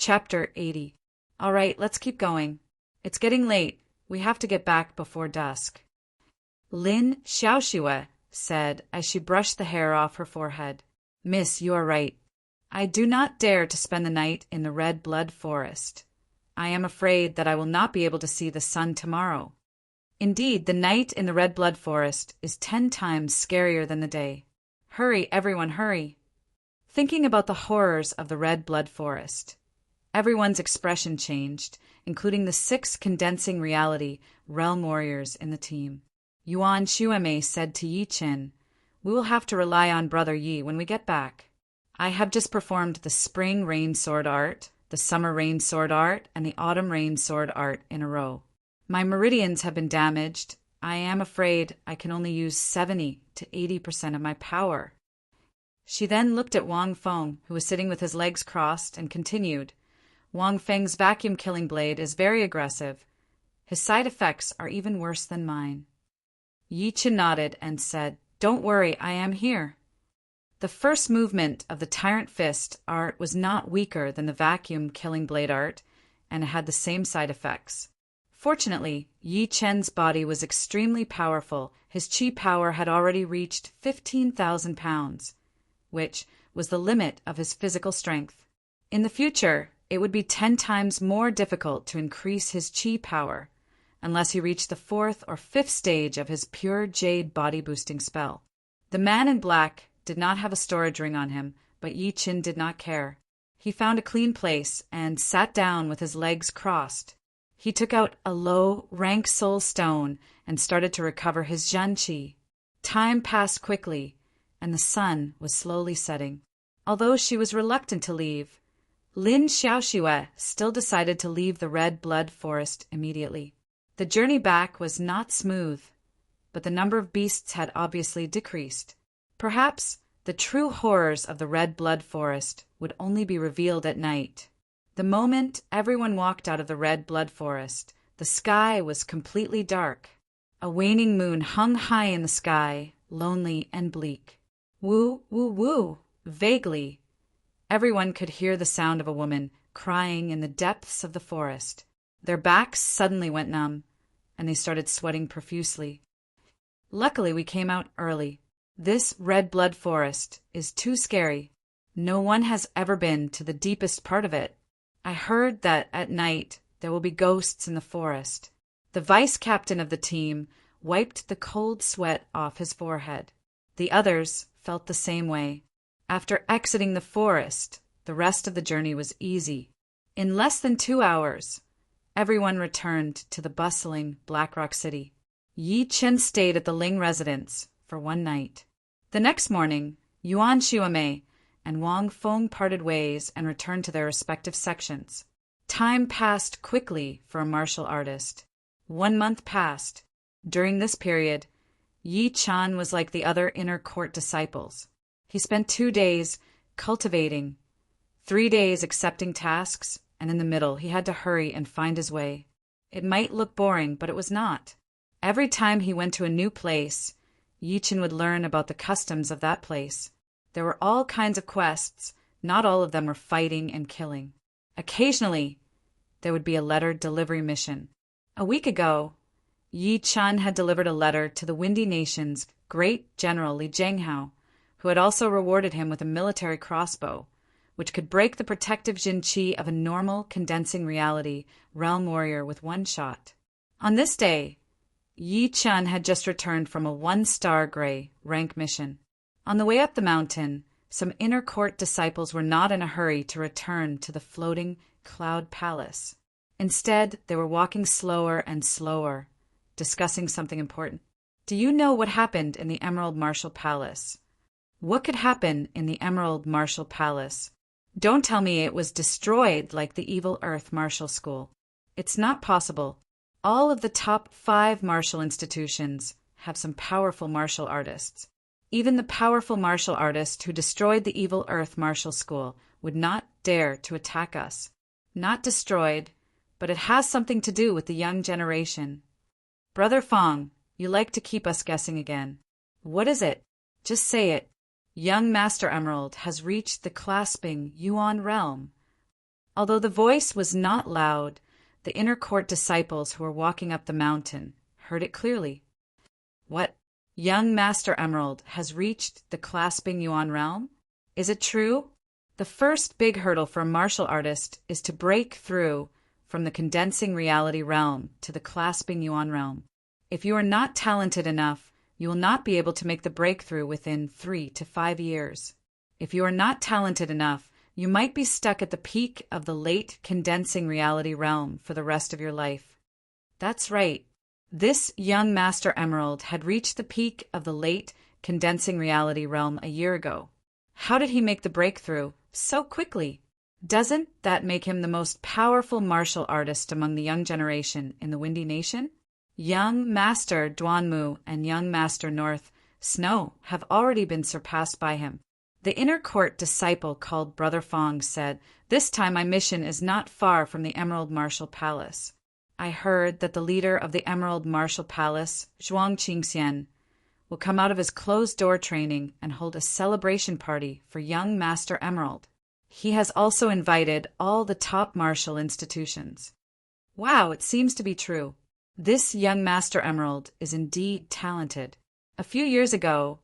Chapter 80. All right, let's keep going. It's getting late. We have to get back before dusk. Lin Xiaoxue said as she brushed the hair off her forehead. Miss, you are right. I do not dare to spend the night in the Red Blood Forest. I am afraid that I will not be able to see the sun tomorrow. Indeed, the night in the Red Blood Forest is 10 times scarier than the day. Hurry, everyone, hurry. Thinking about the horrors of the Red Blood Forest, everyone's expression changed, including the 6 condensing reality realm warriors in the team. Yuan Xuemei said to Yi Qin, "We will have to rely on Brother Yi when we get back. I have just performed the Spring Rain Sword art, the Summer Rain Sword art, and the Autumn Rain Sword art in a row. My meridians have been damaged. I am afraid I can only use 70 to 80% of my power." She then looked at Wang Feng, who was sitting with his legs crossed, and continued, "Wang Feng's vacuum-killing blade is very aggressive. His side effects are even worse than mine." Yi Qin nodded and said, "Don't worry, I am here." The first movement of the Tyrant Fist art was not weaker than the vacuum-killing blade art, and it had the same side effects. Fortunately, Yi Chen's body was extremely powerful. His chi power had already reached 15,000 pounds, which was the limit of his physical strength. In the future, it would be 10 times more difficult to increase his chi power, unless he reached the 4th or 5th stage of his pure jade body-boosting spell. The man in black did not have a storage ring on him, but Yi Qin did not care. He found a clean place and sat down with his legs crossed. He took out a low, rank soul stone and started to recover his Zhan Qi. Time passed quickly, and the sun was slowly setting. Although she was reluctant to leave, Lin Xiaoxue still decided to leave the Red Blood Forest immediately. The journey back was not smooth, but the number of beasts had obviously decreased. Perhaps the true horrors of the Red Blood Forest would only be revealed at night. The moment everyone walked out of the Red Blood Forest, the sky was completely dark. A waning moon hung high in the sky, lonely and bleak. Woo, woo, woo! Vaguely, everyone could hear the sound of a woman crying in the depths of the forest. Their backs suddenly went numb, and they started sweating profusely. Luckily, we came out early. This Red Blood Forest is too scary. No one has ever been to the deepest part of it. I heard that at night there will be ghosts in the forest. The vice captain of the team wiped the cold sweat off his forehead. The others felt the same way. After exiting the forest, the rest of the journey was easy. In less than 2 hours, everyone returned to the bustling Black Rock City. Yi Qin stayed at the Ling residence for 1 night. The next morning, Yuan Xuemei and Wang Feng parted ways and returned to their respective sections. Time passed quickly for a martial artist. 1 month passed. During this period, Yi Chan was like the other inner court disciples. He spent 2 days cultivating, 3 days accepting tasks, and in the middle he had to hurry and find his way. It might look boring, but it was not. Every time he went to a new place, Yi Qin would learn about the customs of that place. There were all kinds of quests. Not all of them were fighting and killing. Occasionally, there would be a letter delivery mission. A week ago, Yi Chan had delivered a letter to the Windy Nation's great general Li Zhenghao, who had also rewarded him with a military crossbow, which could break the protective Jin Qi of a normal condensing reality realm warrior with 1 shot. On this day, Yi Chan had just returned from a 1-star gray rank mission. On the way up the mountain, some inner court disciples were not in a hurry to return to the floating cloud palace. Instead, they were walking slower and slower, discussing something important. Do you know what happened in the Emerald Martial Palace? What could happen in the Emerald Martial Palace? Don't tell me it was destroyed like the Evil Earth Martial School. It's not possible. All of the top 5 martial institutions have some powerful martial artists. Even the powerful martial artist who destroyed the Evil Earth Martial School would not dare to attack us. Not destroyed, but it has something to do with the young generation. Brother Fong, you like to keep us guessing again. What is it? Just say it. Young Master Emerald has reached the clasping Yuan realm. Although the voice was not loud, the inner court disciples who were walking up the mountain heard it clearly. What? Young Master Emerald has reached the clasping yuan realm? Is it true? The first big hurdle for a martial artist is to break through from the condensing reality realm to the clasping yuan realm. If you are not talented enough, you will not be able to make the breakthrough within 3 to 5 years. If you are not talented enough, you might be stuck at the peak of the late condensing reality realm for the rest of your life. That's right. This young Master Emerald had reached the peak of the late condensing reality realm a year ago. How did he make the breakthrough so quickly? Doesn't that make him the most powerful martial artist among the young generation in the Windy Nation? Young Master Duanmu and Young Master North Snow have already been surpassed by him. The inner court disciple called Brother Fong said, "This time my mission is not far from the Emerald Martial Palace. I heard that the leader of the Emerald Martial Palace, Zhuang Qingxian, will come out of his closed-door training and hold a celebration party for young Master Emerald. He has also invited all the top martial institutions." Wow, it seems to be true. This young Master Emerald is indeed talented. A few years ago,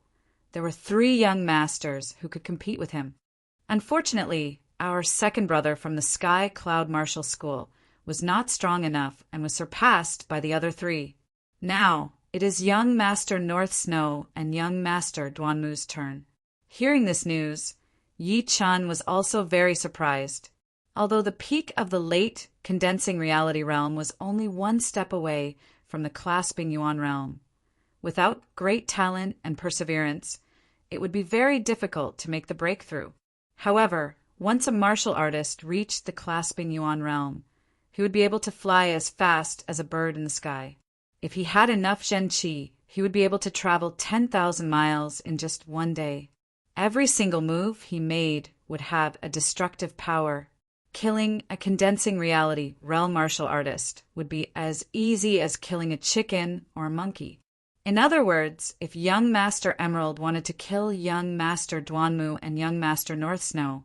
there were 3 young masters who could compete with him. Unfortunately, our second brother from the Sky Cloud Martial School was not strong enough and was surpassed by the other 3. Now, it is young Master North Snow and young Master Duanmu's turn. Hearing this news, Yi Chun was also very surprised. Although the peak of the late condensing reality realm was only 1 step away from the clasping yuan realm, without great talent and perseverance, it would be very difficult to make the breakthrough. However, once a martial artist reached the clasping yuan realm, he would be able to fly as fast as a bird in the sky. If he had enough Zhen Qi, he would be able to travel 10,000 miles in just 1 day. Every single move he made would have a destructive power. Killing a condensing reality realm martial artist would be as easy as killing a chicken or a monkey. In other words, if young Master Emerald wanted to kill young Master Duanmu and young Master North Snow,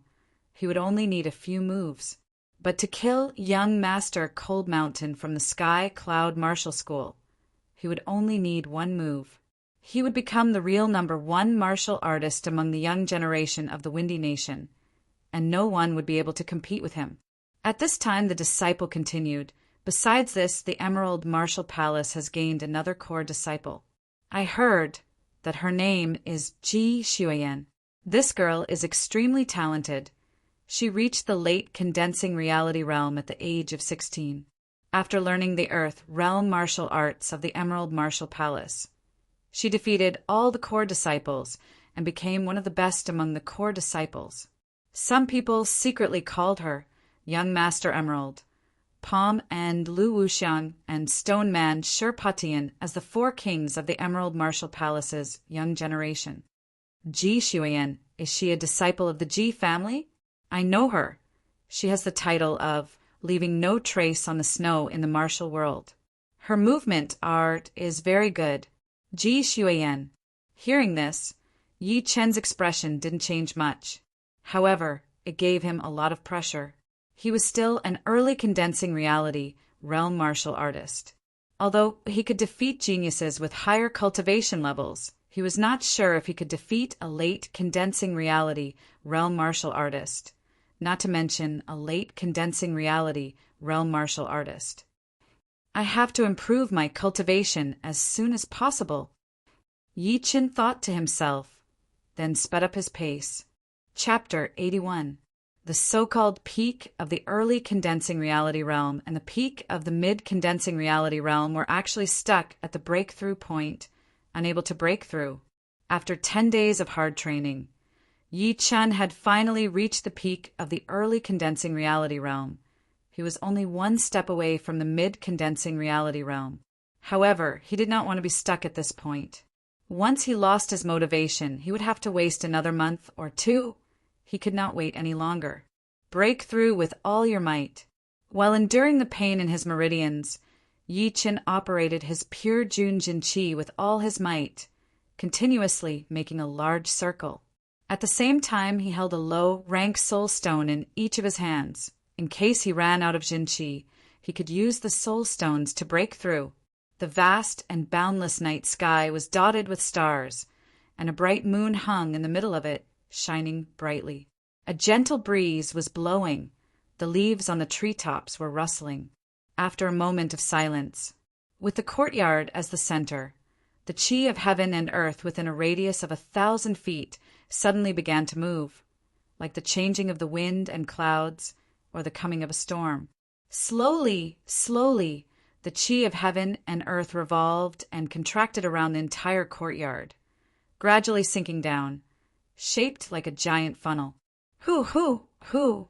he would only need a few moves. But to kill young Master Cold Mountain from the Sky Cloud Martial School, he would only need 1 move. He would become the real #1 martial artist among the young generation of the Windy Nation, and no one would be able to compete with him. At this time, the disciple continued, "Besides this, the Emerald Martial Palace has gained another core disciple. I heard that her name is Ji Xueyan. This girl is extremely talented. She reached the late condensing reality realm at the age of 16, after learning the Earth realm martial arts of the Emerald Martial Palace. She defeated all the core disciples and became one of the best among the core disciples. Some people secretly called her Young Master Emerald. Palm and Lu Wuxiang and Stone Man Sherpatian as the 4 kings of the Emerald Martial Palace's young generation. Ji Xueyan, is she a disciple of the Ji family? I know her. She has the title of leaving no trace on the snow in the martial world. Her movement art is very good. Ji Xueyan." Hearing this, Yi Chen's expression didn't change much. However, it gave him a lot of pressure. He was still an early condensing reality realm martial artist. Although he could defeat geniuses with higher cultivation levels, he was not sure if he could defeat a late condensing reality realm martial artist, not to mention a late condensing reality realm martial artist. I have to improve my cultivation as soon as possible, Yi Chen thought to himself, then sped up his pace. Chapter 81. The so-called peak of the early condensing reality realm and the peak of the mid-condensing reality realm were actually stuck at the breakthrough point, unable to break through. After 10 days of hard training, Yi Chen had finally reached the peak of the early condensing reality realm. He was only 1 step away from the mid-condensing reality realm. However, he did not want to be stuck at this point. Once he lost his motivation, he would have to waste another month or 2. He could not wait any longer. Break through with all your might. While enduring the pain in his meridians, Yi Chen operated his pure Junjin Qi with all his might, continuously making a large circle. At the same time, he held a low, rank soul stone in each of his hands, In case he ran out of Jinqi, he could use the soul stones to break through. The vast and boundless night sky was dotted with stars, and a bright moon hung in the middle of it, shining brightly. A gentle breeze was blowing. The leaves on the treetops were rustling. After a moment of silence, with the courtyard as the center, the chi of heaven and earth within a radius of 1,000 feet suddenly began to move, like the changing of the wind and clouds or the coming of a storm. Slowly, slowly, the chi of heaven and earth revolved and contracted around the entire courtyard, gradually sinking down, shaped like a giant funnel. Hoo, hoo, hoo!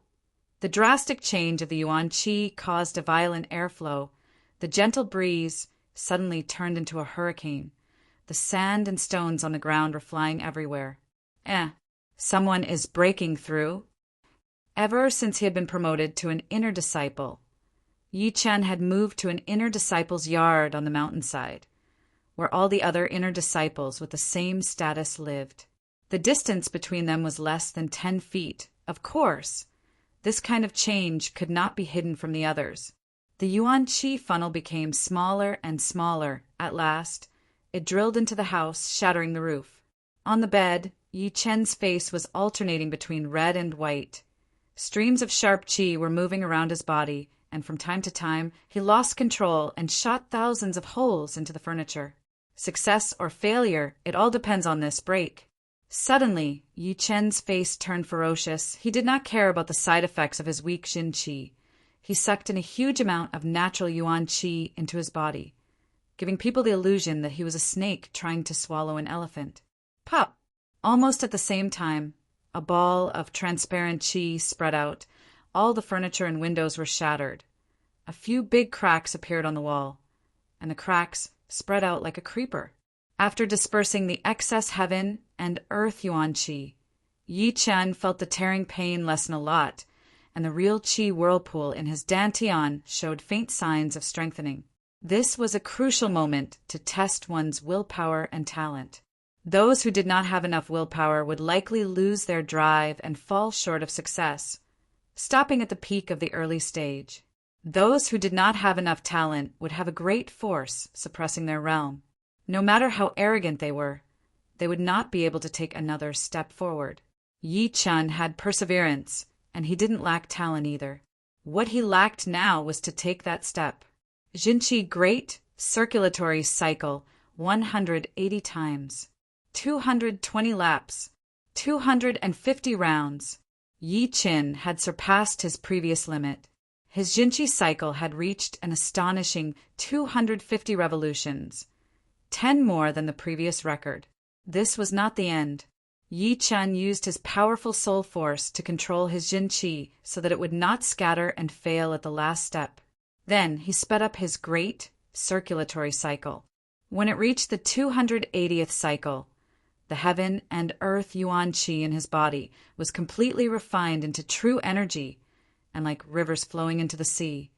The drastic change of the yuan chi caused a violent airflow. The gentle breeze suddenly turned into a hurricane. The sand and stones on the ground were flying everywhere. Someone is breaking through. Ever since he had been promoted to an inner disciple, Yi Chen had moved to an inner disciple's yard on the mountainside, where all the other inner disciples with the same status lived. The distance between them was less than 10 feet. Of course, this kind of change could not be hidden from the others. The yuan qi funnel became smaller and smaller. At last, it drilled into the house, shattering the roof. On the bed, Yi Chen's face was alternating between red and white. Streams of sharp qi were moving around his body, and from time to time he lost control and shot thousands of holes into the furniture. Success or failure, it all depends on this break. Suddenly, Yi Chen's face turned ferocious. He did not care about the side effects of his weak Jin Qi. He sucked in a huge amount of natural yuan qi into his body, giving people the illusion that he was a snake trying to swallow an elephant. Pop! Almost at the same time, a ball of transparent qi spread out. All the furniture and windows were shattered. A few big cracks appeared on the wall, and the cracks spread out like a creeper. After dispersing the excess heaven and earth yuan qi, Yi Chen felt the tearing pain lessen a lot, and the real qi whirlpool in his dantian showed faint signs of strengthening. This was a crucial moment to test one's willpower and talent. Those who did not have enough willpower would likely lose their drive and fall short of success, stopping at the peak of the early stage. Those who did not have enough talent would have a great force suppressing their realm. No matter how arrogant they were, they would not be able to take another step forward. Yi Chen had perseverance, and he didn't lack talent either. What he lacked now was to take that step. Jinqi Great Circulatory Cycle 180 times, 220 laps, 250 rounds. Yi Chen had surpassed his previous limit. His Jinqi cycle had reached an astonishing 250 revolutions, 10 more than the previous record. This was not the end. Yi Chen used his powerful soul force to control his Jin Qi so that it would not scatter and fail at the last step. Then he sped up his great circulatory cycle. When it reached the 280th cycle, the heaven and earth yuan qi in his body was completely refined into true energy, and like rivers flowing into the sea,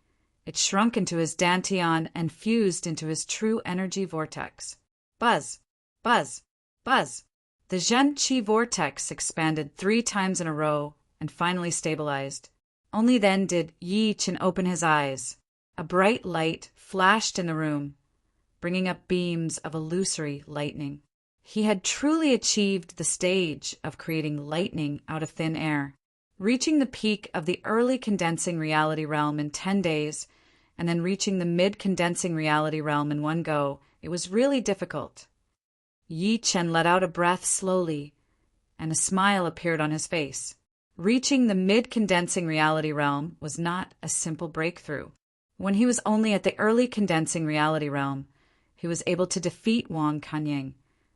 it shrunk into his dantian and fused into his true energy vortex. Buzz, buzz, buzz. The Zhen Qi vortex expanded 3 times in a row and finally stabilized. Only then did Yi Chen open his eyes. A bright light flashed in the room, bringing up beams of illusory lightning. He had truly achieved the stage of creating lightning out of thin air, reaching the peak of the early condensing reality realm in 10 days, and then reaching the mid-condensing reality realm in one go. It was really difficult. Yi Chen let out a breath slowly, and a smile appeared on his face. Reaching the mid-condensing reality realm was not a simple breakthrough. When he was only at the early condensing reality realm, he was able to defeat Wang Kanyang,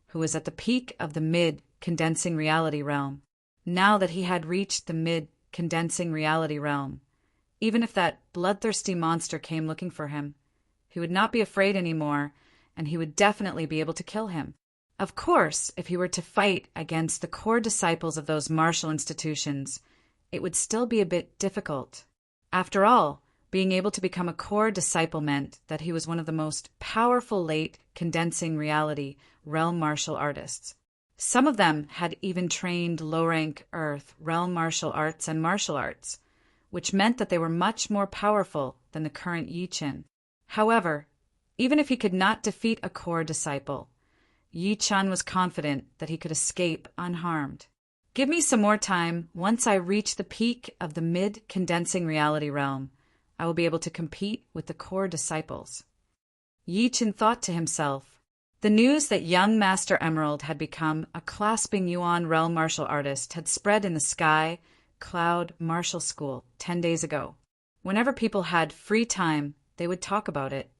who was at the peak of the mid-condensing reality realm. Now that he had reached the mid-condensing reality realm, even if that bloodthirsty monster came looking for him, he would not be afraid anymore, and he would definitely be able to kill him. Of course, if he were to fight against the core disciples of those martial institutions, it would still be a bit difficult. After all, being able to become a core disciple meant that he was one of the most powerful late condensing reality realm martial artists. Some of them had even trained low-rank Earth realm martial arts and martial arts, which meant that they were much more powerful than the current Yi Chen. However, even if he could not defeat a core disciple, Yi Chen was confident that he could escape unharmed. Give me some more time. Once I reach the peak of the mid-condensing reality realm, I will be able to compete with the core disciples. Yi Chen thought to himself. The news that young Master Emerald had become a clasping Yuan realm martial artist had spread in the Sky Cloud Martial School 10 days ago. Whenever people had free time, they would talk about it.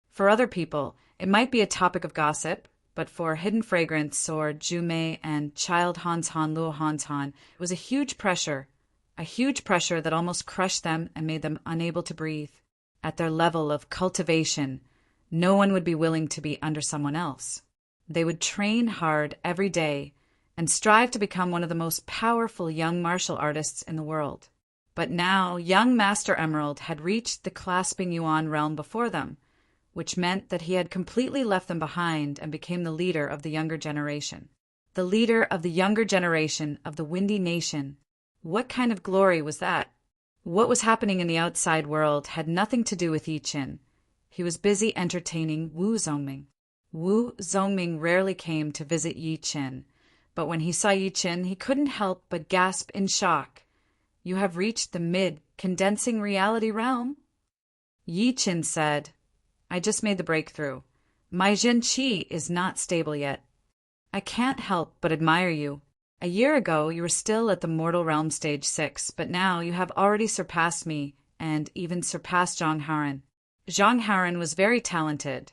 For other people, it might be a topic of gossip, but for Hidden Fragrance or Jumei and Child Hans Han Luo Hans Han, it was a huge pressure that almost crushed them and made them unable to breathe. At their level of cultivation, no one would be willing to be under someone else. They would train hard every day and strive to become one of the most powerful young martial artists in the world. But now, young Master Emerald had reached the clasping Yuan realm before them, which meant that he had completely left them behind and became the leader of the younger generation. The leader of the younger generation of the Windy Nation. What kind of glory was that? What was happening in the outside world had nothing to do with Yi Chen. He was busy entertaining Wu Zongming. Wu Zongming rarely came to visit Yi Chen, but when he saw Yi Chen, he couldn't help but gasp in shock. You have reached the mid-condensing reality realm? Yi Chen said, I just made the breakthrough. My Zhen Qi is not stable yet. I can't help but admire you. A year ago, you were still at the mortal realm stage 6, but now you have already surpassed me and even surpassed Zhang Haran. Zhang Haran was very talented,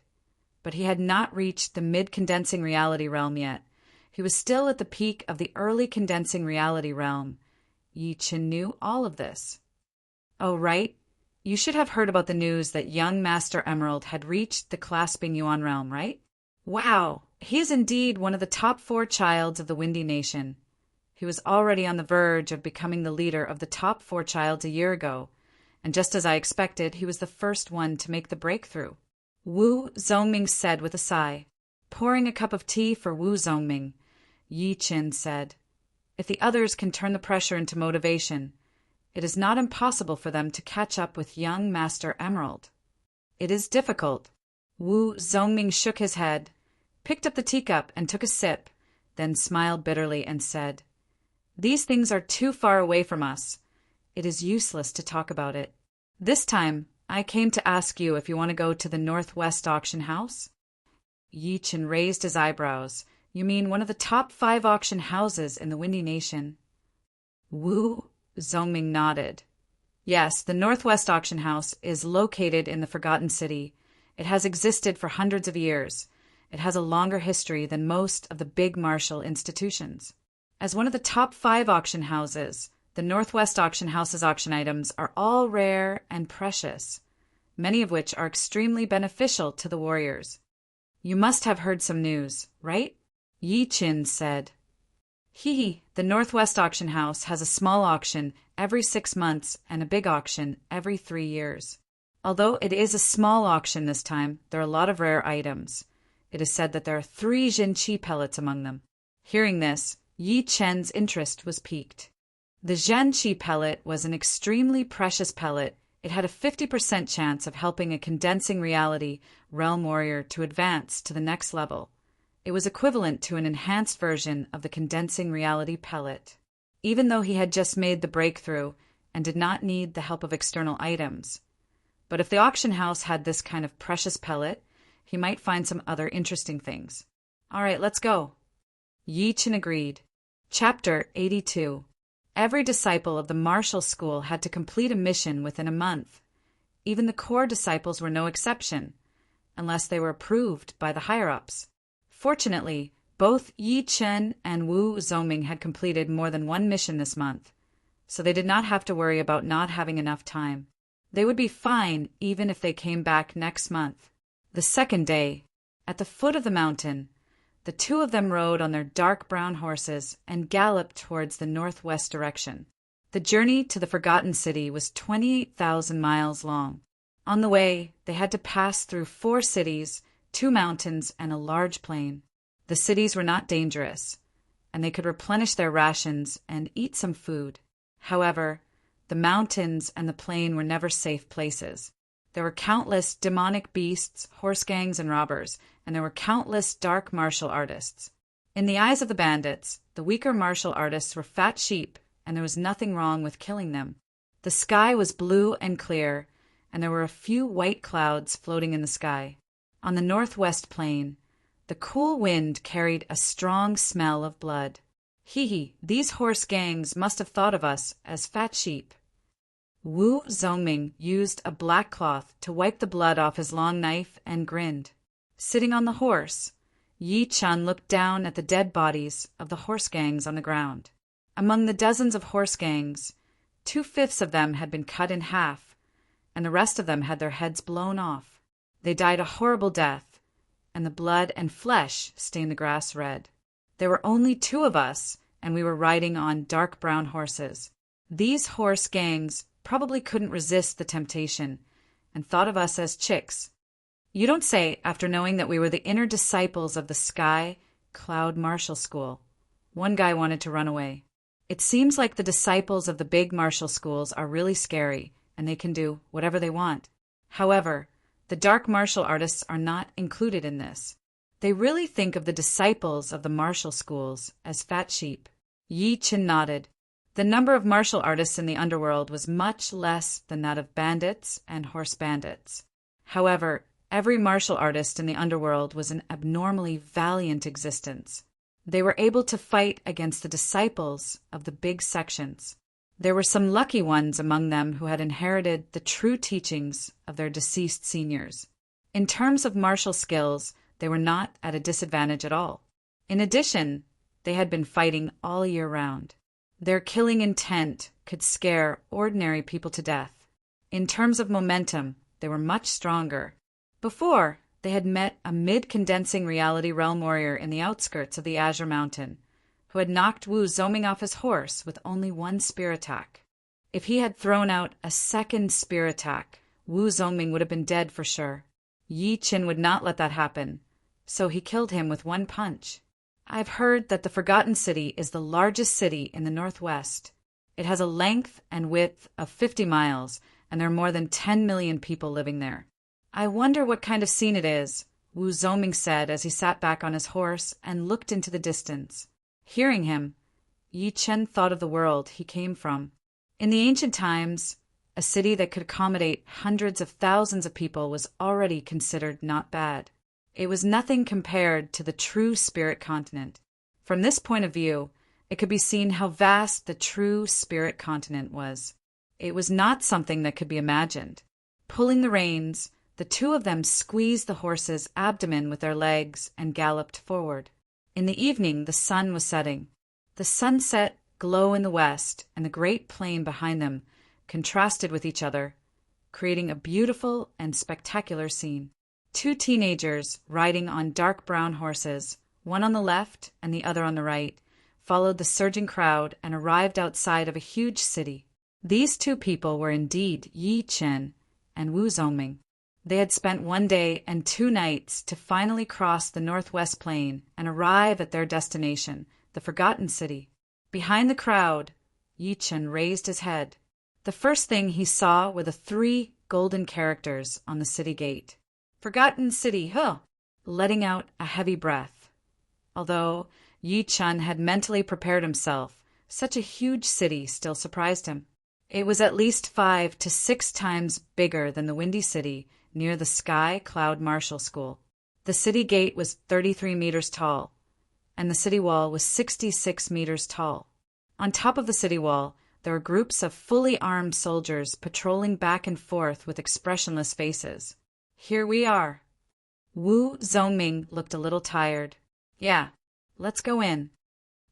but he had not reached the mid-condensing reality realm yet. He was still at the peak of the early condensing reality realm. Yi Chen knew all of this. Oh, right. You should have heard about the news that young Master Emerald had reached the clasping Yuan realm, right? Wow, he is indeed one of the top 4 childs of the Windy Nation. He was already on the verge of becoming the leader of the top 4 childs a year ago, and just as I expected, he was the first one to make the breakthrough. Wu Zongming said with a sigh. Pouring a cup of tea for Wu Zongming, Yi Chen said, If the others can turn the pressure into motivation, it is not impossible for them to catch up with young Master Emerald. It is difficult. Wu Zongming shook his head, picked up the teacup and took a sip, then smiled bitterly and said, These things are too far away from us. It is useless to talk about it. This time, I came to ask you if you want to go to the Northwest Auction House. Yi Chen raised his eyebrows. You mean one of the top 5 auction houses in the Windy Nation? Wu Zongming nodded. Yes, the Northwest Auction House is located in the Forgotten City. It has existed for hundreds of years. It has a longer history than most of the big martial institutions. As one of the top 5 auction houses, the Northwest Auction House's auction items are all rare and precious, many of which are extremely beneficial to the warriors. You must have heard some news, right? Yi Chen said. The Northwest Auction House has a small auction every 6 months and a big auction every 3 years. Although it is a small auction this time, there are a lot of rare items. It is said that there are 3 Zhen Qi pellets among them. Hearing this, Yi Chen's interest was piqued. The Zhen Qi pellet was an extremely precious pellet. It had a 50% chance of helping a condensing reality realm warrior to advance to the next level. It was equivalent to an enhanced version of the condensing reality pellet. Even though he had just made the breakthrough and did not need the help of external items. But if the auction house had this kind of precious pellet, he might find some other interesting things. All right, let's go. Yi Chen agreed. Chapter 82. Every disciple of the martial school had to complete a mission within a month. Even the core disciples were no exception, unless they were approved by the higher-ups. Fortunately, both Yi Chen and Wu Zongming had completed more than 1 mission this month, so they did not have to worry about not having enough time. They would be fine even if they came back next month. The second day, at the foot of the mountain, the 2 of them rode on their dark brown horses and galloped towards the northwest direction. The journey to the Forgotten City was 28,000 miles long. On the way, they had to pass through 4 cities, 2 mountains, and a large plain. The cities were not dangerous, and they could replenish their rations and eat some food. However, The mountains and the plain were never safe places. There were countless demonic beasts, horse gangs, and robbers, and there were countless dark martial artists. In the eyes of the bandits, the weaker martial artists were fat sheep, and there was nothing wrong with killing them. The sky was blue and clear, and there were a few white clouds floating in the sky. On the northwest plain, the cool wind carried a strong smell of blood. Hee, these horse gangs must have thought of us as fat sheep. Wu Zongming used a black cloth to wipe the blood off his long knife and grinned. Sitting on the horse, Yi Chun looked down at the dead bodies of the horse gangs on the ground. Among the dozens of horse gangs, 2/5 of them had been cut in half, and the rest of them had their heads blown off. They died a horrible death, and the blood and flesh stained the grass red. There were only 2 of us, and we were riding on dark brown horses. These horse gangs probably couldn't resist the temptation, and thought of us as chicks. You don't say, after knowing that we were the inner disciples of the Sky Cloud Martial School. One guy wanted to run away. It seems like the disciples of the big martial schools are really scary, and they can do whatever they want. However, the dark martial artists are not included in this. They really think of the disciples of the martial schools as fat sheep. Yi Chin nodded. The number of martial artists in the underworld was much less than that of bandits and horse bandits. However, every martial artist in the underworld was an abnormally valiant existence. They were able to fight against the disciples of the big sections. There were some lucky ones among them who had inherited the true teachings of their deceased seniors. In terms of martial skills, they were not at a disadvantage at all. In addition, they had been fighting all year round. Their killing intent could scare ordinary people to death. In terms of momentum, they were much stronger. Before, they had met a mid-condensing reality realm warrior in the outskirts of the Azure Mountain, who had knocked Wu Zongming off his horse with only 1 spear attack. If he had thrown out a second spear attack, Wu Zongming would have been dead for sure. Yi Chin would not let that happen, so he killed him with 1 punch. I've heard that the Forgotten City is the largest city in the northwest. It has a length and width of 50 miles, and there are more than 10 million people living there. I wonder what kind of scene it is, Wu Zongming said as he sat back on his horse and looked into the distance. Hearing him, Yi Chen thought of the world he came from. In the ancient times, a city that could accommodate hundreds of thousands of people was already considered not bad. It was nothing compared to the true spirit continent. From this point of view, it could be seen how vast the true spirit continent was. It was not something that could be imagined. Pulling the reins, the 2 of them squeezed the horse's abdomen with their legs and galloped forward. In the evening, the sun was setting. The sunset glow in the west and the great plain behind them contrasted with each other, creating a beautiful and spectacular scene. 2 teenagers riding on dark brown horses, one on the left and the other on the right, followed the surging crowd and arrived outside of a huge city. These 2 people were indeed Yi Chen and Wu Zongming. They had spent 1 day and 2 nights to finally cross the northwest plain and arrive at their destination, the Forgotten City. Behind the crowd, Yi Chen raised his head. The first thing he saw were the 3 golden characters on the city gate. Forgotten City, letting out a heavy breath. Although Yi Chun had mentally prepared himself, such a huge city still surprised him. It was at least 5 to 6 times bigger than the Windy City near the Sky Cloud Martial School. The city gate was 33 meters tall, and the city wall was 66 meters tall. On top of the city wall, there were groups of fully armed soldiers patrolling back and forth with expressionless faces. Here we are. Wu Zongming looked a little tired. Yeah, let's go in.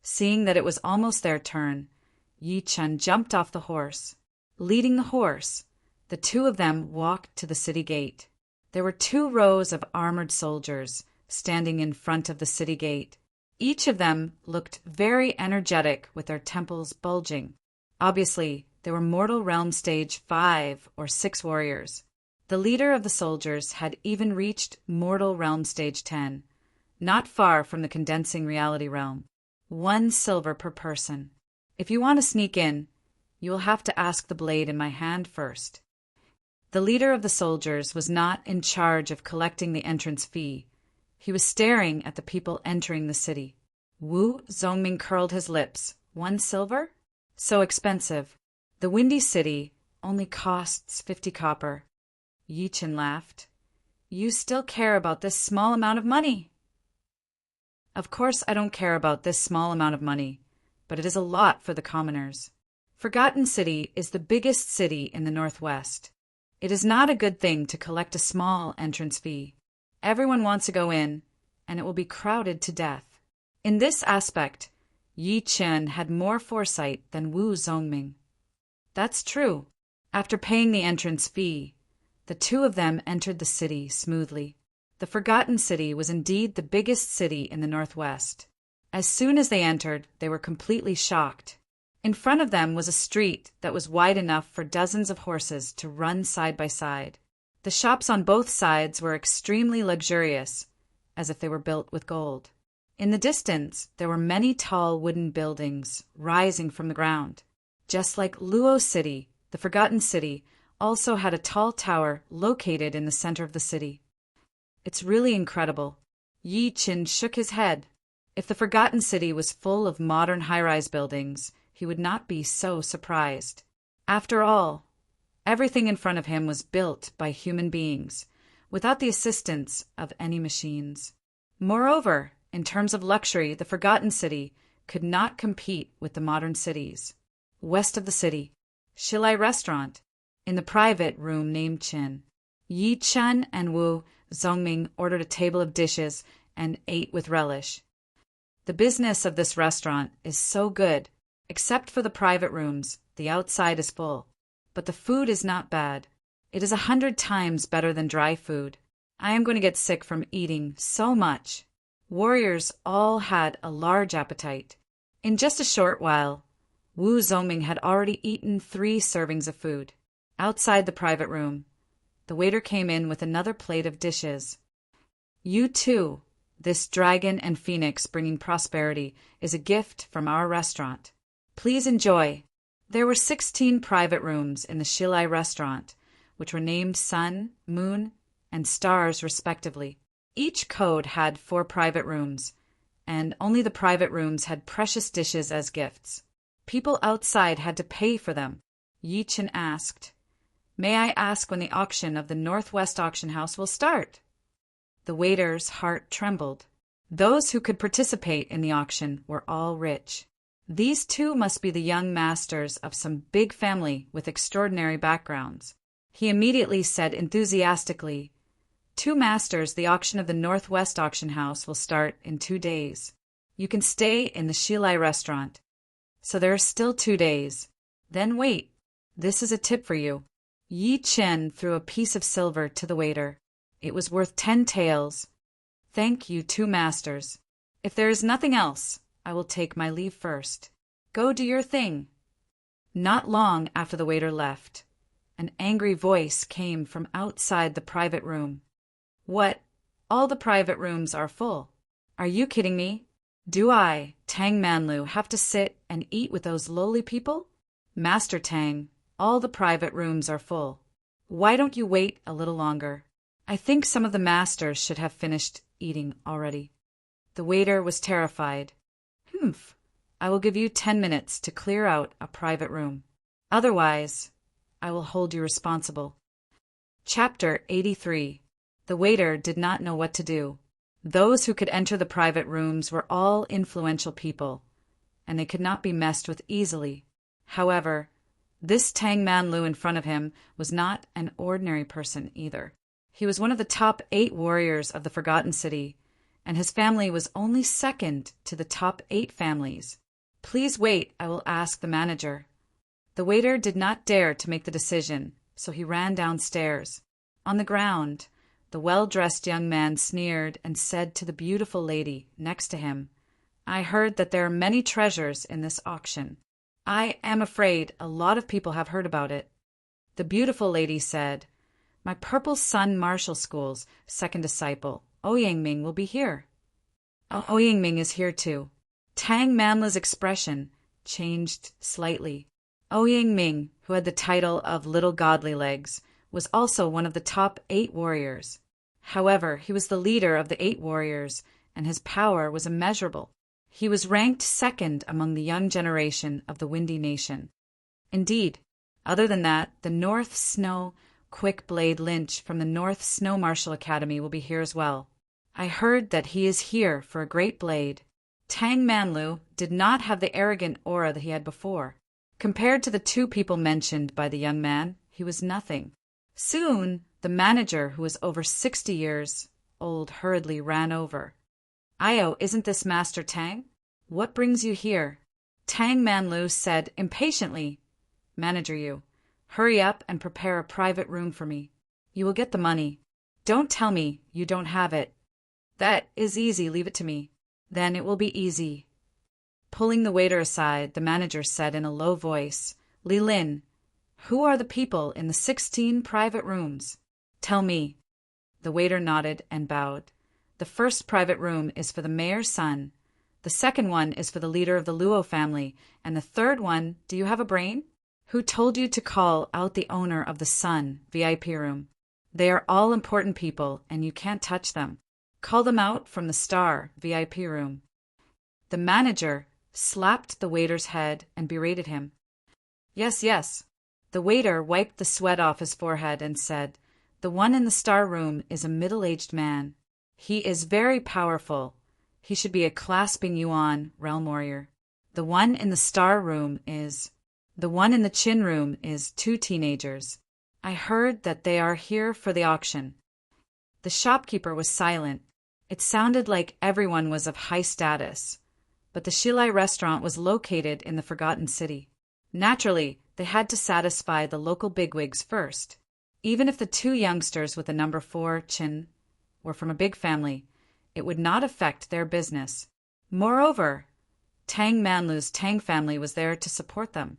Seeing that it was almost their turn, Yi Chun jumped off the horse. Leading the horse, the 2 of them walked to the city gate. There were 2 rows of armored soldiers standing in front of the city gate. Each of them looked very energetic with their temples bulging. Obviously, they were Mortal Realm Stage 5 or 6 warriors. The leader of the soldiers had even reached Mortal Realm Stage 10, not far from the condensing reality realm. 1 silver per person. If you want to sneak in, You will have to ask the blade in my hand first." The leader of the soldiers was not in charge of collecting the entrance fee. He was staring at the people entering the city. Wu Zongming curled his lips. 1 silver? So expensive. The Windy City only costs 50 copper. Yi Chen laughed. You still care about this small amount of money? Of course I don't care about this small amount of money, but it is a lot for the commoners. Forgotten City is the biggest city in the northwest. It is not a good thing to collect a small entrance fee. Everyone wants to go in, and it will be crowded to death. In this aspect, Yi Chen had more foresight than Wu Zongming. That's true. After paying the entrance fee, the two of them entered the city smoothly. The Forgotten City was indeed the biggest city in the northwest. As soon as they entered, they were completely shocked. In front of them was a street that was wide enough for dozens of horses to run side by side. The shops on both sides were extremely luxurious, as if they were built with gold. In the distance, there were many tall wooden buildings rising from the ground. Just like Luo City, the Forgotten City also had a tall tower located in the center of the city. It's really incredible. Yi Chen shook his head. If the Forgotten City was full of modern high-rise buildings, he would not be so surprised. After all, everything in front of him was built by human beings, without the assistance of any machines. Moreover, in terms of luxury, the Forgotten City could not compete with the modern cities. West of the city, Shilai Restaurant, in the private room named Qin. Yi Chen and Wu Zongming ordered a table of dishes and ate with relish. The business of this restaurant is so good. Except for the private rooms, the outside is full. But the food is not bad. It is 100 times better than dry food. I am going to get sick from eating so much. Warriors all had a large appetite. In just a short while, Wu Zongming had already eaten 3 servings of food. Outside the private room, the waiter came in with another plate of dishes. You too, this dragon and phoenix bringing prosperity, is a gift from our restaurant. Please enjoy. There were 16 private rooms in the Shilai restaurant, which were named Sun, Moon, and Stars respectively. Each code had 4 private rooms, and only the private rooms had precious dishes as gifts. People outside had to pay for them. Yi Chen asked, "May I ask when the auction of the Northwest Auction House will start?" The waiter's heart trembled. Those who could participate in the auction were all rich. These two must be the young masters of some big family with extraordinary backgrounds. He immediately said enthusiastically, 2 masters, the auction of the Northwest Auction House will start in 2 days. You can stay in the Shilai restaurant. So there are still 2 days. Then wait. This is a tip for you. Yi Chen threw a piece of silver to the waiter. It was worth 10 taels. Thank you, 2 masters. If there is nothing else, I will take my leave first. Go do your thing. Not long after the waiter left, an angry voice came from outside the private room. What? All the private rooms are full. Are you kidding me? Do I, Tang Manlu, have to sit and eat with those lowly people? Master Tang, all the private rooms are full. Why don't you wait a little longer? I think some of the masters should have finished eating already. The waiter was terrified. Humph, I will give you 10 minutes to clear out a private room. Otherwise, I will hold you responsible. Chapter 83. The waiter did not know what to do. Those who could enter the private rooms were all influential people, and they could not be messed with easily. However, this Tang Manlu in front of him was not an ordinary person either. He was one of the top 8 warriors of the Forgotten City, and his family was only second to the top 8 families. Please wait, I will ask the manager. The waiter did not dare to make the decision, so he ran downstairs. On the ground, the well-dressed young man sneered and said to the beautiful lady next to him, I heard that there are many treasures in this auction. I am afraid a lot of people have heard about it. The beautiful lady said, My Purple Sun Martial School's second disciple, Ouyangming, will be here. Ouyangming is here too. Tang Manla's expression changed slightly. Ouyang Ming, who had the title of Little Godly Legs, was also one of the top 8 warriors. However, he was the leader of the 8 warriors, and his power was immeasurable. He was ranked second among the young generation of the Windy Nation. Indeed, other than that, the North Snow Quick Blade Lynch from the North Snow Martial Academy will be here as well. I heard that he is here for a great blade. Tang Manlu did not have the arrogant aura that he had before. Compared to the 2 people mentioned by the young man, he was nothing. Soon, the manager, who was over 60 years old, hurriedly ran over. "Io, isn't this Master Tang? What brings you here?" Tang Manlu said impatiently, "Manager Yu, hurry up and prepare a private room for me. You will get the money. Don't tell me you don't have it." "That is easy, leave it to me." "Then it will be easy." Pulling the waiter aside, the manager said in a low voice, "Li Lin, who are the people in the 16 private rooms? Tell me." The waiter nodded and bowed. "The first private room is for the mayor's son. The second one is for the leader of the Luo family. And the third one, do you have a brain? Who told you to call out the owner of the Sun VIP room? They are all important people, and you can't touch them. Call them out from the Star VIP room." The manager slapped the waiter's head and berated him. "Yes, yes." The waiter wiped the sweat off his forehead and said, "The one in the Star room is a middle-aged man. He is very powerful. He should be a clasping Yuan realm warrior. The one in the Star room is... The one in the Chin room is 2 teenagers. I heard that they are here for the auction." The shopkeeper was silent. It sounded like everyone was of high status, but the Shilai restaurant was located in the Forgotten City. Naturally, they had to satisfy the local bigwigs first. Even if the 2 youngsters with the number 4 Chin were from a big family, it would not affect their business. Moreover, Tang Manlu's Tang family was there to support them.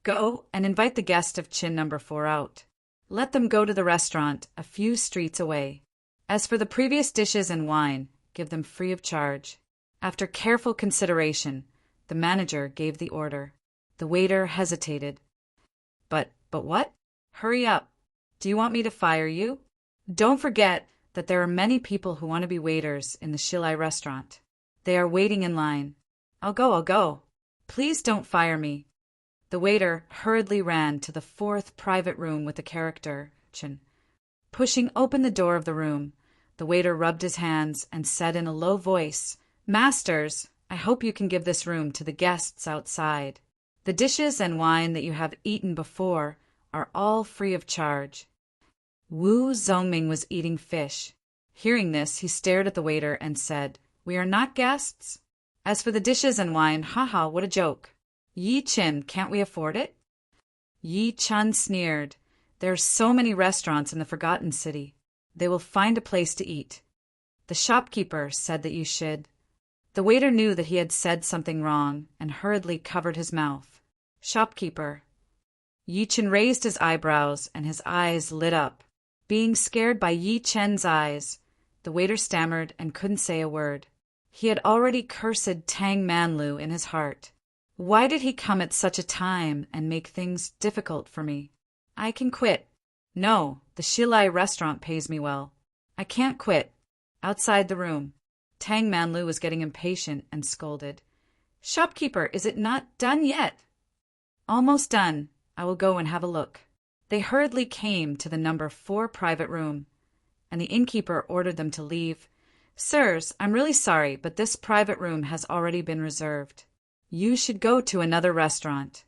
"Go and invite the guest of Chin number 4 out. Let them go to the restaurant a few streets away. As for the previous dishes and wine, give them free of charge." After careful consideration, the manager gave the order. The waiter hesitated. But what? Hurry up. Do you want me to fire you? Don't forget that there are many people who want to be waiters in the Shilai restaurant. They are waiting in line. I'll go. Please don't fire me." The waiter hurriedly ran to the 4th private room with the character Chin. Pushing open the door of the room, the waiter rubbed his hands and said in a low voice, "Masters, I hope you can give this room to the guests outside. The dishes and wine that you have eaten before are all free of charge." Wu Zongming was eating fish. Hearing this, he stared at the waiter and said, "We are not guests? As for the dishes and wine, haha, what a joke. Yi Chin, can't we afford it?" Yi Chun sneered. "There are so many restaurants in the Forgotten City. They will find a place to eat. The shopkeeper said that you should." The waiter knew that he had said something wrong and hurriedly covered his mouth. "Shopkeeper." Yi Chen raised his eyebrows and his eyes lit up. Being scared by Yi Chen's eyes, the waiter stammered and couldn't say a word. He had already cursed Tang Manlu in his heart. Why did he come at such a time and make things difficult for me? I can quit. No, the Shilai restaurant pays me well. I can't quit. Outside the room, Tang Manlu was getting impatient and scolded. "Shopkeeper, is it not done yet?" "Almost done. I will go and have a look." They hurriedly came to the number 4 private room, and the innkeeper ordered them to leave. "Sirs, I'm really sorry, but this private room has already been reserved. You should go to another restaurant."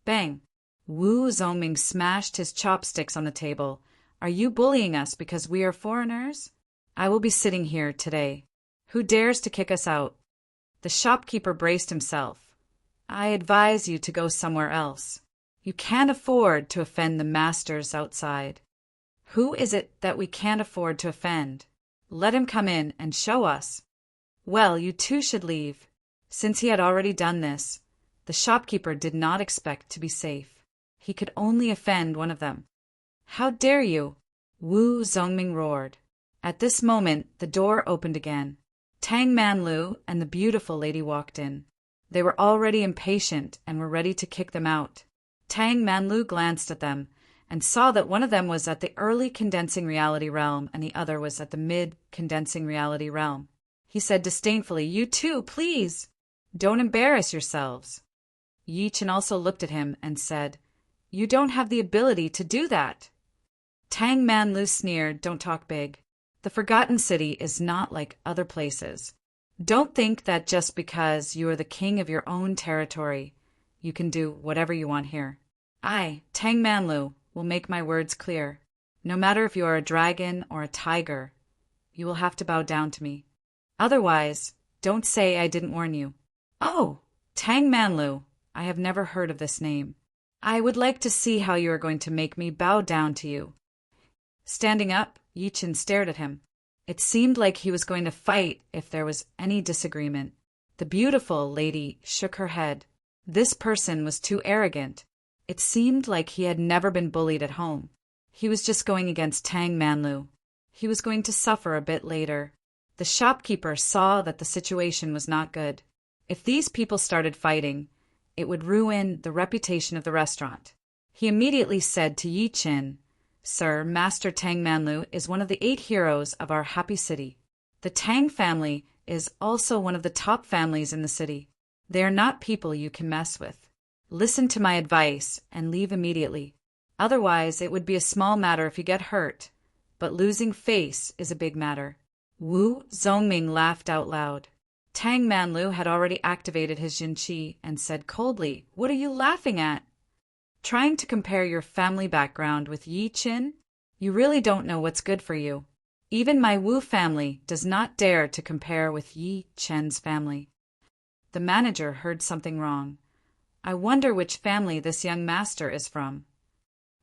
Bang! Wu Zongming smashed his chopsticks on the table. "Are you bullying us because we are foreigners? I will be sitting here today. Who dares to kick us out?" The shopkeeper braced himself. "I advise you to go somewhere else. You can't afford to offend the masters outside." "Who is it that we can't afford to offend? Let him come in and show us." "Well, you too should leave." Since he had already done this, the shopkeeper did not expect to be safe. He could only offend one of them. "How dare you?" Wu Zongming roared. At this moment, the door opened again. Tang Manlu and the beautiful lady walked in. They were already impatient and were ready to kick them out. Tang Manlu glanced at them and saw that one of them was at the early condensing reality realm and the other was at the mid-condensing reality realm. He said disdainfully, "You too, please. Don't embarrass yourselves." Yi Chen also looked at him and said, "You don't have the ability to do that." Tang Manlu sneered, "Don't talk big. The Forgotten City is not like other places. Don't think that just because you are the king of your own territory, you can do whatever you want here. I, Tang Manlu, will make my words clear. No matter if you are a dragon or a tiger, you will have to bow down to me. Otherwise, don't say I didn't warn you." "Oh, Tang Manlu, I have never heard of this name. I would like to see how you are going to make me bow down to you." Standing up, Yi Chen stared at him. It seemed like he was going to fight if there was any disagreement. The beautiful lady shook her head. This person was too arrogant. It seemed like he had never been bullied at home. He was just going against Tang Manlu. He was going to suffer a bit later. The shopkeeper saw that the situation was not good. If these people started fighting, it would ruin the reputation of the restaurant. He immediately said to Yi Chen, "Sir, Master Tang Manlu is one of the 8 heroes of our happy city. The Tang family is also one of the top families in the city. They are not people you can mess with. Listen to my advice and leave immediately. Otherwise, it would be a small matter if you get hurt, but losing face is a big matter." Wu Zongming laughed out loud. Tang Manlu had already activated his Jinqi and said coldly, "What are you laughing at? Trying to compare your family background with Yi Chen? You really don't know what's good for you. Even my Wu family does not dare to compare with Yi Chen's family." The manager heard something wrong. "I wonder which family this young master is from."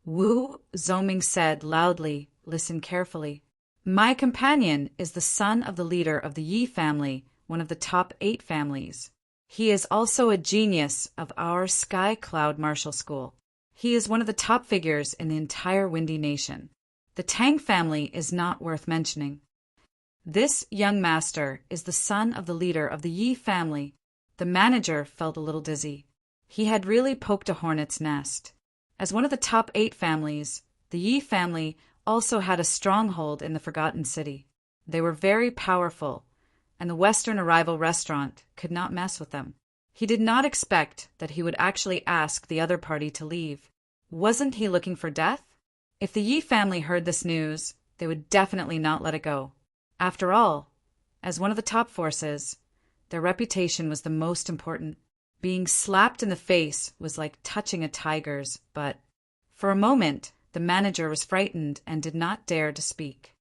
Wu Zongming said loudly, "Listen carefully. My companion is the son of the leader of the Yi family, one of the top 8 families. He is also a genius of our Sky Cloud Martial School. He is one of the top figures in the entire Windy Nation. The Tang family is not worth mentioning. This young master is the son of the leader of the Yi family." The manager felt a little dizzy. He had really poked a hornet's nest. As one of the top 8 families, the Yi family also had a stronghold in the Forgotten City. They were very powerful, and the Western Arrival restaurant could not mess with them. He did not expect that he would actually ask the other party to leave. Wasn't he looking for death? If the Yi family heard this news, they would definitely not let it go. After all, as one of the top forces, their reputation was the most important. Being slapped in the face was like touching a tiger's, but for a moment, the manager was frightened and did not dare to speak.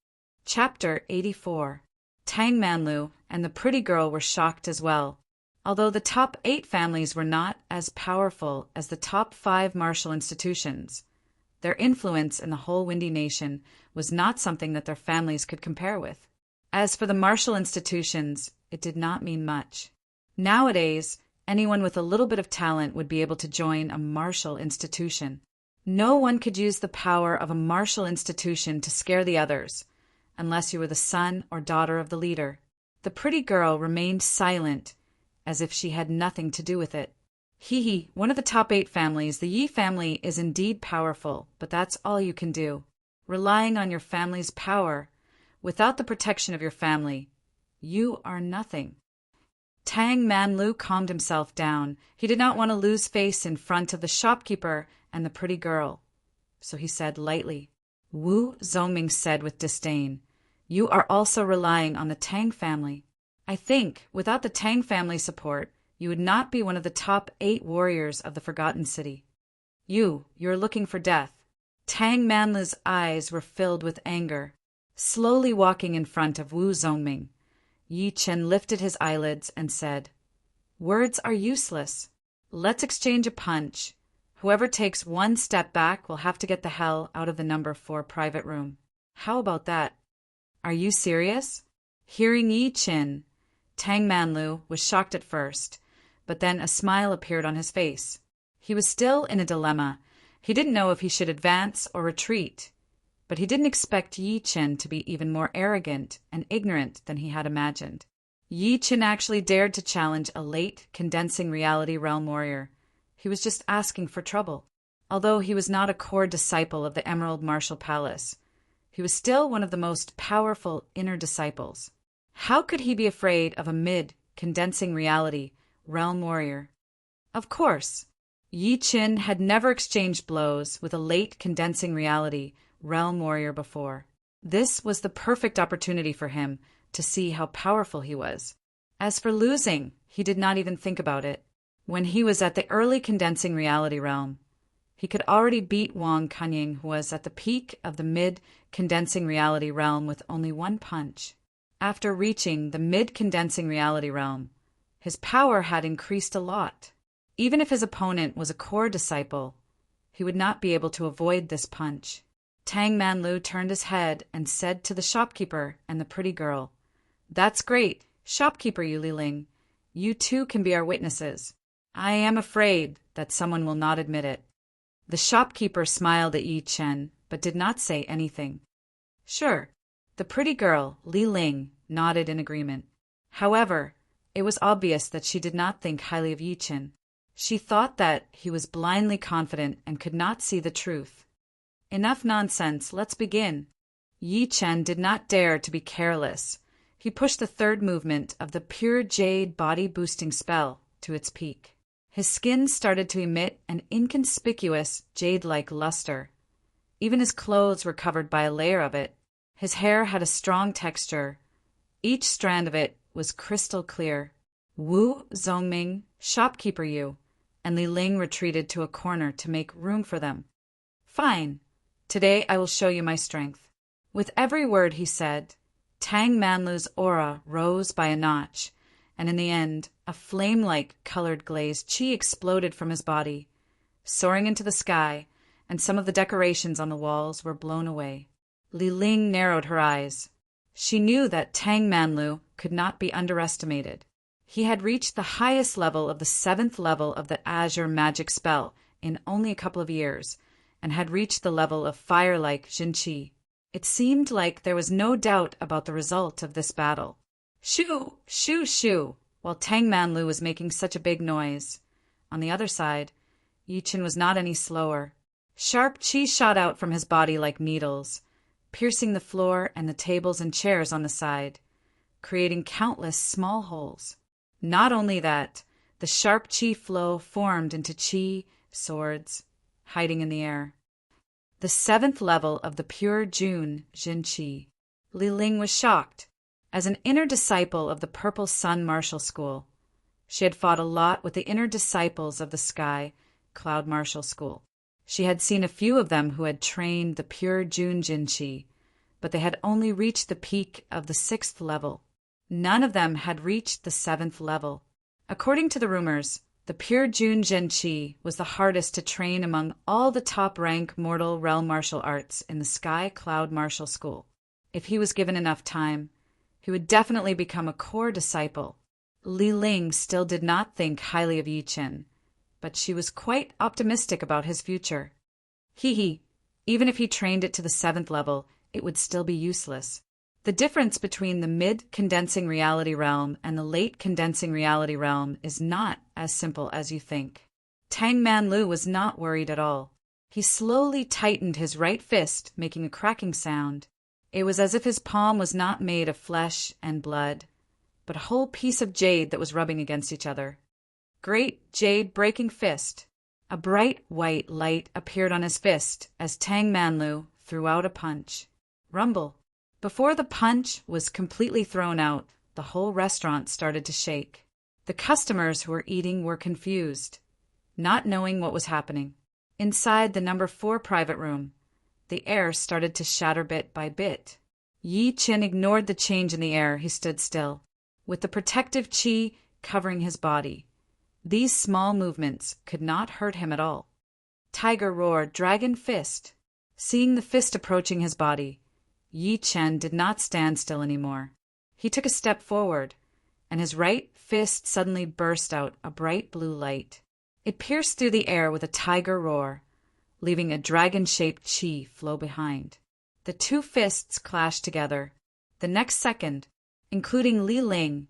Chapter 84. Tang Manlu and the pretty girl were shocked as well. Although the top 8 families were not as powerful as the top 5 martial institutions, their influence in the whole Windy Nation was not something that their families could compare with. As for the martial institutions, it did not mean much. Nowadays, anyone with a little bit of talent would be able to join a martial institution. No one could use the power of a martial institution to scare the others, unless you were the son or daughter of the leader. The pretty girl remained silent, as if she had nothing to do with it. "Hee, one of the top 8 families, the Yi family is indeed powerful, but that's all you can do. Relying on your family's power, without the protection of your family, you are nothing." Tang Manlu calmed himself down. He did not want to lose face in front of the shopkeeper and the pretty girl, so he said lightly. Wu Zongming said with disdain, "You are also relying on the Tang family. I think, without the Tang family support, you would not be one of the top 8 warriors of the Forgotten City. You're looking for death." Tang Manlu's eyes were filled with anger. Slowly walking in front of Wu Zongming, Yi Chen lifted his eyelids and said, "Words are useless. Let's exchange a punch. Whoever takes 1 step back will have to get the hell out of the number 4 private room. How about that?" "Are you serious?" Hearing Yi Chen, Tang Manlu was shocked at first, but then a smile appeared on his face. He was still in a dilemma. He didn't know if he should advance or retreat, but he didn't expect Yi Chen to be even more arrogant and ignorant than he had imagined. Yi Chen actually dared to challenge a late condensing reality realm warrior. He was just asking for trouble. Although he was not a core disciple of the Emerald Martial Palace, he was still one of the most powerful inner disciples. How could he be afraid of a mid-condensing reality realm warrior? Of course, Yi Qin had never exchanged blows with a late condensing reality realm warrior before. This was the perfect opportunity for him to see how powerful he was. As for losing, he did not even think about it. When he was at the early condensing reality realm, he could already beat Wang Kunying, who was at the peak of the mid-condensing reality realm with only one punch. After reaching the mid-condensing reality realm, his power had increased a lot. Even if his opponent was a core disciple, he would not be able to avoid this punch. Tang Manlu turned his head and said to the shopkeeper and the pretty girl, "That's great, shopkeeper Yu Liling. You too can be our witnesses. I am afraid that someone will not admit it." The shopkeeper smiled at Yi Chen, but did not say anything. Sure, the pretty girl, Li Ling, nodded in agreement. However, it was obvious that she did not think highly of Yi Chen. She thought that he was blindly confident and could not see the truth. Enough nonsense, let's begin. Yi Chen did not dare to be careless. He pushed the third movement of the pure jade body-boosting spell to its peak. His skin started to emit an inconspicuous jade-like luster. Even his clothes were covered by a layer of it. His hair had a strong texture. Each strand of it was crystal clear. Wu Zongming, shopkeeper Yu, and Li Ling retreated to a corner to make room for them. Fine. Today I will show you my strength. With every word he said, Tang Manlu's aura rose by a notch, and in the end, a flame-like colored glazed chi exploded from his body, soaring into the sky, and some of the decorations on the walls were blown away. Li Ling narrowed her eyes. She knew that Tang Manlu could not be underestimated. He had reached the highest level of the 7th level of the Azure magic spell in only a couple of years, and had reached the level of fire-like Jinqi. It seemed like there was no doubt about the result of this battle. Shoo! Shoo! Shoo! While Tang Manlu was making such a big noise. On the other side, Yi Chen was not any slower. Sharp chi shot out from his body like needles, piercing the floor and the tables and chairs on the side, creating countless small holes. Not only that, the sharp chi flow formed into chi swords, hiding in the air. The 7th level of the pure June Jinqi. Li Ling was shocked. As an inner disciple of the Purple Sun Martial School, she had fought a lot with the inner disciples of the Sky Cloud Martial School. She had seen a few of them who had trained the pure June Jinqi, but they had only reached the peak of the 6th level. None of them had reached the 7th level. According to the rumors, the pure June Jinqi was the hardest to train among all the top-rank mortal realm martial arts in the Sky Cloud Martial School. If he was given enough time, he would definitely become a core disciple. Li Ling still did not think highly of Yi Chen, but she was quite optimistic about his future. Even if he trained it to the 7th level, it would still be useless. The difference between the mid-condensing reality realm and the late-condensing reality realm is not as simple as you think. Tang Manlu was not worried at all. He slowly tightened his right fist, making a cracking sound. It was as if his palm was not made of flesh and blood, but a whole piece of jade that was rubbing against each other. Great jade-breaking fist. A bright white light appeared on his fist as Tang Manlu threw out a punch. Rumble. Before the punch was completely thrown out, the whole restaurant started to shake. The customers who were eating were confused, not knowing what was happening. Inside the number 4 private room, the air started to shatter bit by bit. Yi Chen ignored the change in the air. He stood still, with the protective chi covering his body. These small movements could not hurt him at all. Tiger roar, dragon fist. Seeing the fist approaching his body, Yi Chen did not stand still anymore. He took a step forward, and his right fist suddenly burst out a bright blue light. It pierced through the air with a tiger roar, leaving a dragon-shaped chi flow behind. The two fists clashed together. The next second, including Li Ling,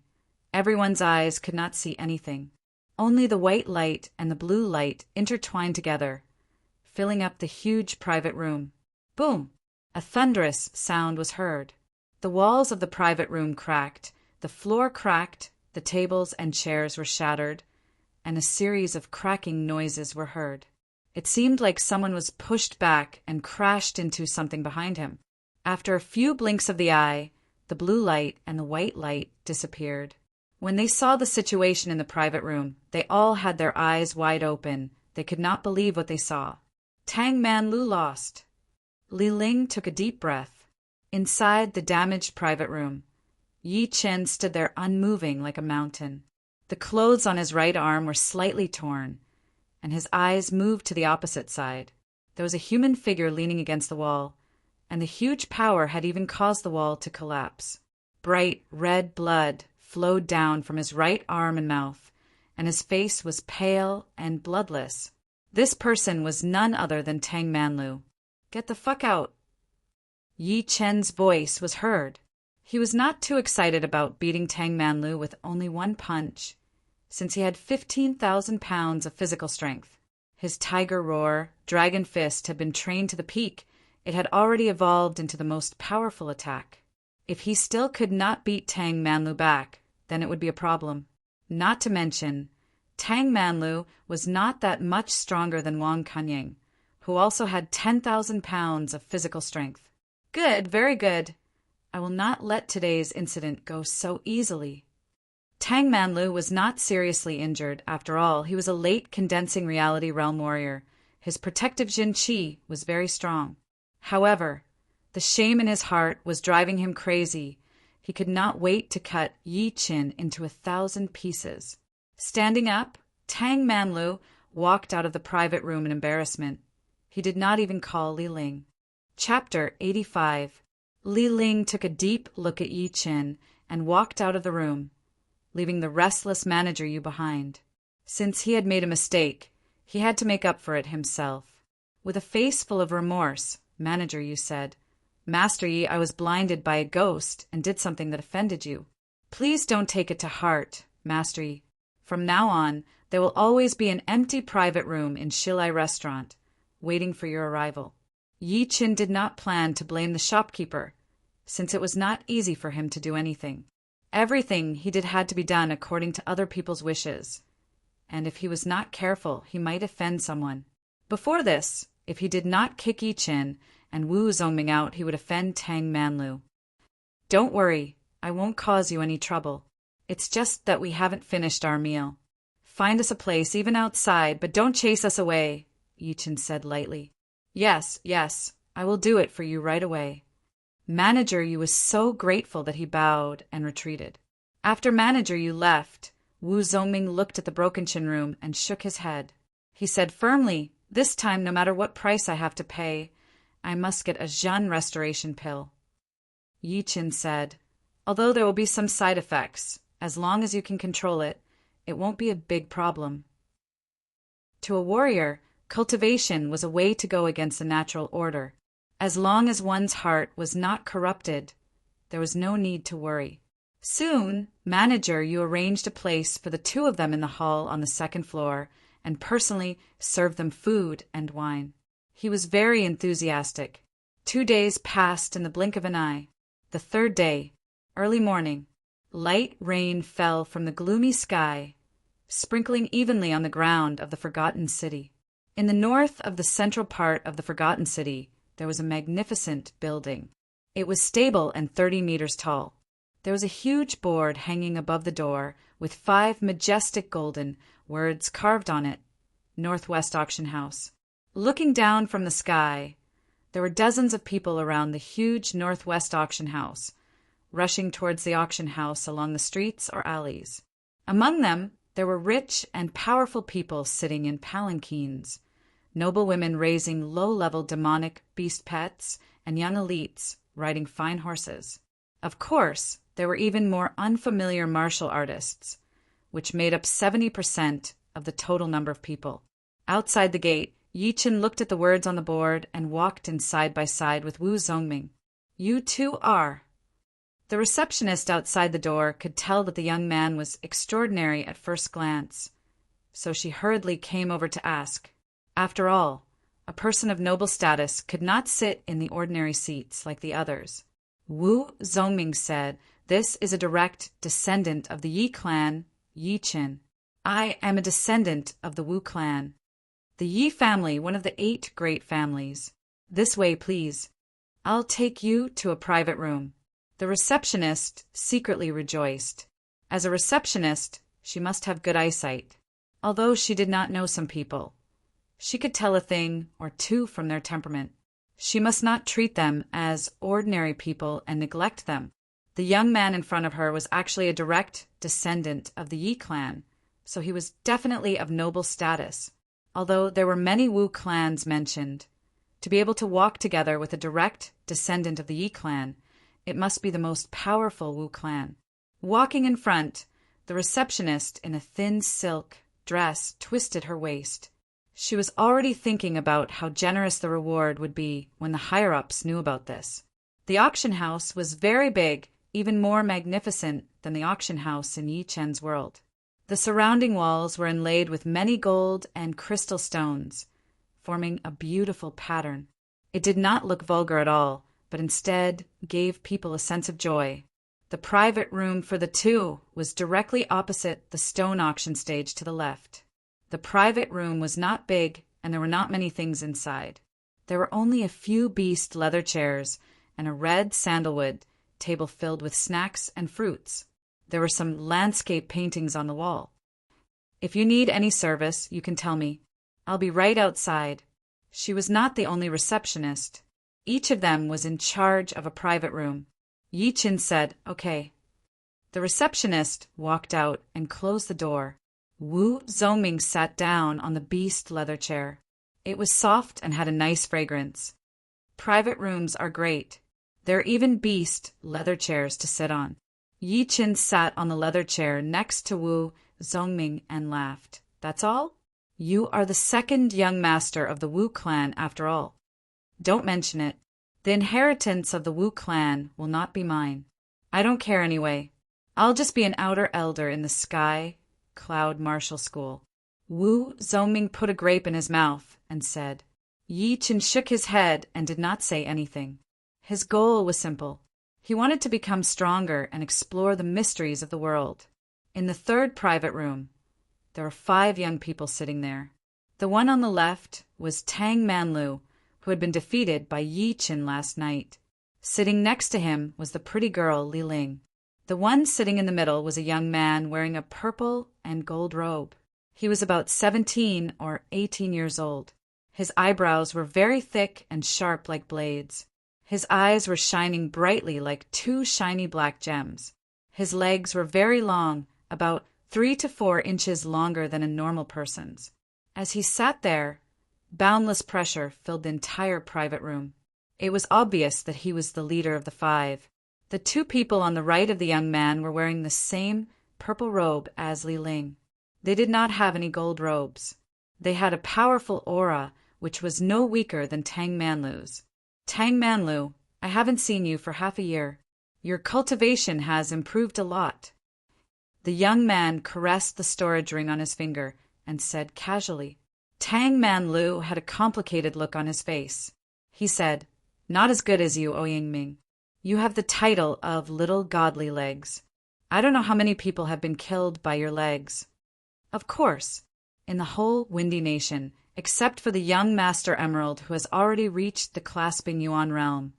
everyone's eyes could not see anything. Only the white light and the blue light intertwined together, filling up the huge private room. Boom! A thunderous sound was heard. The walls of the private room cracked, the floor cracked, the tables and chairs were shattered, and a series of cracking noises were heard. It seemed like someone was pushed back and crashed into something behind him. After a few blinks of the eye, the blue light and the white light disappeared. When they saw the situation in the private room, they all had their eyes wide open. They could not believe what they saw. Tang Manlu lost. Li Ling took a deep breath. Inside the damaged private room, Yi Chen stood there unmoving like a mountain. The clothes on his right arm were slightly torn, and his eyes moved to the opposite side. There was a human figure leaning against the wall, and the huge power had even caused the wall to collapse. Bright red blood flowed down from his right arm and mouth, and his face was pale and bloodless. This person was none other than Tang Manlu. "Get the fuck out!" Yi Chen's voice was heard. He was not too excited about beating Tang Manlu with only one punch, since he had 15,000 pounds of physical strength. His tiger roar, dragon fist had been trained to the peak. It had already evolved into the most powerful attack. If he still could not beat Tang Manlu back, then it would be a problem. Not to mention, Tang Manlu was not that much stronger than Wang Kanying, who also had 10,000 pounds of physical strength. Good, very good. I will not let today's incident go so easily. Tang Manlu was not seriously injured. After all, he was a late condensing reality realm warrior. His protective Jin Qi was very strong. However, the shame in his heart was driving him crazy. He could not wait to cut Yi Chen into 1,000 pieces. Standing up, Tang Manlu walked out of the private room in embarrassment. He did not even call Li Ling. Chapter 85. Li Ling took a deep look at Yi Chen and walked out of the room, leaving the restless manager Yu behind. Since he had made a mistake, he had to make up for it himself. With a face full of remorse, Manager Yu said, "Master Yi, I was blinded by a ghost and did something that offended you. Please don't take it to heart, Master Yi. From now on, there will always be an empty private room in Shilai Restaurant, waiting for your arrival." Yi Chen did not plan to blame the shopkeeper, since it was not easy for him to do anything. Everything he did had to be done according to other people's wishes, and if he was not careful, he might offend someone. Before this, if he did not kick Yi Chen and Wu Zongming out, he would offend Tang Manlu. "Don't worry, I won't cause you any trouble. It's just that we haven't finished our meal. Find us a place, even outside, but don't chase us away," Yi Chen said lightly. Yes, I will do it for you right away." Manager Yu was so grateful that he bowed and retreated. After Manager Yu left, Wu Zongming looked at the Broken Chin room and shook his head. He said firmly, "This time, no matter what price I have to pay, I must get a Zhan restoration pill." Yi Chen said, "Although there will be some side effects, as long as you can control it, it won't be a big problem." To a warrior, cultivation was a way to go against the natural order. As long as one's heart was not corrupted, there was no need to worry. Soon, Manager Yu arranged a place for the two of them in the hall on the second floor and personally served them food and wine. He was very enthusiastic. 2 days passed in the blink of an eye. The third day, early morning, light rain fell from the gloomy sky, sprinkling evenly on the ground of the forgotten city. In the north of the central part of the forgotten city, there was a magnificent building. It was stable and 30 meters tall. There was a huge board hanging above the door with 5 majestic golden words carved on it, Northwest Auction House. Looking down from the sky, there were dozens of people around the huge Northwest Auction House, rushing towards the auction house along the streets or alleys. Among them, there were rich and powerful people sitting in palanquins, noble women raising low-level demonic beast pets, and young elites riding fine horses. Of course, there were even more unfamiliar martial artists, which made up 70% of the total number of people. Outside the gate, Yi Chen looked at the words on the board and walked in side by side with Wu Zongming. "You too are." The receptionist outside the door could tell that the young man was extraordinary at first glance, so she hurriedly came over to ask. After all, A person of noble status could not sit in the ordinary seats like the others. Wu Zongming said, "This is a direct descendant of the Yi clan, Yi Qin. I am a descendant of the Wu clan. The Yi family, one of the 8 great families. This way, please. I'll take you to a private room." The receptionist secretly rejoiced. As a receptionist, she must have good eyesight. Although she did not know some people, she could tell a thing or two from their temperament. She must not treat them as ordinary people and neglect them. The young man in front of her was actually a direct descendant of the Yi clan, so he was definitely of noble status. Although there were many Wu clans mentioned, to be able to walk together with a direct descendant of the Yi clan, it must be the most powerful Wu clan. Walking in front, the receptionist in a thin silk dress twisted her waist. She was already thinking about how generous the reward would be when the higher-ups knew about this. The auction house was very big, even more magnificent than the auction house in Yi Chen's world. The surrounding walls were inlaid with many gold and crystal stones, forming a beautiful pattern. It did not look vulgar at all, but instead gave people a sense of joy. The private room for the 2 was directly opposite the stone auction stage to the left. The private room was not big, and there were not many things inside. There were only a few beast leather chairs and a red sandalwood table filled with snacks and fruits. There were some landscape paintings on the wall. "If you need any service, you can tell me. I'll be right outside." She was not the only receptionist. Each of them was in charge of a private room. Yi Qin said, "Okay." The receptionist walked out and closed the door. Wu Zongming sat down on the beast leather chair. It was soft and had a nice fragrance. Private rooms are great. There are even beast leather chairs to sit on. Yi Qin sat on the leather chair next to Wu Zongming and laughed. "That's all? You are the 2nd young master of the Wu clan after all. Don't mention it. The inheritance of the Wu clan will not be mine. I don't care anyway. I'll just be an outer elder in the Sky Cloud Martial School." Wu Zongming put a grape in his mouth and said. Yi Qin shook his head and did not say anything. His goal was simple. He wanted to become stronger and explore the mysteries of the world. In the 3rd private room, there were 5 young people sitting there. The one on the left was Tang Manlu, who had been defeated by Yi Qin last night. Sitting next to him was the pretty girl Li Ling. The one sitting in the middle was a young man wearing a purple and gold robe. He was about 17 or 18 years old. His eyebrows were very thick and sharp like blades. His eyes were shining brightly like 2 shiny black gems. His legs were very long, about 3 to 4 inches longer than a normal person's. As he sat there, boundless pressure filled the entire private room. It was obvious that he was the leader of the 5. The 2 people on the right of the young man were wearing the same purple robe as Li Ling. They did not have any gold robes. They had a powerful aura which was no weaker than Tang Manlu's. "Tang Manlu, I haven't seen you for half a year. Your cultivation has improved a lot." The young man caressed the storage ring on his finger and said casually. Tang Manlu had a complicated look on his face. He said, "Not as good as you, Ouyangming. You have the title of Little Godly Legs. I don't know how many people have been killed by your legs. Of course, in the whole Windy Nation, except for the young Master Emerald who has already reached the clasping Yuan realm,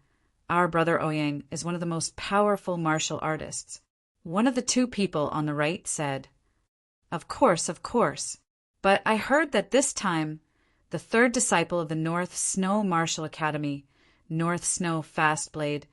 our brother Ouyang is one of the most powerful martial artists." One of the 2 people on the right said, of course. But I heard that this time, the 3rd disciple of the North Snow Martial Academy, North Snow Fastblade,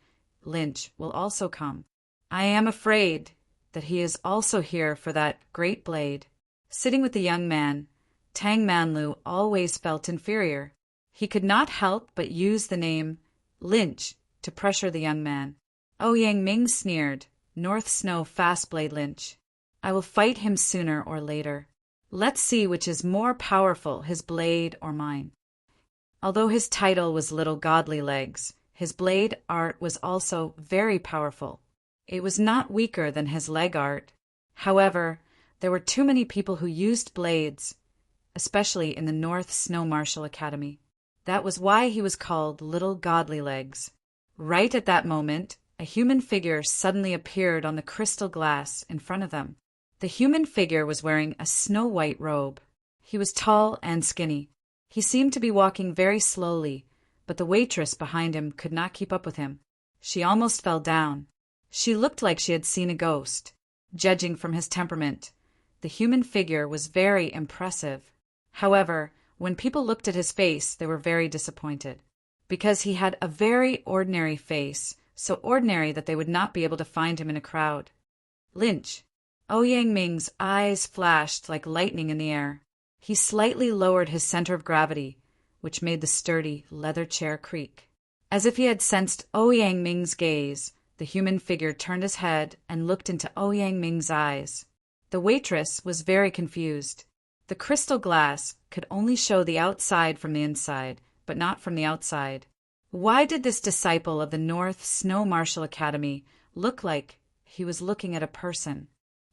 Lynch, will also come. I am afraid that he is also here for that great blade." Sitting with the young man, Tang Manlu always felt inferior. He could not help but use the name Lynch to pressure the young man. Ouyangming sneered, "North Snow Fastblade Lynch. I will fight him sooner or later. Let's see which is more powerful, his blade or mine." Although his title was Little Godly Legs, his blade art was also very powerful. It was not weaker than his leg art. However, there were too many people who used blades, especially in the North Snow Martial Academy. That was why he was called Little Godly Legs. Right at that moment, a human figure suddenly appeared on the crystal glass in front of them. The human figure was wearing a snow-white robe. He was tall and skinny. He seemed to be walking very slowly, but the waitress behind him could not keep up with him. She almost fell down. She looked like she had seen a ghost. Judging from his temperament, the human figure was very impressive. However, when people looked at his face, they were very disappointed, because he had a very ordinary face, so ordinary that they would not be able to find him in a crowd. Lynch. Ouyang Ming's eyes flashed like lightning in the air. He slightly lowered his center of gravity, which made the sturdy leather chair creak. As if he had sensed Ouyang Ming's gaze, the human figure turned his head and looked into Ouyang Ming's eyes. The waitress was very confused. The crystal glass could only show the outside from the inside, but not from the outside. Why did this disciple of the North Snow Martial Academy look like he was looking at a person?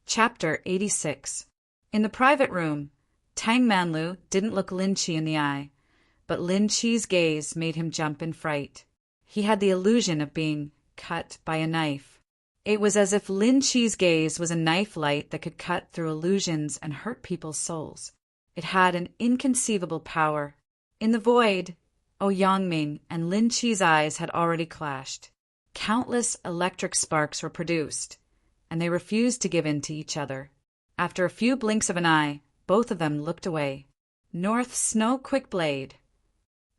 Chapter 86. In the private room, Tang Manlu didn't look Lin Chi in the eye, but Lin Chi's gaze made him jump in fright. He had the illusion of being cut by a knife. It was as if Lin Chi's gaze was a knife light that could cut through illusions and hurt people's souls. It had an inconceivable power. In the void, Ouyang Ming and Lin Chi's eyes had already clashed. Countless electric sparks were produced, and they refused to give in to each other. After a few blinks of an eye, both of them looked away. North Snow Quick Blade.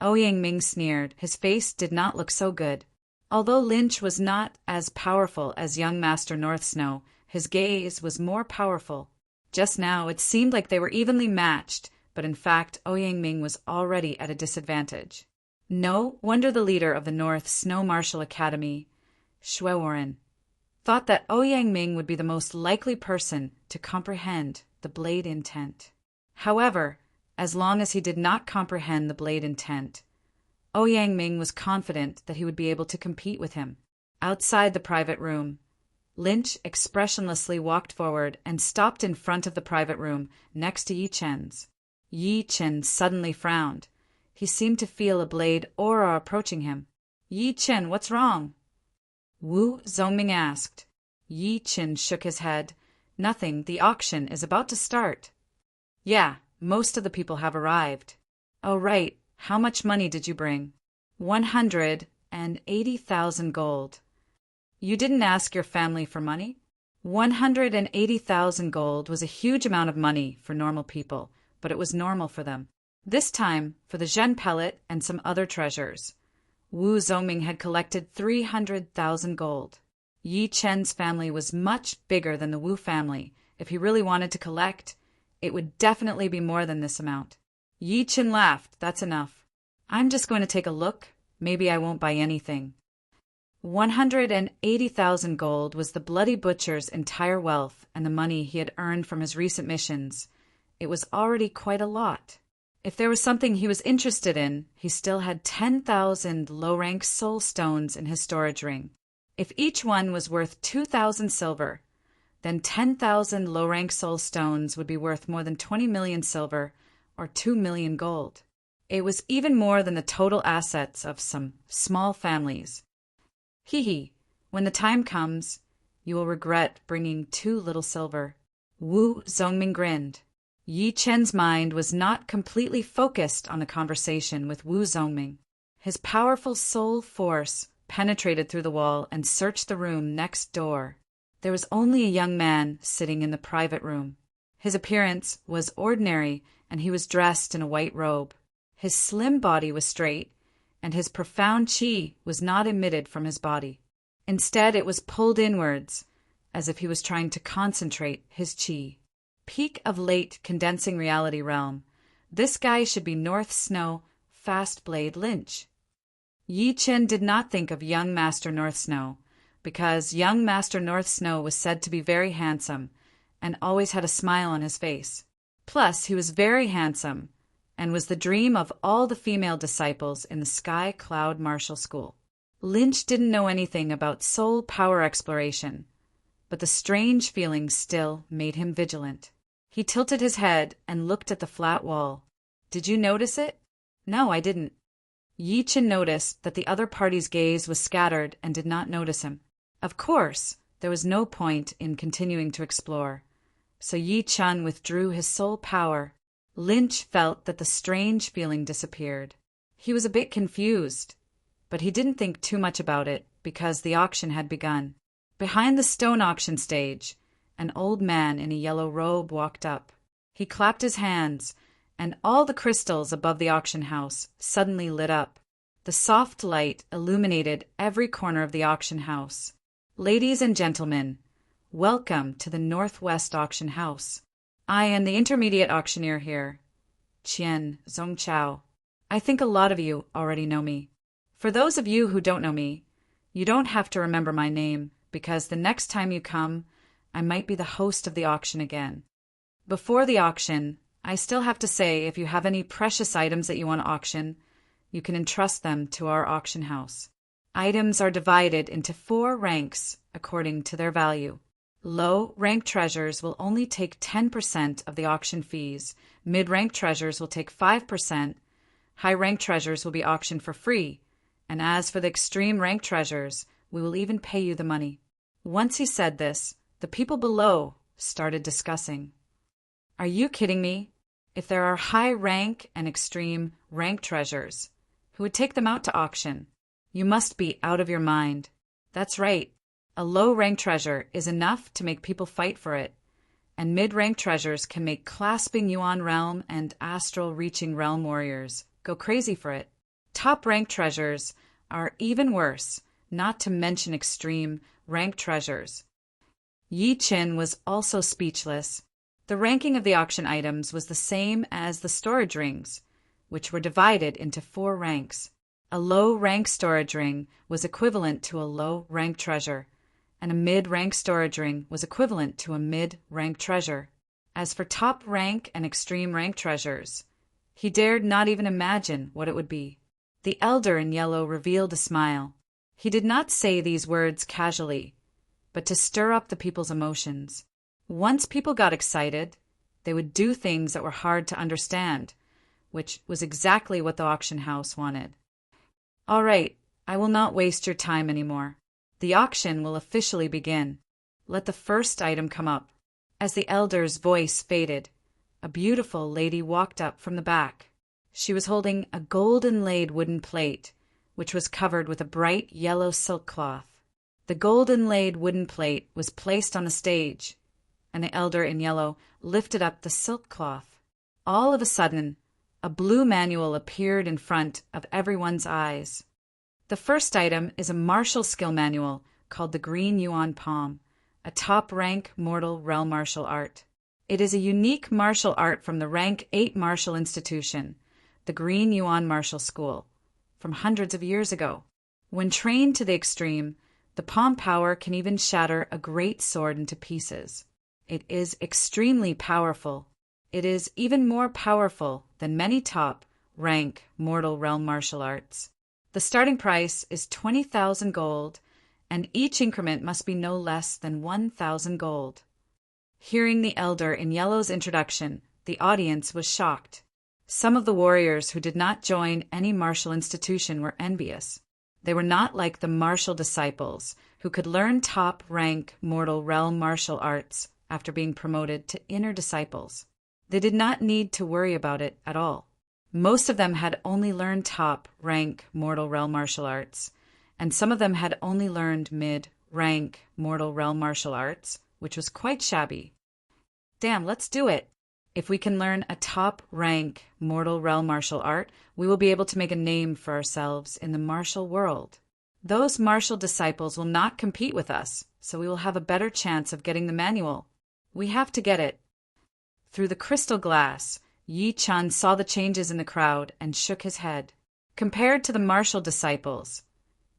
Ouyang Ming sneered. His face did not look so good. Although Lynch was not as powerful as young Master North Snow, his gaze was more powerful. Just now it seemed like they were evenly matched, but in fact Ouyang Ming was already at a disadvantage. No wonder the leader of the North Snow Martial Academy, Shuewarren, thought that Ouyang Ming would be the most likely person to comprehend the blade intent. However, as long as he did not comprehend the blade intent, Ouyang Ming was confident that he would be able to compete with him. Outside the private room, Lynch expressionlessly walked forward and stopped in front of the private room next to Yi Chen's. Yi Chen suddenly frowned. He seemed to feel a blade aura approaching him. Yi Chen, what's wrong? Wu Zongming asked. Yi Chen shook his head. Nothing, the auction is about to start. Yeah, most of the people have arrived. Oh, right. How much money did you bring? 180,000 gold. You didn't ask your family for money? 180,000 gold was a huge amount of money for normal people, but it was normal for them. This time, for the Zhen pellet and some other treasures, Wu Zongming had collected 300,000 gold. Yi Chen's family was much bigger than the Wu family. If he really wanted to collect, it would definitely be more than this amount. Yi Chen laughed. That's enough. I'm just going to take a look. Maybe I won't buy anything. 180,000 gold was the Bloody Butcher's entire wealth and the money he had earned from his recent missions. It was already quite a lot. If there was something he was interested in, he still had 10,000 low-rank soul stones in his storage ring. If each one was worth 2,000 silver, then 10,000 low-rank soul stones would be worth more than 20 million silver, or 2 million gold. It was even more than the total assets of some small families. Hee, when the time comes, you will regret bringing too little silver. Wu Zongming grinned. Yi Chen's mind was not completely focused on the conversation with Wu Zongming. His powerful soul force penetrated through the wall and searched the room next door. There was only a young man sitting in the private room. His appearance was ordinary, and he was dressed in a white robe. His slim body was straight, and his profound qi was not emitted from his body. Instead, it was pulled inwards, as if he was trying to concentrate his qi. Peak of late condensing reality realm. This guy should be North Snow Fast Blade Lynch. Yi Chen did not think of young Master North Snow, because young Master North Snow was said to be very handsome, and always had a smile on his face. Plus, he was very handsome, and was the dream of all the female disciples in the Sky Cloud Martial School. Lynch didn't know anything about soul power exploration, but the strange feeling still made him vigilant. He tilted his head and looked at the flat wall. Did you notice it? No, I didn't. Yi Chen noticed that the other party's gaze was scattered and did not notice him. Of course, there was no point in continuing to explore, so Yi Chen withdrew his soul power. Lynch felt that the strange feeling disappeared. He was a bit confused, but he didn't think too much about it because the auction had begun. Behind the stone auction stage, an old man in a yellow robe walked up. He clapped his hands, and all the crystals above the auction house suddenly lit up. The soft light illuminated every corner of the auction house. Ladies and gentlemen, welcome to the Northwest Auction House. I am the intermediate auctioneer here, Qian Zhongchao. I think a lot of you already know me. For those of you who don't know me, you don't have to remember my name, because the next time you come, I might be the host of the auction again. Before the auction, I still have to say if you have any precious items that you want to auction, you can entrust them to our auction house. Items are divided into 4 ranks according to their value. Low-rank treasures will only take 10% of the auction fees. Mid-rank treasures will take 5%. High-rank treasures will be auctioned for free. And as for the extreme-rank treasures, we will even pay you the money. Once he said this, the people below started discussing. Are you kidding me? If there are high-rank and extreme-rank treasures, who would take them out to auction? You must be out of your mind. That's right. A low-rank treasure is enough to make people fight for it, and mid-rank treasures can make clasping Yuan realm and astral-reaching realm warriors go crazy for it. Top-rank treasures are even worse, not to mention extreme-rank treasures. Yi Chen was also speechless. The ranking of the auction items was the same as the storage rings, which were divided into 4 ranks. A low-rank storage ring was equivalent to a low-rank treasure, and a mid-rank storage ring was equivalent to a mid-rank treasure. As for top-rank and extreme-rank treasures, he dared not even imagine what it would be. The elder in yellow revealed a smile. He did not say these words casually, but to stir up the people's emotions. Once people got excited, they would do things that were hard to understand, which was exactly what the auction house wanted. All right, I will not waste your time anymore. The auction will officially begin. Let the first item come up. As the elder's voice faded, a beautiful lady walked up from the back. She was holding a gold-inlaid wooden plate, which was covered with a bright yellow silk cloth. The gold-inlaid wooden plate was placed on the stage, and the elder in yellow lifted up the silk cloth. All of a sudden, a blue manual appeared in front of everyone's eyes. The first item is a martial skill manual called the Green Yuan Palm, a top-rank mortal realm martial art. It is a unique martial art from the rank 8 martial institution, the Green Yuan Martial School, from hundreds of years ago. When trained to the extreme, the palm power can even shatter a great sword into pieces. It is extremely powerful. It is even more powerful than many top-rank mortal realm martial arts. The starting price is 20,000 gold, and each increment must be no less than 1,000 gold. Hearing the elder in yellow's introduction, the audience was shocked. Some of the warriors who did not join any martial institution were envious. They were not like the martial disciples who could learn top-rank mortal realm martial arts after being promoted to inner disciples. They did not need to worry about it at all. Most of them had only learned top-rank mortal realm martial arts, and some of them had only learned mid-rank mortal realm martial arts, which was quite shabby. Damn, let's do it! If we can learn a top-rank mortal realm martial art, we will be able to make a name for ourselves in the martial world. Those martial disciples will not compete with us, so we will have a better chance of getting the manual. We have to get it. Through the crystal glass, Yi Chen saw the changes in the crowd and shook his head. Compared to the martial disciples,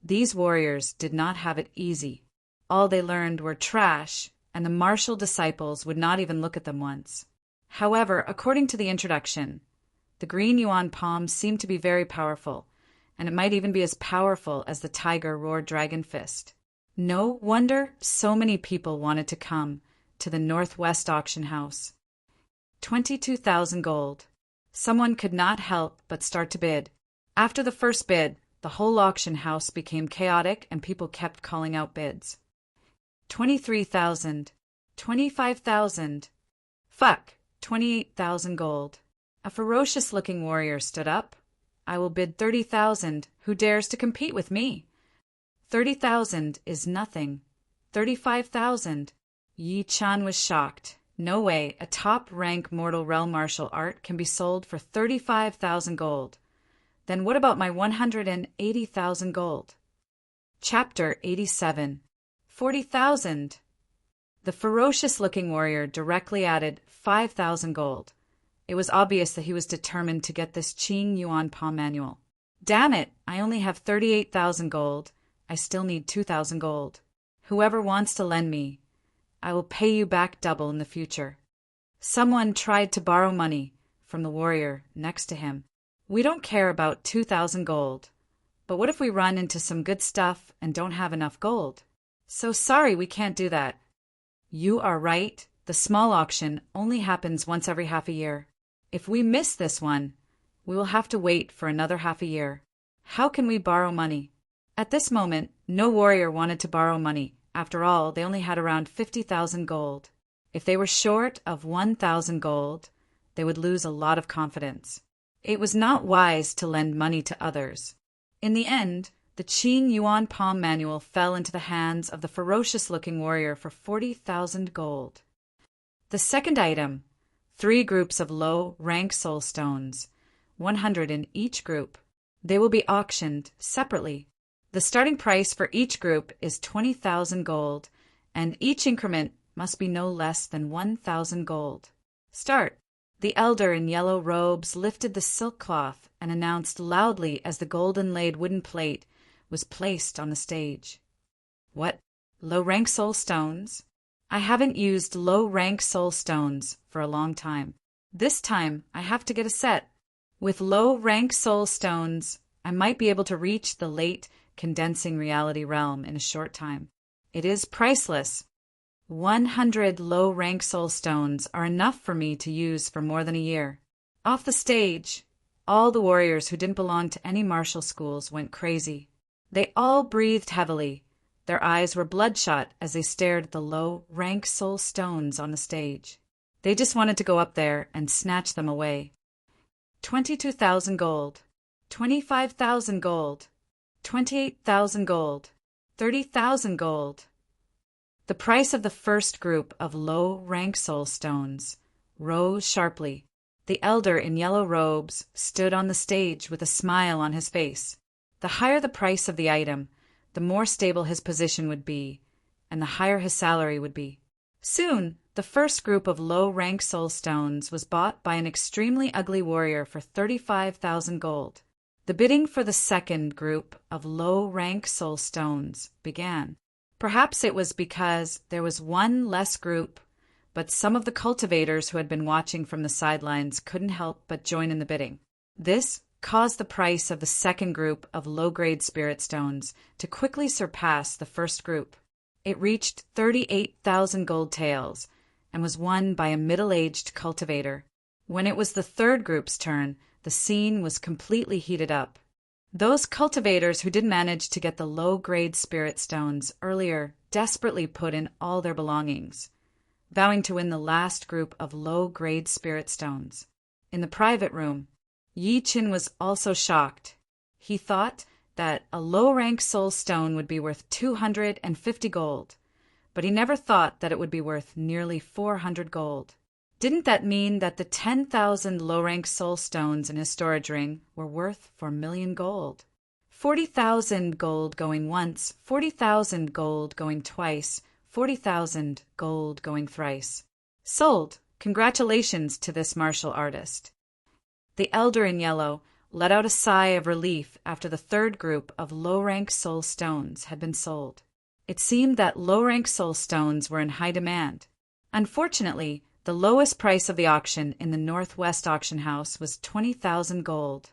these warriors did not have it easy. All they learned were trash, and the martial disciples would not even look at them once. However, according to the introduction, the Green Yuan Palm seemed to be very powerful, and it might even be as powerful as the Tiger Roar Dragon Fist. No wonder so many people wanted to come to the Northwest Auction House. 22,000 gold. Someone could not help but start to bid. After the first bid, the whole auction house became chaotic and people kept calling out bids. 23,000, 25,000, fuck, 28,000 gold. A ferocious-looking warrior stood up. I will bid 30,000. Who dares to compete with me? 30,000 is nothing. 35,000. Yi Chan was shocked. No way, a top-rank mortal realm martial art can be sold for 35,000 gold. Then what about my 180,000 gold? Chapter 87. 40,000. The ferocious-looking warrior directly added 5,000 gold. It was obvious that he was determined to get this Qing Yuan palm manual. Damn it, I only have 38,000 gold. I still need 2,000 gold. Whoever wants to lend me, I will pay you back double in the future. Someone tried to borrow money from the warrior next to him. We don't care about 2,000 gold. But what if we run into some good stuff and don't have enough gold? So sorry, we can't do that. You are right. The small auction only happens once every half a year. If we miss this one, we will have to wait for another half a year. How can we borrow money? At this moment, no warrior wanted to borrow money. After all, they only had around 50,000 gold. If they were short of 1,000 gold, they would lose a lot of confidence. It was not wise to lend money to others. In the end, the Qing Yuan palm manual fell into the hands of the ferocious-looking warrior for 40,000 gold. The second item, 3 groups of low-rank soul stones, 100 in each group. They will be auctioned separately. The starting price for each group is 20,000 gold, and each increment must be no less than 1,000 gold. Start. The elder in yellow robes lifted the silk cloth and announced loudly as the golden-laid wooden plate was placed on the stage. What? Low-rank soul stones? I haven't used low-rank soul stones for a long time. This time, I have to get a set. With low-rank soul stones, I might be able to reach the late condensing reality realm in a short time. It is priceless. 100 low-rank soul stones are enough for me to use for more than a year. Off the stage, all the warriors who didn't belong to any martial schools went crazy. They all breathed heavily. Their eyes were bloodshot as they stared at the low-rank soul stones on the stage. They just wanted to go up there and snatch them away. 22,000 gold, 25,000 gold, 28,000 gold, 30,000 gold. The price of the first group of low-rank soul stones rose sharply. The elder in yellow robes stood on the stage with a smile on his face. The higher the price of the item, the more stable his position would be, and the higher his salary would be. Soon, the first group of low-rank soul stones was bought by an extremely ugly warrior for 35,000 gold. The bidding for the second group of low-rank soul stones began. Perhaps it was because there was one less group, but some of the cultivators who had been watching from the sidelines couldn't help but join in the bidding. This caused the price of the second group of low-grade spirit stones to quickly surpass the first group. It reached 38,000 gold taels and was won by a middle-aged cultivator. When it was the third group's turn, the scene was completely heated up. Those cultivators who didn't manage to get the low-grade spirit stones earlier desperately put in all their belongings, vowing to win the last group of low-grade spirit stones. In the private room, Yi Qin was also shocked. He thought that a low-rank soul stone would be worth 250 gold, but he never thought that it would be worth nearly 400 gold. Didn't that mean that the 10,000 low-rank soul stones in his storage ring were worth 4 million gold? 40,000 gold going once, 40,000 gold going twice, 40,000 gold going thrice. Sold! Congratulations to this martial artist. The elder in yellow let out a sigh of relief after the third group of low-rank soul stones had been sold. It seemed that low-rank soul stones were in high demand. Unfortunately, the lowest price of the auction in the Northwest Auction House was 20,000 gold.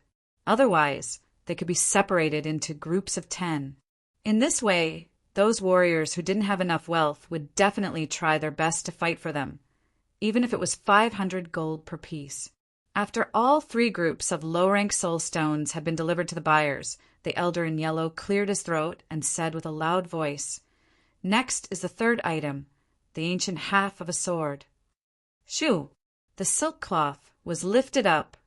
Otherwise, they could be separated into groups of 10. In this way, those warriors who didn't have enough wealth would definitely try their best to fight for them, even if it was 500 gold per piece. After all three groups of low-rank soul stones had been delivered to the buyers, the elder in yellow cleared his throat and said with a loud voice, "Next is the third item, the ancient half of a sword." Shoo! The silk cloth was lifted up,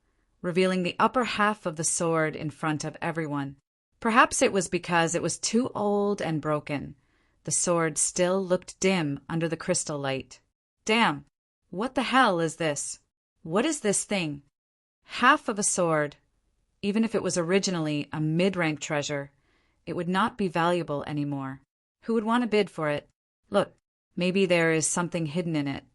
revealing the upper half of the sword in front of everyone. Perhaps it was because it was too old and broken. The sword still looked dim under the crystal light. Damn! What the hell is this? What is this thing? Half of a sword. Even if it was originally a mid-rank treasure, it would not be valuable anymore. Who would want to bid for it? Look, maybe there is something hidden in it.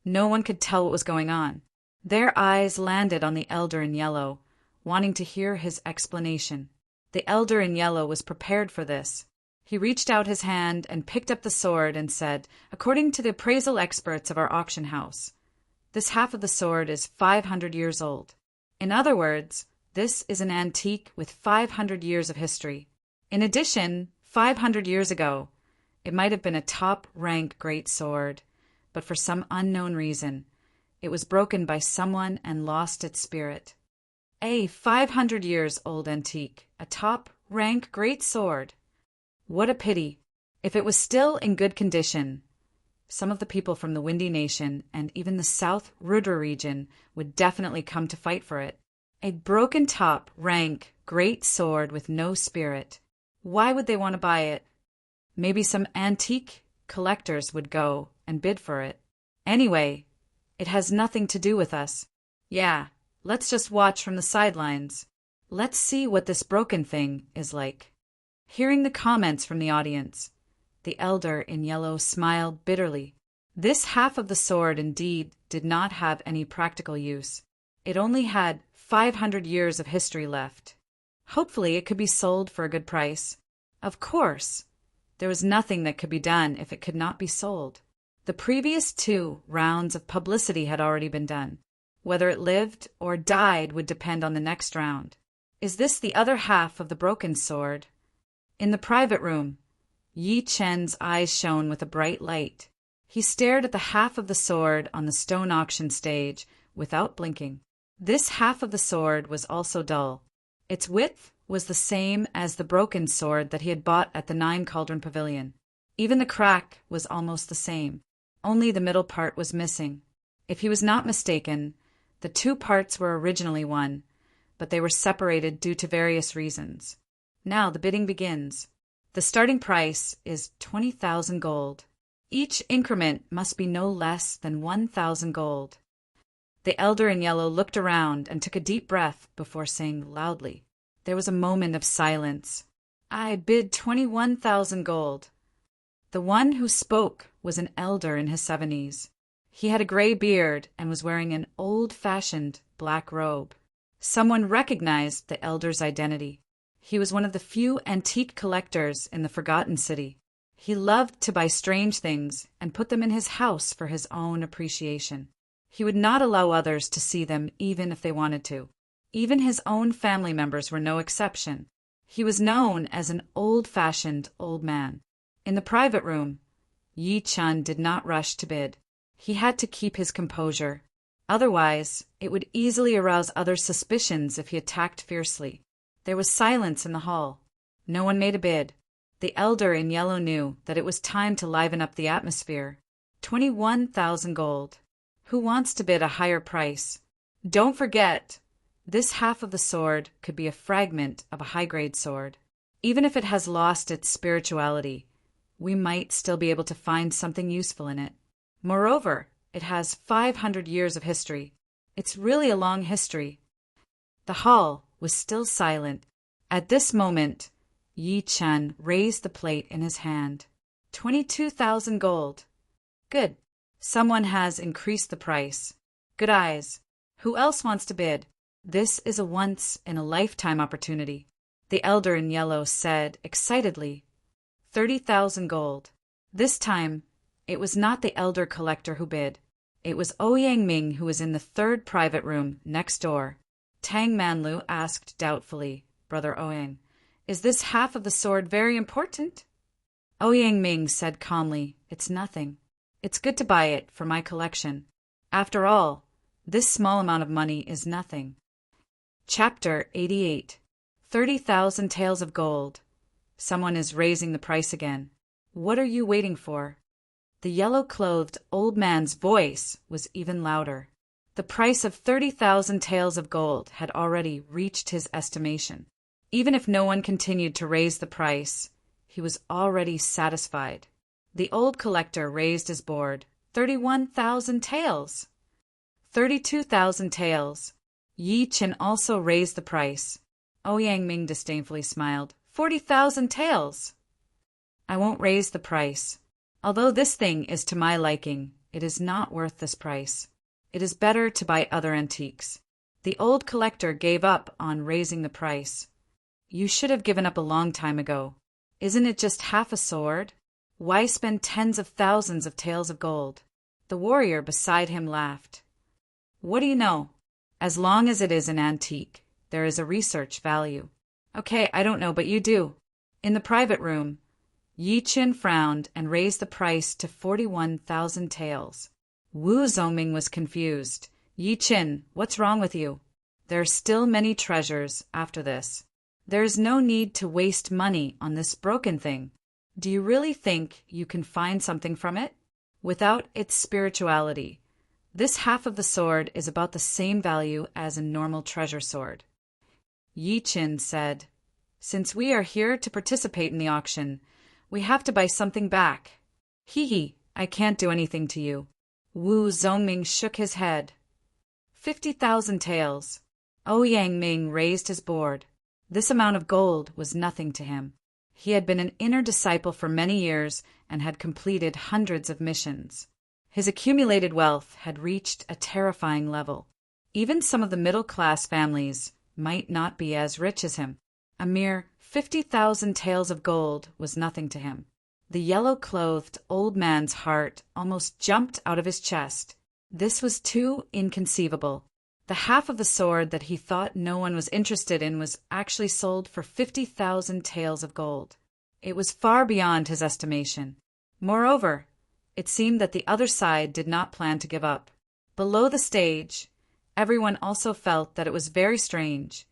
No one could tell what was going on. Their eyes landed on the elder in yellow, wanting to hear his explanation. The elder in yellow was prepared for this. He reached out his hand and picked up the sword and said, "According to the appraisal experts of our auction house, this half of the sword is 500 years old. In other words, this is an antique with 500 years of history. In addition, 500 years ago, it might have been a top-rank great sword, but for some unknown reason, it was broken by someone and lost its spirit. A 500 years old antique, a top-rank great sword. What a pity. If it was still in good condition, some of the people from the Windy Nation and even the South Rudra region would definitely come to fight for it. A broken top, rank, great sword with no spirit. Why would they want to buy it? Maybe some antique collectors would go and bid for it. Anyway, it has nothing to do with us. Yeah, let's just watch from the sidelines. Let's see what this broken thing is like." Hearing the comments from the audience, the elder in yellow smiled bitterly. This half of the sword indeed did not have any practical use. It only had 500 years of history left. Hopefully it could be sold for a good price. Of course, there was nothing that could be done if it could not be sold. The previous 2 rounds of publicity had already been done. Whether it lived or died would depend on the next round. Is this the other half of the broken sword? In the private room, Yi Chen's eyes shone with a bright light. He stared at the half of the sword on the stone auction stage without blinking. This half of the sword was also dull. Its width was the same as the broken sword that he had bought at the Nine Cauldron Pavilion. Even the crack was almost the same. Only the middle part was missing. If he was not mistaken, the 2 parts were originally one, but they were separated due to various reasons. Now the bidding begins. The starting price is 20,000 gold. Each increment must be no less than 1,000 gold. The elder in yellow looked around and took a deep breath before saying loudly. There was a moment of silence. "I bid 21,000 gold." The one who spoke was an elder in his 70s. He had a gray beard and was wearing an old-fashioned black robe. Someone recognized the elder's identity. He was one of the few antique collectors in the Forgotten City. He loved to buy strange things and put them in his house for his own appreciation. He would not allow others to see them even if they wanted to. Even his own family members were no exception. He was known as an old-fashioned old man. In the private room, Yi Chun did not rush to bid. He had to keep his composure. Otherwise, it would easily arouse others' suspicions if he attacked fiercely. There was silence in the hall. No one made a bid. The elder in yellow knew that it was time to liven up the atmosphere. 21,000 gold. Who wants to bid a higher price? Don't forget, this half of the sword could be a fragment of a high-grade sword. Even if it has lost its spirituality, we might still be able to find something useful in it. Moreover, it has 500 years of history. It's really a long history. The hall was still silent. At this moment, Yi Chun raised the plate in his hand. 22,000 gold. Good. Someone has increased the price. Good eyes. Who else wants to bid? This is a once-in-a-lifetime opportunity. The elder in yellow said excitedly, 30,000 gold. This time, it was not the elder collector who bid. It was Ouyang Ming who was in the 3rd private room next door. Tang Manlu asked doubtfully, "Brother Ouyang, is this half of the sword very important?" Ouyang Ming said calmly, "It's nothing. It's good to buy it for my collection. After all, This small amount of money is nothing. Chapter 88. 30,000 Taels of Gold. Someone is raising the price again. What are you waiting for? The yellow-clothed old man's voice was even louder. The price of 30,000 taels of gold had already reached his estimation. Even if no one continued to raise the price, he was already satisfied. The old collector raised his board. 31,000 taels. 32,000 taels. Yi Qin also raised the price. Ouyang Ming disdainfully smiled. 40,000 taels. I won't raise the price. Although this thing is to my liking, it is not worth this price. It is better to buy other antiques. The old collector gave up on raising the price. You should have given up a long time ago. Isn't it just half a sword? Why spend tens of thousands of taels of gold? The warrior beside him laughed. What do you know? As long as it is an antique, there is a research value. Okay, I don't know, but you do. In the private room, Yi Qin frowned and raised the price to 41,000 taels. Wu Zongming was confused. Yi Qin, what's wrong with you? There are still many treasures after this. There is no need to waste money on this broken thing. Do you really think you can find something from it? Without its spirituality, this half of the sword is about the same value as a normal treasure sword. Yi Qin said, Since we are here to participate in the auction, we have to buy something back. Hee, I can't do anything to you. Wu Zongming shook his head. 50,000 taels. Ouyang Ming raised his board. This amount of gold was nothing to him. He had been an inner disciple for many years and had completed hundreds of missions. His accumulated wealth had reached a terrifying level. Even some of the middle-class families might not be as rich as him. A mere 50,000 taels of gold was nothing to him. The yellow-clothed old man's heart almost jumped out of his chest. This was too inconceivable. The half of the sword that he thought no one was interested in was actually sold for 50,000 taels of gold. It was far beyond his estimation. Moreover, it seemed that the other side did not plan to give up. Below the stage, everyone also felt that it was very strange,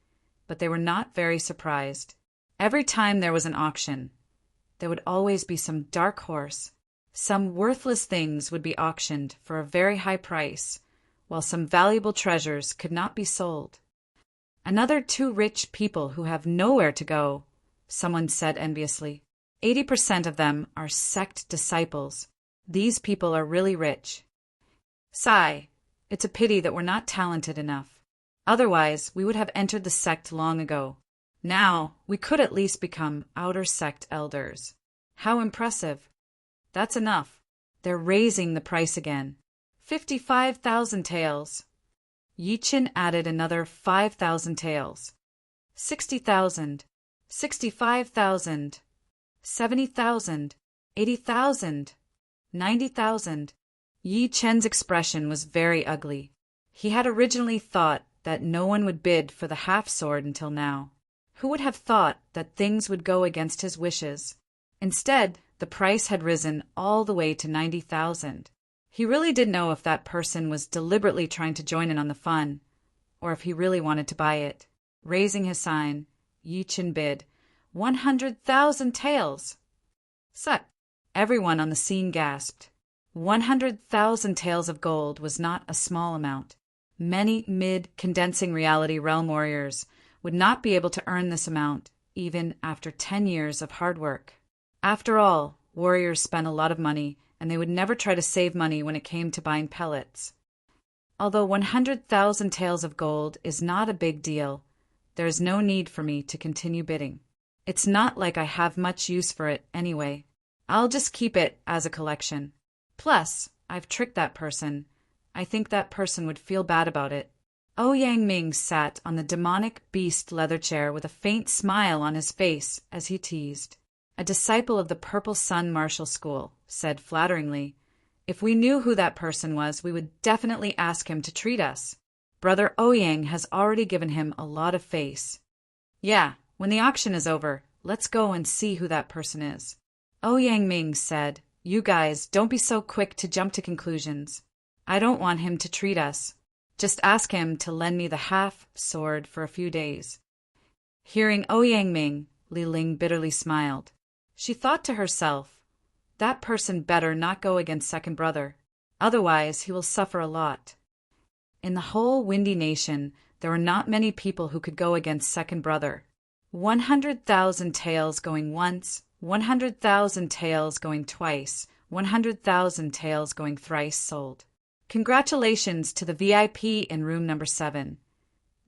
but they were not very surprised. Every time there was an auction, there would always be some dark horse. Some worthless things would be auctioned for a very high price, while some valuable treasures could not be sold. Another two rich people who have nowhere to go, someone said enviously. 80% of them are sect disciples. These people are really rich. Sigh, it's a pity that we're not talented enough. Otherwise, we would have entered the sect long ago. Now, we could at least become outer sect elders. How impressive. That's enough. They're raising the price again. 55,000 taels. Yi Qin added another 5,000 taels. 60,000. 65,000. 70,000. 80,000. 90,000. Yi Qin's expression was very ugly. He had originally thought that no one would bid for the half-sword until now. Who would have thought that things would go against his wishes? Instead, the price had risen all the way to 90,000. He really didn't know if that person was deliberately trying to join in on the fun, or if he really wanted to buy it. Raising his sign, Yi Qin bid 100,000 taels. Sut! Everyone on the scene gasped. 100,000 taels of gold was not a small amount. Many mid-condensing reality realm warriors would not be able to earn this amount, even after 10 years of hard work. After all, warriors spent a lot of money, and they would never try to save money when it came to buying pellets. Although 100,000 taels of gold is not a big deal, there is no need for me to continue bidding. It's not like I have much use for it anyway. I'll just keep it as a collection. Plus, I've tricked that person. I think that person would feel bad about it. Ouyang Ming sat on the demonic beast leather chair with a faint smile on his face as he teased. A disciple of the Purple Sun Martial School said flatteringly, If we knew who that person was, we would definitely ask him to treat us. Brother Ouyang has already given him a lot of face. Yeah, when the auction is over, let's go and see who that person is. Ouyang Ming said, You guys, don't be so quick to jump to conclusions. I don't want him to treat us. Just ask him to lend me the half-sword for a few days." Hearing Ouyang Ming, Li Ling bitterly smiled. She thought to herself, "That person better not go against second brother, otherwise he will suffer a lot." In the whole Windy Nation, there were not many people who could go against second brother. 100,000 taels going once, 100,000 taels going twice, 100,000 taels going thrice sold. Congratulations to the VIP in room number 7.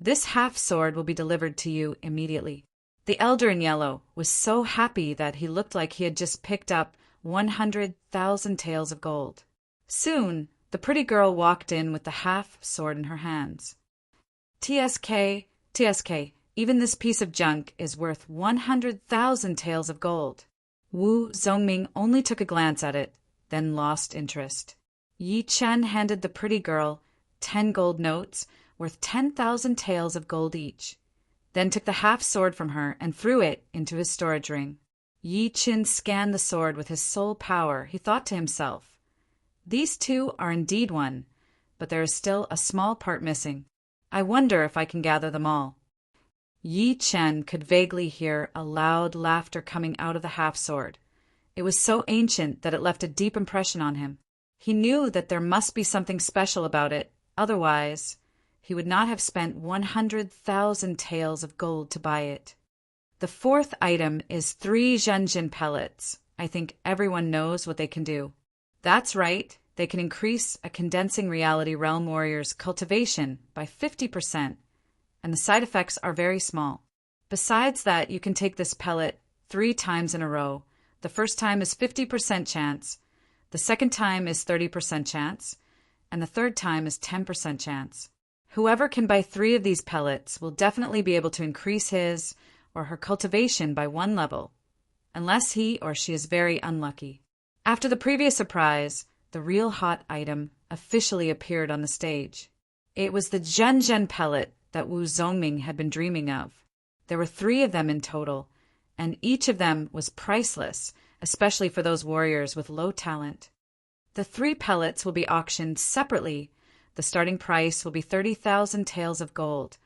This half-sword will be delivered to you immediately. The elder in yellow was so happy that he looked like he had just picked up 100,000 taels of gold. Soon, the pretty girl walked in with the half-sword in her hands. "TSK, TSK, even this piece of junk is worth 100,000 taels of gold." Wu Zongming only took a glance at it, then lost interest. Yi Chen handed the pretty girl 10 gold notes worth 10,000 taels of gold each, then took the half-sword from her and threw it into his storage ring. Yi Chen scanned the sword with his soul power. He thought to himself, "These two are indeed one, but there is still a small part missing. I wonder if I can gather them all." Yi Chen could vaguely hear a loud laughter coming out of the half-sword. It was so ancient that it left a deep impression on him. He knew that there must be something special about it, otherwise he would not have spent 100,000 taels of gold to buy it. The fourth item is 3 Zhenjin pellets. I think everyone knows what they can do. That's right, they can increase a condensing reality realm warrior's cultivation by 50%, and the side effects are very small. Besides that, you can take this pellet 3 times in a row. The first time is 50% chance, the second time is 30% chance, and the third time is 10% chance. Whoever can buy 3 of these pellets will definitely be able to increase his or her cultivation by 1 level, unless he or she is very unlucky. After the previous surprise, the real hot item officially appeared on the stage. It was the Zhenjin pellet that Wu Zongming had been dreaming of. There were 3 of them in total, and each of them was priceless, especially for those warriors with low talent. The 3 pellets will be auctioned separately. The starting price will be 30,000 taels of gold,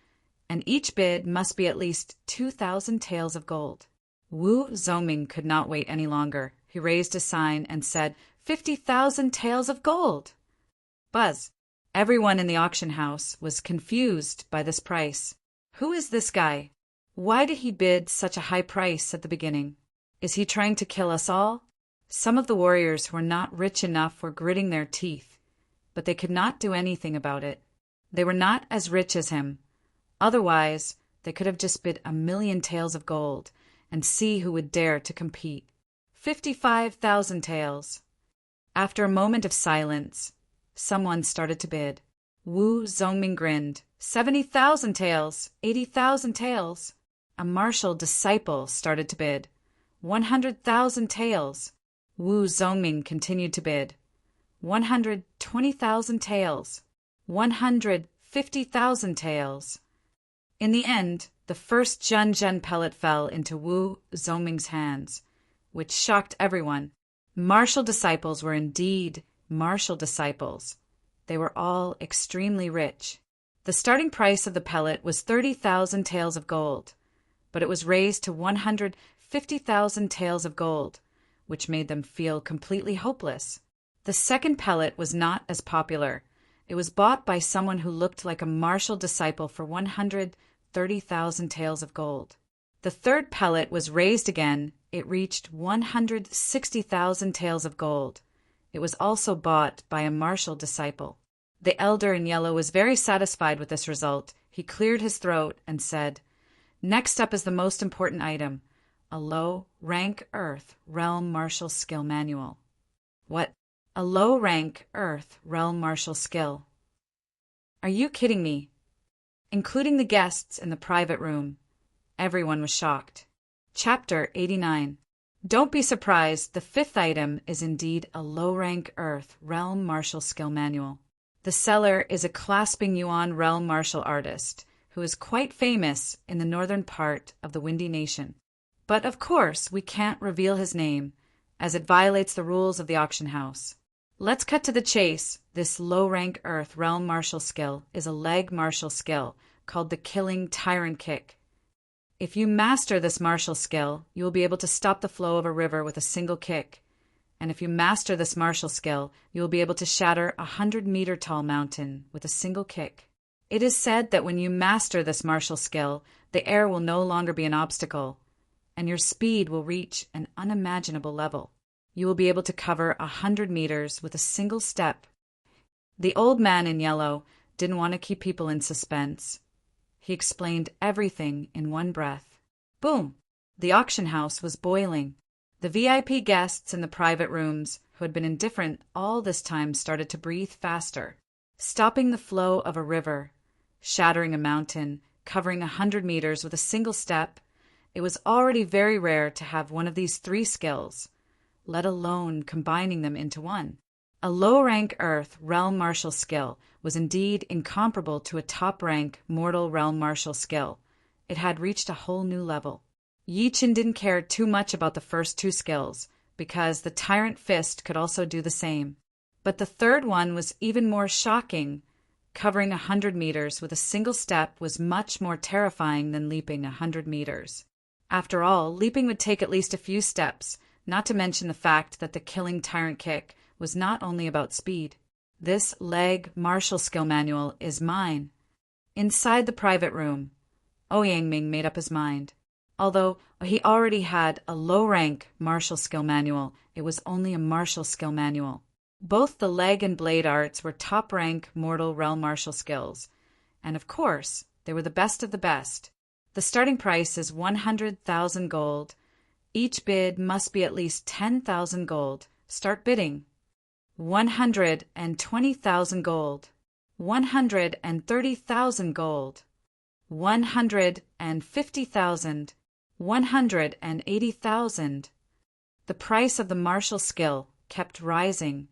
and each bid must be at least 2,000 taels of gold. Wu Zongming could not wait any longer. He raised a sign and said, 50,000 taels of gold! Buzz! Everyone in the auction house was confused by this price. Who is this guy? Why did he bid such a high price at the beginning? Is he trying to kill us all? Some of the warriors who were not rich enough were gritting their teeth, but they could not do anything about it. They were not as rich as him. Otherwise, they could have just bid 1,000,000 taels of gold and see who would dare to compete. 55,000 taels. After a moment of silence, someone started to bid. Wu Zongming grinned. 70,000 taels, 80,000 taels. A martial disciple started to bid. 100,000 taels. Wu Zongming continued to bid. 120,000 taels. 150,000 taels. In the end, the first Zhenjin pellet fell into Wu Zongming's hands, which shocked everyone. Martial disciples were indeed martial disciples. They were all extremely rich. The starting price of the pellet was 30,000 taels of gold, but it was raised to 150,000 taels of gold, which made them feel completely hopeless. The second pellet was not as popular. It was bought by someone who looked like a martial disciple for 130,000 taels of gold. The third pellet was raised again. It reached 160,000 taels of gold. It was also bought by a martial disciple. The elder in yellow was very satisfied with this result. He cleared his throat and said, "Next up is the most important item, a low-rank Earth Realm Martial Skill Manual." What? A low-rank Earth Realm Martial Skill? Are you kidding me? Including the guests in the private room, everyone was shocked. Chapter 89. Don't be surprised, the 5th item is indeed a low-rank Earth Realm Martial Skill Manual. The seller is a clasping yuan realm martial artist who is quite famous in the northern part of the Windy Nation. But of course we can't reveal his name, as it violates the rules of the auction house. Let's cut to the chase. This low-rank Earth realm martial skill is a leg martial skill called the Killing Tyrant Kick. If you master this martial skill, you will be able to stop the flow of a river with a single kick. And if you master this martial skill, you will be able to shatter a 100-meter-tall mountain with a single kick. It is said that when you master this martial skill, the air will no longer be an obstacle, and your speed will reach an unimaginable level. You will be able to cover 100 meters with a single step. The old man in yellow didn't want to keep people in suspense. He explained everything in one breath. Boom! The auction house was boiling. The VIP guests in the private rooms, who had been indifferent all this time, started to breathe faster. Stopping the flow of a river, shattering a mountain, covering 100 meters with a single step, it was already very rare to have one of these three skills, let alone combining them into one. A low-rank Earth realm martial skill was indeed incomparable to a top-rank mortal realm martial skill. It had reached a whole new level. Yi Chen didn't care too much about the first two skills, because the Tyrant Fist could also do the same. But the third one was even more shocking. Covering 100 meters with a single step was much more terrifying than leaping 100 meters. After all, leaping would take at least a few steps, not to mention the fact that the Killing Tyrant Kick was not only about speed. This leg martial skill manual is mine. Inside the private room, Ouyangming made up his mind. Although he already had a low-rank martial skill manual, it was only a martial skill manual. Both the leg and blade arts were top-rank mortal realm martial skills. And of course, they were the best of the best. The starting price is 100,000 gold. Each bid must be at least 10,000 gold. Start bidding. 120,000 gold. 130,000 gold. 150,000. 180,000. The price of the martial skill kept rising.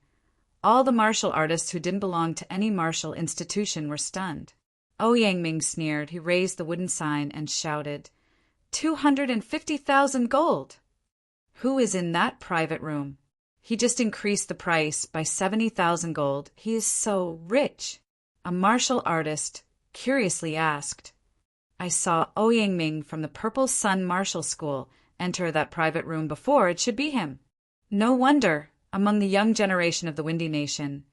All the martial artists who didn't belong to any martial institution were stunned. Ouyangming sneered. He raised the wooden sign and shouted, 250,000 gold! Who is in that private room? He just increased the price by 70,000 gold. He is so rich. A martial artist curiously asked. I saw Ouyangming from the Purple Sun Martial School enter that private room before. It should be him. No wonder, among the young generation of the Windy Nation,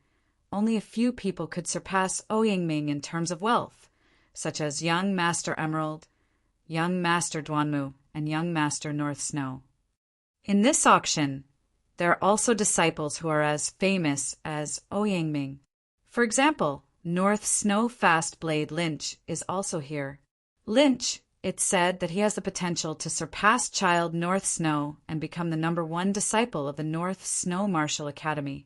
only a few people could surpass Ouyangming in terms of wealth, such as young Master Emerald, young Master Duanmu, and young Master North Snow. In this auction, there are also disciples who are as famous as Ouyangming. For example, North Snow Fast Blade Lynch is also here. Lynch, it's said that he has the potential to surpass child North Snow and become the #1 disciple of the North Snow Martial Academy.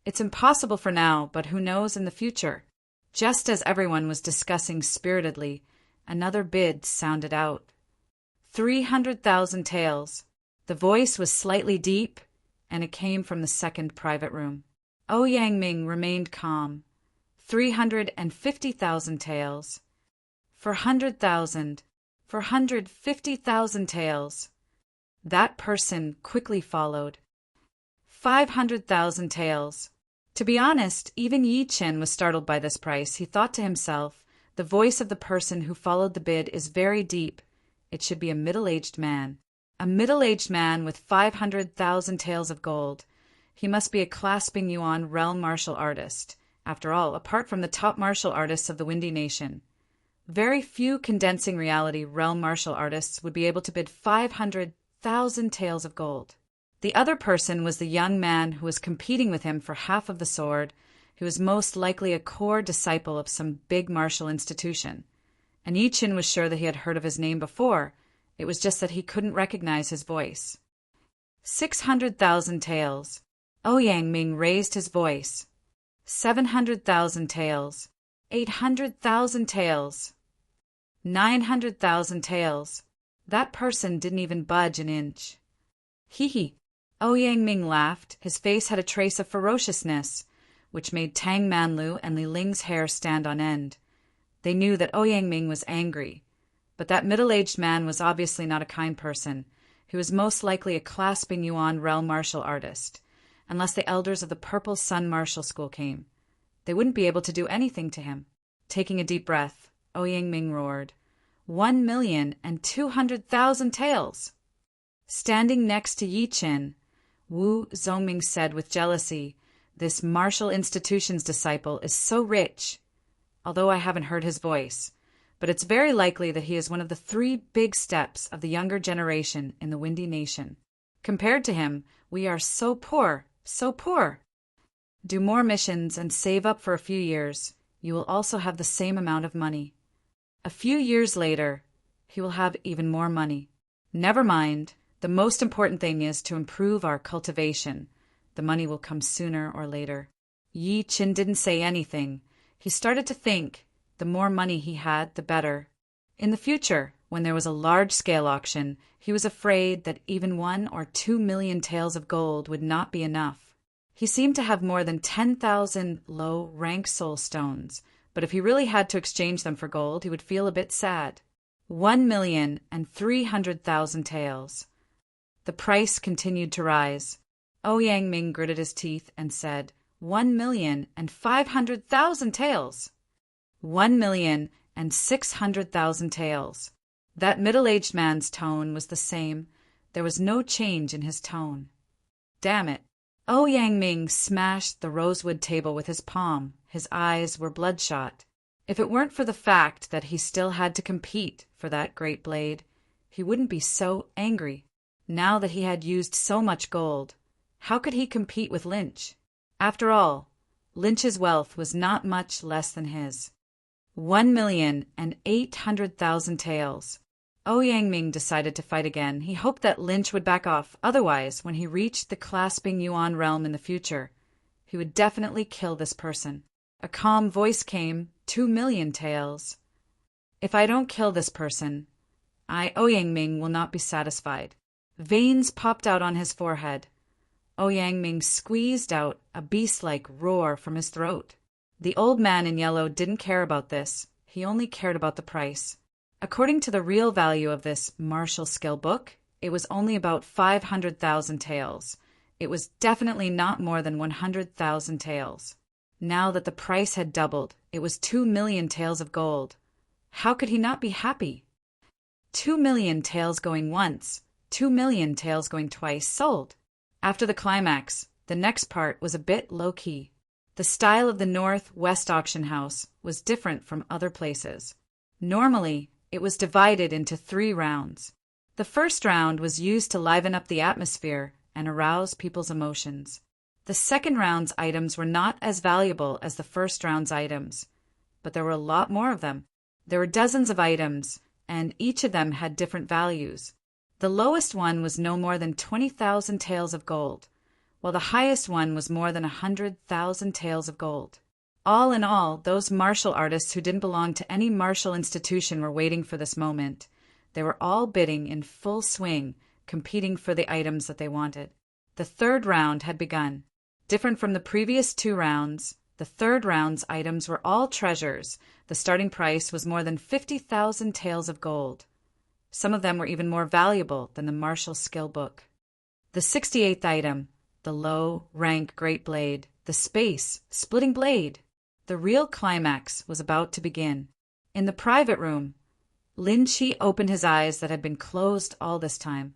It's impossible for now, but who knows in the future? Just as everyone was discussing spiritedly, another bid sounded out. 300,000 taels. The voice was slightly deep, and it came from the second private room. Ouyangming remained calm. 350,000 taels. 400,000. 450,000 taels. That person quickly followed. 500,000 taels. To be honest, even Yi Chen was startled by this price. He thought to himself, the voice of the person who followed the bid is very deep. It should be a middle-aged man. A middle-aged man with 500,000 taels of gold. He must be a clasping yuan realm martial artist. After all, apart from the top martial artists of the Windy Nation, very few condensing reality realm martial artists would be able to bid 500,000 taels of gold. The other person was the young man who was competing with him for half of the sword, who was most likely a core disciple of some big martial institution. And Yi Chen was sure that he had heard of his name before. It was just that he couldn't recognize his voice. 600,000 taels. Ouyangming raised his voice. 700,000 taels. 800,000 taels. 900,000 taels. That person didn't even budge an inch. Hee. Ouyangming laughed. His face had a trace of ferociousness, which made Tang Manlu and Li Ling's hair stand on end. They knew that Ouyangming was angry, but that middle-aged man was obviously not a kind person. He was most likely a clasping yuan realm martial artist, unless the elders of the Purple Sun Martial School came. They wouldn't be able to do anything to him. Taking a deep breath, Yang roared, 1,200,000 taels! Standing next to Yi Qin, Wu Zongming said with jealousy, "This martial institution's disciple is so rich," although I haven't heard his voice, but it's very likely that he is one of the 3 big steps of the younger generation in the Windy Nation. Compared to him, we are so poor, so poor. Do more missions and save up for a few years. You will also have the same amount of money. A few years later, he will have even more money. Never mind. The most important thing is to improve our cultivation. The money will come sooner or later. Yi Qin didn't say anything. He started to think. The more money he had, the better. In the future, when there was a large-scale auction, he was afraid that even 1 or 2 million taels of gold would not be enough. He seemed to have more than 10,000 low-rank soul stones, but if he really had to exchange them for gold, he would feel a bit sad. 1,300,000 taels. The price continued to rise. Yang Ming gritted his teeth and said, 1,500,000 taels. 1,600,000 taels. That middle-aged man's tone was the same. There was no change in his tone. Damn it. Yang Ming smashed the rosewood table with his palm. His eyes were bloodshot. If it weren't for the fact that he still had to compete for that great blade, he wouldn't be so angry. Now that he had used so much gold, how could he compete with Lynch? After all, Lynch's wealth was not much less than his. 1,800,000 taels. Yang Ming decided to fight again. He hoped that Lynch would back off. Otherwise, when he reached the clasping Yuan realm in the future, he would definitely kill this person. A calm voice came, 2 million taels. If I don't kill this person, Yang Ming will not be satisfied. Veins popped out on his forehead. Yang Ming squeezed out a beast-like roar from his throat. The old man in yellow didn't care about this. He only cared about the price. According to the real value of this martial skill book, it was only about 500,000 taels. It was definitely not more than 100,000 taels. Now that the price had doubled, it was 2 million taels of gold. How could he not be happy? 2 million taels going once, 2 million taels going twice, sold. After the climax, the next part was a bit low-key. The style of the North-West auction house was different from other places. Normally, it was divided into 3 rounds. The first round was used to liven up the atmosphere and arouse people's emotions. The second round's items were not as valuable as the first round's items, but there were a lot more of them. There were dozens of items, and each of them had different values. The lowest one was no more than 20,000 taels of gold, while the highest one was more than 100,000 taels of gold. All in all, those martial artists who didn't belong to any martial institution were waiting for this moment. They were all bidding in full swing, competing for the items that they wanted. The third round had begun. Different from the previous 2 rounds, the third round's items were all treasures. The starting price was more than 50,000 taels of gold. Some of them were even more valuable than the martial skill book. The 68th item, the low-rank great blade, the space-splitting blade. The real climax was about to begin. In the private room, Lin Chi opened his eyes that had been closed all this time.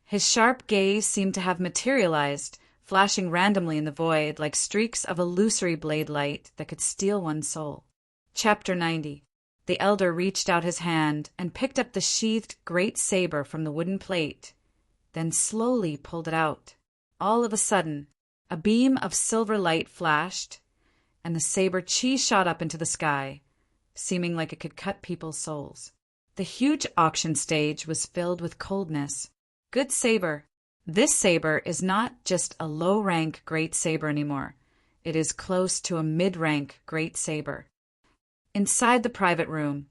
His sharp gaze seemed to have materialized, flashing randomly in the void like streaks of illusory blade light that could steal one's soul. Chapter 90. The elder reached out his hand and picked up the sheathed great saber from the wooden plate, then slowly pulled it out. All of a sudden, a beam of silver light flashed, and the saber chi shot up into the sky, seeming like it could cut people's souls. The huge auction stage was filled with coldness. Good saber. This saber is not just a low-rank great saber anymore. It is close to a mid-rank great saber. Inside the private room,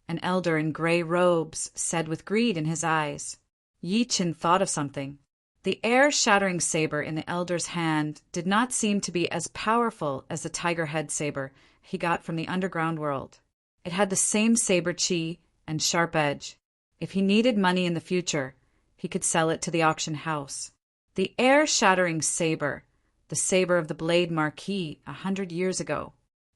an elder in gray robes said with greed in his eyes. Yi Qin thought of something. The air-shattering saber in the elder's hand did not seem to be as powerful as the tiger head saber he got from the underground world. It had the same saber chi and sharp edge. If he needed money in the future, he could sell it to the auction house. The air-shattering saber, the saber of the blade marquis 100 years ago.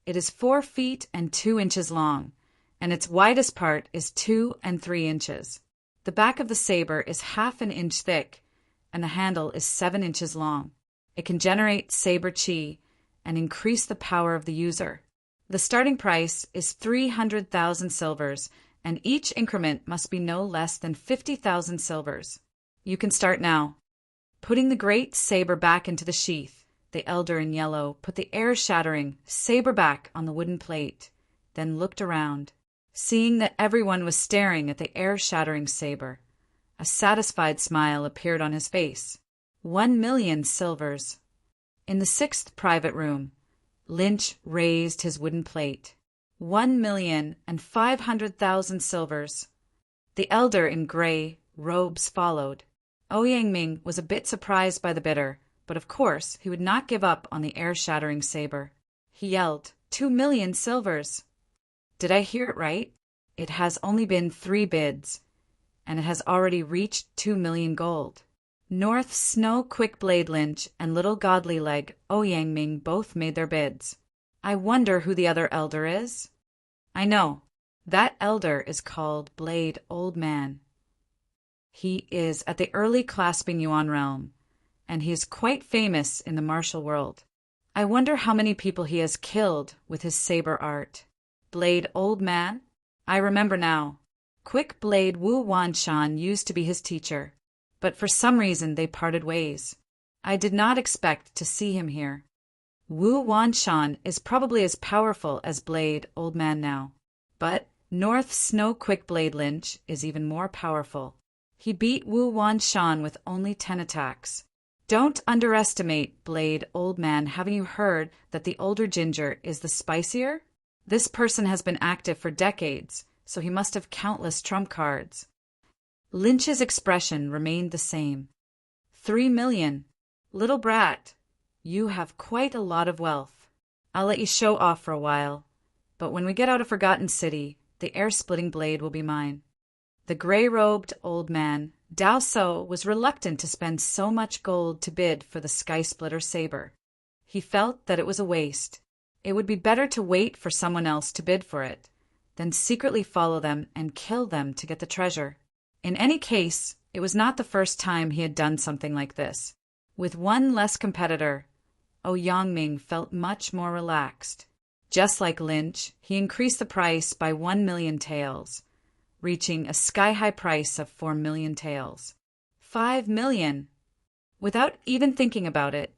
It is 4 feet and 2 inches long, and its widest part is 2 and 3 inches. The back of the saber is half an inch thick, and the handle is 7 inches long. It can generate saber chi and increase the power of the user. The starting price is 300,000 silvers, and each increment must be no less than 50,000 silvers. You can start now. Putting the great saber back into the sheath, the elder in yellow put the air-shattering saber back on the wooden plate, then looked around. Seeing that everyone was staring at the air-shattering saber, a satisfied smile appeared on his face. 1,000,000 silvers. In the 6th private room, Lynch raised his wooden plate. 1,500,000 silvers. The elder in gray robes followed. Ouyang Ming was a bit surprised by the bidder, but of course he would not give up on the air-shattering saber. He yelled, 2,000,000 silvers. Did I hear it right? It has only been 3 bids, and it has already reached 2,000,000 gold. North Snow Quick Blade Lynch and Little Godly Leg Ouyang Ming both made their bids. I wonder who the other elder is? I know. That elder is called Blade Old Man. He is at the early clasping Yuan realm, and he is quite famous in the martial world. I wonder how many people he has killed with his saber art. Blade Old Man? I remember now. Quick Blade Wu Wanshan used to be his teacher, but for some reason they parted ways. I did not expect to see him here. Wu Wanshan is probably as powerful as Blade Old Man now, but North Snow Quick Blade Lynch is even more powerful. He beat Wu Wanshan with only 10 attacks. Don't underestimate Blade Old Man. Haven't you heard that the older ginger is the spicier? This person has been active for decades, so he must have countless trump cards. Lynch's expression remained the same. 3,000,000. Little brat, you have quite a lot of wealth. I'll let you show off for a while, but when we get out of Forgotten City, the air-splitting blade will be mine. The gray-robed old man, Dao So, was reluctant to spend so much gold to bid for the sky-splitter saber. He felt that it was a waste. It would be better to wait for someone else to bid for it, then secretly follow them and kill them to get the treasure. In any case, it was not the first time he had done something like this. With one less competitor, Ouyang Ming felt much more relaxed. Just like Lynch, he increased the price by 1,000,000 taels, reaching a sky-high price of 4,000,000 taels. 5,000,000! Without even thinking about it,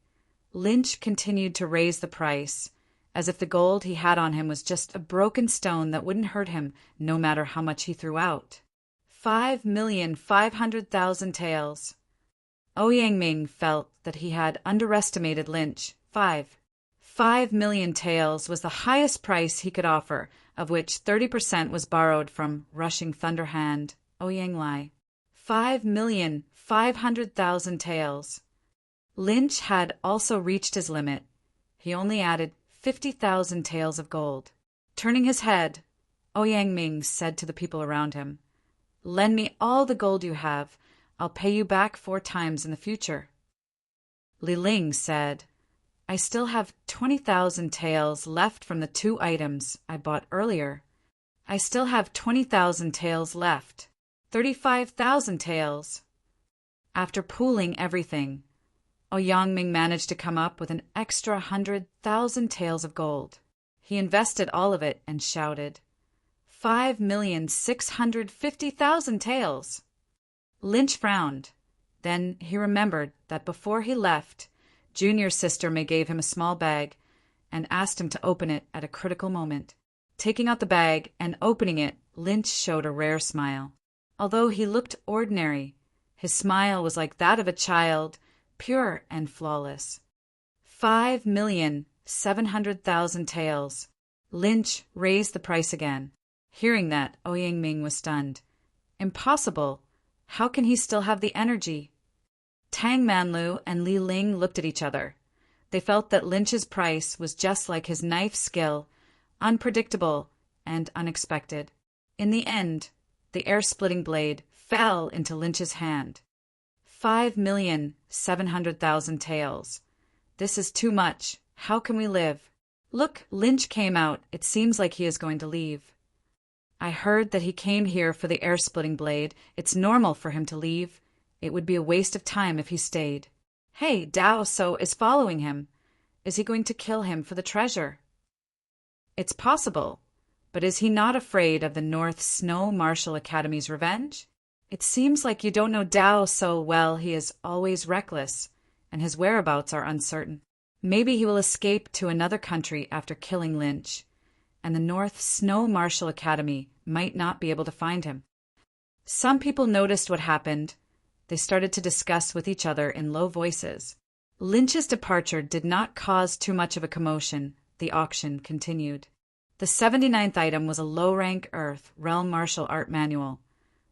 Lynch continued to raise the price, as if the gold he had on him was just a broken stone that wouldn't hurt him no matter how much he threw out. 5,500,000 taels. Ouyang Ming felt that he had underestimated Lynch. 5,000,000 taels was the highest price he could offer, of which 30% was borrowed from Rushing Thunderhand, Ouyang Lai. 5,500,000 taels. Lynch had also reached his limit. He only added 50,000 taels of gold. Turning his head, Ouyang Ming said to the people around him, "Lend me all the gold you have. I'll pay you back 4 times in the future." Li Ling said, "I still have 20,000 taels left from the 2 items I bought earlier. I still have 20,000 taels left. 35,000 taels." After pooling everything, Ouyang Ming managed to come up with an extra 100,000 taels of gold. He invested all of it and shouted, 5,650,000 taels. Lynch frowned. Then he remembered that before he left, Junior's sister May gave him a small bag and asked him to open it at a critical moment. Taking out the bag and opening it, Lynch showed a rare smile. Although he looked ordinary, his smile was like that of a child, pure and flawless. 5,700,000 taels. Lynch raised the price again. Hearing that, Ouyang Ming was stunned. Impossible. How can he still have the energy? Tang Manlu and Li Ling looked at each other. They felt that Lynch's price was just like his knife skill, unpredictable and unexpected. In the end, the air-splitting blade fell into Lynch's hand. 5,700,000 taels. This is too much. How can we live? Look, Lynch came out. It seems like he is going to leave. I heard that he came here for the air-splitting blade. It's normal for him to leave. It would be a waste of time if he stayed. Hey, Dao So is following him. Is he going to kill him for the treasure? It's possible, but is he not afraid of the North Snow Martial Academy's revenge? It seems like you don't know Dao so well. He is always reckless, and his whereabouts are uncertain. Maybe he will escape to another country after killing Lynch, and the North Snow Martial Academy might not be able to find him. Some people noticed what happened. They started to discuss with each other in low voices. Lynch's departure did not cause too much of a commotion. The auction continued. The 79th item was a low-rank Earth Realm Martial Art Manual,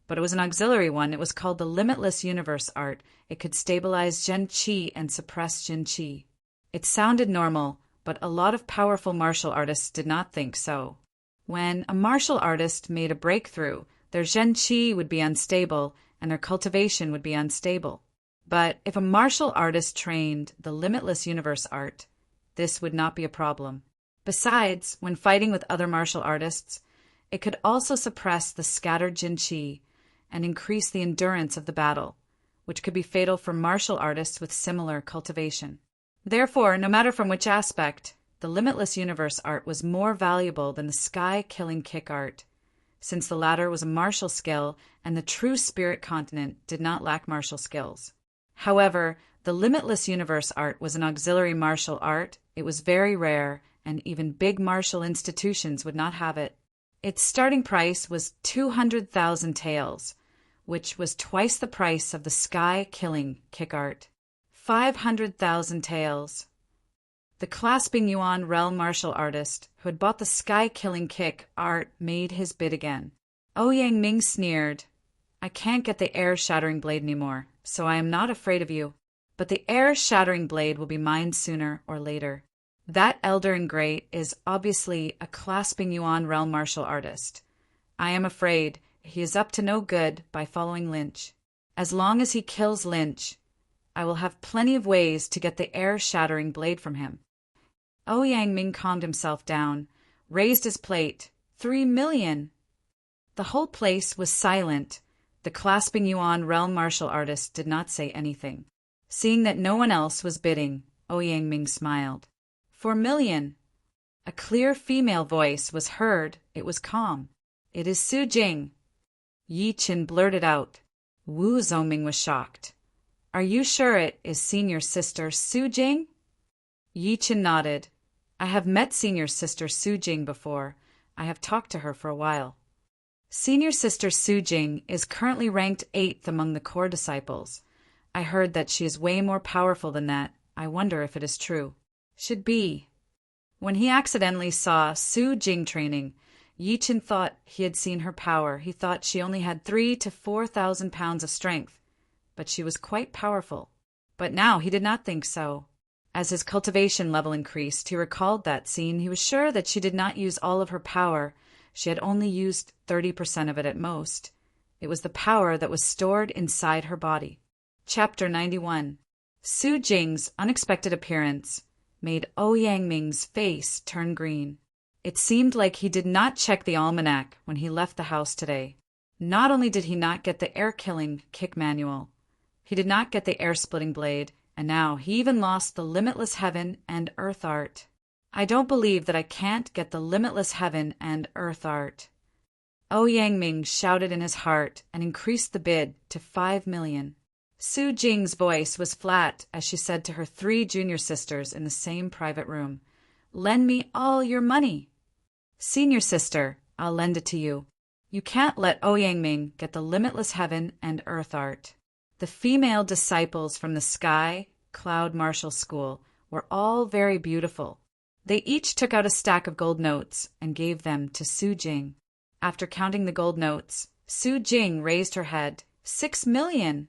but it was an auxiliary one. It was called the Limitless Universe Art. It could stabilize Gen Qi and suppress Jin Qi. It sounded normal, but a lot of powerful martial artists did not think so. When a martial artist made a breakthrough, their Gen Qi would be unstable and their cultivation would be unstable. But if a martial artist trained the Limitless Universe Art, this would not be a problem. Besides, when fighting with other martial artists, it could also suppress the scattered Jin Qi and increase the endurance of the battle, which could be fatal for martial artists with similar cultivation. Therefore, no matter from which aspect, the Limitless Universe Art was more valuable than the Sky-Killing Kick Art, since the latter was a martial skill and the true Spirit Continent did not lack martial skills. However, the Limitless Universe Art was an auxiliary martial art. It was very rare, and even big martial institutions would not have it. Its starting price was 200,000 taels, which was twice the price of the Sky-Killing Kick Art. 500,000 taels. The Clasping Yuan Realm martial artist who had bought the Sky-Killing Kick Art made his bid again. Yang Ming sneered, I can't get the air-shattering blade anymore, so I am not afraid of you. But the air-shattering blade will be mine sooner or later. That elder and great is obviously a Clasping Yuan Realm martial artist. I am afraid he is up to no good by following Lynch. As long as he kills Lynch, I will have plenty of ways to get the air-shattering blade from him. Yang Ming calmed himself down, raised his plate. 3 million! The whole place was silent. The Clasping Yuan Realm martial artist did not say anything. Seeing that no one else was bidding, Yang Ming smiled. 4 million! A clear female voice was heard. It was calm. It is Su Jing. Yi Qin blurted out. Wu Zhongming was shocked. Are you sure it is Senior Sister Su Jing? Yi Qin nodded. I have met Senior Sister Su Jing before. I have talked to her for a while. Senior Sister Su Jing is currently ranked 8th among the core disciples. I heard that she is way more powerful than that. I wonder if it is true. Should be. When he accidentally saw Su Jing training, Yi Qin thought he had seen her power. He thought she only had 3,000 to 4,000 pounds of strength, but she was quite powerful. But now he did not think so. As his cultivation level increased, he recalled that scene. He was sure that she did not use all of her power. She had only used 30% of it at most. It was the power that was stored inside her body. Chapter 91. Su Jing's unexpected appearance made Yang Ming's face turn green. It seemed like he did not check the almanac when he left the house today. Not only did he not get the air-killing kick manual, he did not get the air-splitting blade, and now he even lost the Limitless Heaven and Earth Art. I don't believe that I can't get the Limitless Heaven and Earth Art. Yang Ming shouted in his heart and increased the bid to 5 million. Su Jing's voice was flat as she said to her 3 junior sisters in the same private room, Lend me all your money. Senior sister, I'll lend it to you. You can't let Yang Ming get the Limitless Heaven and Earth Art. The female disciples from the Sky Cloud Martial School were all very beautiful. They each took out a stack of gold notes and gave them to Su Jing. After counting the gold notes, Su Jing raised her head. 6 million!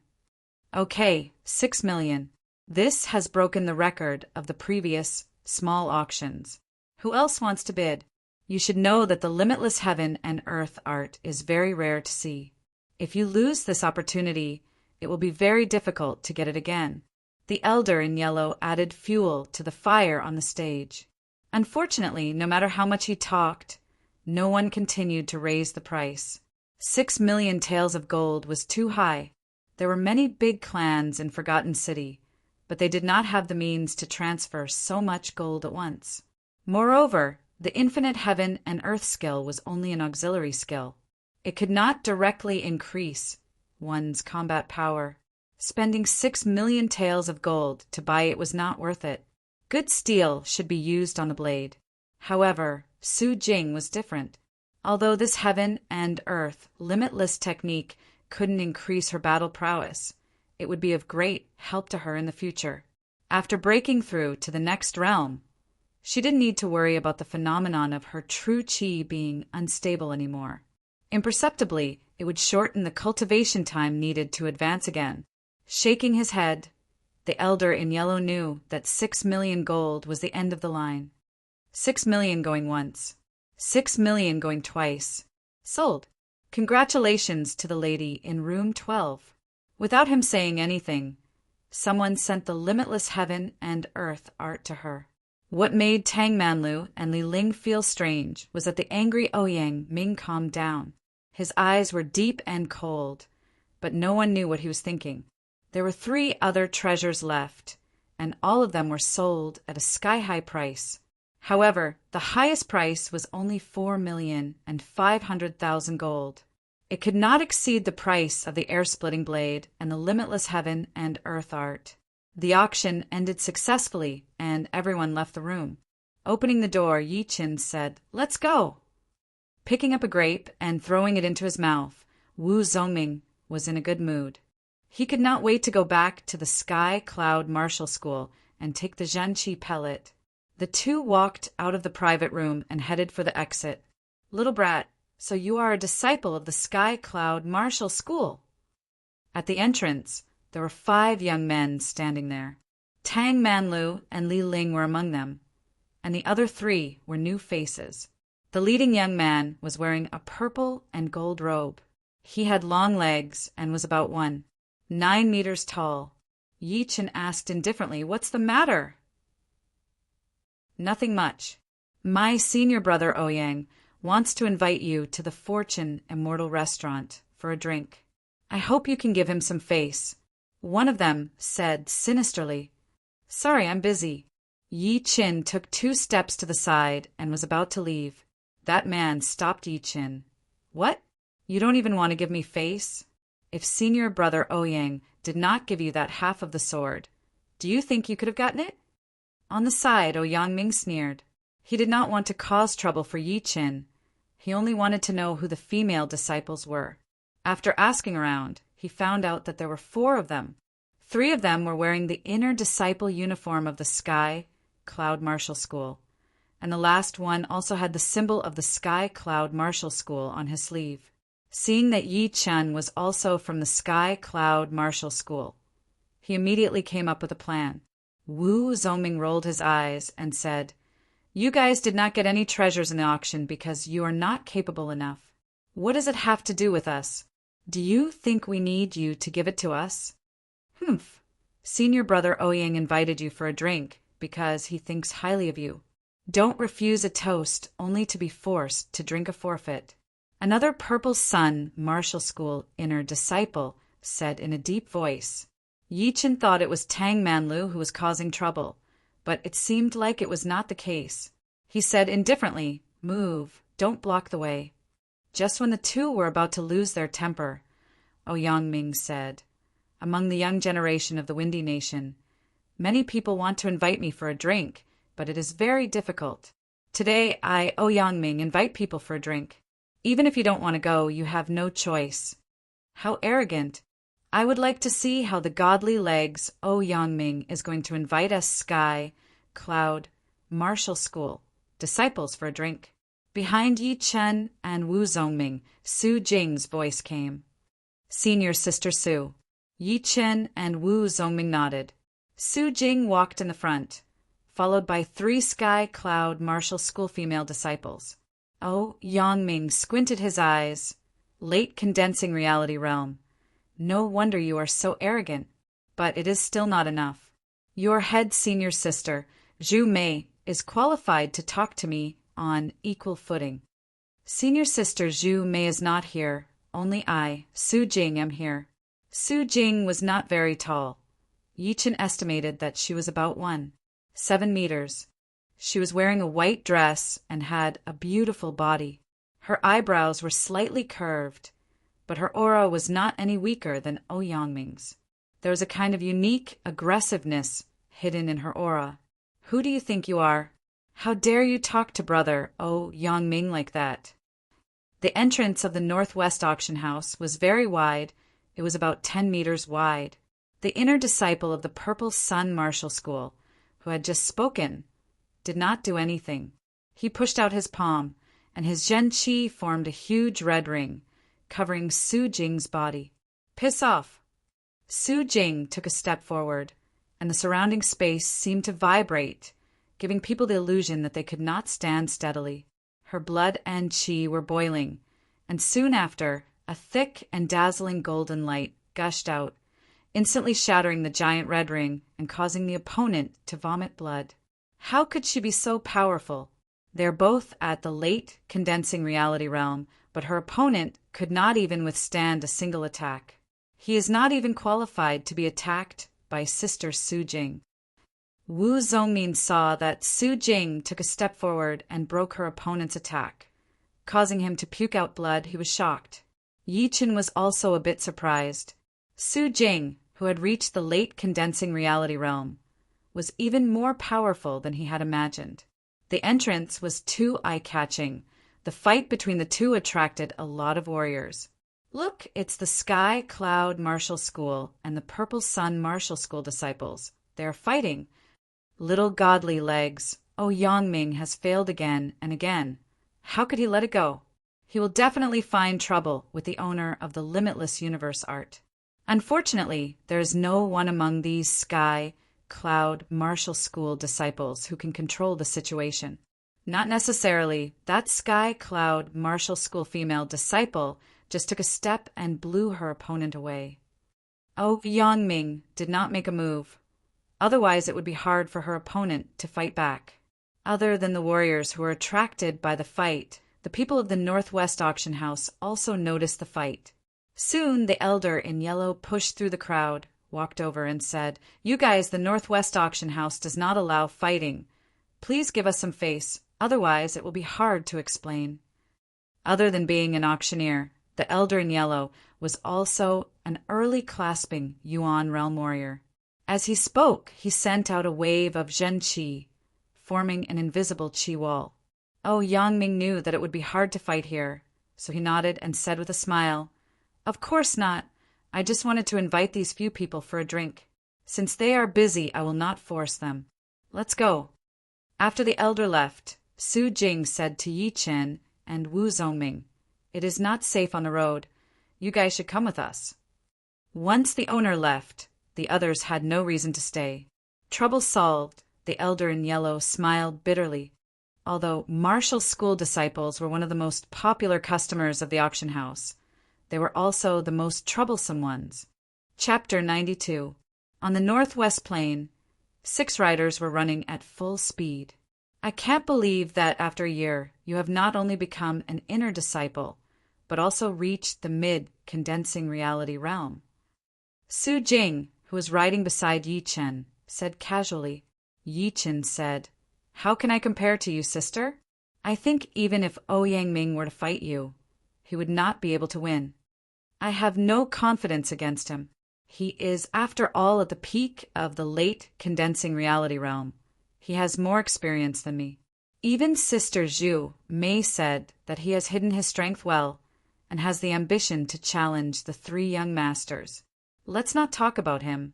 Okay, 6 million. This has broken the record of the previous small auctions. Who else wants to bid? You should know that the Limitless Heaven and Earth Art is very rare to see. If you lose this opportunity, it will be very difficult to get it again. The elder in yellow added fuel to the fire on the stage. Unfortunately, no matter how much he talked, no one continued to raise the price. 6,000,000 taels of gold was too high. There were many big clans in Forgotten City, but they did not have the means to transfer so much gold at once. Moreover, the infinite heaven and earth skill was only an auxiliary skill. It could not directly increase one's combat power. Spending 6,000,000 taels of gold to buy it was not worth it. Good steel should be used on the blade. However, Su Jing was different. Although this heaven and earth limitless technique couldn't increase her battle prowess, it would be of great help to her in the future. After breaking through to the next realm, she didn't need to worry about the phenomenon of her true chi being unstable anymore. Imperceptibly, it would shorten the cultivation time needed to advance again. Shaking his head, the elder in yellow knew that 6,000,000 gold was the end of the line. 6,000,000 going once. 6,000,000 going twice. Sold. Congratulations to the lady in room 12. Without him saying anything, someone sent the limitless heaven and earth art to her. What made Tang Manlu and Li Ling feel strange was that the angry Ouyang Ming calmed down. His eyes were deep and cold, but no one knew what he was thinking. There were 3 other treasures left, and all of them were sold at a sky-high price. However, the highest price was only 4,500,000 gold. It could not exceed the price of the air-splitting blade and the limitless heaven and earth art. The auction ended successfully, and everyone left the room. Opening the door, Yi Qin said, "Let's go." Picking up a grape and throwing it into his mouth, Wu Zongming was in a good mood. He could not wait to go back to the Sky Cloud Martial School and take the Zhanqi pellet. The two walked out of the private room and headed for the exit. "Little brat, so you are a disciple of the Sky Cloud Martial School." At the entrance, there were 5 young men standing there. Tang Manlu and Li Ling were among them, and the other 3 were new faces. The leading young man was wearing a purple and gold robe. He had long legs and was about 9 meters tall. Yi Qin asked indifferently, "What's the matter?" "Nothing much. My senior brother Ouyang wants to invite you to the Fortune Immortal Restaurant for a drink. I hope you can give him some face." One of them said sinisterly, "Sorry, I'm busy." Yi Qin took 2 steps to the side and was about to leave. That man stopped Yi Qin. "What? You don't even want to give me face? If senior brother Ouyang did not give you that half of the sword, do you think you could have gotten it?" On the side, Ouyang Ming sneered. He did not want to cause trouble for Yi Qin. He only wanted to know who the female disciples were. After asking around, he found out that there were 4 of them. 3 of them were wearing the inner disciple uniform of the Sky Cloud Martial School, and the last one also had the symbol of the Sky Cloud Martial School on his sleeve. Seeing that Yi Qin was also from the Sky Cloud Martial School, he immediately came up with a plan. Wu Zongming rolled his eyes and said, "You guys did not get any treasures in the auction because you are not capable enough. What does it have to do with us? Do you think we need you to give it to us?" "Humph. Senior brother Ouyang invited you for a drink because he thinks highly of you. Don't refuse a toast only to be forced to drink a forfeit." Another Purple Sun Martial School inner disciple said in a deep voice. Yi Qin thought it was Tang Manlu who was causing trouble, but it seemed like it was not the case. He said indifferently, "Move, don't block the way." Just when the 2 were about to lose their temper, Ouyang Ming said, "Among the young generation of the Windy Nation, many people want to invite me for a drink, but it is very difficult. Today, I, Ouyang Ming, invite people for a drink. Even if you don't want to go, you have no choice." How arrogant. I would like to see how the godly legs Ouyang Ming is going to invite us Sky Cloud Martial School disciples for a drink. Behind Yi Qin and Wu Zongming, Su Jing's voice came. "Senior Sister Su." Yi Qin and Wu Zongming nodded. Su Jing walked in the front, followed by 3 Sky Cloud Martial School female disciples. Ouyang Ming squinted his eyes. Late condensing reality realm. No wonder you are so arrogant, but it is still not enough. Your head senior sister, Zhu Mei, is qualified to talk to me on equal footing. Senior sister Zhu Mei is not here. Only I, Su Jing, am here. Su Jing was not very tall. Yichen estimated that she was about 7 meters. She was wearing a white dress and had a beautiful body. Her eyebrows were slightly curved, but her aura was not any weaker than Yangming's. There was a kind of unique aggressiveness hidden in her aura. Who do you think you are? How dare you talk to brother Yangming like that? The entrance of the Northwest Auction House was very wide. It was about 10 meters wide. The inner disciple of the Purple Sun Martial School, who had just spoken, did not do anything. He pushed out his palm, and his Zhenqi formed a huge red ring, covering Su Jing's body. Piss off! Su Jing took a step forward, and the surrounding space seemed to vibrate, giving people the illusion that they could not stand steadily. Her blood and qi were boiling, and soon after, a thick and dazzling golden light gushed out, instantly shattering the giant red ring and causing the opponent to vomit blood. How could she be so powerful? They are both at the late condensing reality realm, but her opponent could not even withstand a single attack. He is not even qualified to be attacked by Sister Su Jing. Wu Zongmin saw that Su Jing took a step forward and broke her opponent's attack, causing him to puke out blood. He was shocked. Yichen was also a bit surprised. Su Jing, who had reached the late condensing reality realm, was even more powerful than he had imagined. The entrance was too eye-catching. The fight between the two attracted a lot of warriors. Look, it's the Sky Cloud Martial School and the Purple Sun Martial School disciples. They are fighting. Little godly legs. Yangming has failed again and again. How could he let it go? He will definitely find trouble with the owner of the Limitless Universe art. Unfortunately, there is no one among these Sky Cloud Martial School disciples who can control the situation. Not necessarily. That Sky Cloud Martial School female disciple just took a step and blew her opponent away. Yangming did not make a move. Otherwise, it would be hard for her opponent to fight back. Other than the warriors who were attracted by the fight, the people of the Northwest Auction House also noticed the fight. Soon, the elder in yellow pushed through the crowd, walked over and said, "You guys, the Northwest Auction House does not allow fighting. Please give us some face, otherwise it will be hard to explain." Other than being an auctioneer, the elder in yellow was also an early clasping Yuan realm warrior. As he spoke, he sent out a wave of Zhenqi, forming an invisible qi wall. Yangming knew that it would be hard to fight here, so he nodded and said with a smile, "Of course not. I just wanted to invite these few people for a drink. Since they are busy, I will not force them. Let's go." After the elder left, Su Jing said to Yichen and Wu Zongming, "It is not safe on the road. You guys should come with us." Once the owner left, the others had no reason to stay. Trouble solved, the elder in yellow smiled bitterly. Although martial school disciples were one of the most popular customers of the auction house, they were also the most troublesome ones. Chapter 92. On the Northwest Plain, 6 riders were running at full speed. I can't believe that after a year, you have not only become an inner disciple, but also reached the mid-condensing reality realm. Su Jing, who was riding beside Yichen, said casually. Yichen said, "How can I compare to you, sister? I think even if Yangming were to fight you, he would not be able to win. I have no confidence against him. He is, after all, at the peak of the late condensing reality realm. He has more experience than me." Even Sister Zhu Mei said that he has hidden his strength well and has the ambition to challenge the 3 young masters. Let's not talk about him.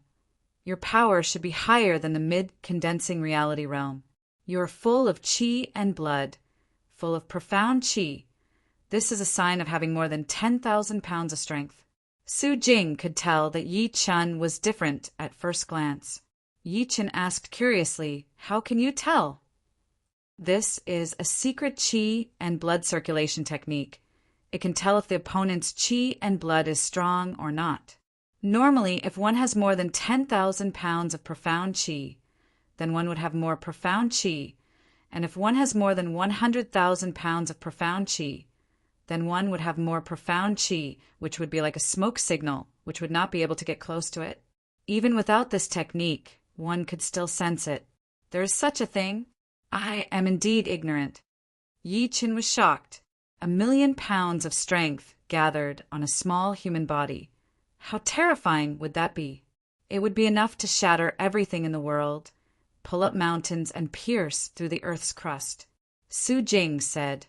Your power should be higher than the mid-condensing reality realm. You are full of qi and blood, full of profound qi. This is a sign of having more than 10,000 pounds of strength. Su Jing could tell that Yi Chen was different at first glance. Yi Chen asked curiously, "How can you tell?" This is a secret qi and blood circulation technique. It can tell if the opponent's qi and blood is strong or not. Normally, if one has more than 10,000 pounds of profound qi, then one would have more profound qi, and if one has more than 100,000 pounds of profound qi, then one would have more profound qi, which would be like a smoke signal, which would not be able to get close to it. Even without this technique, one could still sense it. There is such a thing? I am indeed ignorant. Yi Qin was shocked. 1,000,000 pounds of strength gathered on a small human body. How terrifying would that be? It would be enough to shatter everything in the world, pull up mountains, and pierce through the earth's crust. Su Jing said,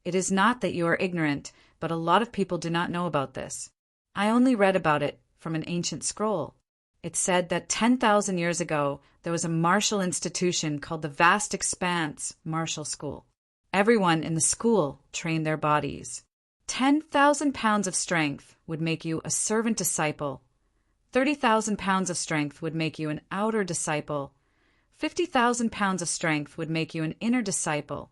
"It is not that you are ignorant, but a lot of people do not know about this. I only read about it from an ancient scroll. It said that 10,000 years ago there was a martial institution called the Vast Expanse Martial School. Everyone in the school trained their bodies. 10,000 pounds of strength would make you a servant disciple. 30,000 pounds of strength would make you an outer disciple. 50,000 pounds of strength would make you an inner disciple.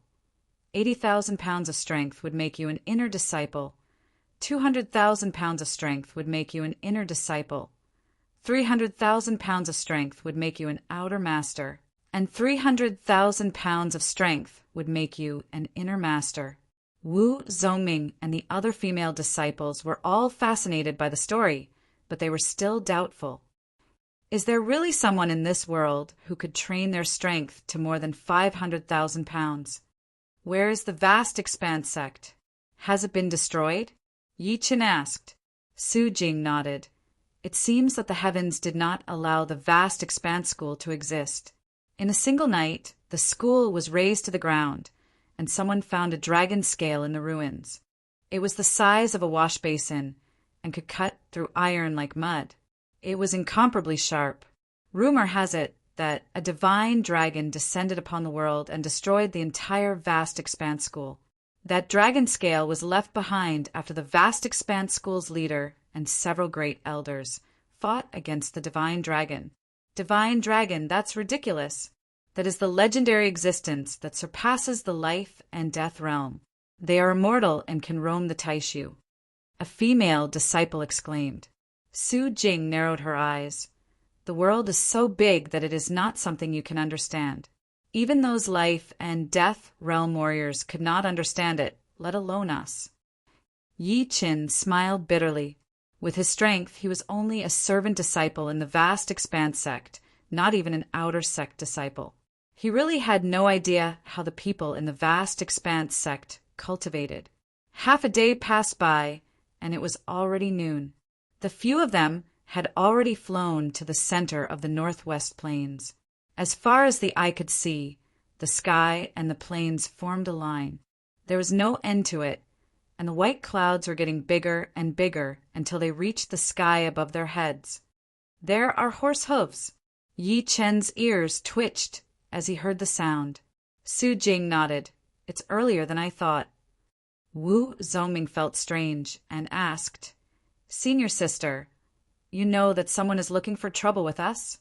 80,000 pounds of strength would make you an inner disciple. 200,000 pounds of strength would make you an inner disciple. 300,000 pounds of strength would make you an outer master. And 300,000 pounds of strength would make you an inner master." Wu Zongming and the other female disciples were all fascinated by the story, but they were still doubtful. Is there really someone in this world who could train their strength to more than 500,000 pounds? Where is the Vast Expanse sect? Has it been destroyed? Yi Qin asked. Su Jing nodded. It seems that the heavens did not allow the Vast Expanse school to exist. In a single night, the school was razed to the ground, and someone found a dragon scale in the ruins. It was the size of a wash basin and could cut through iron like mud. It was incomparably sharp. Rumor has it that a divine dragon descended upon the world and destroyed the entire Vast Expanse school. That dragon scale was left behind after the Vast Expanse school's leader and several great elders fought against the divine dragon. Divine dragon, that's ridiculous. That is the legendary existence that surpasses the life and death realm. They are immortal and can roam the Taishu. A female disciple exclaimed. Su Jing narrowed her eyes. The world is so big that it is not something you can understand. Even those life and death realm warriors could not understand it, let alone us. Yi Qin smiled bitterly. With his strength, he was only a servant disciple in the Vast Expanse sect, not even an outer sect disciple. He really had no idea how the people in the Vast Expanse sect cultivated. Half a day passed by, and it was already noon. The few of them had already flown to the center of the northwest plains. As far as the eye could see, the sky and the plains formed a line. There was no end to it, and the white clouds were getting bigger and bigger until they reached the sky above their heads. "There are horse hooves." Yi Chen's ears twitched as he heard the sound. Su Jing nodded. "It's earlier than I thought." Wu Zongming felt strange and asked, "Senior sister, you know that someone is looking for trouble with us?"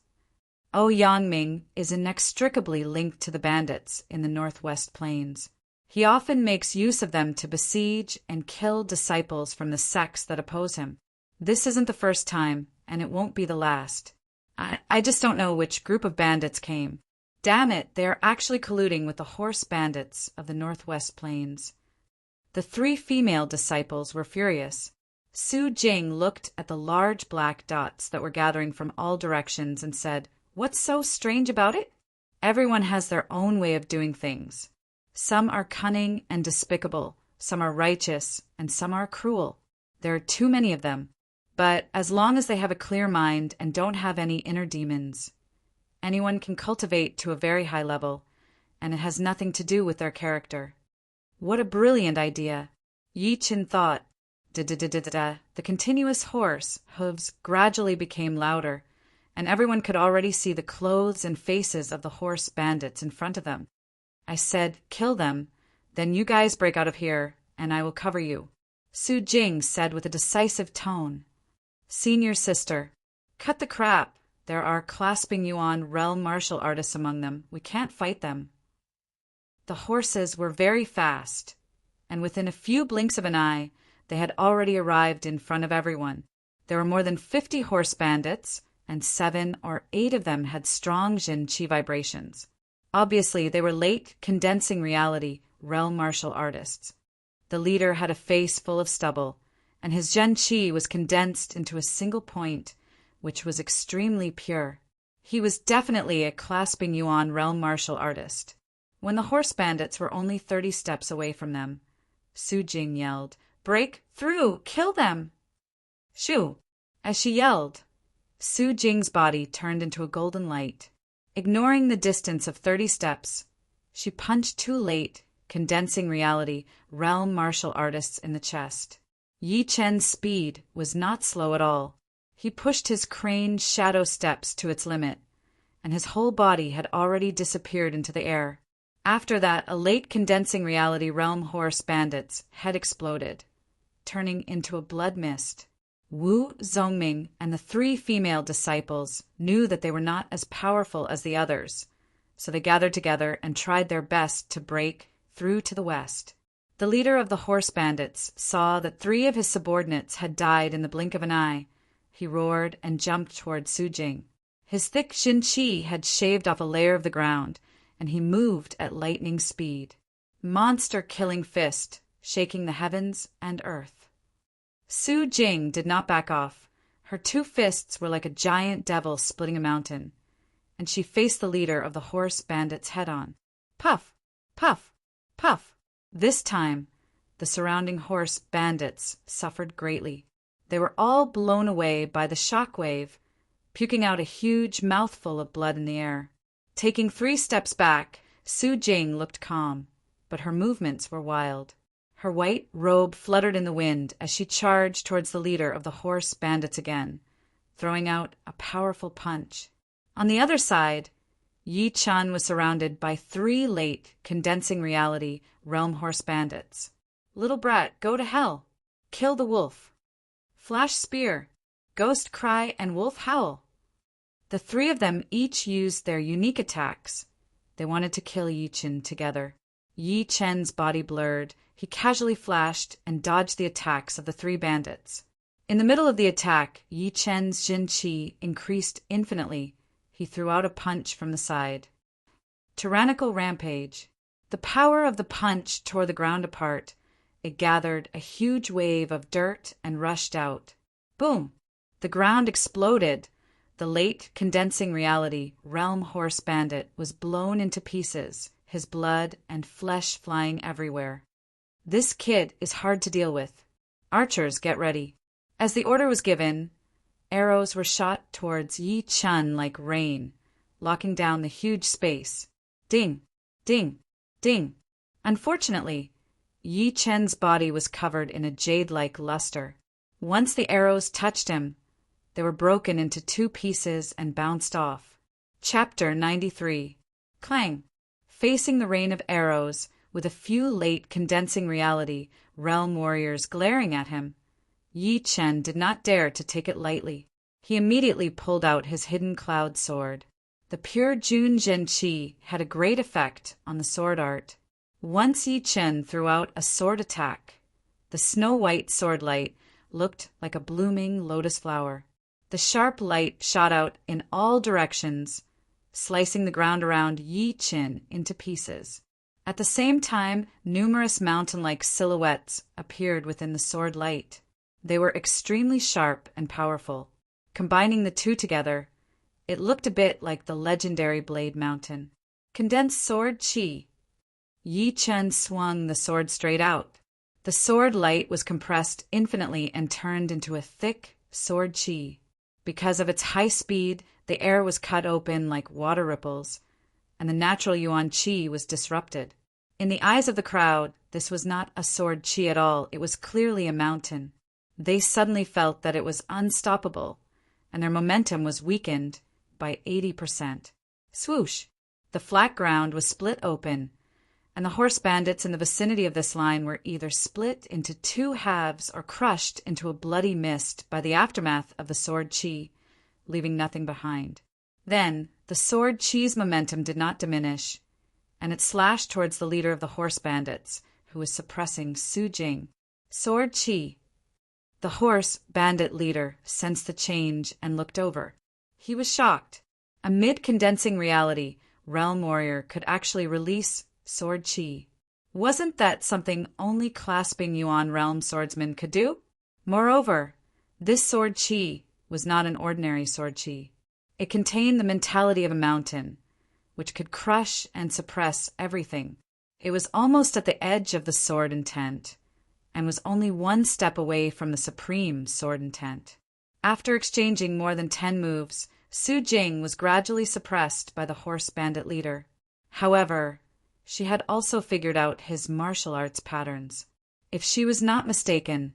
O Yangming is inextricably linked to the bandits in the northwest plains. He often makes use of them to besiege and kill disciples from the sects that oppose him. This isn't the first time, and it won't be the last. I just don't know which group of bandits came. Damn it, they are actually colluding with the horse bandits of the northwest plains. The 3 female disciples were furious. Su Jing looked at the large black dots that were gathering from all directions and said, "What's so strange about it? Everyone has their own way of doing things. Some are cunning and despicable, some are righteous, and some are cruel. There are too many of them. But as long as they have a clear mind and don't have any inner demons, anyone can cultivate to a very high level, and it has nothing to do with their character." What a brilliant idea! Yi Qin thought. Da-da-da-da-da. The continuous horse hooves gradually became louder, and everyone could already see the clothes and faces of the horse bandits in front of them. I said, "Kill them, then you guys break out of here, and I will cover you." Su Jing said with a decisive tone. "Senior sister, cut the crap. There are clasping you on realm martial artists among them. We can't fight them." The horses were very fast, and within a few blinks of an eye, they had already arrived in front of everyone. There were more than 50 horse bandits, and 7 or 8 of them had strong Jin Chi vibrations. Obviously, they were late condensing reality realm martial artists. The leader had a face full of stubble, and his Jin Chi was condensed into a single point, which was extremely pure. He was definitely a clasping yuan realm martial artist. When the horse bandits were only 30 steps away from them, Su Jing yelled, "Break through! Kill them!" Shoo! As she yelled, Su Jing's body turned into a golden light. Ignoring the distance of 30 steps, she punched too late, condensing reality realm martial artists in the chest. Yi Chen's speed was not slow at all. He pushed his craned shadow steps to its limit, and his whole body had already disappeared into the air. After that, a late condensing reality realm horse bandit's head exploded, turning into a blood mist. Wu Zongming and the 3 female disciples knew that they were not as powerful as the others, so they gathered together and tried their best to break through to the west. The leader of the horse bandits saw that 3 of his subordinates had died in the blink of an eye. He roared and jumped toward Su Jing. His thick Jin Chi had shaved off a layer of the ground, and he moved at lightning speed. Monster-killing fist, shaking the heavens and earth. Su Jing did not back off. Her 2 fists were like a giant devil splitting a mountain, and she faced the leader of the horse bandits head-on. Puff! Puff! Puff! This time, the surrounding horse bandits suffered greatly. They were all blown away by the shock wave, puking out a huge mouthful of blood in the air. Taking 3 steps back, Su Jing looked calm, but her movements were wild. Her white robe fluttered in the wind as she charged towards the leader of the horse bandits again, throwing out a powerful punch. On the other side, Yi Chan was surrounded by 3 late condensing reality realm horse bandits. Little brat, go to hell. Kill the wolf. Flash spear. Ghost cry and wolf howl. The 3 of them each used their unique attacks. They wanted to kill Yi Chen together. Yi Chen's body blurred. He casually flashed and dodged the attacks of the 3 bandits. In the middle of the attack, Yi Chen's Jin Chi increased infinitely. He threw out a punch from the side. Tyrannical rampage. The power of the punch tore the ground apart. It gathered a huge wave of dirt and rushed out. Boom! The ground exploded. The late condensing reality realm horse bandit was blown into pieces, his blood and flesh flying everywhere. This kid is hard to deal with. Archers, get ready. As the order was given, arrows were shot towards Yi Chen like rain, locking down the huge space. Ding! Ding! Ding! Unfortunately, Yi Chen's body was covered in a jade-like luster. Once the arrows touched him, they were broken into 2 pieces and bounced off. Chapter 93. Clang! Facing the rain of arrows, with a few late condensing reality realm warriors glaring at him, Yi Chen did not dare to take it lightly. He immediately pulled out his hidden cloud sword. The pure Jun Jin Chi had a great effect on the sword art. Once Yi Chen threw out a sword attack. The snow-white sword light looked like a blooming lotus flower. The sharp light shot out in all directions, slicing the ground around Yi Chen into pieces. At the same time, numerous mountain-like silhouettes appeared within the sword light. They were extremely sharp and powerful. Combining the 2 together, it looked a bit like the legendary Blade Mountain. Condensed sword chi. Yi Chen swung the sword straight out. The sword light was compressed infinitely and turned into a thick sword chi. Because of its high speed, the air was cut open like water ripples, and the natural yuan chi was disrupted. In the eyes of the crowd, this was not a sword chi at all. It was clearly a mountain. They suddenly felt that it was unstoppable, and their momentum was weakened by 80%. Swoosh! The flat ground was split open, and the horse bandits in the vicinity of this line were either split into 2 halves or crushed into a bloody mist by the aftermath of the sword chi, leaving nothing behind. Then, the sword chi's momentum did not diminish, and it slashed towards the leader of the horse bandits, who was suppressing Su Jing. Sword chi. The horse bandit leader sensed the change and looked over. He was shocked. Amid condensing reality, Realm Warrior could actually release sword chi. Wasn't that something only clasping Yuan Realm swordsmen could do? Moreover, this sword chi was not an ordinary sword chi. It contained the mentality of a mountain, which could crush and suppress everything. It was almost at the edge of the sword intent, and was only one step away from the supreme sword intent. After exchanging more than 10 moves, Su Jing was gradually suppressed by the horse bandit leader. However, she had also figured out his martial arts patterns. If she was not mistaken,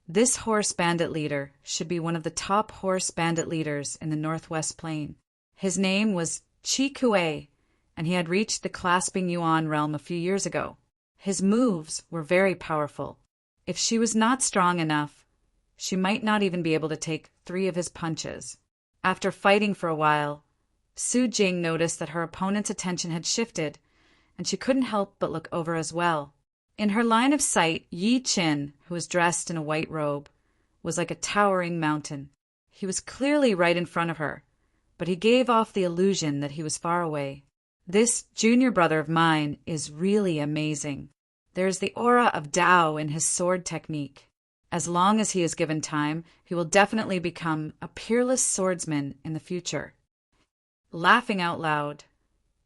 this horse bandit leader should be one of the top horse bandit leaders in the Northwest Plain. His name was Chi Kuei, and he had reached the clasping Yuan realm a few years ago. His moves were very powerful. If she was not strong enough, she might not even be able to take 3 of his punches. After fighting for a while, Su Jing noticed that her opponent's attention had shifted, and she couldn't help but look over as well. In her line of sight, Yi Qin, who was dressed in a white robe, was like a towering mountain. He was clearly right in front of her, but he gave off the illusion that he was far away. This junior brother of mine is really amazing. There is the aura of Tao in his sword technique. As long as he is given time, he will definitely become a peerless swordsman in the future. Laughing out loud,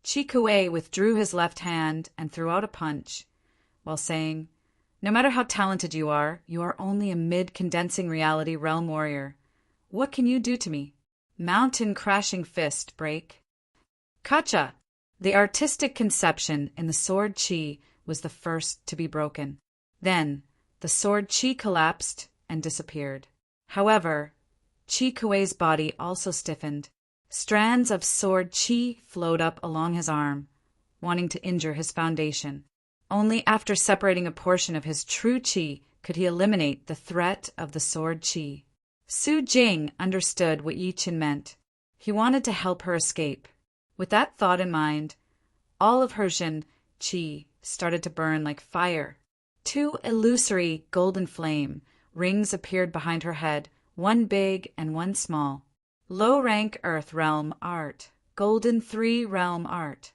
Chi Kuei withdrew his left hand and threw out a punch, while saying, "No matter how talented you are only a mid-condensing reality realm warrior. What can you do to me? Mountain crashing fist break." Kacha! The artistic conception in the sword chi was the first to be broken. Then, the sword chi collapsed and disappeared. However, Chi Kuei's body also stiffened. Strands of sword chi flowed up along his arm, wanting to injure his foundation. Only after separating a portion of his true chi could he eliminate the threat of the sword chi. Su Jing understood what Yi Qin meant. He wanted to help her escape. With that thought in mind, all of her Jin chi started to burn like fire. 2 illusory golden flame rings appeared behind her head, one big and one small. Low-rank Earth Realm Art, Golden 3 Realm Art.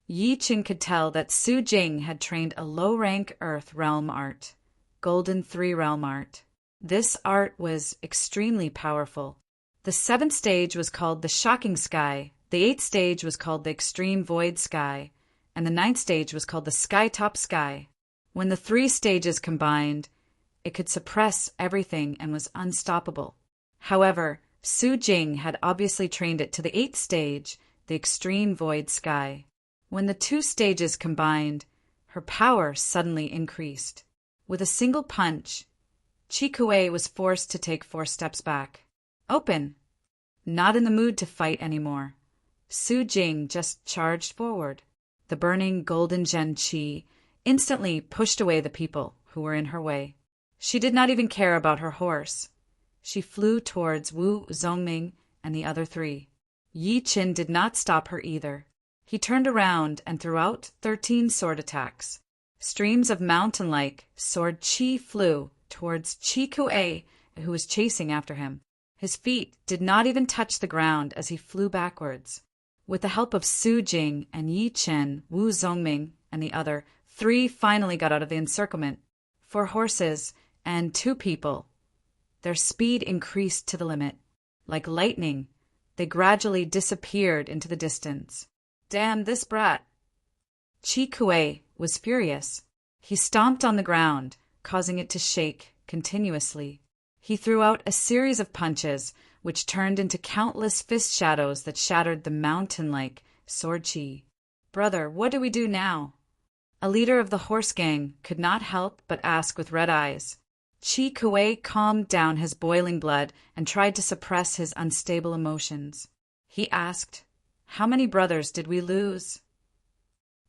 Yi Qin could tell that Su Jing had trained a low-rank Earth Realm Art, Golden 3 Realm Art. This art was extremely powerful. The 7th stage was called the Shocking Sky, the 8th stage was called the Extreme Void Sky, and the 9th stage was called the Skytop Sky. When the 3 stages combined, it could suppress everything and was unstoppable. However, Su Jing had obviously trained it to the 8th stage, the Extreme Void Sky. When the 2 stages combined, her power suddenly increased. With a single punch, Chi Kuei was forced to take 4 steps back. Open! Not in the mood to fight anymore, Su Jing just charged forward. The burning golden Gen Chi instantly pushed away the people who were in her way. She did not even care about her horse. She flew towards Wu Zongming and the other 3. Yi Qin did not stop her either. He turned around and threw out 13 sword attacks. Streams of mountain-like sword chi flew towards Chi Kuei, who was chasing after him. His feet did not even touch the ground as he flew backwards. With the help of Su Jing and Yi Qin, Wu Zongming and the other 3 finally got out of the encirclement. 4 horses and 2 people. Their speed increased to the limit. Like lightning, they gradually disappeared into the distance. Damn this brat! Chi Kuei was furious. He stomped on the ground, causing it to shake continuously. He threw out a series of punches, which turned into countless fist shadows that shattered the mountain-like sword chi. "Brother, what do we do now?" A leader of the horse gang could not help but ask with red eyes. Chi Kuei calmed down his boiling blood and tried to suppress his unstable emotions. He asked, "How many brothers did we lose?"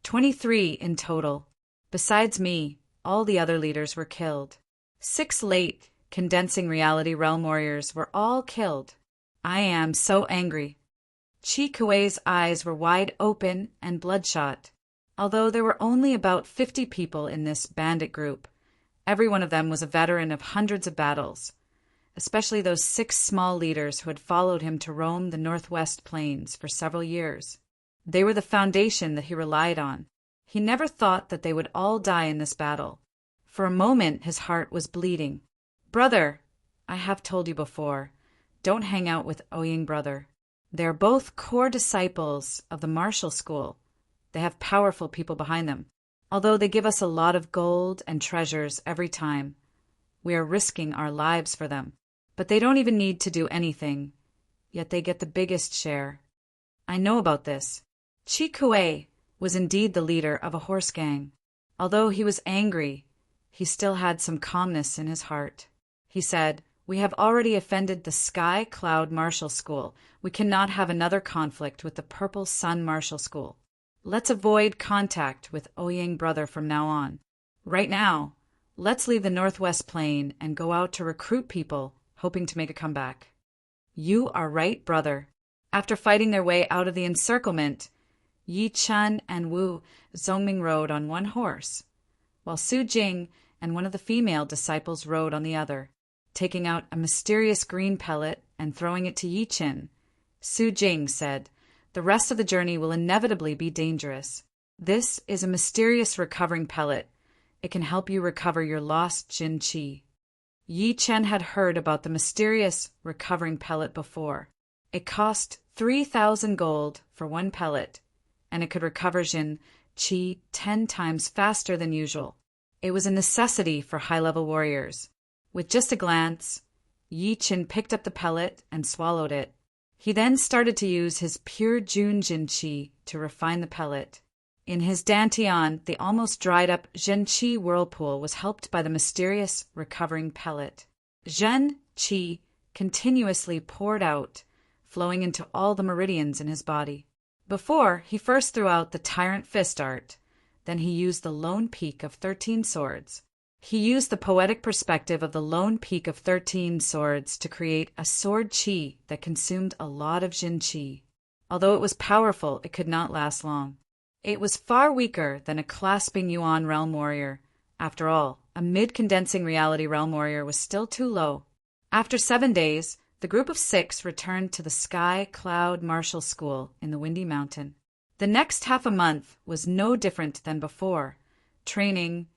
23 in total. Besides me, all the other leaders were killed. 6 late condensing reality realm warriors were all killed. I am so angry. Chi Kuei's eyes were wide open and bloodshot. Although there were only about 50 people in this bandit group, Every one of them was a veteran of hundreds of battles, especially those 6 small leaders who had followed him to roam the Northwest Plains for several years. They were the foundation that he relied on. He never thought that they would all die in this battle. For a moment his heart was bleeding. "Brother, I have told you before, don't hang out with Ouyang brother. They are both core disciples of the martial school. They have powerful people behind them. Although they give us a lot of gold and treasures every time, we are risking our lives for them. But they don't even need to do anything, yet they get the biggest share. I know about this." Chi Kuei was indeed the leader of a horse gang. Although he was angry, he still had some calmness in his heart. He said, "We have already offended the Sky Cloud Martial School. We cannot have another conflict with the Purple Sun Martial School. Let's avoid contact with Ouyang brother from now on. Right now, let's leave the Northwest Plain and go out to recruit people, hoping to make a comeback." "You are right, brother." After fighting their way out of the encirclement, Yi Chun and Wu Zongming rode on one horse, while Su Jing and one of the female disciples rode on the other. Taking out a mysterious green pellet and throwing it to Yi Chen, Su Jing said, "The rest of the journey will inevitably be dangerous. This is a mysterious recovering pellet. It can help you recover your lost Jin Qi." Yi Chen had heard about the mysterious recovering pellet before. It cost 3,000 gold for one pellet, and it could recover Jin Qi 10 times faster than usual. It was a necessity for high-level warriors. With just a glance, Yi Chen picked up the pellet and swallowed it. He then started to use his pure Jun Jin Qi to refine the pellet. In his dantian, the almost dried-up Jin Qi whirlpool was helped by the mysterious recovering pellet. Jin Qi continuously poured out, flowing into all the meridians in his body. Before, he first threw out the Tyrant Fist art, then he used the Lone Peak of 13 Swords. He used the poetic perspective of the Lone Peak of 13 Swords to create a sword qi that consumed a lot of Jin Qi. Although it was powerful, it could not last long. It was far weaker than a clasping Yuan realm warrior. After all, a mid-condensing reality realm warrior was still too low. After 7 days, the group of 6 returned to the Sky Cloud Martial School in the Windy Mountain. The next half a month was no different than before, training,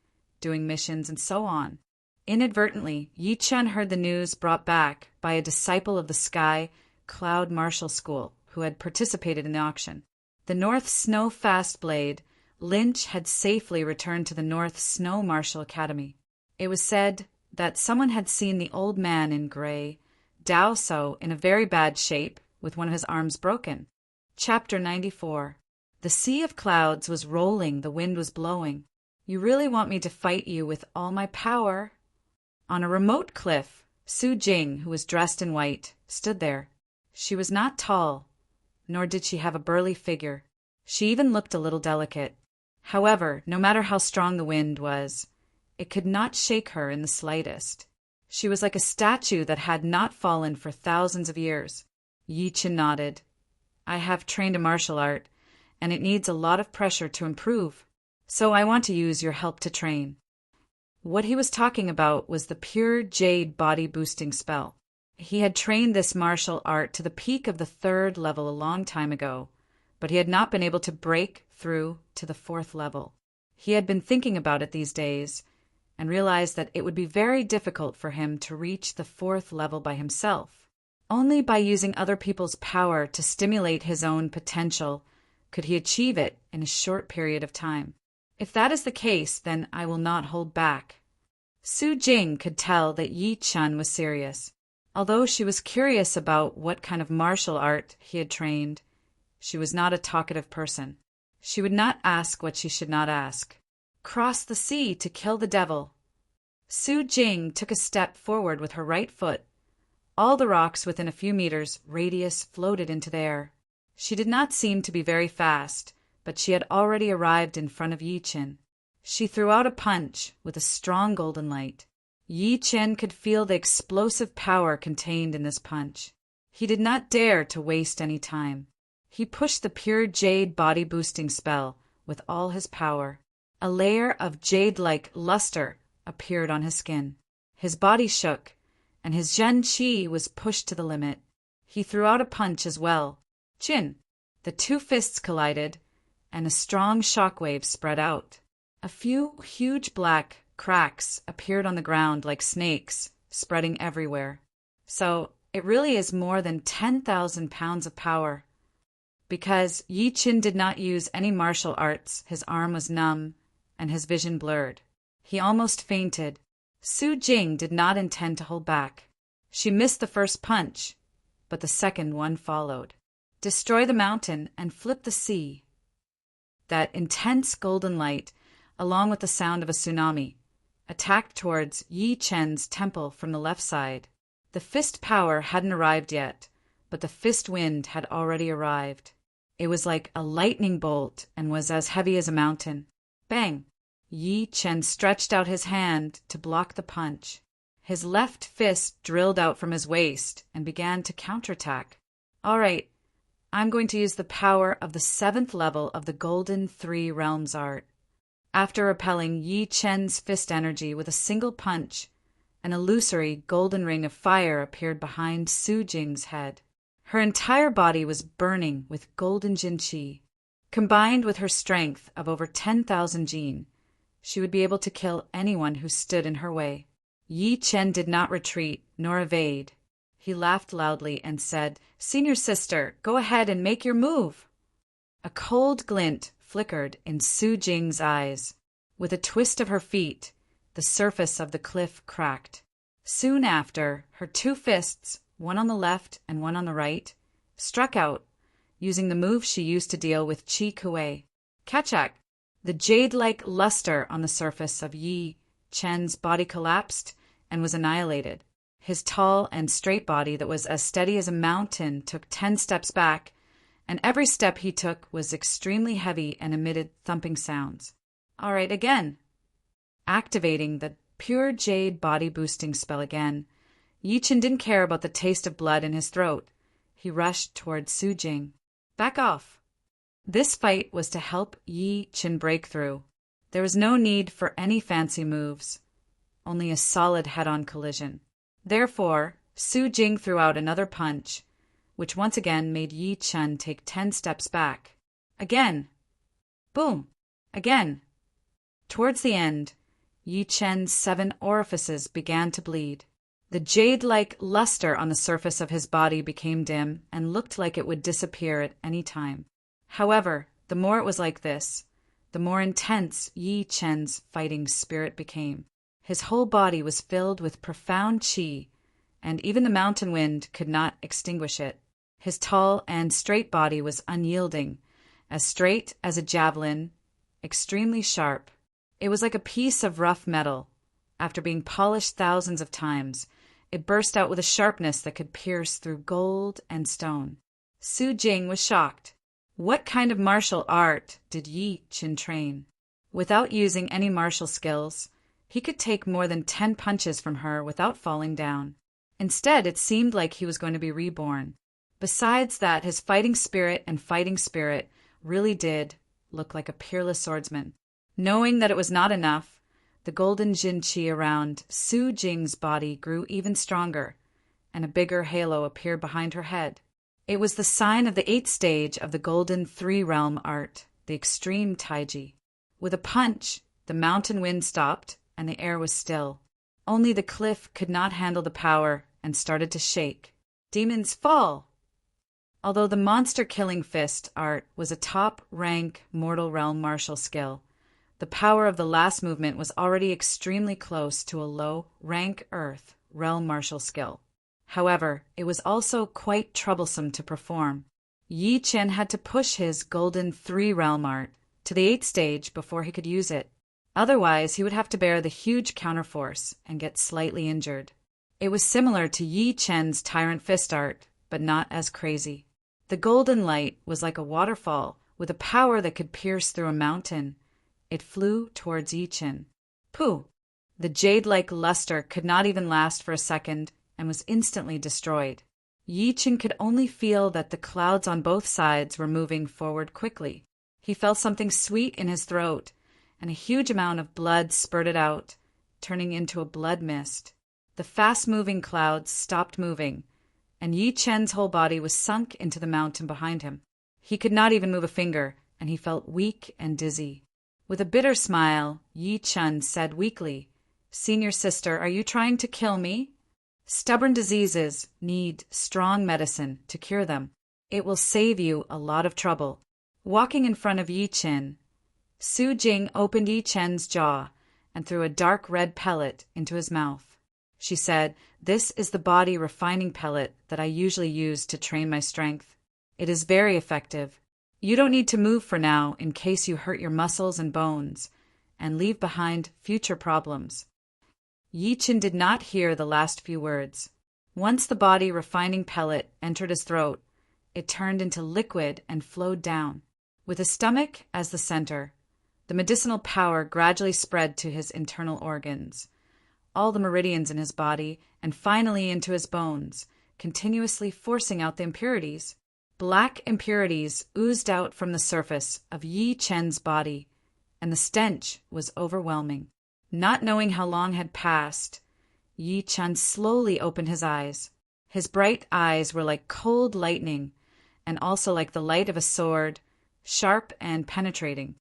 doing missions, and so on. Inadvertently, Yi Chen heard the news brought back by a disciple of the Sky Cloud Martial School who had participated in the auction. The North Snow Fast Blade, Lynch, had safely returned to the North Snow Martial Academy. It was said that someone had seen the old man in gray, Dao So, in a very bad shape, with one of his arms broken. Chapter 94. The sea of clouds was rolling, the wind was blowing. "You really want me to fight you with all my power?" On a remote cliff, Su Jing, who was dressed in white, stood there. She was not tall, nor did she have a burly figure. She even looked a little delicate. However, no matter how strong the wind was, it could not shake her in the slightest. She was like a statue that had not fallen for thousands of years. Yi Chen nodded. "I have trained a martial art, and it needs a lot of pressure to improve. So I want to use your help to train." What he was talking about was the pure jade body boosting spell. He had trained this martial art to the peak of the 3rd level a long time ago, but he had not been able to break through to the 4th level. He had been thinking about it these days and realized that it would be very difficult for him to reach the 4th level by himself. Only by using other people's power to stimulate his own potential could he achieve it in a short period of time. If that is the case, then I will not hold back. Su Jing could tell that Yi Chun was serious. Although she was curious about what kind of martial art he had trained, she was not a talkative person. She would not ask what she should not ask. Cross the sea to kill the devil. Su Jing took a step forward with her right foot. All the rocks within a few meters' radius floated into the air. She did not seem to be very fast, but she had already arrived in front of Yi Chen. She threw out a punch with a strong golden light. Yi Chen could feel the explosive power contained in this punch. He did not dare to waste any time. He pushed the pure jade body-boosting spell with all his power. A layer of jade-like luster appeared on his skin. His body shook, and his Zhen Qi was pushed to the limit. He threw out a punch as well. Chin! The two fists collided, and a strong shockwave spread out. A few huge black cracks appeared on the ground like snakes, spreading everywhere. So, it really is more than 10,000 pounds of power. Because Yi Qin did not use any martial arts, his arm was numb, and his vision blurred. He almost fainted. Su Jing did not intend to hold back. She missed the first punch, but the second one followed. Destroy the mountain and flip the sea. That intense golden light, along with the sound of a tsunami, attacked towards Yi Chen's temple from the left side. The fist power hadn't arrived yet, but the fist wind had already arrived. It was like a lightning bolt and was as heavy as a mountain. Bang! Yi Chen stretched out his hand to block the punch. His left fist drilled out from his waist and began to counterattack. All right, I'm going to use the power of the 7th level of the Golden Three Realms art. After repelling Yi Chen's fist energy with a single punch, an illusory golden ring of fire appeared behind Su Jing's head. Her entire body was burning with golden Jin Qi. Combined with her strength of over 10,000 Jin, she would be able to kill anyone who stood in her way. Yi Chen did not retreat nor evade. He laughed loudly and said, "Senior sister, go ahead and make your move." A cold glint flickered in Su Jing's eyes. With a twist of her feet, the surface of the cliff cracked. Soon after, her two fists, one on the left and one on the right, struck out, using the move she used to deal with Qi Kuei. Kachak! The jade-like luster on the surface of Yi Chen's body collapsed and was annihilated. His tall and straight body that was as steady as a mountain took 10 steps back, and every step he took was extremely heavy and emitted thumping sounds. All right, again. Activating the pure jade body boosting spell again, Yi Chen didn't care about the taste of blood in his throat. He rushed toward Su Jing. Back off. This fight was to help Yi Chen break through. There was no need for any fancy moves, only a solid head-on collision. Therefore, Su Jing threw out another punch, which once again made Yi Chen take 10 steps back. Again. Boom. Again. Towards the end, Yi Chen's 7 orifices began to bleed. The jade-like luster on the surface of his body became dim and looked like it would disappear at any time. However, the more it was like this, the more intense Yi Chen's fighting spirit became. His whole body was filled with profound qi, and even the mountain wind could not extinguish it. His tall and straight body was unyielding, as straight as a javelin, extremely sharp. It was like a piece of rough metal. After being polished thousands of times, it burst out with a sharpness that could pierce through gold and stone. Su Jing was shocked. What kind of martial art did Yi Chen train? Without using any martial skills, he could take more than 10 punches from her without falling down. Instead, it seemed like he was going to be reborn. Besides that, his fighting spirit really did look like a peerless swordsman. Knowing that it was not enough, the golden Jin Qi around Su Jing's body grew even stronger, and a bigger halo appeared behind her head. It was the sign of the 8th stage of the Golden Three-Realm art, the extreme Taiji. With a punch, the mountain wind stopped, and the air was still. Only the cliff could not handle the power and started to shake. Demons fall! Although the monster-killing fist art was a top-rank mortal realm martial skill, the power of the last movement was already extremely close to a low-rank earth realm martial skill. However, it was also quite troublesome to perform. Yi Chen had to push his Golden Three-Realm art to the 8th stage before he could use it. Otherwise, he would have to bear the huge counterforce and get slightly injured. It was similar to Yi Chen's Tyrant Fist art, but not as crazy. The golden light was like a waterfall with a power that could pierce through a mountain. It flew towards Yi Chen. Pooh! The jade-like luster could not even last for a second and was instantly destroyed. Yi Chen could only feel that the clouds on both sides were moving forward quickly. He felt something sweet in his throat, and a huge amount of blood spurted out, turning into a blood mist. The fast-moving clouds stopped moving, and Yi Chen's whole body was sunk into the mountain behind him. He could not even move a finger, and he felt weak and dizzy. With a bitter smile, Yi Chen said weakly, "Senior sister, are you trying to kill me?" Stubborn diseases need strong medicine to cure them. It will save you a lot of trouble. Walking in front of Yi Chen, Su Jing opened Yi Chen's jaw and threw a dark red pellet into his mouth. She said, "This is the body refining pellet that I usually use to train my strength. It is very effective. You don't need to move for now in case you hurt your muscles and bones and leave behind future problems." Yi Chen did not hear the last few words. Once the body refining pellet entered his throat, it turned into liquid and flowed down. With his stomach as the center, the medicinal power gradually spread to his internal organs, all the meridians in his body, and finally into his bones, continuously forcing out the impurities. Black impurities oozed out from the surface of Yi Chen's body, and the stench was overwhelming. Not knowing how long had passed, Yi Chen slowly opened his eyes. His bright eyes were like cold lightning, and also like the light of a sword, sharp and penetrating.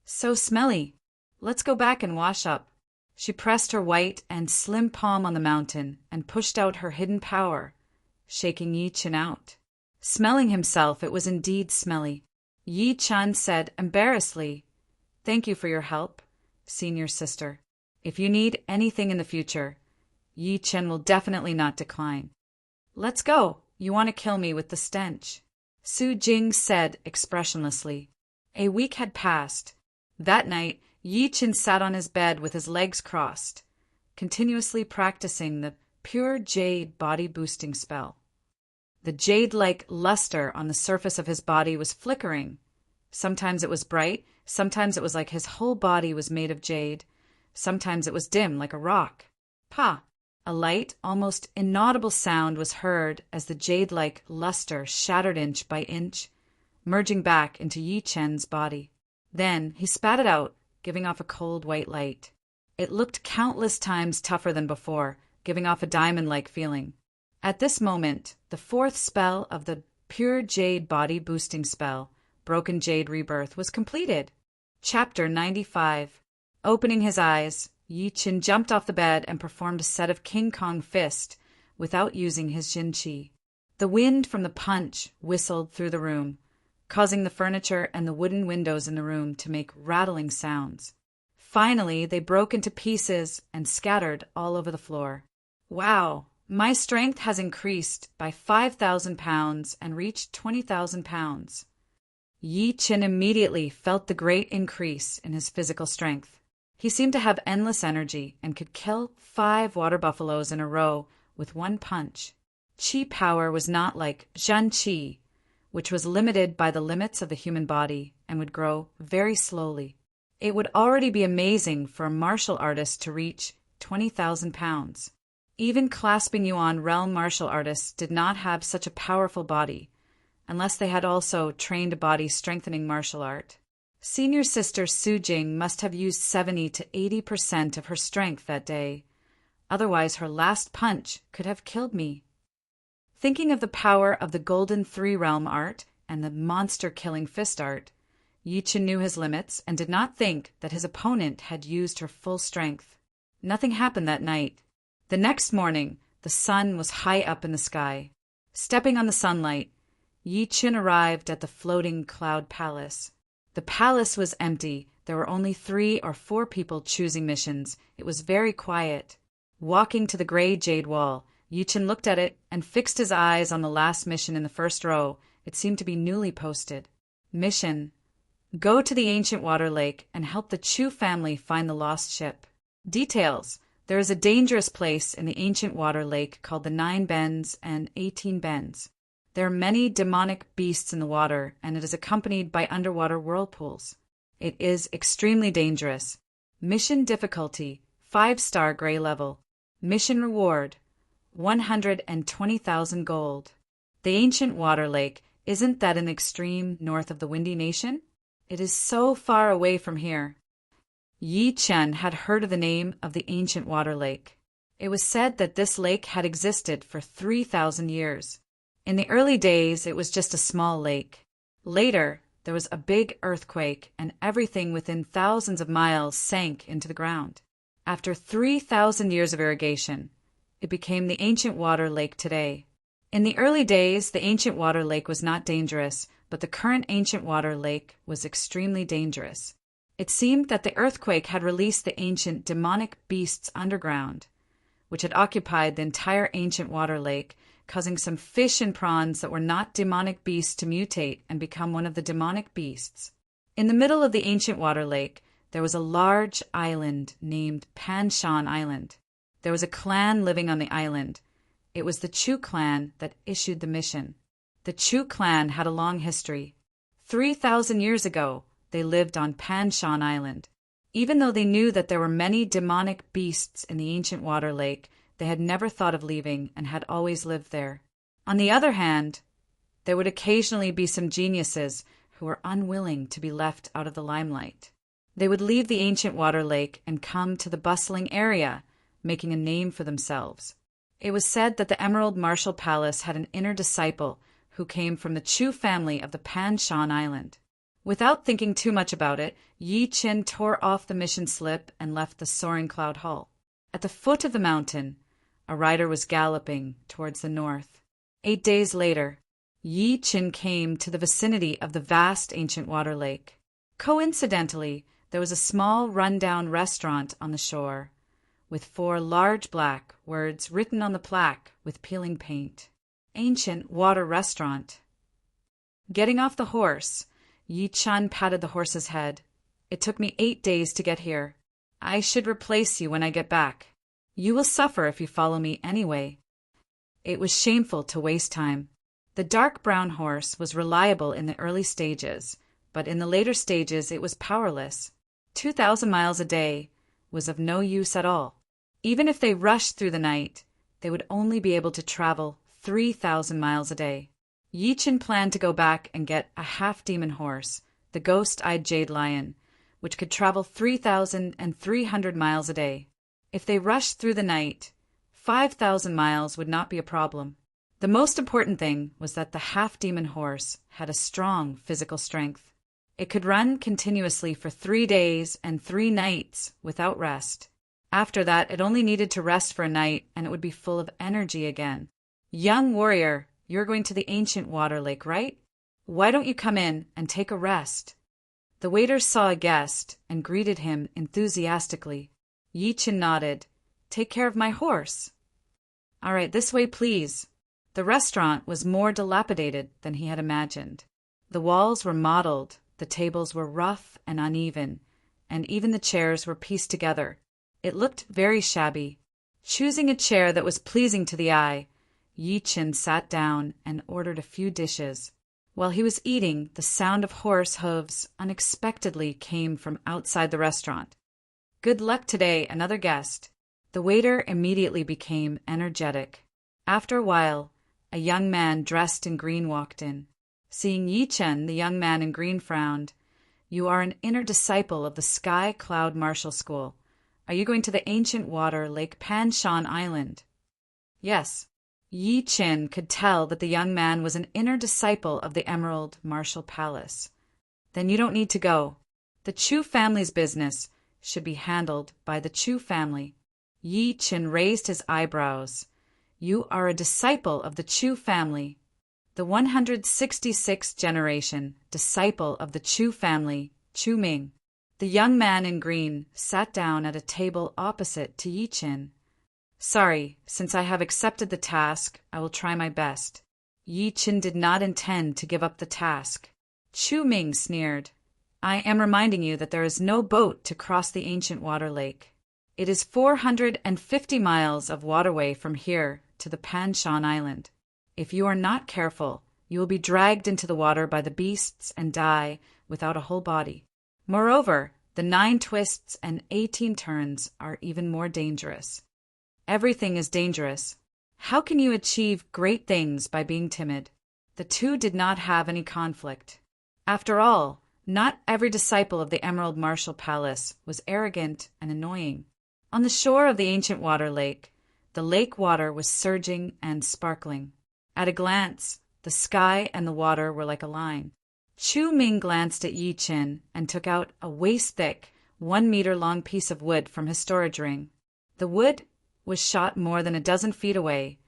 "So smelly. Let's go back and wash up." She pressed her white and slim palm on the mountain and pushed out her hidden power, shaking Yi Chen out. Smelling himself, it was indeed smelly. Yi Chen said embarrassedly, "Thank you for your help, senior sister. If you need anything in the future, Yi Chen will definitely not decline." "Let's go. You want to kill me with the stench," Su Jing said expressionlessly. A week had passed. That night, Yi Chen sat on his bed with his legs crossed, continuously practicing the pure jade body-boosting spell. The jade-like luster on the surface of his body was flickering. Sometimes it was bright, sometimes it was like his whole body was made of jade, sometimes it was dim like a rock. Pa! A light, almost inaudible sound was heard as the jade-like luster shattered inch by inch, merging back into Yi Chen's body. Then he spat it out, giving off a cold white light. It looked countless times tougher than before, giving off a diamond-like feeling. At this moment, the fourth spell of the pure jade body-boosting spell, Broken Jade Rebirth, was completed. Chapter 95. Opening his eyes, Yi Chen jumped off the bed and performed a set of King Kong fist without using his Jin Qi. The wind from the punch whistled through the room, causing the furniture and the wooden windows in the room to make rattling sounds. Finally, they broke into pieces and scattered all over the floor. "Wow! My strength has increased by 5,000 pounds and reached 20,000 pounds." Yi Chen immediately felt the great increase in his physical strength. He seemed to have endless energy and could kill 5 water buffaloes in a row with one punch. Qi power was not like Zhen Qi, which was limited by the limits of the human body and would grow very slowly. It would already be amazing for a martial artist to reach 20,000 pounds. Even clasping yuan realm martial artists did not have such a powerful body, unless they had also trained a body-strengthening martial art. Senior sister Su Jing must have used 70 to 80% of her strength that day. Otherwise, her last punch could have killed me. Thinking of the power of the Golden Three-Realm art and the monster-killing fist art, Yi Chen knew his limits and did not think that his opponent had used her full strength. Nothing happened that night. The next morning, the sun was high up in the sky. Stepping on the sunlight, Yi Chen arrived at the floating cloud palace. The palace was empty. There were only 3 or 4 people choosing missions. It was very quiet. Walking to the gray jade wall, Yi Chen looked at it and fixed his eyes on the last mission in the first row. It seemed to be newly posted. Mission: go to the ancient water lake and help the Chu family find the lost ship. Details: there is a dangerous place in the ancient water lake called the 9 Bends and 18 Bends. There are many demonic beasts in the water, and it is accompanied by underwater whirlpools. It is extremely dangerous. Mission difficulty: 5-star gray level. Mission reward: 120,000 gold. The ancient water lake, isn't that in the extreme north of the Windy Nation? It is so far away from here. Yi Chen had heard of the name of the ancient water lake. It was said that this lake had existed for 3,000 years. In the early days, it was just a small lake. Later, there was a big earthquake, and everything within thousands of miles sank into the ground. After 3,000 years of irrigation, it became the ancient water lake today. In the early days, the ancient water lake was not dangerous, but the current ancient water lake was extremely dangerous. It seemed that the earthquake had released the ancient demonic beasts underground, which had occupied the entire ancient water lake, causing some fish and prawns that were not demonic beasts to mutate and become one of the demonic beasts. In the middle of the ancient water lake, there was a large island named Panshan Island. There was a clan living on the island. It was the Chu clan that issued the mission. The Chu clan had a long history. 3,000 years ago, they lived on Panshan Island. Even though they knew that there were many demonic beasts in the ancient water lake, they had never thought of leaving and had always lived there. On the other hand, there would occasionally be some geniuses who were unwilling to be left out of the limelight. They would leave the ancient water lake and come to the bustling area, making a name for themselves. It was said that the Emerald Martial Palace had an inner disciple who came from the Chu family of the Panshan Island. Without thinking too much about it, Yi Chen tore off the mission slip and left the soaring cloud hall. At the foot of the mountain, a rider was galloping towards the north. 8 days later, Yi Chen came to the vicinity of the vast ancient water lake. Coincidentally, there was a small run-down restaurant on the shore, with 4 large black words written on the plaque with peeling paint. Ancient Water Restaurant. Getting off the horse, Yi Chen patted the horse's head. It took me 8 days to get here. I should replace you when I get back. You will suffer if you follow me anyway. It was shameful to waste time. The dark brown horse was reliable in the early stages, but in the later stages it was powerless. 2,000 miles a day was of no use at all. Even if they rushed through the night, they would only be able to travel 3,000 miles a day. Yi Chen planned to go back and get a half-demon horse, the ghost-eyed jade lion, which could travel 3,300 miles a day. If they rushed through the night, 5,000 miles would not be a problem. The most important thing was that the half-demon horse had a strong physical strength. It could run continuously for 3 days and 3 nights without rest. After that, it only needed to rest for a night, and it would be full of energy again. Young warrior, you're going to the ancient water lake, right? Why don't you come in and take a rest? The waiter saw a guest and greeted him enthusiastically. Yi Chen nodded. Take care of my horse. All right, this way, please. The restaurant was more dilapidated than he had imagined. The walls were mottled, the tables were rough and uneven, and even the chairs were pieced together. It looked very shabby. Choosing a chair that was pleasing to the eye, Yi Chen sat down and ordered a few dishes. While he was eating, the sound of horse hooves unexpectedly came from outside the restaurant. Good luck today, another guest. The waiter immediately became energetic. After a while, a young man dressed in green walked in. Seeing Yi Chen, the young man in green frowned. You are an inner disciple of the Sky Cloud Martial School. Are you going to the ancient water Lake Panshan Island? Yes. Yi Chen could tell that the young man was an inner disciple of the Emerald Martial Palace. Then you don't need to go. The Chu family's business should be handled by the Chu family. Yi Chen raised his eyebrows. You are a disciple of the Chu family. The 166th generation, disciple of the Chu family, Chu Ming. The young man in green sat down at a table opposite to Yi Chen. Sorry, since I have accepted the task, I will try my best. Yi Chen did not intend to give up the task. Chu Ming sneered. I am reminding you that there is no boat to cross the ancient water lake. It is 450 miles of waterway from here to the Panshan Island. If you are not careful, you will be dragged into the water by the beasts and die without a whole body. Moreover, the 9 twists and 18 turns are even more dangerous. Everything is dangerous. How can you achieve great things by being timid? The two did not have any conflict. After all, Not every disciple of the Emerald Martial Palace was arrogant and annoying. On the shore of the ancient water lake, the lake water was surging and sparkling. At a glance, the sky and the water were like a line. Chu Ming glanced at Yi Qin and took out a waist-thick, 1-meter-long piece of wood from his storage ring. The wood was shot more than a dozen feet away,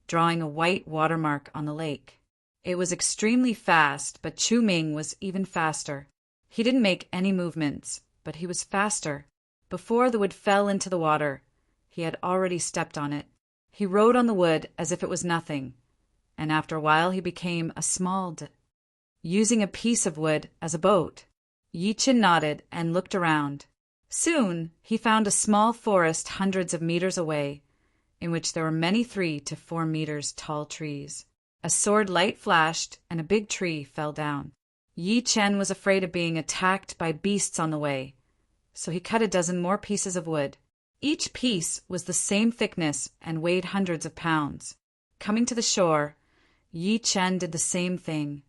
drawing a white watermark on the lake. It was extremely fast, but Chu Ming was even faster. He didn't make any movements, but he was faster. Before the wood fell into the water, he had already stepped on it. He rode on the wood as if it was nothing, and after a while he became a small using a piece of wood as a boat. Yi Qin nodded and looked around. Soon he found a small forest hundreds of meters away, in which there were many 3 to 4 meters tall trees. A sword light flashed, and a big tree fell down. Yi Chen was afraid of being attacked by beasts on the way, so he cut a dozen more pieces of wood. Each piece was the same thickness and weighed hundreds of pounds. Coming to the shore, Yi Chen did the same thing,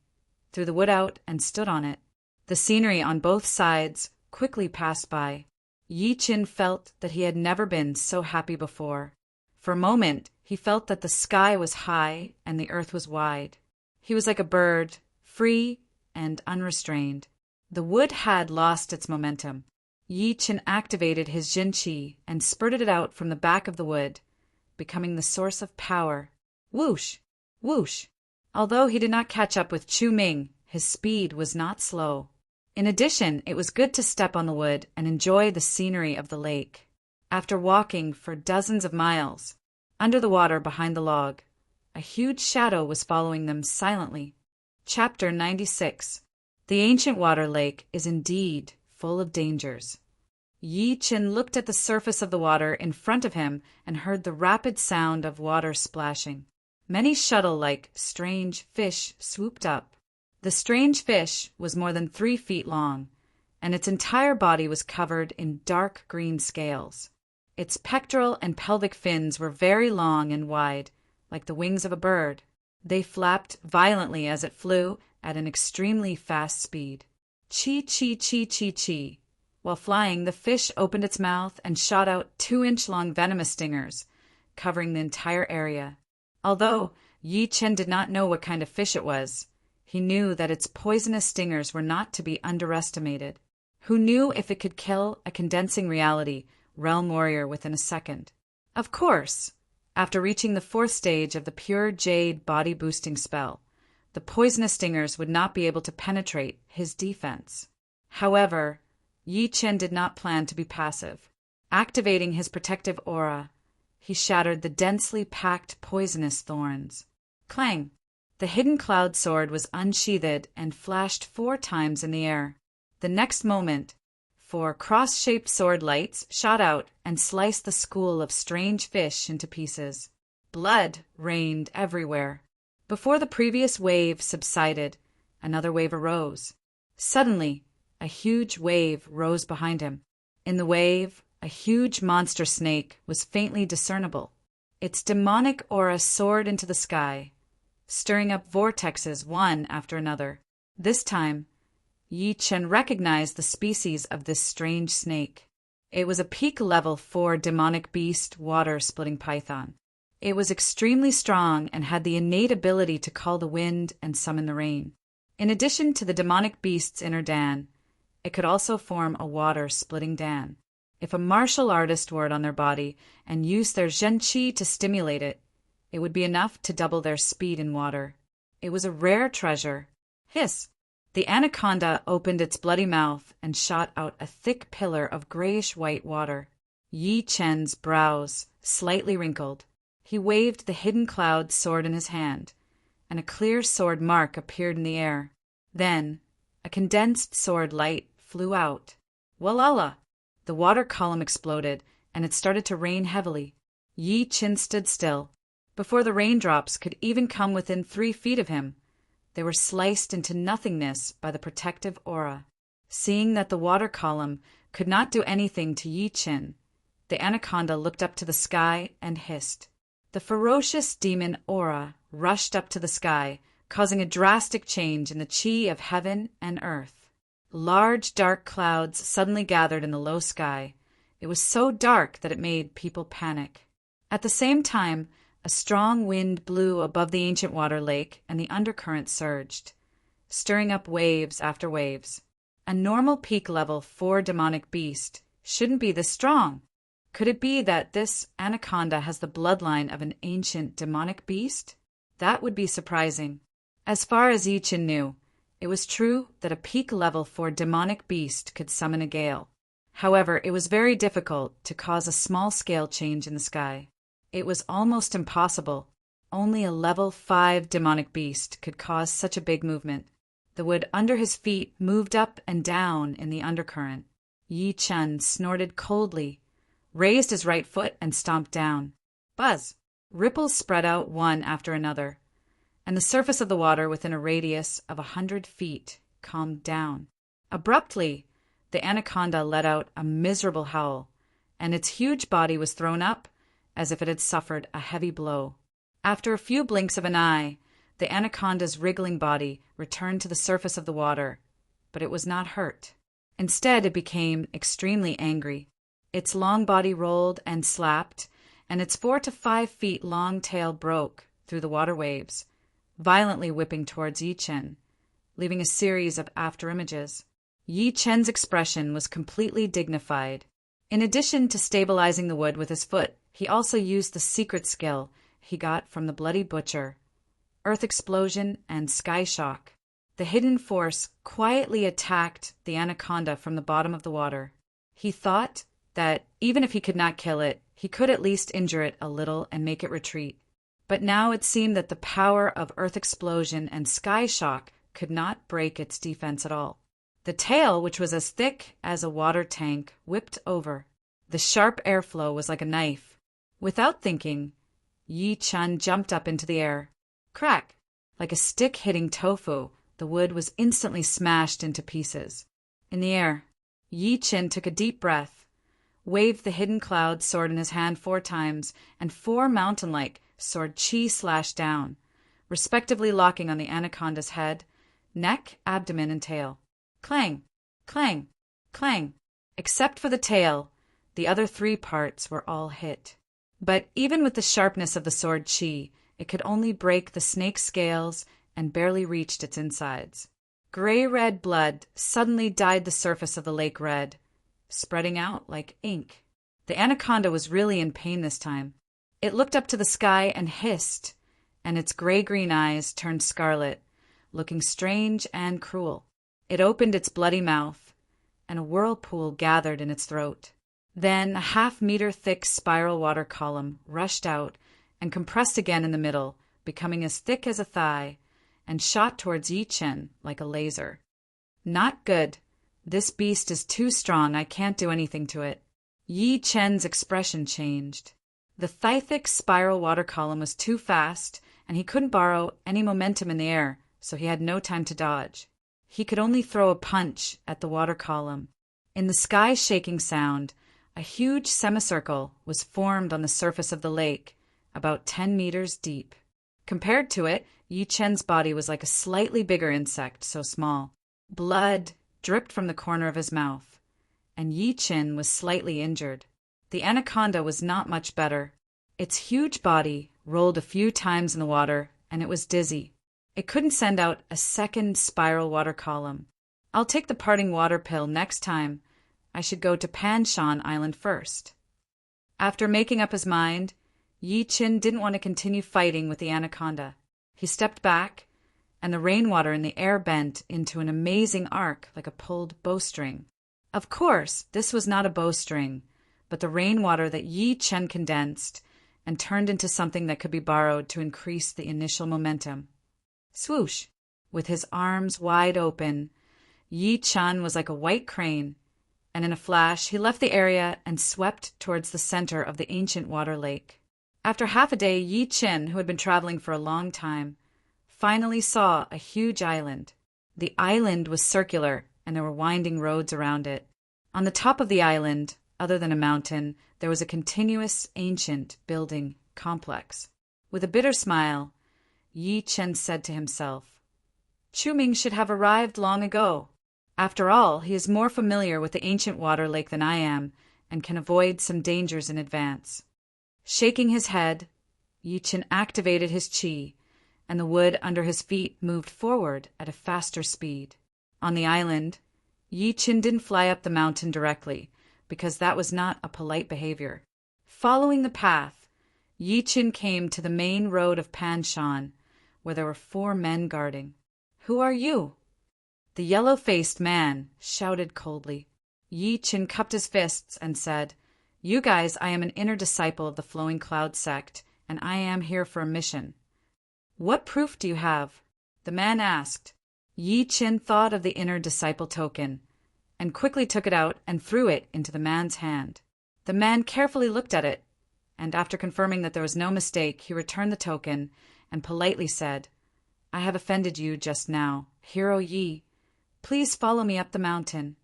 threw the wood out and stood on it. The scenery on both sides quickly passed by. Yi Chen felt that he had never been so happy before. For a moment, he felt that the sky was high and the earth was wide. He was like a bird, free and unrestrained. The wood had lost its momentum. Yi Chen activated his Jin Qi and spurted it out from the back of the wood, becoming the source of power. Whoosh! Whoosh! Although he did not catch up with Chu Ming, his speed was not slow. In addition, it was good to step on the wood and enjoy the scenery of the lake. After walking for dozens of miles, under the water behind the log, a huge shadow was following them silently. Chapter 96. The ancient water lake is indeed full of dangers. Yi Chen looked at the surface of the water in front of him and heard the rapid sound of water splashing. Many shuttle-like strange fish swooped up. The strange fish was more than 3 feet long, and its entire body was covered in dark green scales. Its pectoral and pelvic fins were very long and wide, like the wings of a bird. They flapped violently as it flew at an extremely fast speed. Chi, chi, chi, chi, chi. While flying, the fish opened its mouth and shot out 2-inch-long venomous stingers, covering the entire area. Although Yi Chen did not know what kind of fish it was, he knew that its poisonous stingers were not to be underestimated. Who knew if it could kill a condensing reality realm warrior within a second? Of course, after reaching the 4th stage of the pure jade body boosting spell, the poisonous stingers would not be able to penetrate his defense. However, Yi Chen did not plan to be passive. Activating his protective aura, he shattered the densely packed poisonous thorns. Clang! The hidden cloud sword was unsheathed and flashed 4 times in the air. The next moment, 4 cross-shaped sword lights shot out and sliced the school of strange fish into pieces. Blood rained everywhere. Before the previous wave subsided, another wave arose. Suddenly, a huge wave rose behind him. In the wave, a huge monster snake was faintly discernible. Its demonic aura soared into the sky, stirring up vortexes one after another. This time, Yi Chen recognized the species of this strange snake. It was a peak level 4 demonic beast water-splitting python. It was extremely strong and had the innate ability to call the wind and summon the rain. In addition to the demonic beast's inner Dan, it could also form a water-splitting Dan. If a martial artist wore it on their body and used their zhenqi to stimulate it, it would be enough to double their speed in water. It was a rare treasure. Hiss! The anaconda opened its bloody mouth and shot out a thick pillar of grayish-white water. Yi Chen's brows slightly wrinkled. He waved the hidden cloud sword in his hand, and a clear sword mark appeared in the air. Then, a condensed sword light flew out. Walala! The water column exploded, and it started to rain heavily. Yi Chen stood still. Before the raindrops could even come within 3 feet of him, they were sliced into nothingness by the protective aura. Seeing that the water column could not do anything to Yi Chen, the anaconda looked up to the sky and hissed. The ferocious demon aura rushed up to the sky, causing a drastic change in the qi of heaven and earth. Large, dark clouds suddenly gathered in the low sky. It was so dark that it made people panic. At the same time, a strong wind blew above the ancient water lake, and the undercurrent surged, stirring up waves after waves. A normal peak level 4 demonic beast shouldn't be this strong. Could it be that this anaconda has the bloodline of an ancient demonic beast? That would be surprising. As far as Yi-Chin knew, it was true that a peak level 4 demonic beast could summon a gale. However, it was very difficult to cause a small-scale change in the sky. It was almost impossible. Only a level 5 demonic beast could cause such a big movement. The wood under his feet moved up and down in the undercurrent. Yi-Chin snorted coldly, raised his right foot, and stomped down. Buzz! Ripples spread out one after another, and the surface of the water within a radius of 100 feet calmed down. Abruptly, the anaconda let out a miserable howl, and its huge body was thrown up as if it had suffered a heavy blow. After a few blinks of an eye, the anaconda's wriggling body returned to the surface of the water, but it was not hurt. Instead, it became extremely angry. Its long body rolled and slapped, and its 4 to 5 feet long tail broke through the water waves, violently whipping towards Yi-Chin, leaving a series of afterimages. Yi-Chin's expression was completely dignified. In addition to stabilizing the wood with his foot, he also used the secret skill he got from the Bloody Butcher, Earth Explosion and Sky Shock. The hidden force quietly attacked the anaconda from the bottom of the water. He thought that even if he could not kill it, he could at least injure it a little and make it retreat. But now it seemed that the power of Earth Explosion and Sky Shock could not break its defense at all. The tail, which was as thick as a water tank, whipped over. The sharp airflow was like a knife. Without thinking, Yi-Chin jumped up into the air. Crack! Like a stick hitting tofu, the wood was instantly smashed into pieces. In the air, Yi-Chin took a deep breath, waved the hidden cloud sword in his hand 4 times, and 4 mountain-like sword chi slashed down, respectively locking on the anaconda's head, neck, abdomen, and tail. Clang! Clang! Clang! Except for the tail, the other 3 parts were all hit. But even with the sharpness of the sword chi, it could only break the snake's scales and barely reached its insides. Gray-red blood suddenly dyed the surface of the lake red, spreading out like ink. The anaconda was really in pain this time. It looked up to the sky and hissed, and its gray-green eyes turned scarlet, looking strange and cruel. It opened its bloody mouth, and a whirlpool gathered in its throat. Then a half-meter-thick spiral water column rushed out and compressed again in the middle, becoming as thick as a thigh, and shot towards Yi-Chin like a laser. Not good. This beast is too strong. I can't do anything to it. Yi-Chin's expression changed. The thigh-thick spiral water column was too fast, and he couldn't borrow any momentum in the air, so he had no time to dodge. He could only throw a punch at the water column. In the sky-shaking sound, a huge semicircle was formed on the surface of the lake, about 10 meters deep. Compared to it, Yi-Chin's body was like a slightly bigger insect, so small. Blood dripped from the corner of his mouth, and Yi-Chin was slightly injured. The anaconda was not much better. Its huge body rolled a few times in the water, and it was dizzy. It couldn't send out a second spiral water column. I'll take the parting water pill next time. I should go to Panshan Island first. After making up his mind, Yi-Chin didn't want to continue fighting with the anaconda. He stepped back, and the rainwater in the air bent into an amazing arc like a pulled bowstring. Of course, this was not a bowstring, but the rainwater that Yi-Chin condensed and turned into something that could be borrowed to increase the initial momentum. Swoosh! With his arms wide open, Yi-Chin was like a white crane, and in a flash he left the area and swept towards the center of the ancient water lake. After half a day, Yi-Chin, who had been traveling for a long time, finally saw a huge island. The island was circular, and there were winding roads around it. On the top of the island, other than a mountain, there was a continuous ancient building complex. With a bitter smile, Yi-Chin said to himself, "Chu Ming should have arrived long ago. After all, he is more familiar with the ancient water lake than I am, and can avoid some dangers in advance. Shaking his head, Yi Chen activated his chi, and the wood under his feet moved forward at a faster speed. On the island, Yi Chen didn't fly up the mountain directly, because that was not a polite behavior. Following the path, Yi Chen came to the main road of Panshan, where there were 4 men guarding. "Who are you?" The yellow-faced man shouted coldly. Yi Chen cupped his fists and said, "You guys, I am an inner disciple of the Flowing Cloud sect, and I am here for a mission." "What proof do you have?" the man asked. Yi Chen thought of the inner disciple token, and quickly took it out and threw it into the man's hand. The man carefully looked at it, and after confirming that there was no mistake, he returned the token and politely said, "I have offended you just now, Hero Yi. Please follow me up the mountain."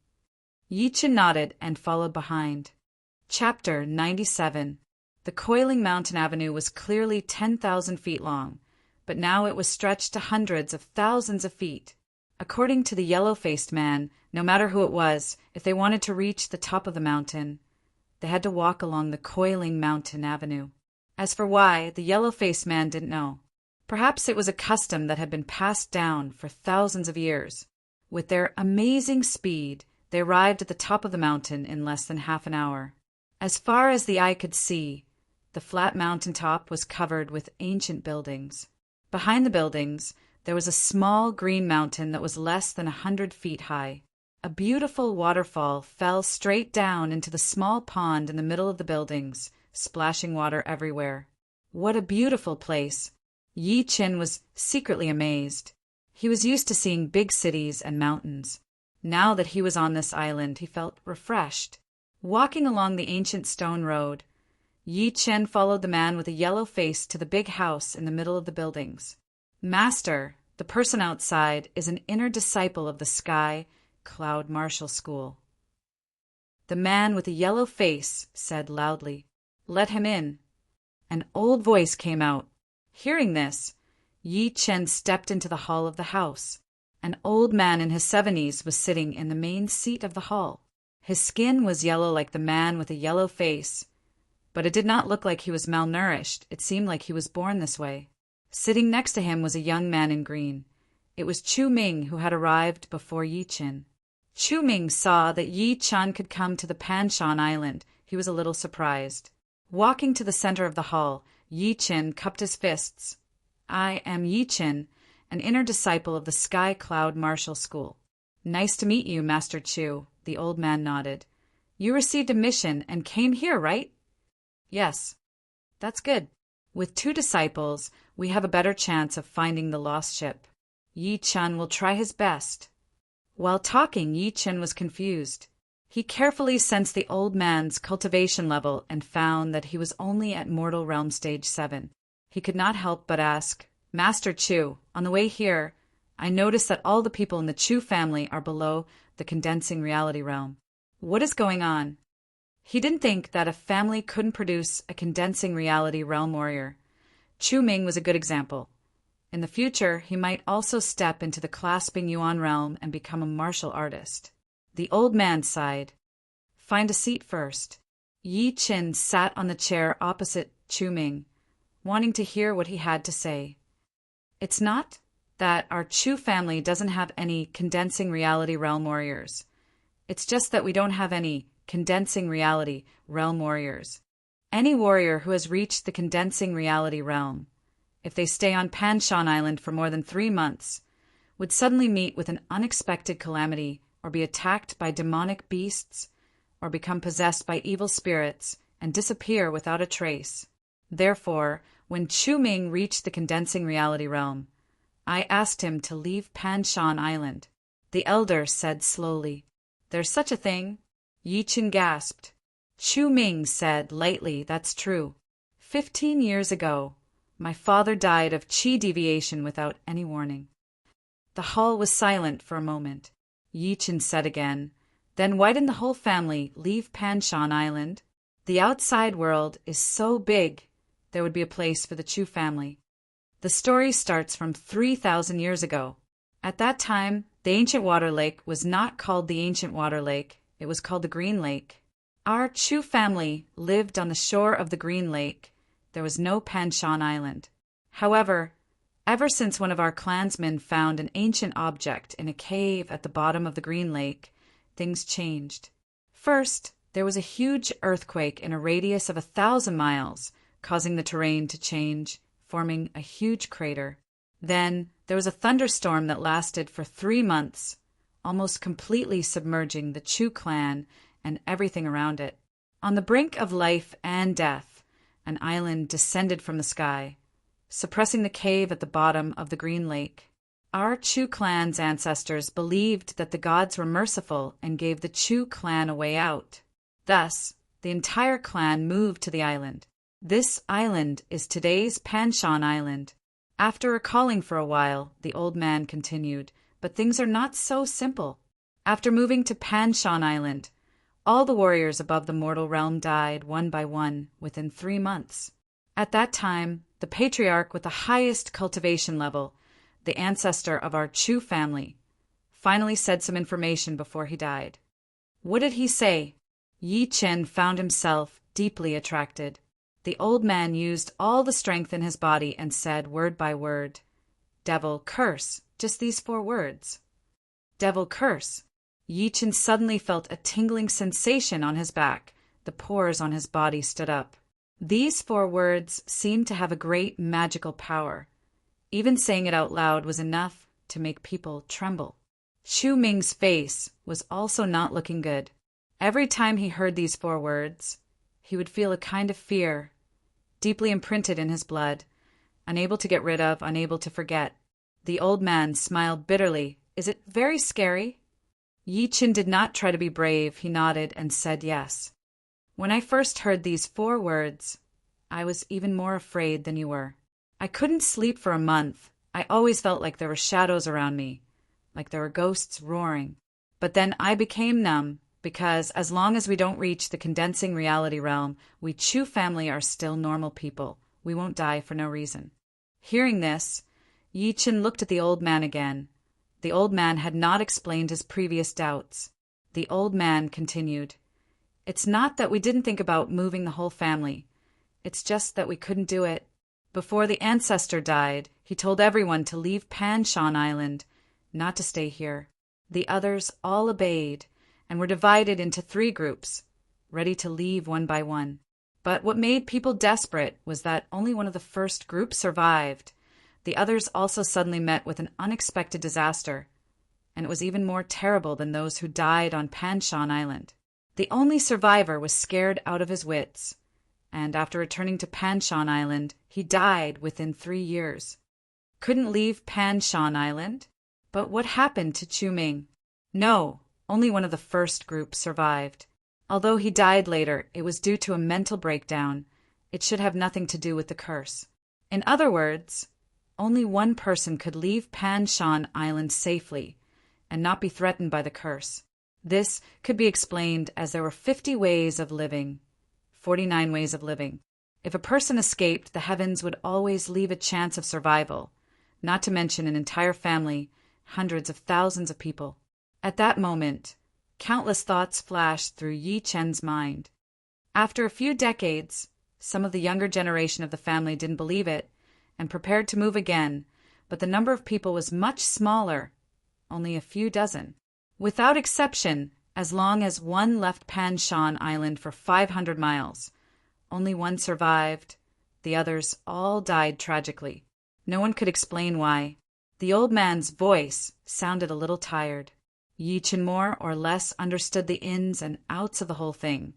Yi Chen nodded and followed behind. Chapter 97. The coiling mountain avenue was clearly 10,000 feet long, but now it was stretched to hundreds of thousands of feet. According to the yellow-faced man, no matter who it was, if they wanted to reach the top of the mountain, they had to walk along the coiling mountain avenue. As for why, the yellow-faced man didn't know. Perhaps it was a custom that had been passed down for thousands of years. With their amazing speed, they arrived at the top of the mountain in less than half an hour. As far as the eye could see, the flat mountain top was covered with ancient buildings. Behind the buildings, there was a small green mountain that was less than 100 feet high. A beautiful waterfall fell straight down into the small pond in the middle of the buildings, splashing water everywhere. What a beautiful place! Yi Chen was secretly amazed. He was used to seeing big cities and mountains. Now that he was on this island, he felt refreshed. Walking along the ancient stone road, Yi Chen followed the man with a yellow face to the big house in the middle of the buildings. "Master, the person outside is an inner disciple of the Sky Cloud Martial School." The man with the yellow face said loudly, "Let him in." An old voice came out. Hearing this, Yi Chen stepped into the hall of the house. An old man in his 70s was sitting in the main seat of the hall. His skin was yellow like the man with a yellow face, but it did not look like he was malnourished. It seemed like he was born this way. Sitting next to him was a young man in green. It was Chu Ming who had arrived before Yi Chen. Chu Ming saw that Yi Chen could come to the Panshan Island. He was a little surprised. Walking to the center of the hall, Yi Chen cupped his fists. "I am Yi Chen, an inner disciple of the Sky Cloud Martial School." "Nice to meet you, Master Chu," the old man nodded. "You received a mission and came here, right?" "Yes." "That's good. With 2 disciples, we have a better chance of finding the lost ship. Yi Chen will try his best." While talking, Yi Chen was confused. He carefully sensed the old man's cultivation level and found that he was only at Mortal Realm Stage 7. He could not help but ask, "Master Chu, on the way here, I noticed that all the people in the Chu family are below the condensing reality realm. What is going on?" He didn't think that a family couldn't produce a condensing reality realm warrior. Chu Ming was a good example. In the future, he might also step into the clasping Yuan realm and become a martial artist. The old man sighed. "Find a seat first." Yi Chen sat on the chair opposite Chu Ming, wanting to hear what he had to say. "It's not that our Chu family doesn't have any condensing reality realm warriors. It's just that we don't have any condensing reality realm warriors. Any warrior who has reached the condensing reality realm, if they stay on Panshan Island for more than 3 months, would suddenly meet with an unexpected calamity or be attacked by demonic beasts or become possessed by evil spirits and disappear without a trace. Therefore, when Chu Ming reached the condensing reality realm, I asked him to leave Panshan Island." The elder said slowly, "There's such a thing?" Yi Chen gasped. Chu Ming said lightly, "That's true. 15 years ago, my father died of chi deviation without any warning." The hall was silent for a moment. Yi Chen said again, "Then why didn't the whole family leave Panshan Island? The outside world is so big, there would be a place for the Chu family." The story starts from 3,000 years ago. At that time, The ancient water lake was not called the ancient water lake, it was called the Green Lake. Our Chu family lived on the shore of the Green Lake. There was no Panshan Island. However, ever since one of our clansmen found an ancient object in a cave at the bottom of the Green Lake, things changed. First, there was a huge earthquake in a radius of 1,000 miles, causing the terrain to change, forming a huge crater. Then, there was a thunderstorm that lasted for 3 months, almost completely submerging the Chu clan and everything around it. On the brink of life and death, an island descended from the sky, suppressing the cave at the bottom of the Green Lake. Our Chu clan's ancestors believed that the gods were merciful and gave the Chu clan a way out. Thus, the entire clan moved to the island. This island is today's Panshan Island. After recalling for a while, the old man continued, but things are not so simple. After moving to Panshan Island, all the warriors above the mortal realm died one by one within 3 months. At that time, the patriarch with the highest cultivation level, the ancestor of our Chu family, finally said some information before he died. What did he say? Yi Chen found himself deeply attracted. The old man used all the strength in his body and said word by word, "Devil, curse," just these 4 words. Devil, curse. Yi Chen suddenly felt a tingling sensation on his back. The pores on his body stood up. These 4 words seemed to have a great magical power. Even saying it out loud was enough to make people tremble. Chu Ming's face was also not looking good. Every time he heard these 4 words, he would feel a kind of fear, deeply imprinted in his blood, unable to get rid of, unable to forget. The old man smiled bitterly. Is it very scary? Yi Chen did not try to be brave. He nodded and said yes. When I first heard these 4 words, I was even more afraid than you were. I couldn't sleep for a month. I always felt like there were shadows around me, like there were ghosts roaring. But then I became numb, because as long as we don't reach the condensing reality realm, we Chu family are still normal people. We won't die for no reason. Hearing this, Yi Chen looked at the old man again. The old man had not explained his previous doubts. The old man continued, "It's not that we didn't think about moving the whole family. It's just that we couldn't do it. Before the ancestor died, he told everyone to leave Panshan Island, not to stay here. The others all obeyed, and were divided into 3 groups, ready to leave one by one. But what made people desperate was that only one of the first groups survived. The others also suddenly met with an unexpected disaster, and it was even more terrible than those who died on Panshan Island. The only survivor was scared out of his wits, and after returning to Panshan Island, he died within 3 years. Couldn't leave Panshan Island? But what happened to Chu Ming? No, only one of the first group survived. Although he died later, it was due to a mental breakdown. It should have nothing to do with the curse. In other words, only one person could leave Panshan Island safely and not be threatened by the curse. This could be explained as there were 50 ways of living, 49 ways of living. If a person escaped, the heavens would always leave a chance of survival, not to mention an entire family, hundreds of thousands of people. At that moment, countless thoughts flashed through Yi Chen's mind. After a few decades, some of the younger generation of the family didn't believe it and prepared to move again, but the number of people was much smaller, only a few dozen. Without exception, as long as one left Panshan Island for 500 miles, only one survived. The others all died tragically. No one could explain why. The old man's voice sounded a little tired. Yi Chen more or less understood the ins and outs of the whole thing,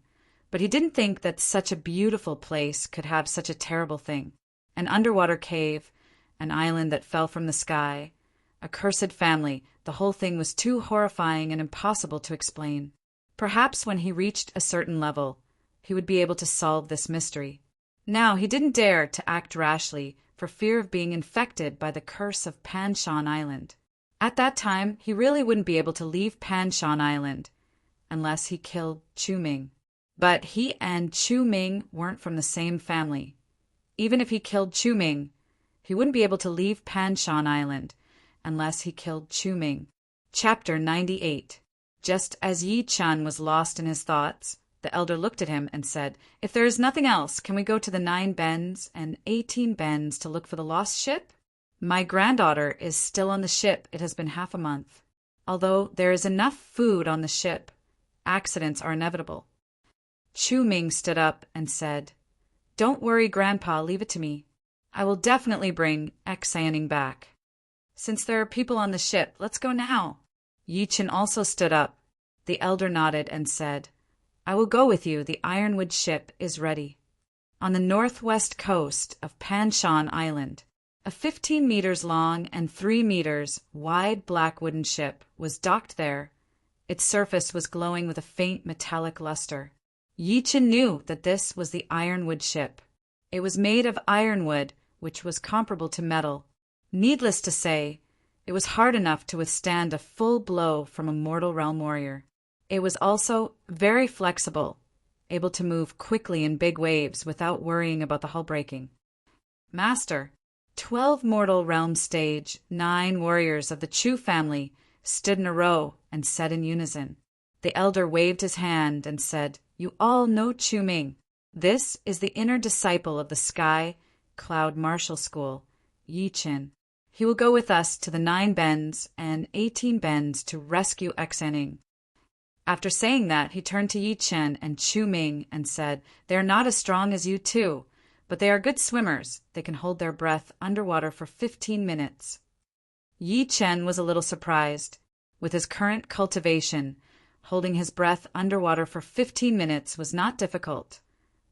but he didn't think that such a beautiful place could have such a terrible thing. An underwater cave, an island that fell from the sky, a cursed family, the whole thing was too horrifying and impossible to explain. Perhaps when he reached a certain level, he would be able to solve this mystery. Now he didn't dare to act rashly for fear of being infected by the curse of Panshan Island. At that time, he really wouldn't be able to leave Panshan Island unless he killed Chu Ming. But he and Chu Ming weren't from the same family. Even if he killed Chu Ming, he wouldn't be able to leave Panshan Island unless he killed Chu Ming. Chapter 98. Just as Yi Chun was lost in his thoughts, the elder looked at him and said, "If there is nothing else, can we go to the 9 bends and 18 bends to look for the lost ship? My granddaughter is still on the ship. It has been half a month. Although there is enough food on the ship, accidents are inevitable." Chu Ming stood up and said, "Don't worry, Grandpa, leave it to me. I will definitely bring Xianing back. Since there are people on the ship, let's go now." Yi Chen also stood up. The elder nodded and said, "I will go with you. The Ironwood ship is ready." On the northwest coast of Panshan Island, a 15 meters long and 3 meters wide black wooden ship was docked there. Its surface was glowing with a faint metallic luster. Yi Chen knew that this was the Ironwood ship. It was made of ironwood, which was comparable to metal. Needless to say, it was hard enough to withstand a full blow from a mortal realm warrior. It was also very flexible, able to move quickly in big waves without worrying about the hull breaking. "Master," 12 mortal realm stage, 9 warriors of the Chu family stood in a row and said in unison. The elder waved his hand and said, "You all know Chu Ming. This is the inner disciple of the Sky Cloud Martial School, Yi Chen. He will go with us to the 9 bends and 18 bends to rescue Xianing." After saying that, he turned to Yi Chen and Chu Ming and said, "They are not as strong as you two, but they are good swimmers. They can hold their breath underwater for 15 minutes. Yi Chen was a little surprised. With his current cultivation, holding his breath underwater for 15 minutes was not difficult.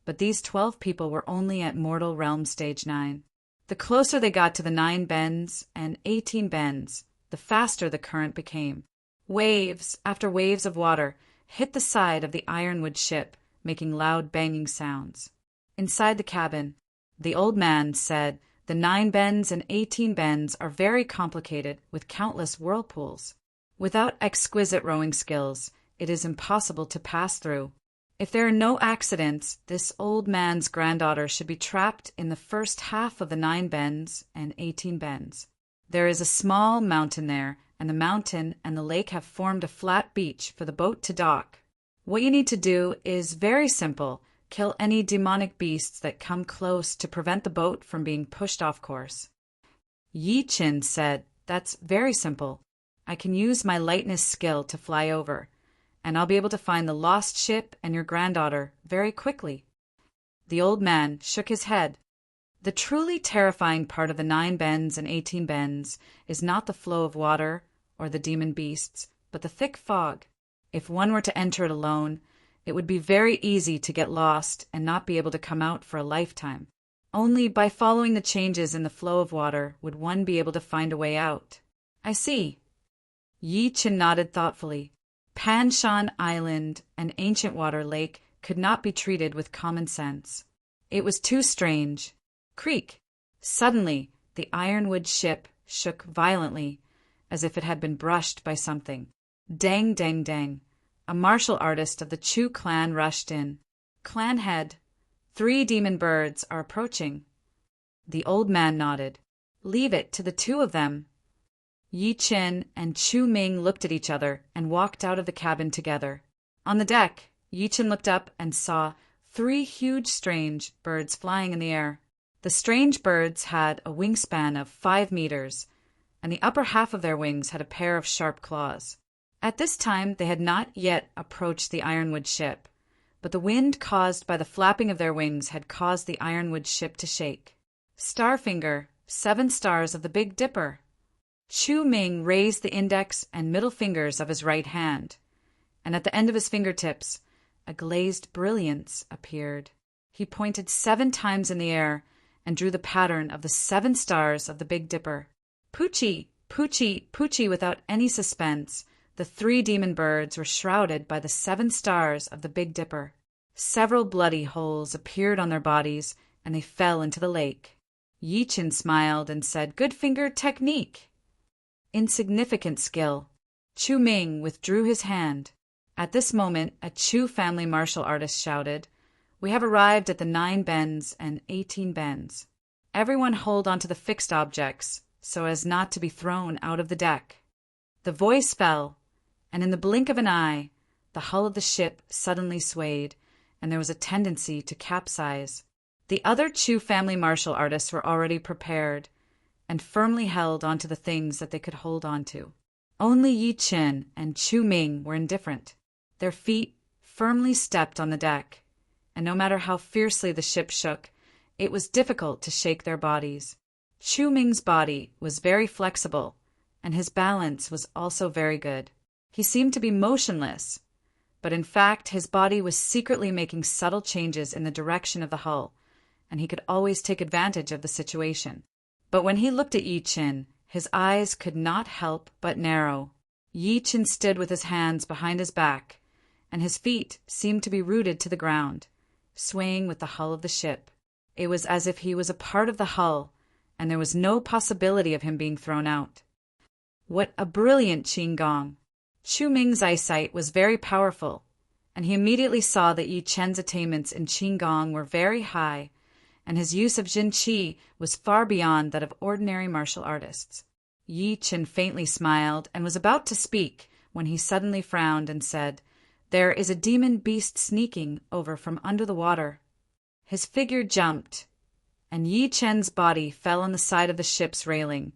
But these 12 people were only at Mortal Realm Stage 9. The closer they got to the 9 bends and 18 bends, the faster the current became. Waves after waves of water hit the side of the Ironwood ship, making loud banging sounds. Inside the cabin, the old man said, "The 9 bends and 18 bends are very complicated with countless whirlpools. Without exquisite rowing skills, it is impossible to pass through. If there are no accidents, this old man's granddaughter should be trapped in the first half of the 9 bends and 18 bends. There is a small mountain there, and the mountain and the lake have formed a flat beach for the boat to dock. What you need to do is very simple. Kill any demonic beasts that come close to prevent the boat from being pushed off course." Yi Chen said, "That's very simple. I can use my lightness skill to fly over, and I'll be able to find the lost ship and your granddaughter very quickly." The old man shook his head. "The truly terrifying part of the 9 bends and 18 bends is not the flow of water or the demon beasts, but the thick fog. If one were to enter it alone, it would be very easy to get lost and not be able to come out for a lifetime. Only by following the changes in the flow of water would one be able to find a way out." "I see." Yi Chen nodded thoughtfully. Panshan Island, an ancient water lake, could not be treated with common sense. It was too strange. Creak! Suddenly, the Ironwood ship shook violently, as if it had been brushed by something. Dang, dang, dang. A martial artist of the Chu clan rushed in. "Clan head, 3 demon birds are approaching." The old man nodded. "Leave it to the 2 of them." Yi Chen and Chu Ming looked at each other and walked out of the cabin together. On the deck, Yi Chen looked up and saw 3 huge strange birds flying in the air. The strange birds had a wingspan of 5 meters, and the upper half of their wings had a pair of sharp claws. At this time they had not yet approached the Ironwood ship, but the wind caused by the flapping of their wings had caused the Ironwood ship to shake. "Starfinger, 7 stars of the Big Dipper." Chu Ming raised the index and middle fingers of his right hand, and at the end of his fingertips a glazed brilliance appeared. He pointed 7 times in the air and drew the pattern of the 7 stars of the Big Dipper. Poochie, Poochie, Poochie, without any suspense, the 3 demon birds were shrouded by the 7 stars of the Big Dipper. Several bloody holes appeared on their bodies, and they fell into the lake. Yi Chen smiled and said, "Good finger technique." Insignificant skill. Chu Ming withdrew his hand. At this moment, a Chu family martial artist shouted, "We have arrived at the 9 bends and 18 bends. Everyone hold onto the fixed objects so as not to be thrown out of the deck." The voice fell, and in the blink of an eye, the hull of the ship suddenly swayed, and there was a tendency to capsize. The other Chu family martial artists were already prepared and firmly held onto the things that they could hold onto. Only Yi Chen and Chu Ming were indifferent. Their feet firmly stepped on the deck, and no matter how fiercely the ship shook, it was difficult to shake their bodies. Chu Ming's body was very flexible, and his balance was also very good. He seemed to be motionless, but in fact his body was secretly making subtle changes in the direction of the hull, and he could always take advantage of the situation. But when he looked at Yi Chen, his eyes could not help but narrow. Yi Chen stood with his hands behind his back, and his feet seemed to be rooted to the ground, swaying with the hull of the ship. It was as if he was a part of the hull, and there was no possibility of him being thrown out. What a brilliant qigong! Chu Ming's eyesight was very powerful, and he immediately saw that Yi Chen's attainments in qigong were very high, and his use of Jin Qi was far beyond that of ordinary martial artists. Yi Chen faintly smiled and was about to speak when he suddenly frowned and said, "There is a demon beast sneaking over from under the water." His figure jumped, and Yi Chen's body fell on the side of the ship's railing,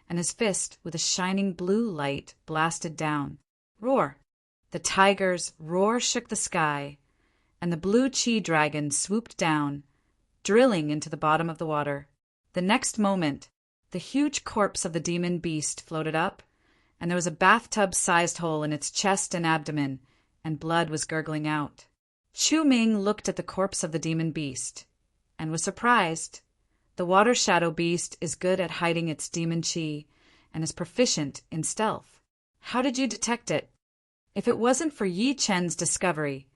and his fist with a shining blue light blasted down. Roar! The tiger's roar shook the sky, and the blue Qi dragon swooped down, drilling into the bottom of the water. The next moment, the huge corpse of the demon beast floated up, and there was a bathtub-sized hole in its chest and abdomen, and blood was gurgling out. Chu Ming looked at the corpse of the demon beast, and was surprised. The water shadow beast is good at hiding its demon qi, and is proficient in stealth. How did you detect it? If it wasn't for Yi Chen's discovery,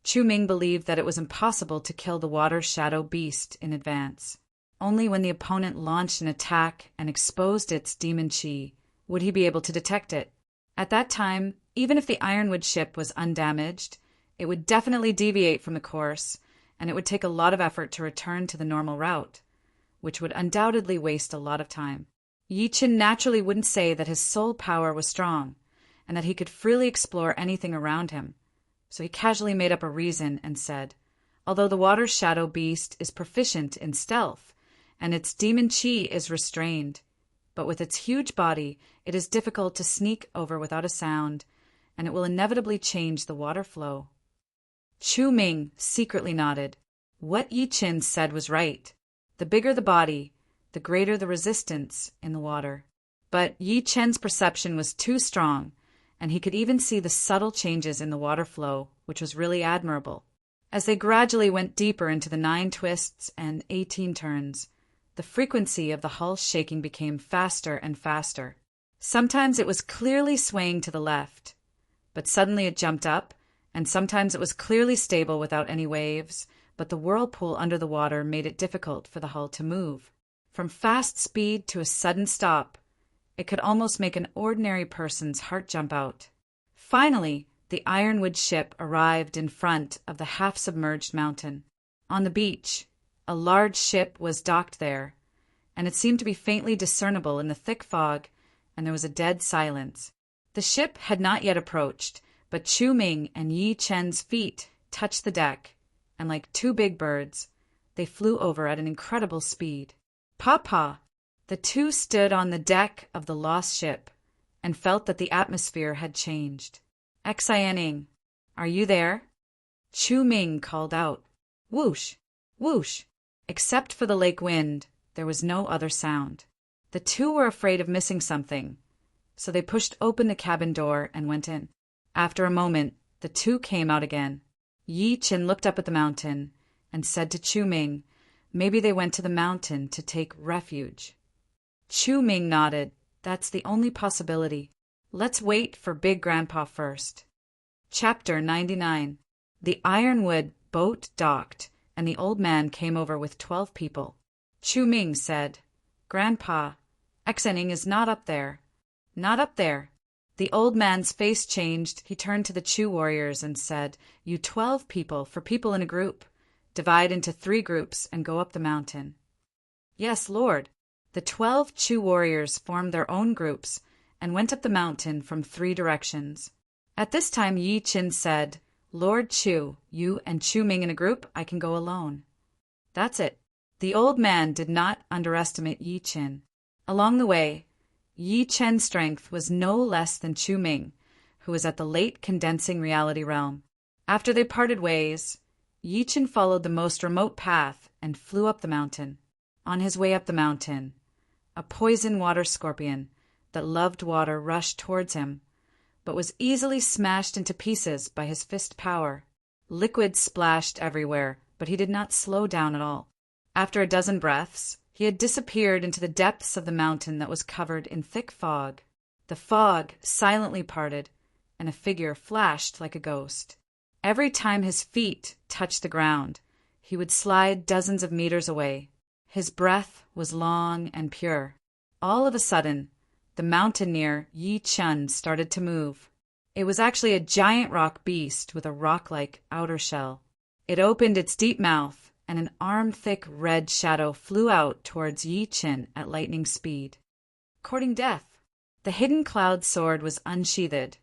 Chu Ming believed that it was impossible to kill the water shadow beast in advance. Only when the opponent launched an attack and exposed its demon qi would he be able to detect it. At that time, even if the Ironwood ship was undamaged, it would definitely deviate from the course, and it would take a lot of effort to return to the normal route, which would undoubtedly waste a lot of time. Yi Chen naturally wouldn't say that his soul power was strong, and that he could freely explore anything around him. So he casually made up a reason and said, "Although the water shadow beast is proficient in stealth, and its demon qi is restrained, but with its huge body it is difficult to sneak over without a sound, and it will inevitably change the water flow." Chu Ming secretly nodded. What Yi Chen said was right. The bigger the body, the greater the resistance in the water. But Yi Chen's perception was too strong, and he could even see the subtle changes in the water flow, which was really admirable. As they gradually went deeper into the 9 twists and 18 turns, the frequency of the hull shaking became faster and faster. Sometimes it was clearly swaying to the left, but suddenly it jumped up, and sometimes it was clearly stable without any waves, but the whirlpool under the water made it difficult for the hull to move. From fast speed to a sudden stop, it could almost make an ordinary person's heart jump out. Finally, the Ironwood ship arrived in front of the half-submerged mountain. On the beach, a large ship was docked there, and it seemed to be faintly discernible in the thick fog, and there was a dead silence. The ship had not yet approached, but Chu Ming and Yi Chen's feet touched the deck, and like 2 big birds, they flew over at an incredible speed. "Papa!" The two stood on the deck of the lost ship and felt that the atmosphere had changed. "Xianing, are you there?" Chu Ming called out. Whoosh! Whoosh! Except for the lake wind, there was no other sound. The two were afraid of missing something, so they pushed open the cabin door and went in. After a moment, the two came out again. Yi Chen looked up at the mountain and said to Chu Ming, "Maybe they went to the mountain to take refuge." Chu Ming nodded. "That's the only possibility. Let's wait for Big Grandpa first." Chapter 99. The Ironwood boat docked, and the old man came over with 12 people. Chu Ming said, "Grandpa, Xianing is not up there." "Not up there." The old man's face changed. He turned to the Chu warriors and said, "You 12 people, for people in a group. Divide into 3 groups and go up the mountain." "Yes, Lord." The 12 Chu warriors formed their own groups and went up the mountain from 3 directions. At this time Yi Qin said, "Lord Chu, you and Chu Ming in a group, I can go alone." That's it. The old man did not underestimate Yi Qin. Along the way, Yi Chen's strength was no less than Chu Ming, who was at the late condensing reality realm. After they parted ways, Yi Chen followed the most remote path and flew up the mountain. On his way up the mountain, a poison water scorpion that loved water rushed towards him, but was easily smashed into pieces by his fist power. Liquid splashed everywhere, but he did not slow down at all. After a dozen breaths, he had disappeared into the depths of the mountain that was covered in thick fog. The fog silently parted, and a figure flashed like a ghost. Every time his feet touched the ground, he would slide dozens of meters away. His breath was long and pure. All of a sudden, the mountain near Yi Chen started to move. It was actually a giant rock beast with a rock-like outer shell. It opened its deep mouth, and an arm-thick red shadow flew out towards Yi Chen at lightning speed. Courting death. The hidden cloud sword was unsheathed,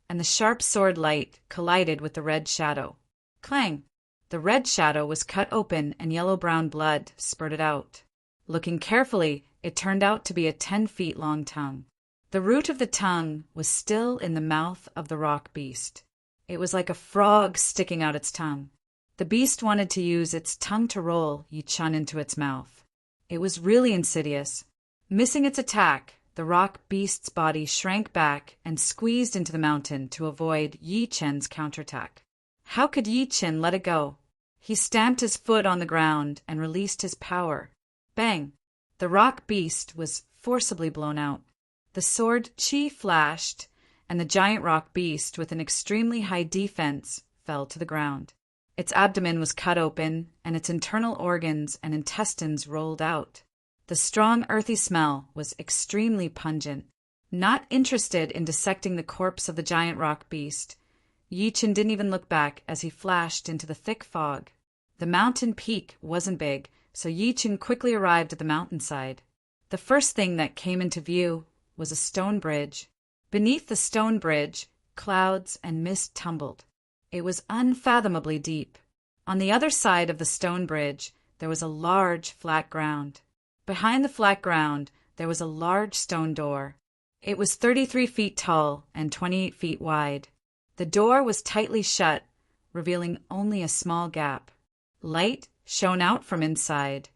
and the sharp sword light collided with the red shadow. Clang! The red shadow was cut open and yellow-brown blood spurted out. Looking carefully, it turned out to be a 10-feet-long tongue. The root of the tongue was still in the mouth of the rock beast. It was like a frog sticking out its tongue. The beast wanted to use its tongue to roll Yi Chen into its mouth. It was really insidious. Missing its attack, the rock beast's body shrank back and squeezed into the mountain to avoid Yi Chen's counterattack. How could Yi Chen let it go? He stamped his foot on the ground and released his power. Bang! The rock beast was forcibly blown out. The sword Qi flashed, and the giant rock beast, with an extremely high defense, fell to the ground. Its abdomen was cut open, and its internal organs and intestines rolled out. The strong earthy smell was extremely pungent. Not interested in dissecting the corpse of the giant rock beast, Yi Chen didn't even look back as he flashed into the thick fog. The mountain peak wasn't big, so Yi Chen quickly arrived at the mountainside. The first thing that came into view was a stone bridge. Beneath the stone bridge, clouds and mist tumbled. It was unfathomably deep. On the other side of the stone bridge, there was a large flat ground. Behind the flat ground, there was a large stone door. It was 33 feet tall and 28 feet wide. The door was tightly shut, revealing only a small gap. Light shone out from inside,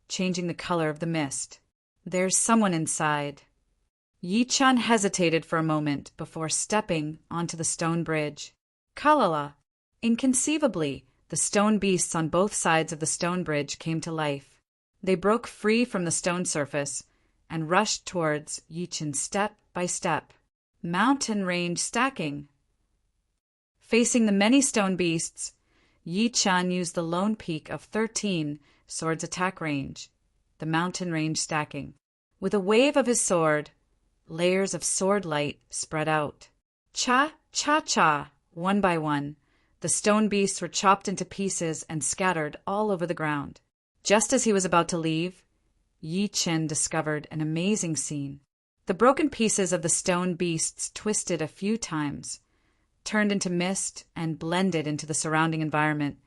changing the color of the mist. "There's someone inside." Yi Chen hesitated for a moment before stepping onto the stone bridge. Kalala! Inconceivably, the stone beasts on both sides of the stone bridge came to life. They broke free from the stone surface and rushed towards Yi Chen step by step. Mountain range stacking. Facing the many stone beasts, Yi Chen used the lone peak of 13 sword's attack range, the mountain range stacking. With a wave of his sword, layers of sword light spread out. Cha, cha, cha, one by one, the stone beasts were chopped into pieces and scattered all over the ground. Just as he was about to leave, Yi Chen discovered an amazing scene. The broken pieces of the stone beasts twisted a few times, turned into mist, and blended into the surrounding environment,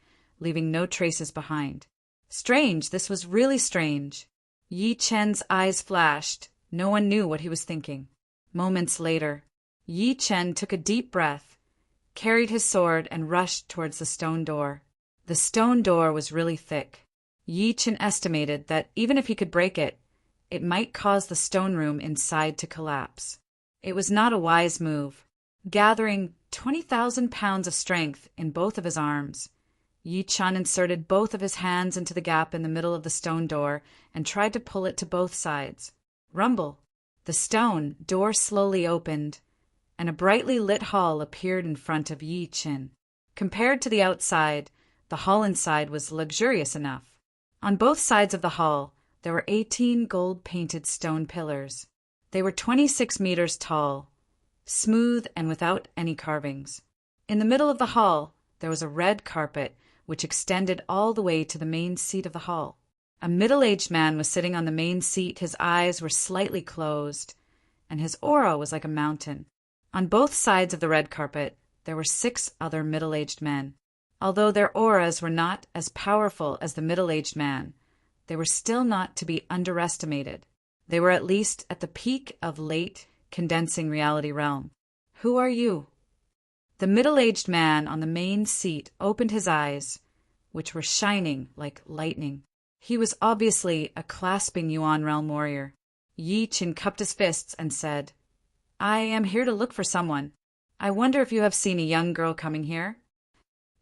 leaving no traces behind. Strange, this was really strange. Yi Chen's eyes flashed. No one knew what he was thinking. Moments later, Yi Chen took a deep breath, carried his sword, and rushed towards the stone door. The stone door was really thick. Yi Chen estimated that even if he could break it, it might cause the stone room inside to collapse. It was not a wise move. Gathering 20,000 pounds of strength in both of his arms, Yi Chen inserted both of his hands into the gap in the middle of the stone door and tried to pull it to both sides. Rumble! The stone door slowly opened, and a brightly lit hall appeared in front of Yi Chen. Compared to the outside, the hall inside was luxurious enough. On both sides of the hall, there were 18 gold-painted stone pillars. They were 26 meters tall, smooth and without any carvings. In the middle of the hall, there was a red carpet which extended all the way to the main seat of the hall. A middle-aged man was sitting on the main seat. His eyes were slightly closed, and his aura was like a mountain. On both sides of the red carpet, there were 6 other middle-aged men. Although their auras were not as powerful as the middle-aged man, they were still not to be underestimated. They were at least at the peak of late condensing reality realm. Who are you? The middle-aged man on the main seat opened his eyes, which were shining like lightning. He was obviously a clasping Yuan realm warrior. Yi Qin cupped his fists and said, I am here to look for someone. I wonder if you have seen a young girl coming here?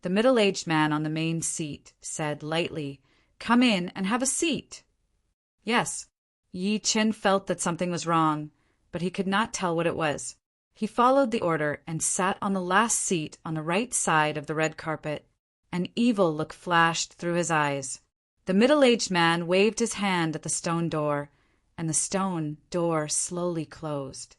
The middle-aged man on the main seat said lightly, Come in and have a seat. Yes. Yi Qin felt that something was wrong, but he could not tell what it was. He followed the order and sat on the last seat on the right side of the red carpet. An evil look flashed through his eyes. The middle-aged man waved his hand at the stone door, and the stone door slowly closed.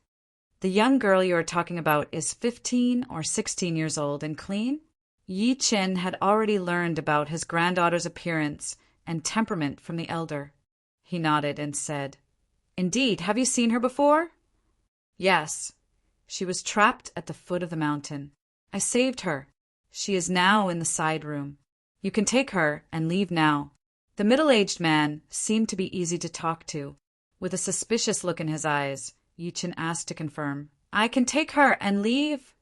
The young girl you are talking about is 15 or 16 years old and clean? Yi Qin had already learned about his granddaughter's appearance and temperament from the elder. He nodded and said, Indeed, have you seen her before? Yes. She was trapped at the foot of the mountain. I saved her. She is now in the side room. You can take her and leave now. The middle-aged man seemed to be easy to talk to. With a suspicious look in his eyes, Yi Qin asked to confirm, I can take her and leave?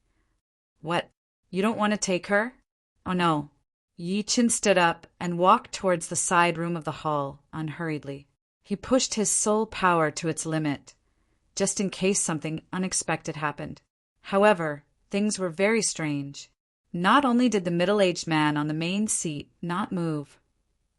What? You don't want to take her? Oh no. Yi Qin stood up and walked towards the side room of the hall unhurriedly. He pushed his soul power to its limit, just in case something unexpected happened. However, things were very strange. Not only did the middle-aged man on the main seat not move,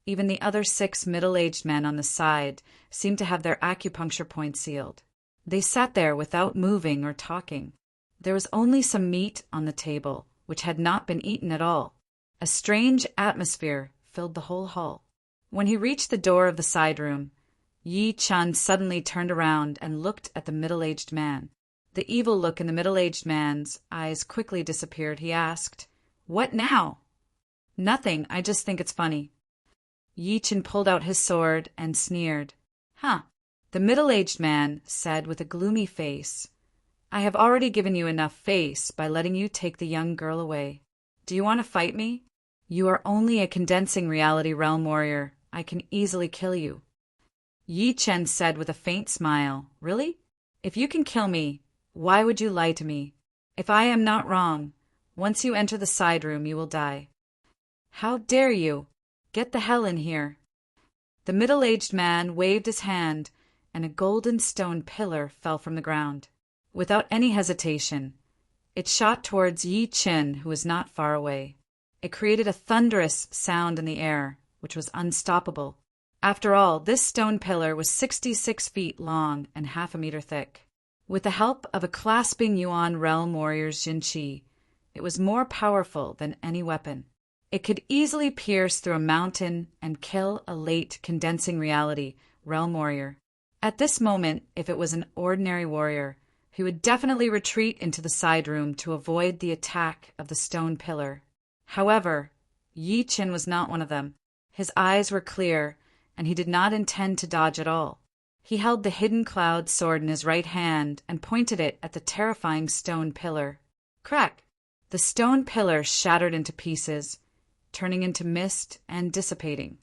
even the other 6 middle-aged men on the side seemed to have their acupuncture points sealed. They sat there without moving or talking. There was only some meat on the table, which had not been eaten at all. A strange atmosphere filled the whole hall. When he reached the door of the side room, Yi Qin suddenly turned around and looked at the middle-aged man. The evil look in the middle-aged man's eyes quickly disappeared. He asked, What now? Nothing, I just think it's funny. Yi Qin pulled out his sword and sneered. Huh. The middle-aged man said with a gloomy face, I have already given you enough face by letting you take the young girl away. Do you want to fight me? You are only a condensing reality realm warrior. I can easily kill you. Yi Qin said with a faint smile, Really? If you can kill me, why would you lie to me? If I am not wrong, once you enter the side room, you will die. How dare you? Get the hell in here. The middle-aged man waved his hand, and a golden stone pillar fell from the ground. Without any hesitation, it shot towards Yi Qin, who was not far away. It created a thunderous sound in the air, which was unstoppable. After all, this stone pillar was 66 feet long and half a meter thick. With the help of a clasping Yuan realm warrior's Jinqi, it was more powerful than any weapon. It could easily pierce through a mountain and kill a late condensing reality realm warrior. At this moment, if it was an ordinary warrior, he would definitely retreat into the side room to avoid the attack of the stone pillar. However, Yi Qin was not one of them. His eyes were clear, and he did not intend to dodge at all. He held the hidden cloud sword in his right hand and pointed it at the terrifying stone pillar. Crack! The stone pillar shattered into pieces, turning into mist and dissipating.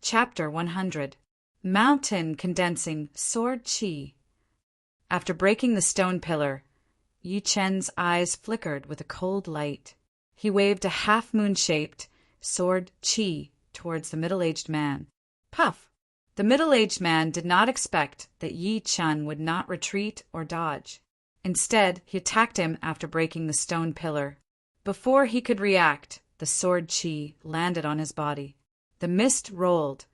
Chapter 100. Mountain Condensing Sword Qi. After breaking the stone pillar, Yi Qin's eyes flickered with a cold light. He waved a half-moon-shaped sword Qi towards the middle-aged man. Puff! The middle-aged man did not expect that Yi Qin would not retreat or dodge. Instead, he attacked him after breaking the stone pillar. Before he could react, the sword Qi landed on his body. The mist rolled,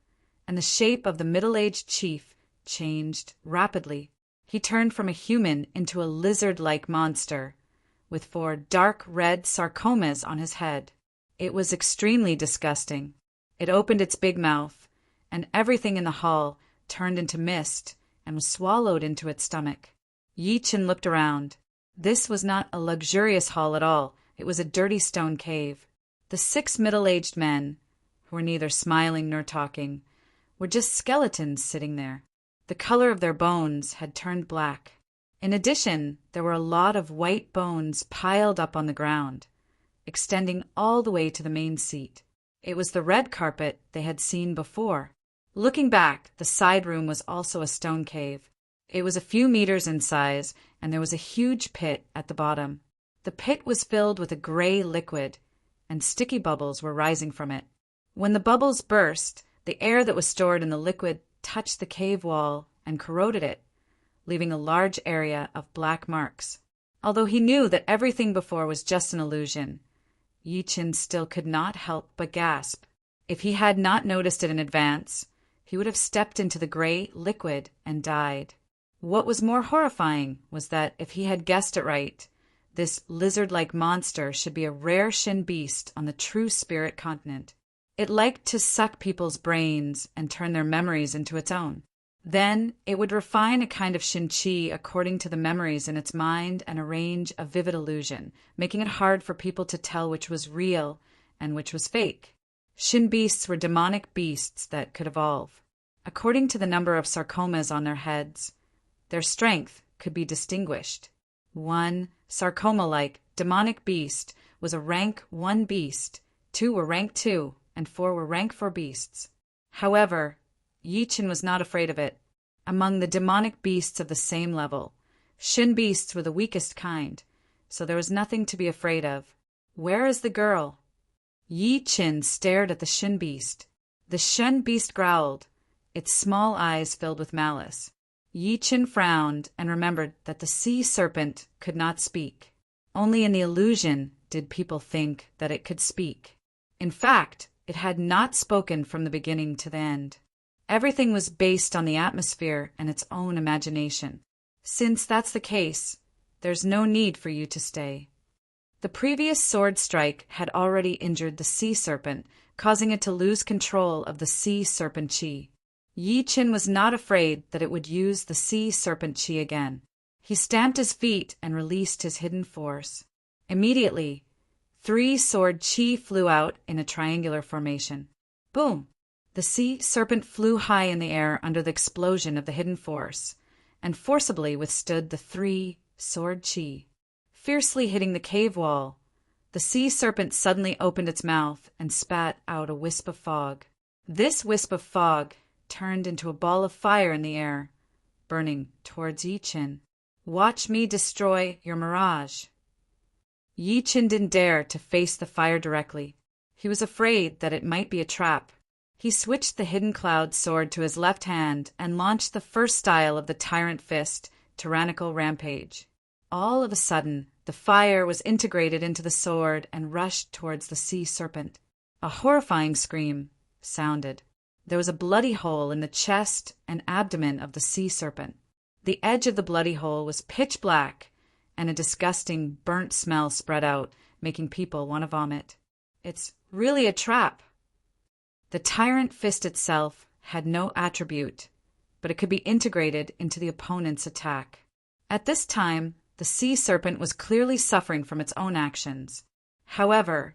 and the shape of the middle-aged chief changed rapidly. He turned from a human into a lizard-like monster, with 4 dark red sarcomas on his head. It was extremely disgusting. It opened its big mouth, and everything in the hall turned into mist and was swallowed into its stomach. Yi Qin looked around. This was not a luxurious hall at all. It was a dirty stone cave. The 6 middle-aged men, who were neither smiling nor talking, were just skeletons sitting there. The color of their bones had turned black. In addition, there were a lot of white bones piled up on the ground, extending all the way to the main seat. It was the red carpet they had seen before. Looking back, the side room was also a stone cave. It was a few meters in size, and there was a huge pit at the bottom. The pit was filled with a gray liquid, and sticky bubbles were rising from it. When the bubbles burst, the air that was stored in the liquid touched the cave wall and corroded it, leaving a large area of black marks. Although he knew that everything before was just an illusion, Yi-Chin still could not help but gasp. If he had not noticed it in advance, he would have stepped into the gray liquid and died. What was more horrifying was that if he had guessed it right, this lizard-like monster should be a rare Shin beast on the true spirit continent. It liked to suck people's brains and turn their memories into its own. Then it would refine a kind of Shin Qi according to the memories in its mind and arrange a vivid illusion, making it hard for people to tell which was real and which was fake. Shin beasts were demonic beasts that could evolve. According to the number of sarcomas on their heads, their strength could be distinguished. One sarcoma-like demonic beast was a rank 1 beast, 2 were rank 2, and 4 were rank 4 beasts. However, Yi-Chin was not afraid of it. Among the demonic beasts of the same level, Shin beasts were the weakest kind, so there was nothing to be afraid of. Where is the girl? Yi-Chin stared at the Shin beast. The Shin beast growled, its small eyes filled with malice. Yi-Chin frowned and remembered that the sea serpent could not speak. Only in the illusion did people think that it could speak. In fact, it had not spoken from the beginning to the end. Everything was based on the atmosphere and its own imagination. Since that's the case, there's no need for you to stay. The previous sword strike had already injured the sea serpent, causing it to lose control of the sea serpent chi. Yi-Chin was not afraid that it would use the sea serpent chi again. He stamped his feet and released his hidden force. Immediately, 3 sword chi flew out in a triangular formation. Boom! The sea serpent flew high in the air under the explosion of the hidden force, and forcibly withstood the 3 sword chi. Fiercely hitting the cave wall, the sea serpent suddenly opened its mouth and spat out a wisp of fog. This wisp of fog turned into a ball of fire in the air, burning towards Yi-Chin. Watch me destroy your mirage. Yi-Chin didn't dare to face the fire directly. He was afraid that it might be a trap. He switched the hidden cloud sword to his left hand and launched the first style of the Tyrant Fist, Tyrannical Rampage. All of a sudden, the fire was integrated into the sword and rushed towards the sea serpent. A horrifying scream sounded. There was a bloody hole in the chest and abdomen of the sea serpent. The edge of the bloody hole was pitch black, and a disgusting burnt smell spread out, making people want to vomit. It's really a trap. The Tyrant Fist itself had no attribute, but it could be integrated into the opponent's attack. At this time, the sea serpent was clearly suffering from its own actions. However,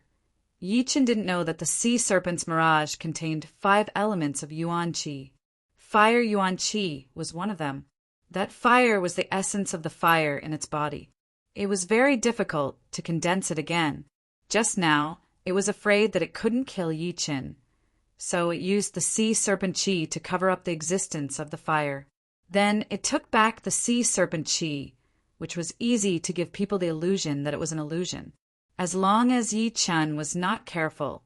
Yi-Chin didn't know that the sea serpent's mirage contained 5 elements of Yuan Qi. Fire Yuan Qi was one of them. That fire was the essence of the fire in its body. It was very difficult to condense it again. Just now, it was afraid that it couldn't kill Yi-Chin, so it used the sea serpent chi to cover up the existence of the fire. Then it took back the sea serpent chi, which was easy to give people the illusion that it was an illusion. As long as Yi-Chin was not careful,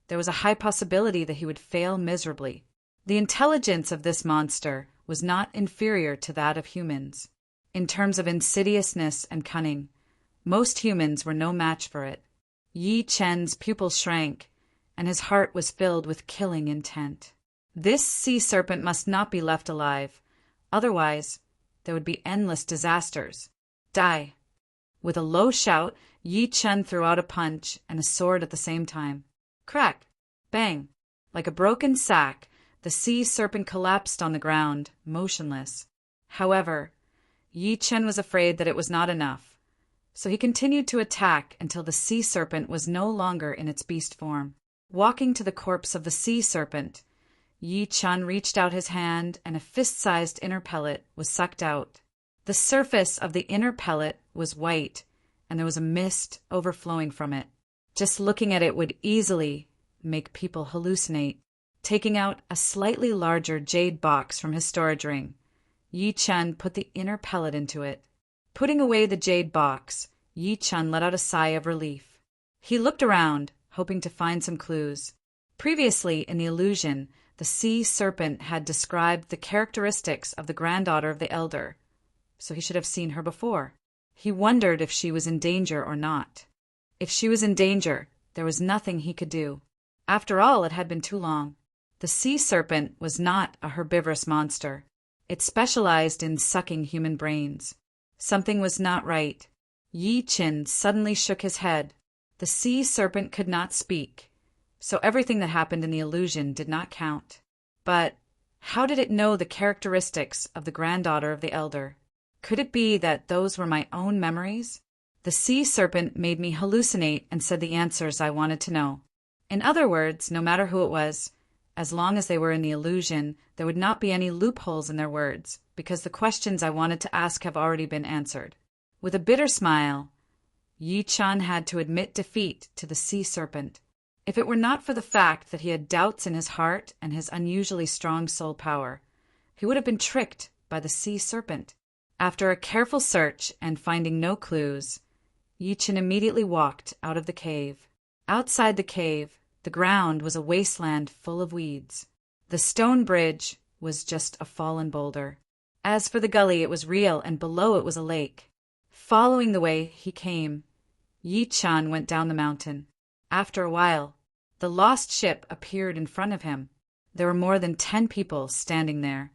there was a high possibility that he would fail miserably. The intelligence of this monster was not inferior to that of humans. In terms of insidiousness and cunning, most humans were no match for it. Yi-Chin's pupils shrank, and his heart was filled with killing intent. This sea serpent must not be left alive, otherwise there would be endless disasters. Die! With a low shout, Yi-Chin threw out a punch and a sword at the same time. Crack! Bang! Like a broken sack, the sea serpent collapsed on the ground, motionless. However, Yi-Chin was afraid that it was not enough, so he continued to attack until the sea serpent was no longer in its beast form. Walking to the corpse of the sea serpent, Yi-Chin reached out his hand and a fist-sized inner pellet was sucked out. The surface of the inner pellet was white, and there was a mist overflowing from it. Just looking at it would easily make people hallucinate. Taking out a slightly larger jade box from his storage ring, Yi Chen put the inner pellet into it. Putting away the jade box, Yi Chen let out a sigh of relief. He looked around, hoping to find some clues. Previously, in the illusion, the sea serpent had described the characteristics of the granddaughter of the elder, so he should have seen her before. He wondered if she was in danger or not. If she was in danger, there was nothing he could do. After all, it had been too long. The sea serpent was not a herbivorous monster. It specialized in sucking human brains. Something was not right. Yi Chen suddenly shook his head. The sea serpent could not speak, so everything that happened in the illusion did not count. But how did it know the characteristics of the granddaughter of the elder? Could it be that those were my own memories? The sea serpent made me hallucinate and said the answers I wanted to know. In other words, no matter who it was, as long as they were in the illusion, there would not be any loopholes in their words, because the questions I wanted to ask have already been answered. With a bitter smile, Yi Chen had to admit defeat to the sea serpent. If it were not for the fact that he had doubts in his heart and his unusually strong soul power, he would have been tricked by the sea serpent. After a careful search and finding no clues, Yi Chen immediately walked out of the cave. Outside the cave, the ground was a wasteland full of weeds. The stone bridge was just a fallen boulder. As for the gully, it was real, and below it was a lake. Following the way he came, Yi Chen went down the mountain. After a while, the lost ship appeared in front of him. There were more than 10 people standing there,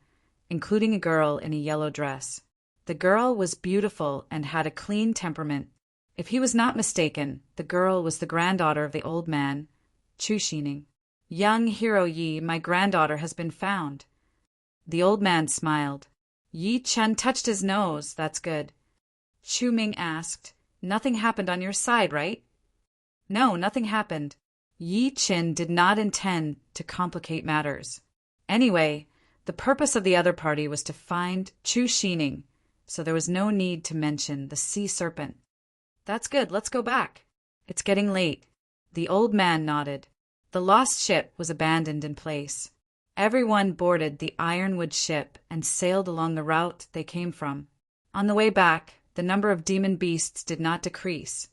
including a girl in a yellow dress. The girl was beautiful and had a clean temperament. If he was not mistaken, the girl was the granddaughter of the old man, Chu Xining. "Young hero Yi, my granddaughter has been found." The old man smiled. Yi Chen touched his nose. "That's good." Chu Ming asked, "Nothing happened on your side, right?" "No, nothing happened." Yi Chen did not intend to complicate matters. Anyway, the purpose of the other party was to find Chu Xining, so there was no need to mention the sea serpent. "That's good, let's go back. It's getting late." The old man nodded. The lost ship was abandoned in place. Everyone boarded the ironwood ship and sailed along the route they came from. On the way back, the number of demon beasts did not decrease,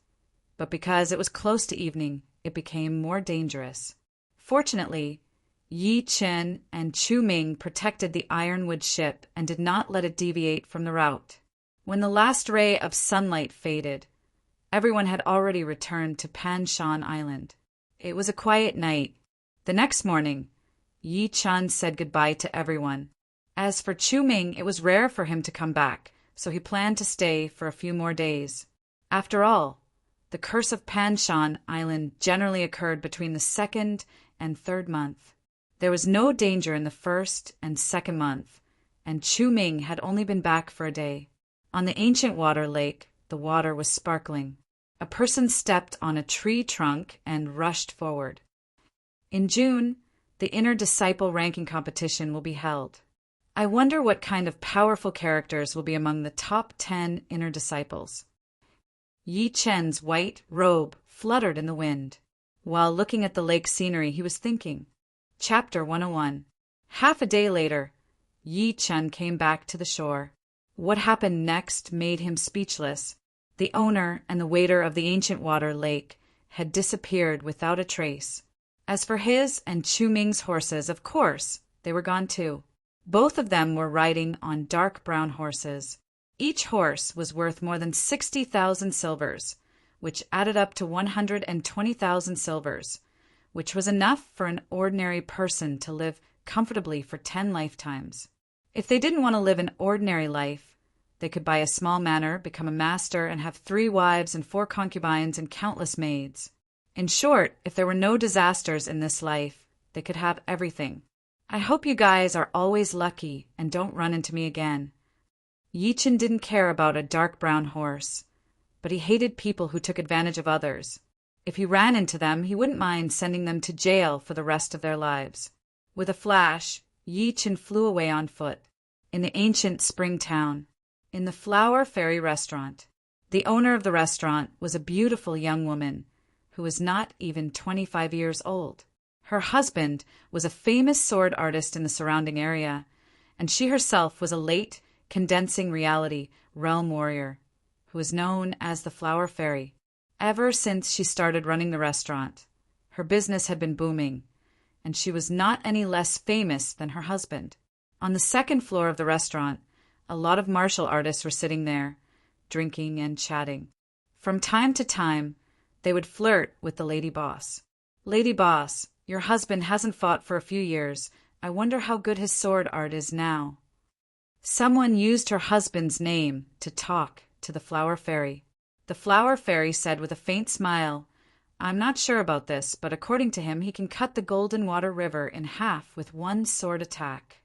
but because it was close to evening, it became more dangerous. Fortunately, Yi Chen and Chu Ming protected the ironwood ship and did not let it deviate from the route. When the last ray of sunlight faded, everyone had already returned to Panshan Island. It was a quiet night. The next morning, Yi Chen said goodbye to everyone. As for Chu Ming, it was rare for him to come back, so he planned to stay for a few more days. After all, the curse of Panshan Island generally occurred between the 2nd and 3rd month. There was no danger in the 1st and 2nd month, and Chu Ming had only been back for a day. On the ancient water lake, the water was sparkling. A person stepped on a tree trunk and rushed forward. In June, the Inner Disciple ranking competition will be held. I wonder what kind of powerful characters will be among the top 10 Inner Disciples. Yi Chen's white robe fluttered in the wind. While looking at the lake scenery, he was thinking. Chapter 101. Half a day later, Yi Chen came back to the shore. What happened next made him speechless. The owner and the waiter of the ancient water lake had disappeared without a trace. As for his and Chu Ming's horses, of course, they were gone too. Both of them were riding on dark brown horses. Each horse was worth more than 60,000 silvers, which added up to 120,000 silvers, which was enough for an ordinary person to live comfortably for 10 lifetimes. If they didn't want to live an ordinary life, they could buy a small manor, become a master, and have 3 wives and 4 concubines and countless maids. In short, if there were no disasters in this life, they could have everything. I hope you guys are always lucky and don't run into me again. Yi Chen didn't care about a dark brown horse, but he hated people who took advantage of others. If he ran into them, he wouldn't mind sending them to jail for the rest of their lives. With a flash, Yi Chen flew away on foot. In the ancient spring town, In the Flower Fairy restaurant. The owner of the restaurant was a beautiful young woman who was not even 25 years old. Her husband was a famous sword artist in the surrounding area, and she herself was a late, condensing reality realm warrior who was known as the Flower Fairy. Ever since she started running the restaurant, her business had been booming, and she was not any less famous than her husband. On the second floor of the restaurant, a lot of martial artists were sitting there, drinking and chatting. From time to time, they would flirt with the lady boss. "Lady boss, your husband hasn't fought for a few years. I wonder how good his sword art is now." Someone used her husband's name to talk to the Flower Fairy. The Flower Fairy said with a faint smile, "I'm not sure about this, but according to him, he can cut the Golden Water River in half with one sword attack."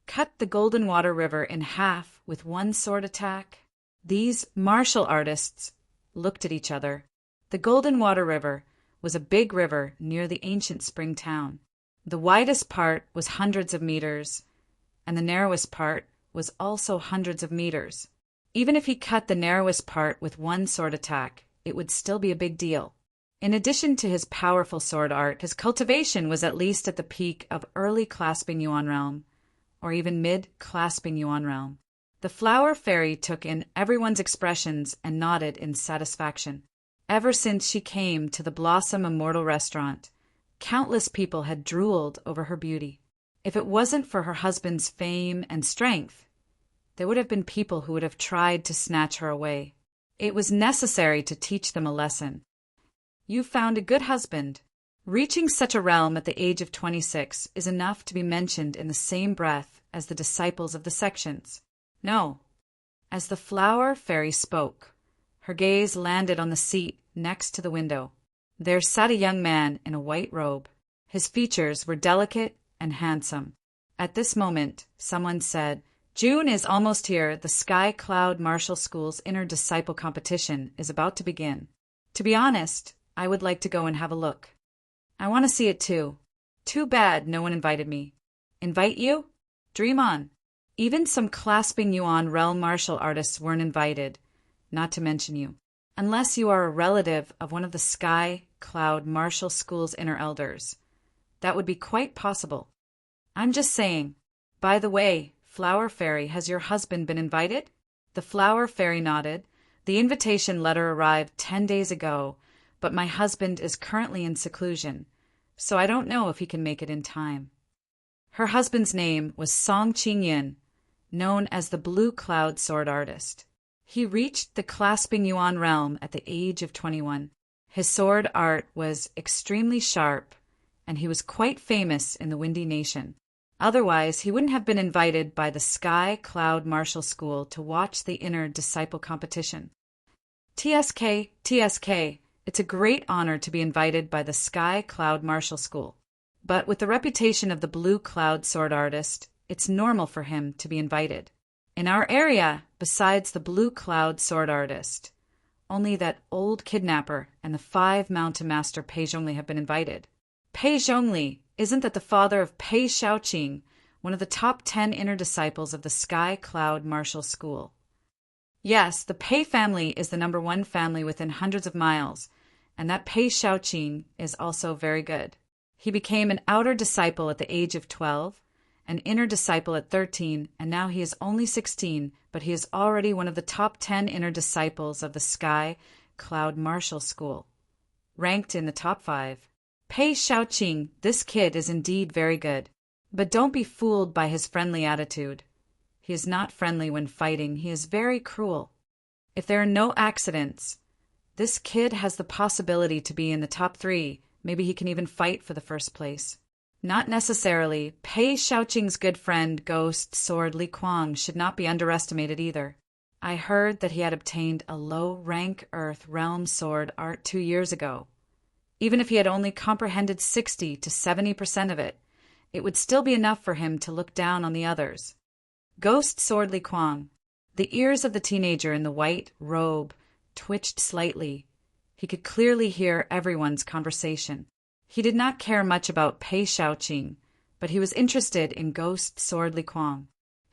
Cut the Golden Water River in half with one sword attack? These martial artists looked at each other. The Golden Water River was a big river near the ancient spring town. The widest part was hundreds of meters, and the narrowest part was also hundreds of meters. Even if he cut the narrowest part with one sword attack, it would still be a big deal. In addition to his powerful sword art, his cultivation was at least at the peak of early clasping Yuan realm, or even mid-clasping Yuan realm. The Flower Fairy took in everyone's expressions and nodded in satisfaction. Ever since she came to the Blossom Immortal restaurant, countless people had drooled over her beauty. If it wasn't for her husband's fame and strength, there would have been people who would have tried to snatch her away. It was necessary to teach them a lesson. "You've found a good husband." Reaching such a realm at the age of 26 is enough to be mentioned in the same breath as the disciples of the sections. No. As the Flower Fairy spoke, her gaze landed on the seat next to the window. There sat a young man in a white robe. His features were delicate and handsome. At this moment, someone said, "June is almost here. The Sky Cloud Martial School's Inner Disciple Competition is about to begin. To be honest, I would like to go and have a look. I want to see it too. Too bad no one invited me." "Invite you? Dream on." Even some clasping Yuan realm martial artists weren't invited, not to mention you. Unless you are a relative of one of the Sky Cloud Martial School's inner elders. That would be quite possible. I'm just saying. By the way, Flower Fairy, has your husband been invited? The Flower Fairy nodded. The invitation letter arrived 10 days ago, but my husband is currently in seclusion, so I don't know if he can make it in time. Her husband's name was Song Qingyin, known as the Blue Cloud Sword Artist. He reached the clasping Yuan realm at the age of 21. His sword art was extremely sharp, and he was quite famous in the Windy Nation. Otherwise, he wouldn't have been invited by the Sky Cloud Martial School to watch the Inner Disciple Competition. TSK, TSK, it's a great honor to be invited by the Sky Cloud Martial School. But with the reputation of the Blue Cloud Sword Artist, it's normal for him to be invited. In our area, besides the Blue Cloud Sword Artist, only that old kidnapper and the 5 Mountain Master Pei Zhongli have been invited. Pei Zhongli, isn't that the father of Pei Shaoqing, one of the top 10 inner disciples of the Sky Cloud Martial School? Yes, the Pei family is the #1 family within hundreds of miles, and that Pei Shaoqing is also very good. He became an outer disciple at the age of 12, an inner disciple at 13, and now he is only 16, but he is already one of the top 10 inner disciples of the Sky Cloud Martial School, ranked in the top 5. Pei Shaoqing, this kid is indeed very good. But don't be fooled by his friendly attitude. He is not friendly when fighting, he is very cruel. If there are no accidents, this kid has the possibility to be in the top 3, maybe he can even fight for the first place. Not necessarily. Pei Shaoqing's good friend, Ghost Sword Li Kuang, should not be underestimated either. I heard that he had obtained a low-rank Earth Realm sword art 2 years ago. Even if he had only comprehended 60 to 70% of it, it would still be enough for him to look down on the others. Ghost Sword Li Kuang. The ears of the teenager in the white robe twitched slightly. He could clearly hear everyone's conversation. He did not care much about Pei Shaoqing, but he was interested in Ghost Sword Li Kuang.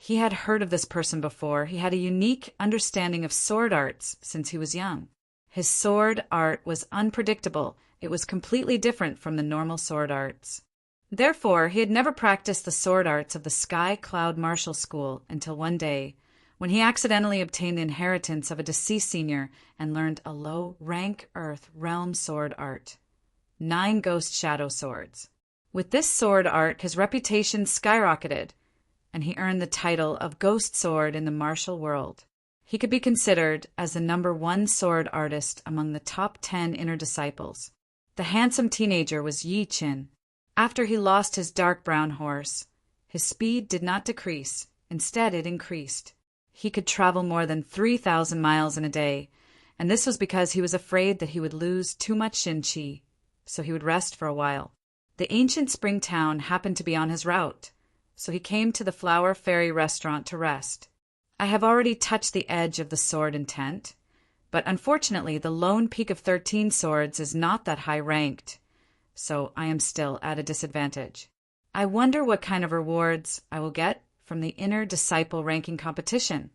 He had heard of this person before. He had a unique understanding of sword arts since he was young. His sword art was unpredictable. It was completely different from the normal sword arts. Therefore, he had never practiced the sword arts of the Sky Cloud Martial School until one day, when he accidentally obtained the inheritance of a deceased senior and learned a low-rank Earth realm sword art. 9 ghost shadow swords. With this sword art, his reputation skyrocketed, and he earned the title of Ghost Sword in the martial world. He could be considered as the #1 sword artist among the top 10 inner disciples. The handsome teenager was Yi Qin. After he lost his dark brown horse, his speed did not decrease. Instead, it increased. He could travel more than 3,000 miles in a day, and this was because he was afraid that he would lose too much Shin Qi, so he would rest for a while. The ancient spring town happened to be on his route, so he came to the Flower Fairy restaurant to rest. I have already touched the edge of the sword in tent, but unfortunately the lone peak of 13 swords is not that high ranked, so I am still at a disadvantage. I wonder what kind of rewards I will get from the inner disciple ranking competition.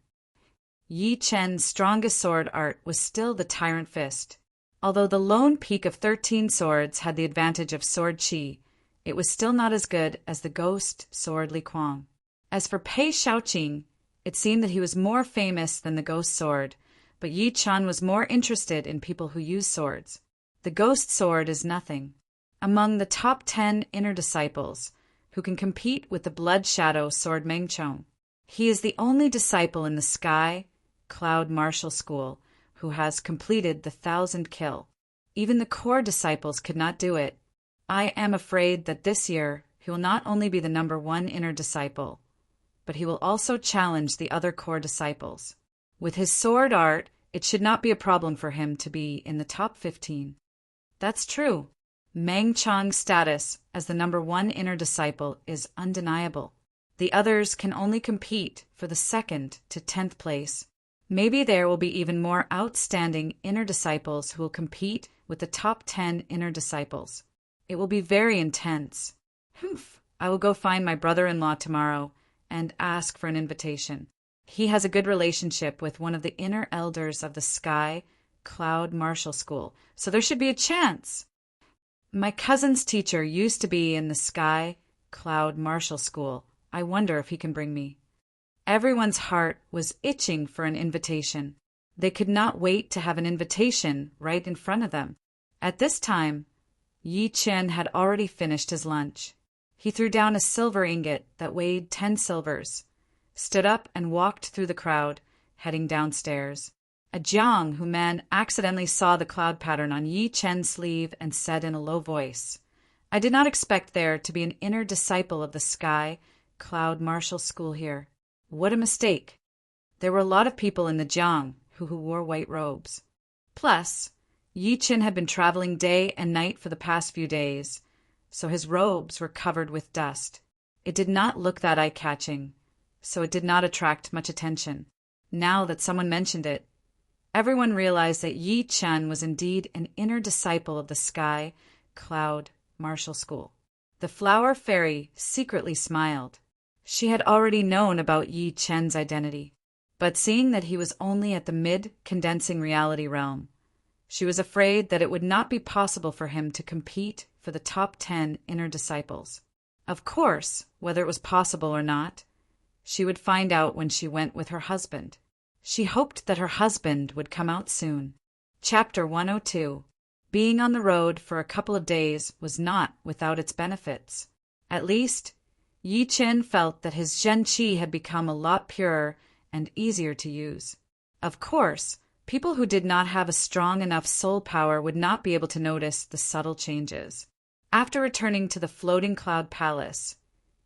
Yi Chen's strongest sword art was still the Tyrant Fist. Although the lone peak of 13 swords had the advantage of sword Qi, it was still not as good as the ghost sword Li Kuang. As for Pei Shaoqing, it seemed that he was more famous than the ghost sword, but Yi Chen was more interested in people who use swords. The ghost sword is nothing. Among the top 10 inner disciples who can compete with the blood shadow sword Meng Chong, he is the only disciple in the Sky Cloud Martial School who has completed the 1,000 kill. Even the core disciples could not do it. I am afraid that this year he will not only be the #1 inner disciple, but he will also challenge the other core disciples. With his sword art, it should not be a problem for him to be in the top 15. That's true. Meng Chong's status as the #1 inner disciple is undeniable. The others can only compete for the 2nd to 10th place. Maybe there will be even more outstanding inner disciples who will compete with the top 10 inner disciples. It will be very intense. Humph! I will go find my brother-in-law tomorrow and ask for an invitation. He has a good relationship with one of the inner elders of the Sky Cloud Martial School, so there should be a chance. My cousin's teacher used to be in the Sky Cloud Martial School. I wonder if he can bring me. Everyone's heart was itching for an invitation. They could not wait to have an invitation right in front of them. At this time, Yi Chen had already finished his lunch. He threw down a silver ingot that weighed 10 silvers, stood up and walked through the crowd, heading downstairs. A Jiang who man accidentally saw the cloud pattern on Yi Chen's sleeve and said in a low voice, "I did not expect there to be an inner disciple of the Sky Cloud Martial School here. What a mistake." There were a lot of people in the Jiang who wore white robes. Plus, Yi Chen had been traveling day and night for the past few days, so his robes were covered with dust. It did not look that eye-catching, so it did not attract much attention. Now that someone mentioned it, everyone realized that Yi Chen was indeed an inner disciple of the Sky Cloud Martial School. The Flower Fairy secretly smiled. She had already known about Yi Chen's identity, but seeing that he was only at the mid-condensing reality realm, she was afraid that it would not be possible for him to compete for the top 10 inner disciples. Of course, whether it was possible or not, she would find out when she went with her husband. She hoped that her husband would come out soon. Chapter 102. Being on the road for a couple of days was not without its benefits. At least, Yi Chen felt that his Zhen Qi had become a lot purer and easier to use. Of course, people who did not have a strong enough soul power would not be able to notice the subtle changes. After returning to the floating cloud palace,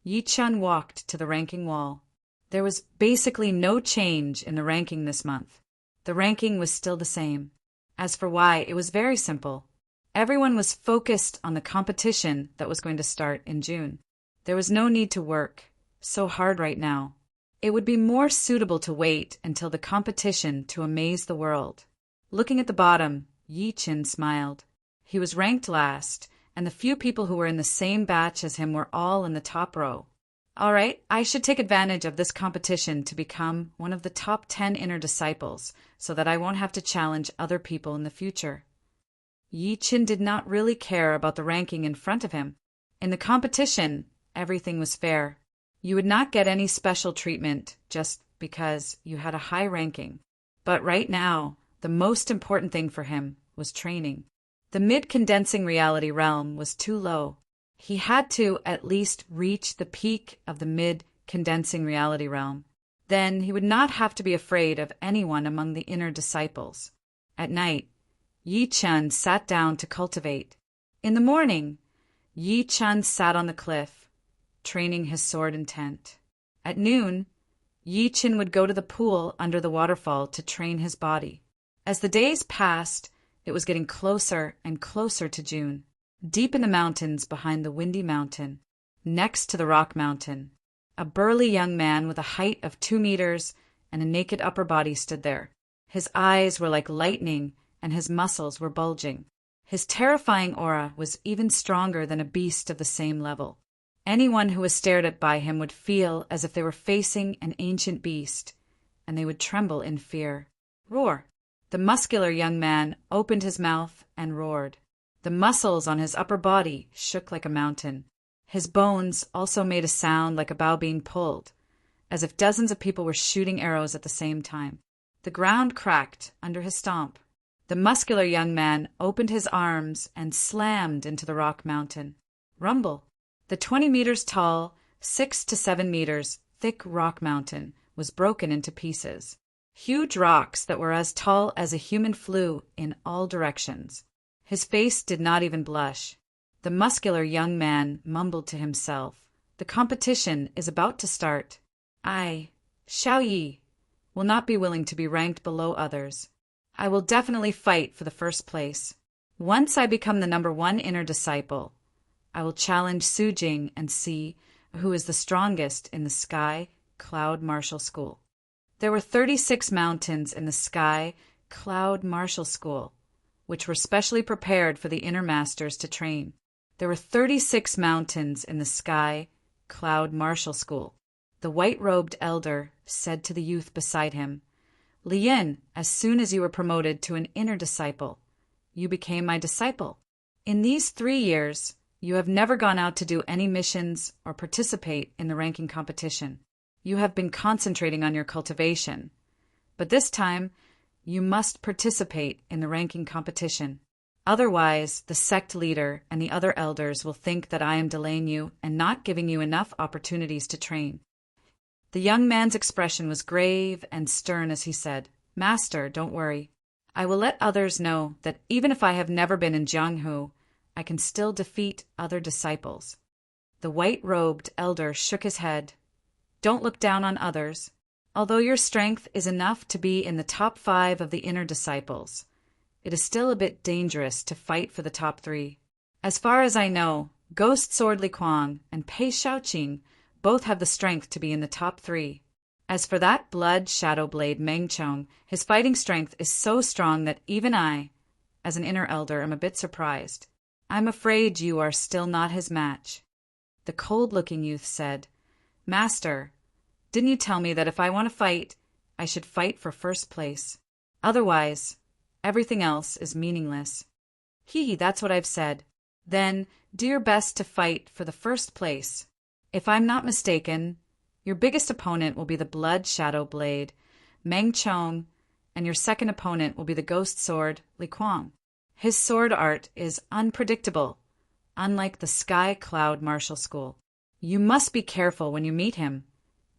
Yi Chen walked to the ranking wall. There was basically no change in the ranking this month. The ranking was still the same. As for why, it was very simple. Everyone was focused on the competition that was going to start in June. There was no need to work so hard right now. It would be more suitable to wait until the competition to amaze the world. Looking at the bottom, Yi Chen smiled. He was ranked last, and the few people who were in the same batch as him were all in the top row. All right, I should take advantage of this competition to become one of the top 10 inner disciples so that I won't have to challenge other people in the future. Yi Qin did not really care about the ranking in front of him. In the competition, everything was fair. You would not get any special treatment just because you had a high ranking. But right now, the most important thing for him was training. The mid-condensing reality realm was too low. He had to at least reach the peak of the mid-condensing reality realm. Then he would not have to be afraid of anyone among the inner disciples. At night, Yi Chun sat down to cultivate. In the morning, Yi Chun sat on the cliff, training his sword intent. At noon, Yi Chun would go to the pool under the waterfall to train his body. As the days passed, it was getting closer and closer to June. Deep in the mountains behind the Windy Mountain, next to the Rock Mountain, a burly young man with a height of 2 meters and a naked upper body stood there. His eyes were like lightning and his muscles were bulging. His terrifying aura was even stronger than a beast of the same level. Anyone who was stared at by him would feel as if they were facing an ancient beast, and they would tremble in fear. Roar! The muscular young man opened his mouth and roared. The muscles on his upper body shook like a mountain. His bones also made a sound like a bow being pulled, as if dozens of people were shooting arrows at the same time. The ground cracked under his stomp. The muscular young man opened his arms and slammed into the rock mountain. Rumble! The 20 meters tall, 6 to 7 meters thick rock mountain was broken into pieces. Huge rocks that were as tall as a human flew in all directions. His face did not even blush. The muscular young man mumbled to himself, "The competition is about to start. I, Xiao Yi, will not be willing to be ranked below others. I will definitely fight for the first place. Once I become the #1 inner disciple, I will challenge Su Jing and see who is the strongest in the Sky Cloud Martial School." There were 36 mountains in the Sky Cloud Martial School, which were specially prepared for the inner masters to train. There were 36 mountains in the Sky Cloud Martial School. The white-robed elder said to the youth beside him, "Lian, as soon as you were promoted to an inner disciple, you became my disciple. In these 3 years, you have never gone out to do any missions or participate in the ranking competition. You have been concentrating on your cultivation. But this time, you must participate in the ranking competition. Otherwise, the sect leader and the other elders will think that I am delaying you and not giving you enough opportunities to train." The young man's expression was grave and stern as he said, "Master, don't worry. I will let others know that even if I have never been in Jianghu, I can still defeat other disciples." The white-robed elder shook his head. "Don't look down on others. Although your strength is enough to be in the top 5 of the inner disciples, it is still a bit dangerous to fight for the top 3. As far as I know, Ghost Sword Li Kuang and Pei Shaoqing both have the strength to be in the top 3. As for that blood shadow blade Meng Chong, his fighting strength is so strong that even I, as an inner elder, am a bit surprised. I'm afraid you are still not his match." The cold-looking youth said, "Master, didn't you tell me that if I want to fight, I should fight for first place? Otherwise, everything else is meaningless." That's what I've said. Then do your best to fight for the first place. If I'm not mistaken, your biggest opponent will be the blood shadow blade, Meng Chong, and your second opponent will be the ghost sword, Li Kuang. His sword art is unpredictable, unlike the Sky Cloud Martial School. You must be careful when you meet him.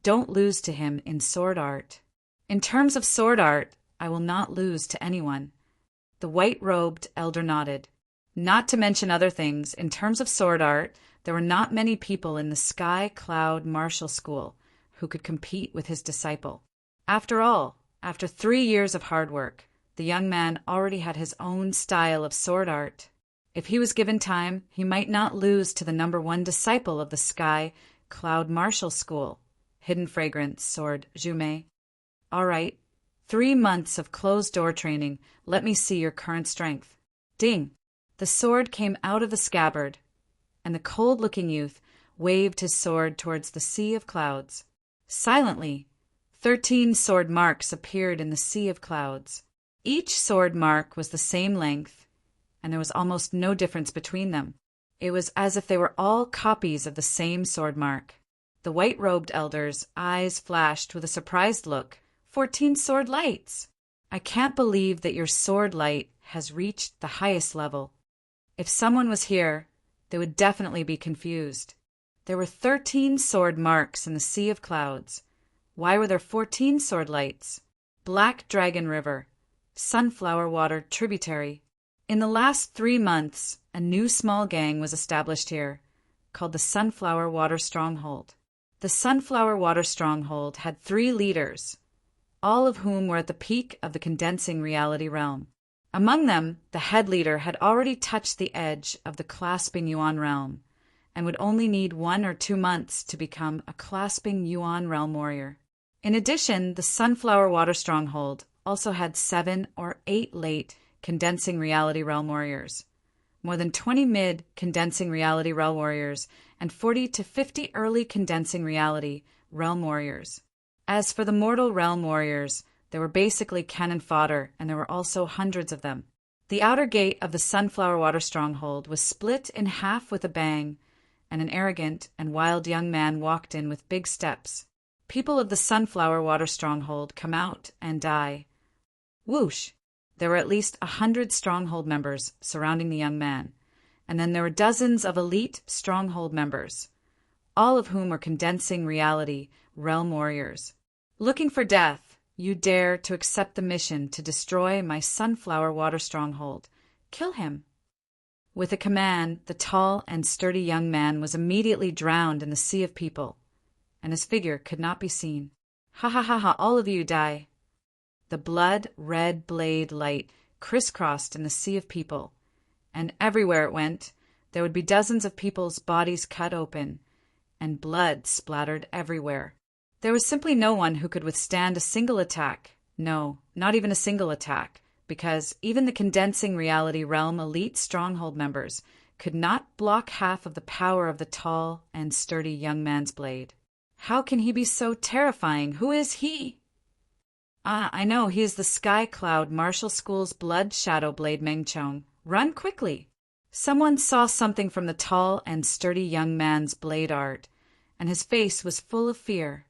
Don't lose to him in sword art. In terms of sword art, I will not lose to anyone. The white-robed elder nodded. Not to mention other things, in terms of sword art, there were not many people in the Sky Cloud Martial School who could compete with his disciple. After all, after 3 years of hard work, the young man already had his own style of sword art. If he was given time, he might not lose to the #1 disciple of the Sky Cloud Martial School, Hidden Fragrance Sword Jumei. All right, 3 months of closed-door training. Let me see your current strength. Ding! The sword came out of the scabbard, and the cold-looking youth waved his sword towards the sea of clouds. Silently, 13 sword marks appeared in the sea of clouds. Each sword mark was the same length, and there was almost no difference between them. It was as if they were all copies of the same sword mark. The white-robed elders' eyes flashed with a surprised look. 14 sword lights! I can't believe that your sword light has reached the highest level. If someone was here, they would definitely be confused. There were 13 sword marks in the sea of clouds. Why were there 14 sword lights? Black Dragon River, Sunflower Water tributary. In the last 3 months, a new small gang was established here, called the Sunflower Water Stronghold. The Sunflower Water Stronghold had 3 leaders, all of whom were at the peak of the condensing reality realm. Among them, the head leader had already touched the edge of the clasping yuan realm, and would only need 1 or 2 months to become a clasping yuan realm warrior. In addition, the Sunflower Water Stronghold also had 7 or 8 late condensing reality realm warriors, more than 20 mid condensing reality realm warriors, and 40 to 50 early condensing reality realm warriors. As for the mortal realm warriors, they were basically cannon fodder, and there were also hundreds of them. The outer gate of the Sunflower Water Stronghold was split in half with a bang, and an arrogant and wild young man walked in with big steps. People of the Sunflower Water Stronghold come out and die. Whoosh! There were at least 100 stronghold members surrounding the young man, and then there were dozens of elite stronghold members, all of whom were condensing reality realm warriors. Looking for death, you dare to accept the mission to destroy my Sunflower Water Stronghold. Kill him. With a command, the tall and sturdy young man was immediately drowned in the sea of people, and his figure could not be seen. Ha ha ha ha, all of you die. The blood-red blade light crisscrossed in the sea of people, and everywhere it went, there would be dozens of people's bodies cut open, and blood splattered everywhere. There was simply no one who could withstand a single attack. No, not even a single attack, because even the condensing reality realm elite stronghold members could not block half of the power of the tall and sturdy young man's blade. How can he be so terrifying? Who is he? Ah, I know, he is the Sky Cloud Martial School's Blood Shadow Blade Meng Chong. Run quickly! Someone saw something from the tall and sturdy young man's blade art, and his face was full of fear.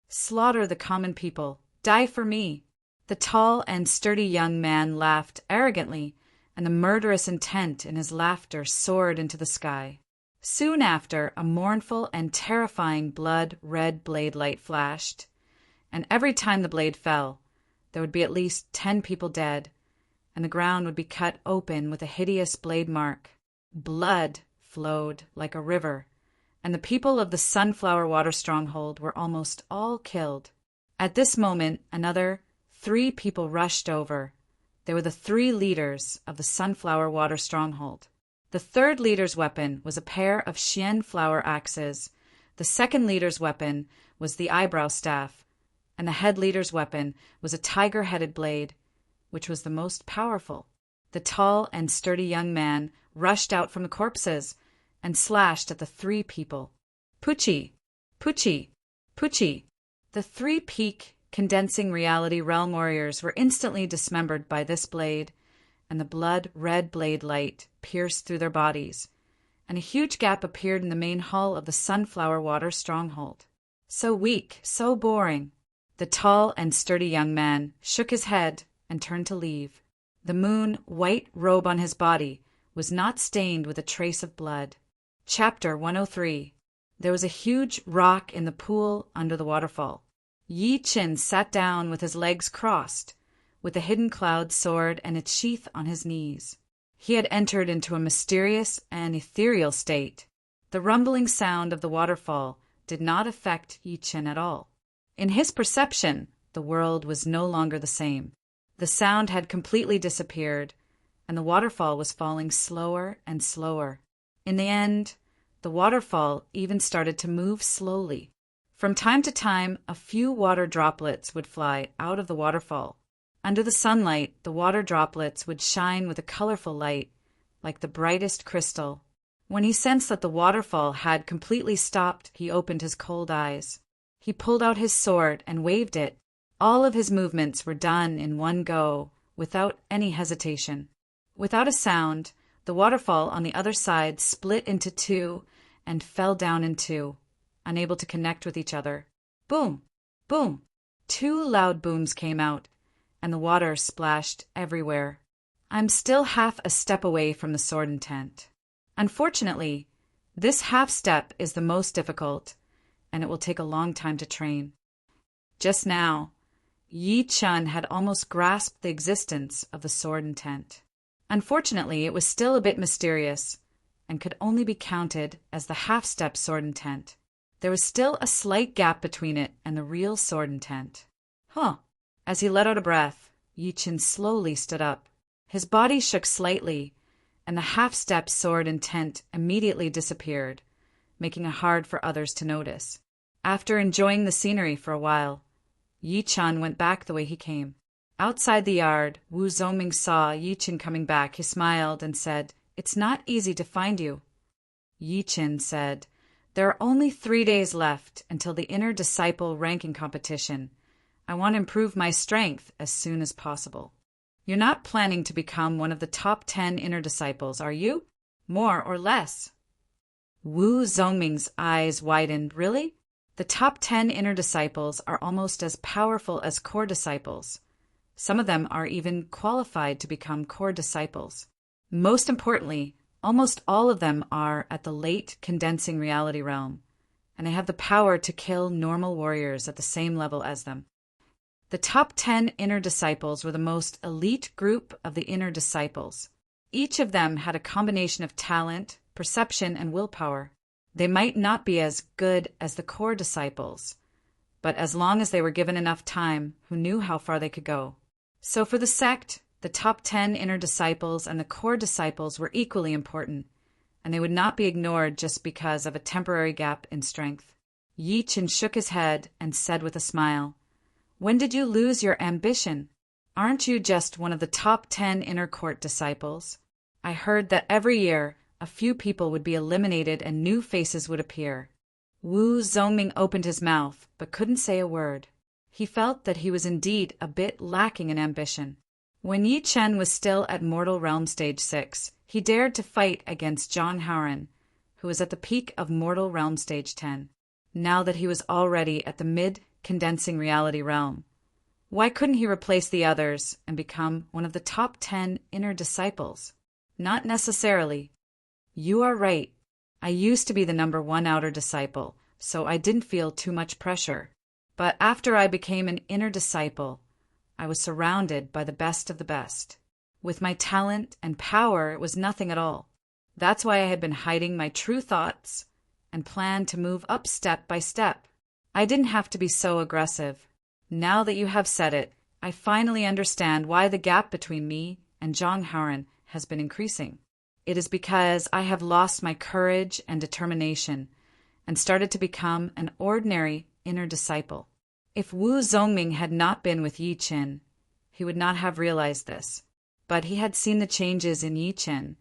Slaughter the common people. Die for me. The tall and sturdy young man laughed arrogantly, and the murderous intent in his laughter soared into the sky. Soon after, a mournful and terrifying blood-red blade light flashed, and every time the blade fell, there would be at least 10 people dead, and the ground would be cut open with a hideous blade mark. Blood flowed like a river, and the people of the Sunflower Water Stronghold were almost all killed. At this moment, another 3 people rushed over. They were the 3 leaders of the Sunflower Water Stronghold. The 3rd leader's weapon was a pair of Xian flower axes. The 2nd leader's weapon was the eyebrow staff, and the head leader's weapon was a tiger-headed blade, which was the most powerful. The tall and sturdy young man rushed out from the corpses and slashed at the 3 people. Pucci! Pucci! Pucci! The 3 peak condensing reality realm warriors were instantly dismembered by this blade, and the blood-red blade light pierced through their bodies, and a huge gap appeared in the main hall of the Sunflower Water Stronghold. So weak, so boring. The tall and sturdy young man shook his head and turned to leave. The moon-white robe on his body was not stained with a trace of blood. Chapter 103. There was a huge rock in the pool under the waterfall. Yi Qin sat down with his legs crossed, with the hidden cloud sword and its sheath on his knees. He had entered into a mysterious and ethereal state. The rumbling sound of the waterfall did not affect Yi Qin at all. In his perception, the world was no longer the same. The sound had completely disappeared, and the waterfall was falling slower and slower. In the end, the waterfall even started to move slowly. From time to time, a few water droplets would fly out of the waterfall. Under the sunlight, the water droplets would shine with a colorful light, like the brightest crystal. When he sensed that the waterfall had completely stopped, he opened his cold eyes. He pulled out his sword and waved it. All of his movements were done in one go, without any hesitation. Without a sound, the waterfall on the other side split into two and fell down in two, unable to connect with each other. Boom! Boom! Two loud booms came out, and the water splashed everywhere. I'm still half a step away from the sword intent. Unfortunately, this half step is the most difficult, and it will take a long time to train. Just now, Yi Chun had almost grasped the existence of the sword intent. Unfortunately, it was still a bit mysterious, and could only be counted as the half-step sword intent. There was still a slight gap between it and the real sword intent. As he let out a breath, Yi Chun slowly stood up. His body shook slightly, and the half-step sword intent immediately disappeared, making it hard for others to notice. After enjoying the scenery for a while, Yi Chun went back the way he came. Outside the yard, Wu Zongming saw Yi Chun coming back. He smiled and said, "It's not easy to find you." Yi Chun said, "There are only 3 days left until the inner disciple ranking competition. I want to improve my strength as soon as possible." "You're not planning to become one of the top 10 inner disciples, are you? More or less?" Wu Zongming's eyes widened. "Really? The top 10 inner disciples are almost as powerful as core disciples. Some of them are even qualified to become core disciples. Most importantly, almost all of them are at the late condensing reality realm, and they have the power to kill normal warriors at the same level as them." The top 10 inner disciples were the most elite group of the inner disciples. Each of them had a combination of talent, perception, and willpower. They might not be as good as the core disciples, but as long as they were given enough time, who knew how far they could go? So for the sect, the top 10 inner disciples and the core disciples were equally important, and they would not be ignored just because of a temporary gap in strength. Yi Chun shook his head and said with a smile, "When did you lose your ambition? Aren't you just one of the top 10 inner court disciples? I heard that every year a few people would be eliminated and new faces would appear." Wu Zongming opened his mouth but couldn't say a word. He felt that he was indeed a bit lacking in ambition. When Yi Chen was still at Mortal Realm Stage 6, he dared to fight against Zhang Haoren, who was at the peak of Mortal Realm Stage 10. Now that he was already at the mid-condensing reality realm, why couldn't he replace the others and become one of the top 10 inner disciples? Not necessarily. You are right. I used to be the number 1 outer disciple, so I didn't feel too much pressure. But after I became an inner disciple, I was surrounded by the best of the best. With my talent and power, it was nothing at all. That's why I had been hiding my true thoughts and planned to move up step by step. I didn't have to be so aggressive. Now that you have said it, I finally understand why the gap between me and Zhang Haoren has been increasing. It is because I have lost my courage and determination and started to become an ordinary inner disciple. If Wu Zongming had not been with Yi Chen, he would not have realized this. But he had seen the changes in Yi Chen,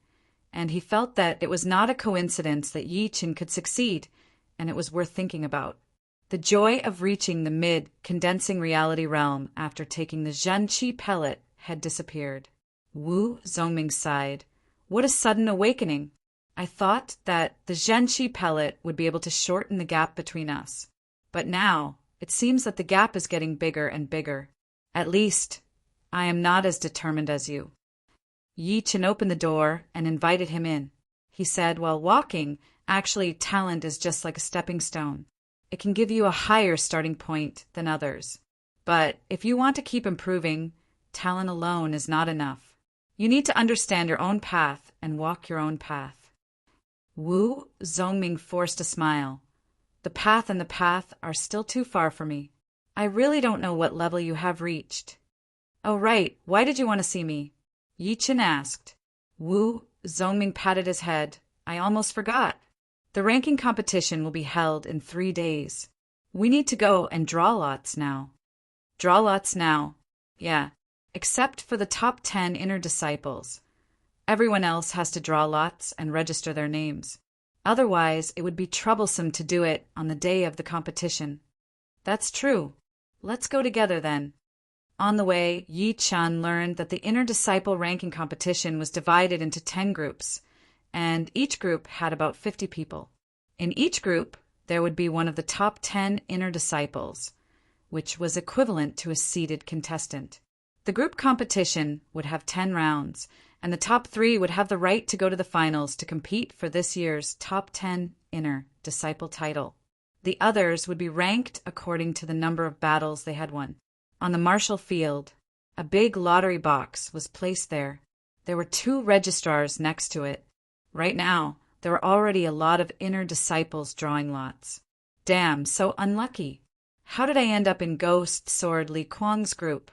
and he felt that it was not a coincidence that Yi Chen could succeed, and it was worth thinking about. The joy of reaching the mid-condensing reality realm after taking the Zhenqi pellet had disappeared. Wu Zongming sighed. What a sudden awakening! I thought that the Zhenqi pellet would be able to shorten the gap between us. But now, it seems that the gap is getting bigger and bigger. At least, I am not as determined as you. Yi Chen opened the door and invited him in. He said, while walking, actually, talent is just like a stepping stone. It can give you a higher starting point than others. But if you want to keep improving, talent alone is not enough. You need to understand your own path and walk your own path. Wu Zongming forced a smile. The path and the path are still too far for me. I really don't know what level you have reached. Oh, right. Why did you want to see me? Yi Chen asked. Wu Zongming patted his head. I almost forgot. The ranking competition will be held in 3 days. We need to go and draw lots now. Draw lots now? Yeah, except for the top 10 inner disciples. Everyone else has to draw lots and register their names. Otherwise, it would be troublesome to do it on the day of the competition. That's true. Let's go together then. On the way, Yi Chun learned that the inner disciple ranking competition was divided into 10 groups, and each group had about 50 people. In each group, there would be one of the top 10 inner disciples, which was equivalent to a seeded contestant. The group competition would have 10 rounds, and the top 3 would have the right to go to the finals to compete for this year's top 10 inner disciple title. The others would be ranked according to the number of battles they had won. On the martial field, a big lottery box was placed there. There were 2 registrars next to it. Right now, there were already a lot of inner disciples drawing lots. Damn, so unlucky. How did I end up in Ghost Sword Li Kuang's group?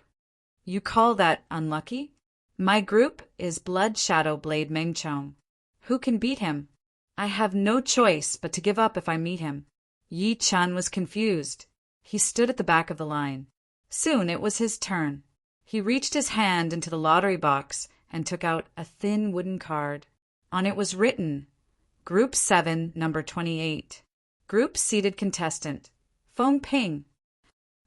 You call that unlucky? My group is Blood Shadow Blade Mengchong. Who can beat him? I have no choice but to give up if I meet him. Yi Chun was confused. He stood at the back of the line. Soon it was his turn. He reached his hand into the lottery box and took out a thin wooden card. On it was written, Group 7, number 28. Group seated contestant, Feng Ping.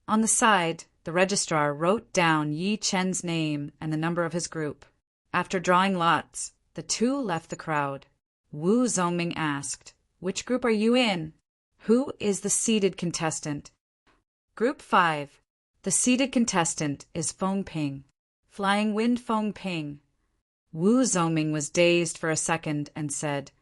On the side, the registrar wrote down Yi Chen's name and the number of his group. After drawing lots, the 2 left the crowd. Wu Zongming asked, Which group are you in? Who is the seated contestant? Group 5. The seated contestant is Feng Ping. Flying Wind Feng Ping. Wu Zongming was dazed for a second and said,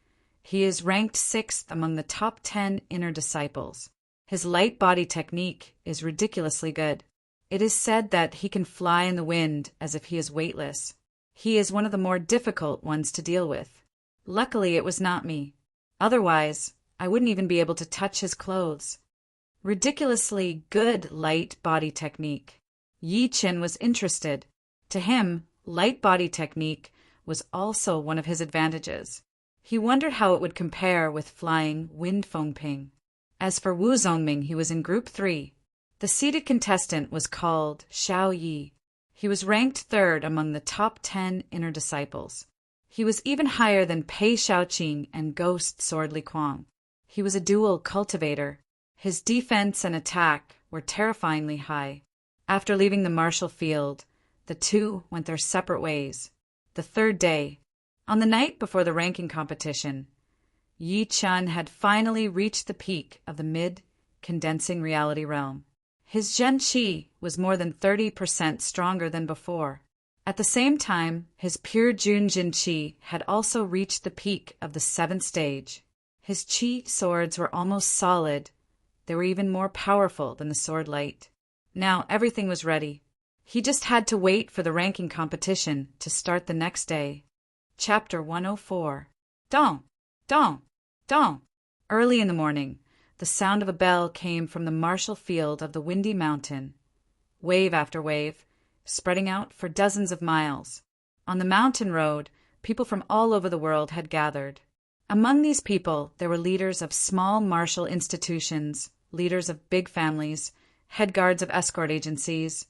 He is ranked 6th among the top 10 inner disciples. His light body technique is ridiculously good. It is said that he can fly in the wind as if he is weightless. He is one of the more difficult ones to deal with. Luckily, it was not me. Otherwise, I wouldn't even be able to touch his clothes. Ridiculously good light body technique. Yi Chen was interested. To him, light body technique was also one of his advantages. He wondered how it would compare with flying Wind Feng Ping. As for Wu Zongming, he was in Group 3. The seated contestant was called Xiao Yi. He was ranked 3rd among the top 10 inner disciples. He was even higher than Pei Shaoqing and Ghost Sword Li Kuang. He was a dual cultivator. His defense and attack were terrifyingly high. After leaving the martial field, the 2 went their separate ways. The 3rd day, on the night before the ranking competition, Yi Chun had finally reached the peak of the mid-condensing reality realm. His Zhen Qi was more than 30% stronger than before. At the same time, his pure Jun Jin Qi had also reached the peak of the 7th stage. His Qi swords were almost solid. They were even more powerful than the sword light. Now everything was ready. He just had to wait for the ranking competition to start the next day. Chapter 104. Dong! Dong! Dong! Early in the morning, the sound of a bell came from the martial field of the windy mountain. Wave after wave, spreading out for dozens of miles. On the mountain road, people from all over the world had gathered. Among these people, there were leaders of small martial institutions, leaders of big families, head guards of escort agencies,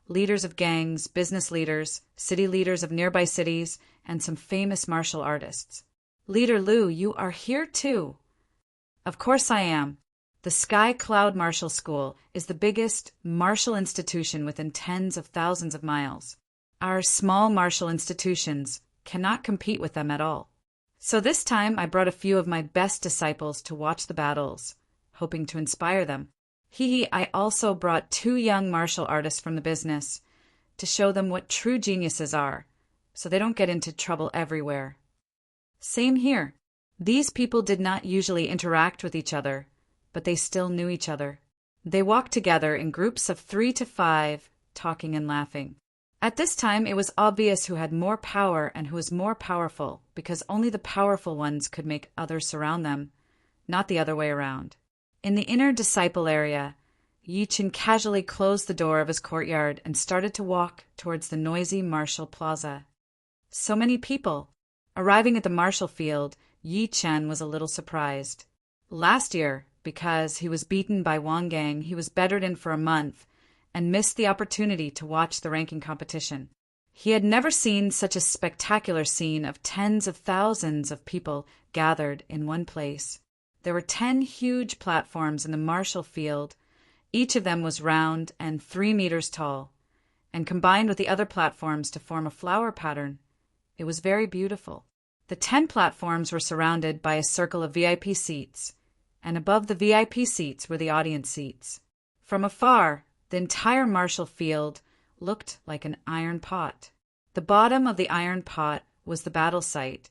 leaders of gangs, business leaders, city leaders of nearby cities, and some famous martial artists. Leader Liu, you are here too. Of course I am. The Sky Cloud Martial School is the biggest martial institution within tens of thousands of miles. Our small martial institutions cannot compete with them at all. So this time I brought a few of my best disciples to watch the battles, hoping to inspire them. I also brought 2 young martial artists from the business to show them what true geniuses are, so they don't get into trouble everywhere. Same here. These people did not usually interact with each other, but they still knew each other. They walked together in groups of 3 to 5, talking and laughing. At this time, it was obvious who had more power and who was more powerful, because only the powerful ones could make others surround them, not the other way around. In the inner disciple area, Yi Chen casually closed the door of his courtyard and started to walk towards the noisy martial plaza. So many people. Arriving at the martial field, Yi Chen was a little surprised. Last year, because he was beaten by Wang Gang, he was bedridden for a month and missed the opportunity to watch the ranking competition. He had never seen such a spectacular scene of tens of thousands of people gathered in one place. There were 10 huge platforms in the Marshall Field. Each of them was round and 3 meters tall, and combined with the other platforms to form a flower pattern. It was very beautiful. The 10 platforms were surrounded by a circle of VIP seats, and above the VIP seats were the audience seats. From afar, the entire Marshall Field looked like an iron pot. The bottom of the iron pot was the battle site,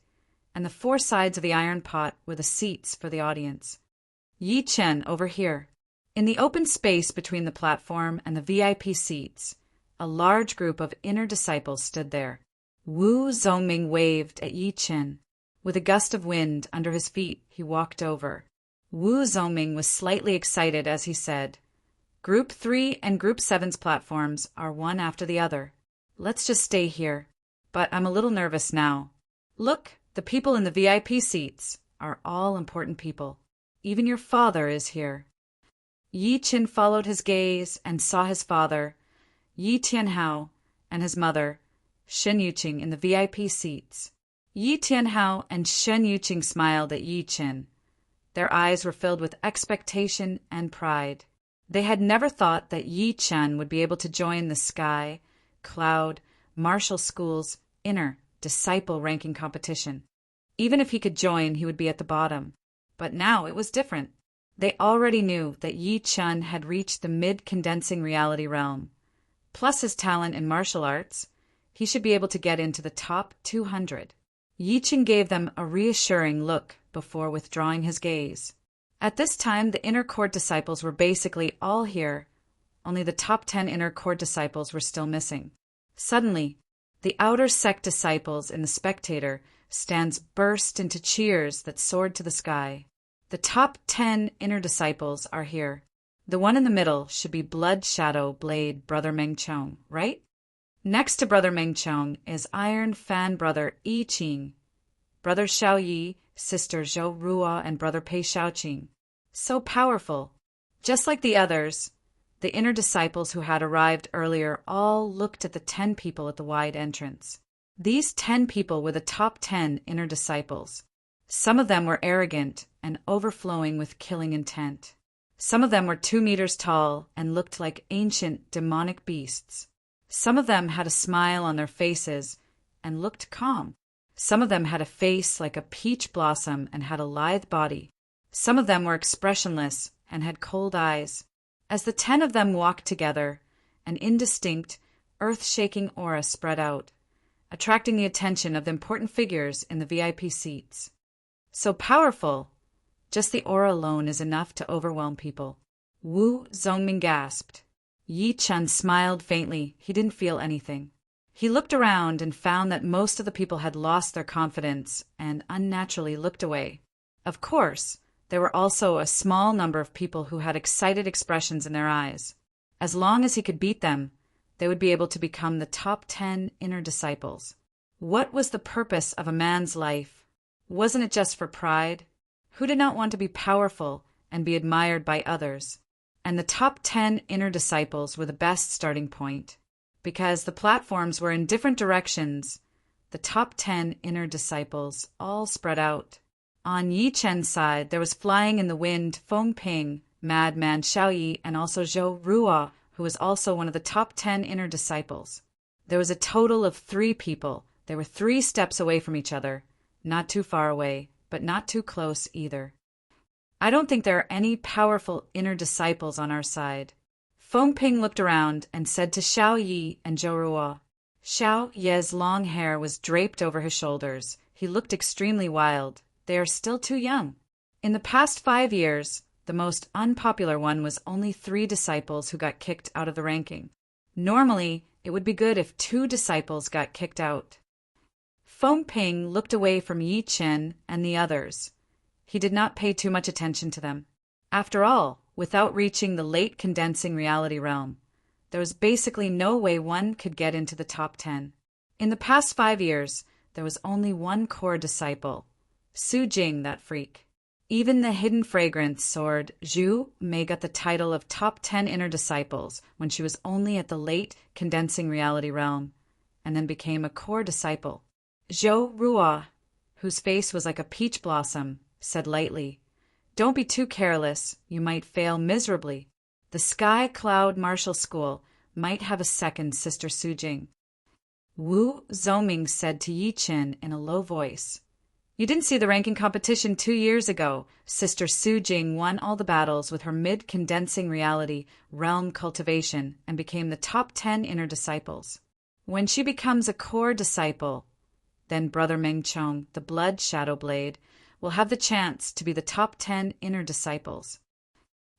and the 4 sides of the iron pot were the seats for the audience. Yi Chen over here. In the open space between the platform and the VIP seats, a large group of inner disciples stood there. Wu Zongming waved at Yi Chen. With a gust of wind under his feet, he walked over. Wu Zongming was slightly excited as he said, "Group 3 and Group 7's platforms are one after the other. Let's just stay here. But I'm a little nervous now. Look, the people in the VIP seats are all important people. Even your father is here." Yi Chen followed his gaze and saw his father, Yi Tianhao, and his mother, Shen Yuqing, in the VIP seats. Yi Tianhao and Shen Yuqing smiled at Yi Chen. Their eyes were filled with expectation and pride. They had never thought that Yi Chen would be able to join the Sky, Cloud, Marshall School's inner disciple ranking competition. Even if he could join, he would be at the bottom. But now it was different. They already knew that Yi Chen had reached the mid-condensing reality realm. Plus his talent in martial arts, he should be able to get into the top 200. Yi Chen gave them a reassuring look before withdrawing his gaze. At this time, the inner court disciples were basically all here. Only the top 10 inner court disciples were still missing. Suddenly, the outer sect disciples in the spectator stands burst into cheers that soared to the sky. The top 10 inner disciples are here. The one in the middle should be Blood Shadow Blade Brother Meng Chong, right? Next to Brother Meng Chong is Iron Fan Brother Yi Qing, Brother Xiao Yi, Sister Zhou Ruo, and Brother Pei Xiaoqing. So powerful. Just like the others, the inner disciples who had arrived earlier all looked at the 10 people at the wide entrance. These 10 people were the top 10 inner disciples. Some of them were arrogant and overflowing with killing intent. Some of them were 2 meters tall and looked like ancient demonic beasts. Some of them had a smile on their faces and looked calm. Some of them had a face like a peach blossom and had a lithe body. Some of them were expressionless and had cold eyes. As the 10 of them walked together, an indistinct, earth-shaking aura spread out, attracting the attention of the important figures in the VIP seats. So powerful, just the aura alone is enough to overwhelm people. Wu Zongming gasped. Yi Chen smiled faintly. He didn't feel anything. He looked around and found that most of the people had lost their confidence and unnaturally looked away. Of course, there were also a small number of people who had excited expressions in their eyes. As long as he could beat them, they would be able to become the top 10 inner disciples. What was the purpose of a man's life? Wasn't it just for pride? Who did not want to be powerful and be admired by others? And the top 10 inner disciples were the best starting point. Because the platforms were in different directions, the top 10 inner disciples all spread out. On Yi Chen's side, there was flying in the wind Feng Ping, Madman Xiao Yi, and also Zhou Ruo, who was also one of the top 10 inner disciples. There was a total of 3 people. They were 3 steps away from each other. Not too far away, but not too close either. I don't think there are any powerful inner disciples on our side. Feng Ping looked around and said to Xiao Yi and Zhou Ruo. Xiao Ye's long hair was draped over his shoulders. He looked extremely wild. They are still too young. In the past 5 years, the most unpopular one was only 3 disciples who got kicked out of the ranking. Normally, it would be good if 2 disciples got kicked out. Feng Ping looked away from Yi Chen and the others. He did not pay too much attention to them. After all, without reaching the late condensing reality realm, there was basically no way one could get into the top 10. In the past 5 years, there was only one core disciple, Su Jing, that freak. Even the hidden fragrance sword Zhu Mei got the title of top 10 inner disciples when she was only at the late condensing reality realm. and then became a core disciple. Zhou Ruo, whose face was like a peach blossom, said lightly, "Don't be too careless, you might fail miserably. The Sky Cloud Martial School might have a second Sister Sujing." Wu Zoming said to Yi Qin in a low voice, "You didn't see the ranking competition 2 years ago. Sister Sujing won all the battles with her mid-condensing reality realm cultivation and became the top 10 inner disciples. When she becomes a core disciple, then Brother Meng Chong, the Blood Shadow Blade, will have the chance to be the top 10 inner disciples."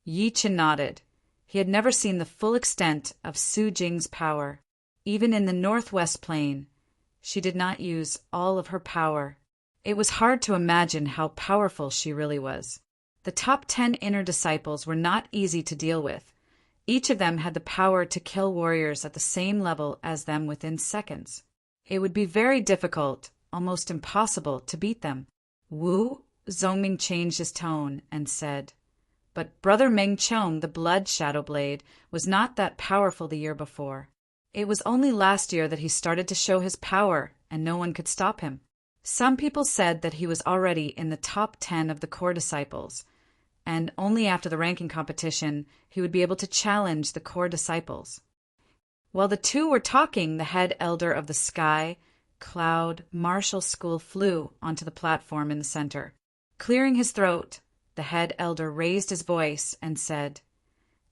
Yi Qin nodded. He had never seen the full extent of Su Jing's power. Even in the Northwest Plain, she did not use all of her power. It was hard to imagine how powerful she really was. The top 10 inner disciples were not easy to deal with. Each of them had the power to kill warriors at the same level as them within seconds. It would be very difficult, almost impossible, to beat them. Wu Zongming changed his tone and said, "But Brother Meng Chong, the Blood Shadow Blade, was not that powerful the year before. It was only last year that he started to show his power, and no one could stop him." Some people said that he was already in the top 10 of the core disciples, and only after the ranking competition he would be able to challenge the core disciples. While the two were talking, the head elder of the Sky Cloud Martial School flew onto the platform in the center. Clearing his throat, the head elder raised his voice and said,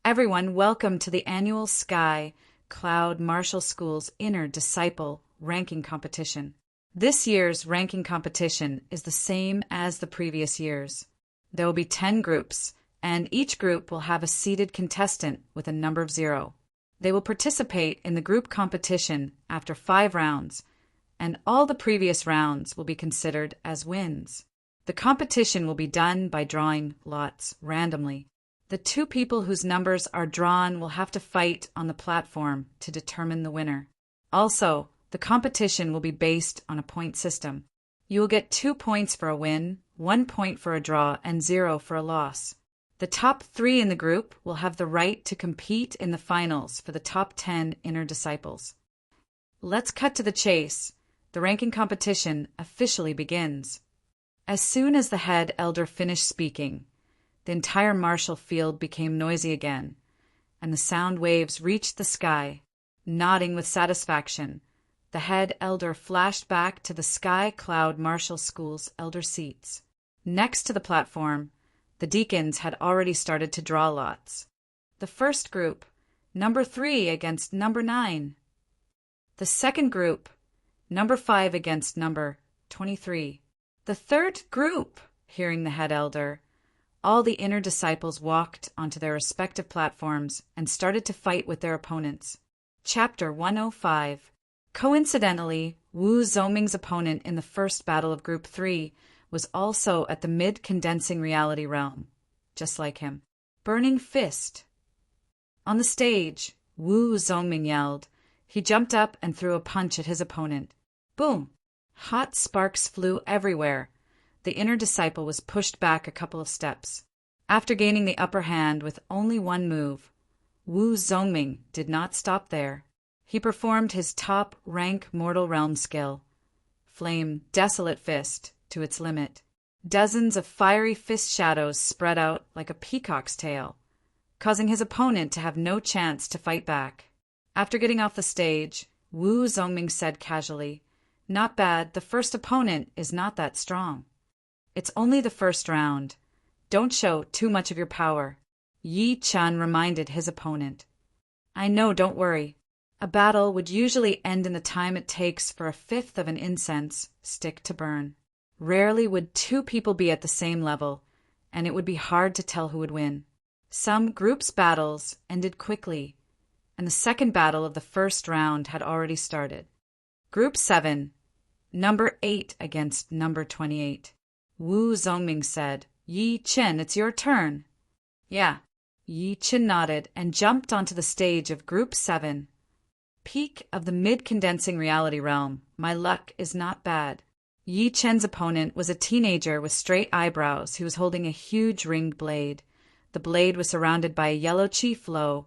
"Everyone, welcome to the annual Sky Cloud Martial School's Inner Disciple Ranking Competition. This year's ranking competition is the same as the previous years. There will be 10 groups, and each group will have a seeded contestant with a number of 0. They will participate in the group competition after 5 rounds, and all the previous rounds will be considered as wins. The competition will be done by drawing lots randomly. The 2 people whose numbers are drawn will have to fight on the platform to determine the winner. Also, the competition will be based on a point system. You will get 2 points for a win, 1 point for a draw, and 0 for a loss. The top 3 in the group will have the right to compete in the finals for the top 10 inner disciples. Let's cut to the chase. The ranking competition officially begins." As soon as the head elder finished speaking, the entire martial field became noisy again, and the sound waves reached the sky. Nodding with satisfaction, the head elder flashed back to the Sky Cloud Martial School's elder seats. Next to the platform, the deacons had already started to draw lots. The first group, number 3 against number 9. The second group, number 5 against number 23. The third group, hearing the head elder, all the inner disciples walked onto their respective platforms and started to fight with their opponents. Chapter 105. Coincidentally, Wu Zoming's opponent in the first battle of Group 3 was also at the mid-condensing reality realm, just like him. Burning Fist. On the stage, Wu Zoming yelled. He jumped up and threw a punch at his opponent. Boom! Hot sparks flew everywhere. The inner disciple was pushed back a couple of steps. After gaining the upper hand with only 1 move, Wu Zongming did not stop there. He performed his top-rank mortal realm skill, Flame Desolate Fist, to its limit. Dozens of fiery fist shadows spread out like a peacock's tail, causing his opponent to have no chance to fight back. After getting off the stage, Wu Zongming said casually, "Not bad, the first opponent is not that strong. It's only the first round. Don't show too much of your power," Yi Chan reminded his opponent. "I know, don't worry. A battle would usually end in the time it takes for a 1/5 of an incense stick to burn. Rarely would 2 people be at the same level, and it would be hard to tell who would win. Some groups' battles ended quickly, and the second battle of the first round had already started. Group 7, number 8 against number 28. Wu Zongming said, "Yi Qin, it's your turn." "Yeah." Yi Qin nodded and jumped onto the stage of Group 7. Peak of the mid-condensing reality realm. My luck is not bad. Yi Chen's opponent was a teenager with straight eyebrows who was holding a huge ringed blade. The blade was surrounded by a yellow chi flow.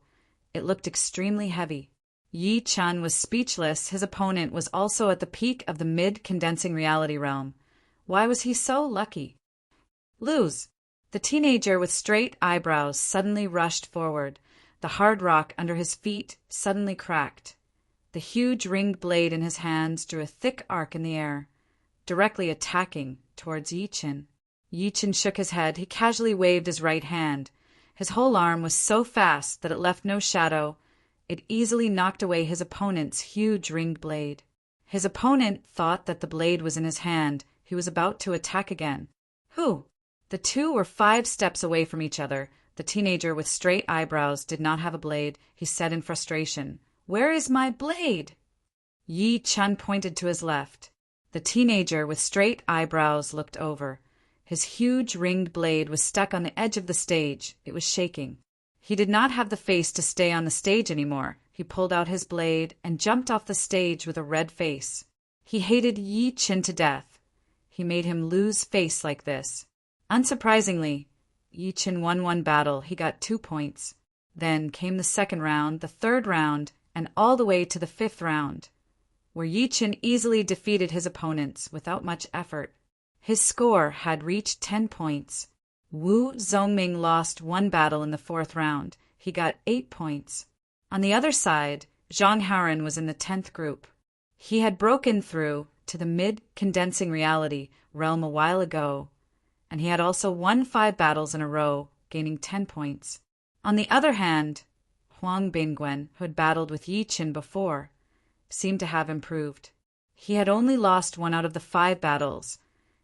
It looked extremely heavy. Yi Chun was speechless. His opponent was also at the peak of the mid-condensing reality realm. Why was he so lucky? Lose. The teenager with straight eyebrows suddenly rushed forward. The hard rock under his feet suddenly cracked. The huge ringed blade in his hands drew a thick arc in the air, directly attacking towards Yi Chin. Yi Chin shook his head. He casually waved his right hand. His whole arm was so fast that it left no shadow. It easily knocked away his opponent's huge ringed blade. His opponent thought that the blade was in his hand. He was about to attack again. Who? The two were 5 steps away from each other. The teenager with straight eyebrows did not have a blade. He said in frustration, "Where is my blade?" Yi Chun pointed to his left. The teenager with straight eyebrows looked over. His huge ringed blade was stuck on the edge of the stage. It was shaking. He did not have the face to stay on the stage anymore. He pulled out his blade and jumped off the stage with a red face. He hated Yi Chin to death. He made him lose face like this. Unsurprisingly, Yi Chin won one battle. He got 2 points. Then came the second round, the third round, and all the way to the 5th round, where Yi Chin easily defeated his opponents without much effort. His score had reached 10 points. Wu Zongming lost one battle in the 4th round. He got 8 points. On the other side, Zhang Haoren was in the 10th group. He had broken through to the mid-condensing reality realm a while ago, and he had also won 5 battles in a row, gaining 10 points. On the other hand, Huang Bingwen, who had battled with Yi Chin before, seemed to have improved. He had only lost 1 out of the 5 battles,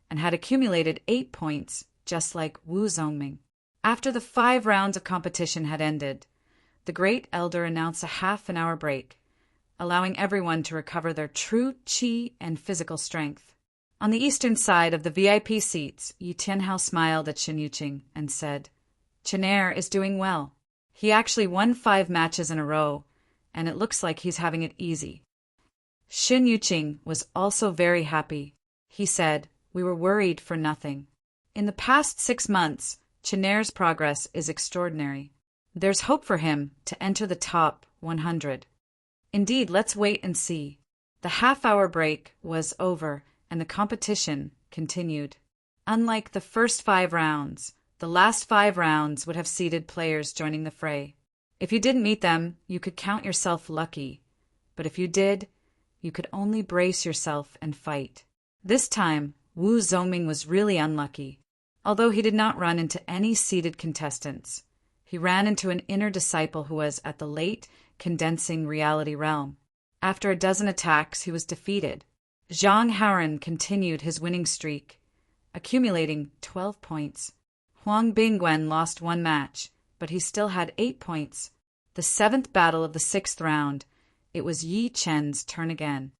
and had accumulated 8 points, just like Wu Zongming. After the 5 rounds of competition had ended, the Great Elder announced a half-an-hour break, allowing everyone to recover their true qi and physical strength. On the eastern side of the VIP seats, Yi Tianhao smiled at Shen Yuqing and said, "Chinair is doing well. He actually won 5 matches in a row, and it looks like he's having it easy." Shen Yuqing was also very happy. He said, "We were worried for nothing. In the past 6 months, Chinair's progress is extraordinary. There's hope for him to enter the top 100. Indeed, let's wait and see." The half-hour break was over, and the competition continued. Unlike the first 5 rounds, the last 5 rounds would have seeded players joining the fray. If you didn't meet them, you could count yourself lucky. But if you did, you could only brace yourself and fight. This time, Wu Zongming was really unlucky. Although he did not run into any seeded contestants, he ran into an inner disciple who was at the late condensing reality realm. After a dozen attacks, he was defeated. Zhang Haoren continued his winning streak, accumulating 12 points. Huang Bingwen lost 1 match, but he still had 8 points. The 7th battle of the 6th round, it was Yi Chen's turn again.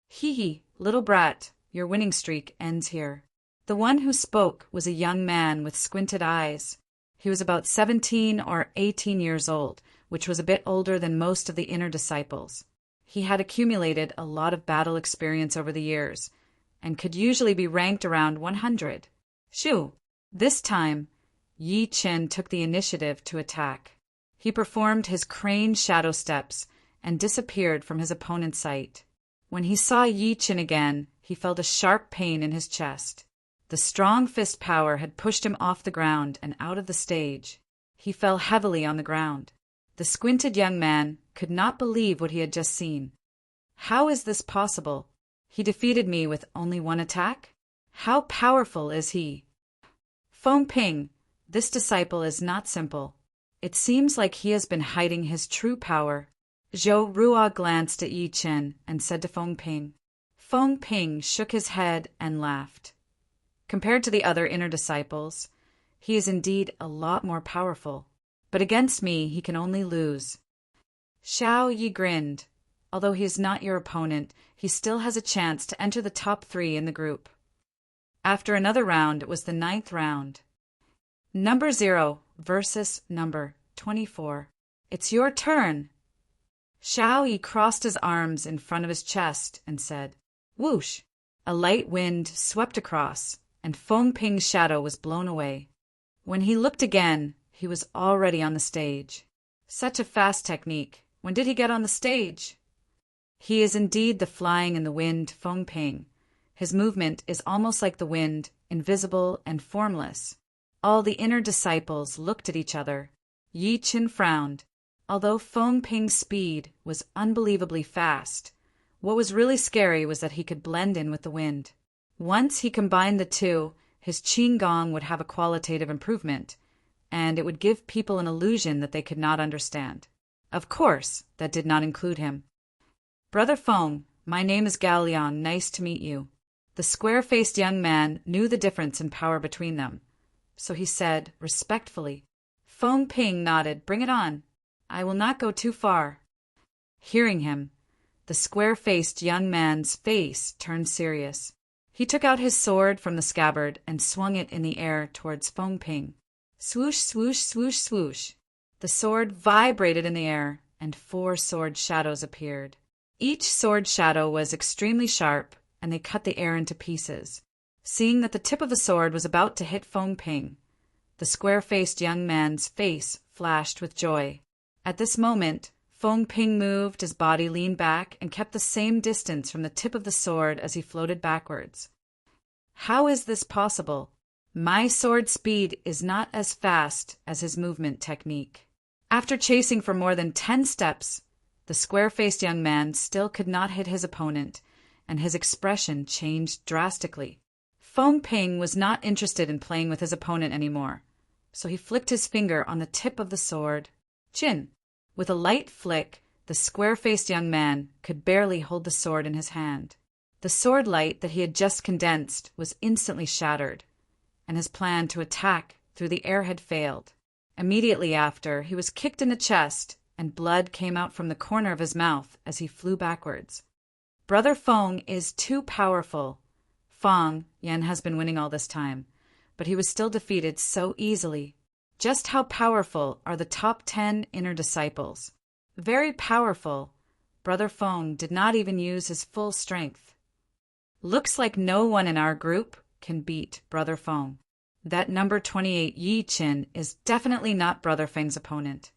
"Hee, little brat, your winning streak ends here." The one who spoke was a young man with squinted eyes. He was about 17 or 18 years old, which was a bit older than most of the inner disciples. He had accumulated a lot of battle experience over the years, and could usually be ranked around 100. Shoo! This time, Yi Chin took the initiative to attack. He performed his crane shadow steps and disappeared from his opponent's sight. When he saw Yi Chin again, he felt a sharp pain in his chest. The strong fist power had pushed him off the ground and out of the stage. He fell heavily on the ground. The squinted young man could not believe what he had just seen. "How is this possible? He defeated me with only 1 attack? How powerful is he?" "Feng Ping, this disciple is not simple. It seems like he has been hiding his true power." Zhou Ruo glanced at Yi Chen and said to Feng Ping. Feng Ping shook his head and laughed. Compared to the other inner disciples, he is indeed a lot more powerful. But against me, he can only lose. Xiao Yi grinned. Although he is not your opponent, he still has a chance to enter the top 3 in the group. After another round, it was the 9th round. Number 0 versus number 24. "It's your turn." Xiao Yi crossed his arms in front of his chest and said, "Whoosh!" A light wind swept across, and Feng Ping's shadow was blown away. When he looked again, he was already on the stage. Such a fast technique. When did he get on the stage? He is indeed the flying in the wind Feng Ping. His movement is almost like the wind, invisible and formless. All the inner disciples looked at each other. Yi Qin frowned. Although Feng Ping's speed was unbelievably fast, what was really scary was that he could blend in with the wind. Once he combined the two, his qin gong would have a qualitative improvement, and it would give people an illusion that they could not understand. Of course, that did not include him. Brother Feng, my name is Gao Liang. Nice to meet you. The square-faced young man knew the difference in power between them, so he said respectfully. Feng Ping nodded. Bring it on. I will not go too far. Hearing him, the square-faced young man's face turned serious. He took out his sword from the scabbard and swung it in the air towards Feng Ping. Swoosh, swoosh, swoosh, swoosh. The sword vibrated in the air, and 4 sword shadows appeared. Each sword shadow was extremely sharp, and they cut the air into pieces. Seeing that the tip of the sword was about to hit Feng Ping, the square-faced young man's face flashed with joy. At this moment, Feng Ping moved, his body leaned back, and kept the same distance from the tip of the sword as he floated backwards. How is this possible? My sword speed is not as fast as his movement technique. After chasing for more than 10 steps, the square-faced young man still could not hit his opponent, and his expression changed drastically. Feng Ping was not interested in playing with his opponent anymore, so he flicked his finger on the tip of the sword. Chin. With a light flick, the square-faced young man could barely hold the sword in his hand. The sword light that he had just condensed was instantly shattered, and his plan to attack through the air had failed. Immediately after, he was kicked in the chest, and blood came out from the corner of his mouth as he flew backwards. Brother Feng is too powerful. Feng Yan has been winning all this time, but he was still defeated so easily. Just how powerful are the top 10 inner disciples? Very powerful. Brother Feng did not even use his full strength. Looks like no one in our group can beat Brother Feng. That number 28 Yi Qin is definitely not Brother Feng's opponent.